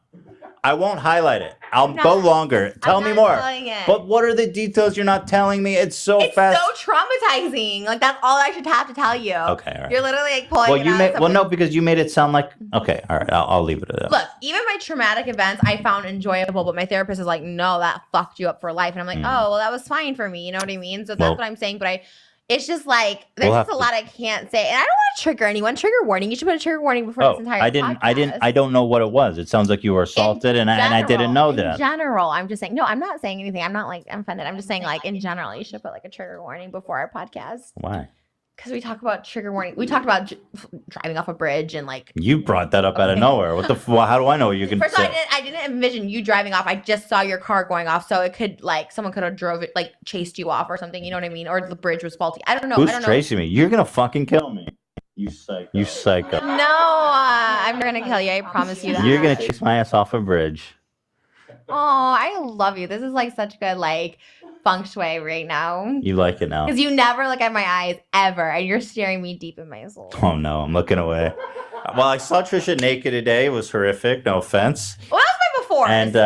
I won't highlight it. I'll go longer. Tell me more. But what are the details you're not telling me? It's so fast. It's so traumatizing. Like that's all I should have to tell you. Okay, all right. You're literally like pulling no, because you made it sound like okay. All right, I'll leave it at that. Look, even my traumatic events I found enjoyable, but my therapist is like, no, that fucked you up for life, and I'm like, oh, well, that was fine for me. You know what I mean? So that's what I'm saying. But it's just like there's just a lot I can't say, and I don't want to trigger anyone. Trigger warning. You should put a trigger warning before this entire. I don't know what it was. It sounds like you were assaulted, and I didn't know that. In general, I'm just saying. No, I'm not saying anything. I'm not like offended. I'm just saying like in general, you should put like a trigger warning before our podcast. Why? Because we talk about trigger warning. We talked about driving off a bridge and like. You brought that up out of nowhere. What the? How do I know what you're gonna say? First of all, I didn't envision you driving off. I just saw your car going off, so it could like someone could have drove it, like chased you off or something. You know what I mean? Or the bridge was faulty. I don't know. Who's chasing me? You're gonna fucking kill me. You psycho. No, I'm gonna kill you. I promise you that. You're gonna chase my ass off a bridge. Oh, I love you. This is like such good like feng shui right now. You like it now? Because you never look at my eyes ever, and you're staring me deep in my soul. Oh no, I'm looking away. Well, I saw Trisha naked today. It was horrific. No offense. Well, that was my before. And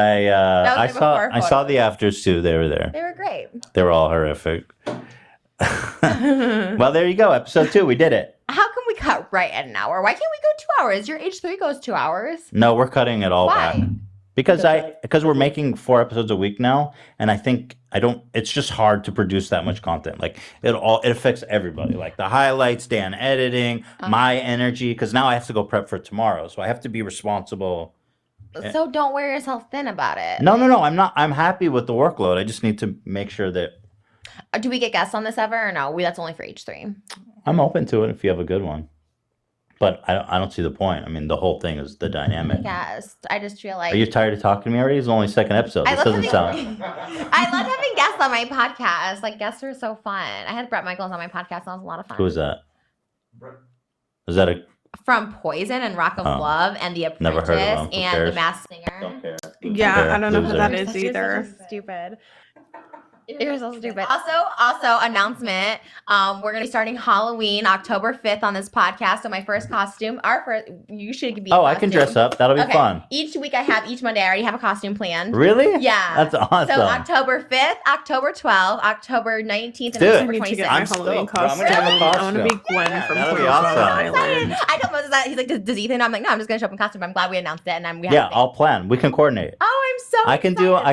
I saw the afters too. They were there. They were great. They were all horrific. Well, there you go. Episode 2. We did it. How can we cut right at an hour? Why can't we go 2 hours? Your H3 goes 2 hours. No, we're cutting it all back. Why? Because we're making 4 episodes a week now, and I think it's just hard to produce that much content. Like it affects everybody. Like the highlights, Dan editing, my energy, because now I have to go prep for tomorrow. So I have to be responsible. So don't wear yourself thin about it. No, I'm not. I'm happy with the workload. I just need to make sure that. Do we get guests on this ever or no? That's only for H3. I'm open to it if you have a good one. But I don't see the point. I mean, the whole thing is the dynamic. Yes, I just feel like. Are you tired of talking to me already? It's only second episode. This doesn't sound. I love having guests on my podcast. Like guests are so fun. I had Brett Michaels on my podcast. That was a lot of fun. Who is that? Is that a? From Poison and Rock of Love and The Apprentice Never heard of him. and The Masked Singer. Don't care. Yeah, I don't know who that is either. You're so stupid. You're so stupid. Also, announcement. We're gonna be starting Halloween October 5th on this podcast. So my first costume, you should be. Oh, I can dress up. That'll be fun. Each week each Monday I already have a costume planned. Really? Yeah. That's awesome. So October 5th, October 12th, October 19th, and Dude, October 26th. I'm Halloween stoked. I'm gonna have a costume. I want to be Gwen from that'll be Queen awesome. Island. I told Moses that he's like, does Ethan? I'm like, no, I'm just gonna show up in costume. I'm glad we announced it, and we have. Yeah, I'll plan. We can coordinate. Oh, I'm so. I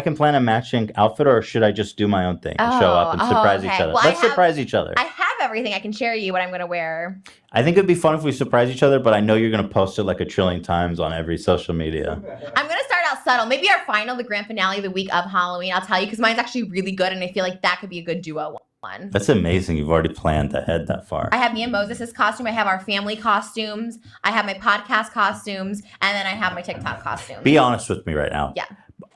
can plan a matching outfit, or should I just do my own thing and show up and surprise each other? Well, Let's surprise each other. I have everything. I can share you what I'm gonna wear. I think it'd be fun if we surprise each other, but I know you're gonna post it like a trillion times on every social media. I'm gonna start out subtle. Maybe our final, the grand finale, the week of Halloween. I'll tell you because mine's actually really good, and I feel like that could be a good duo one. That's amazing. You've already planned ahead that far. I have me and Moses' costume. I have our family costumes. I have my podcast costumes, and then I have my TikTok costumes. Be honest with me right now. Yeah.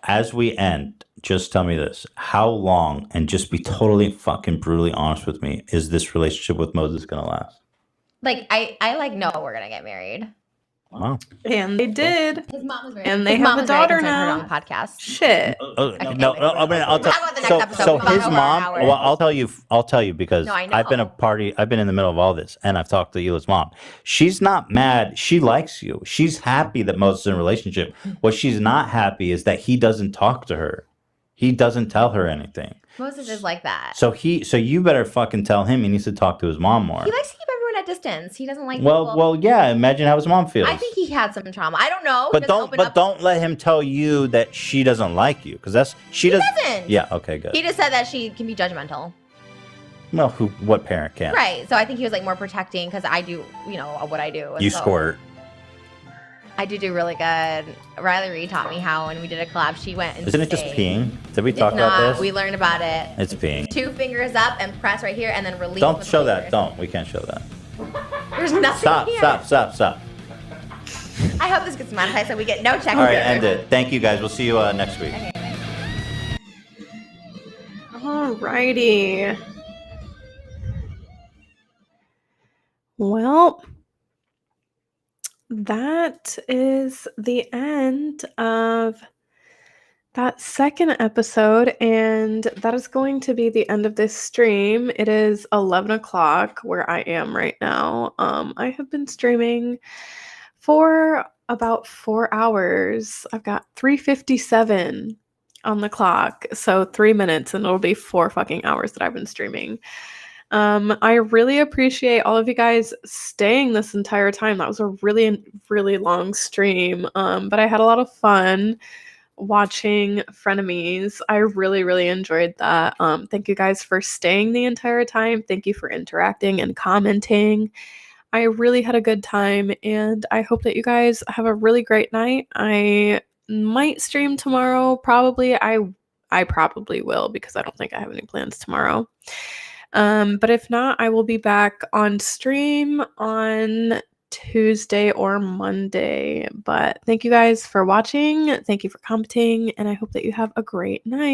As we end, just tell me this. How long, and just be totally fucking brutally honest with me, is this relationship with Moses going to last? Like, I know we're going to get married. Wow. And they did. His mom was very And they have a daughter now. On podcast. Shit. No, I mean, I'll tell. So his mom. Well, I'll tell you because I've been in the middle of all this, and I've talked to Hila's mom. She's not mad. She likes you. She's happy that Moses is in a relationship. What she's not happy is that he doesn't talk to her. He doesn't tell her anything. Moses is like that. So you better fucking tell him he needs to talk to his mom more. He likes to keep everyone at distance. He doesn't like well, yeah. Imagine how his mom feels. I think he had some trauma. I don't know. But don't let him tell you that she doesn't like you, because she doesn't. Yeah. Okay. Good. He just said that she can be judgmental. Well, what parent can't? Right. So I think he was like more protecting because I do, what I do. You squirt. I do really good. Riley Reed taught me how when we did a collab. She went and Isn't it just peeing? Did we talk about this? We learned about it. It's peeing. 2 fingers up and press right here and then release. Don't show that. Don't. We can't show that. There's nothing here. Stop. I hope this gets monetized so we get no check. All right, end it. Thank you guys. We'll see you next week. Okay. Alrighty. Well, that is the end of that second episode, and that is going to be the end of this stream. It is 11 o'clock where I am right now. I have been streaming for about 4 hours. I've got 3:57 on the clock, so 3 minutes, and it'll be 4 fucking hours that I've been streaming. I really appreciate all of you guys staying this entire time. That was a really, really long stream, but I had a lot of fun watching Frenemies. I really, really enjoyed that. Thank you guys for staying the entire time. Thank you for interacting and commenting. I really had a good time, and I hope that you guys have a really great night. I might stream tomorrow, probably. I probably will, because I don't think I have any plans tomorrow. But if not, I will be back on stream on Tuesday or Monday. But thank you guys for watching. Thank you for commenting, and I hope that you have a great night.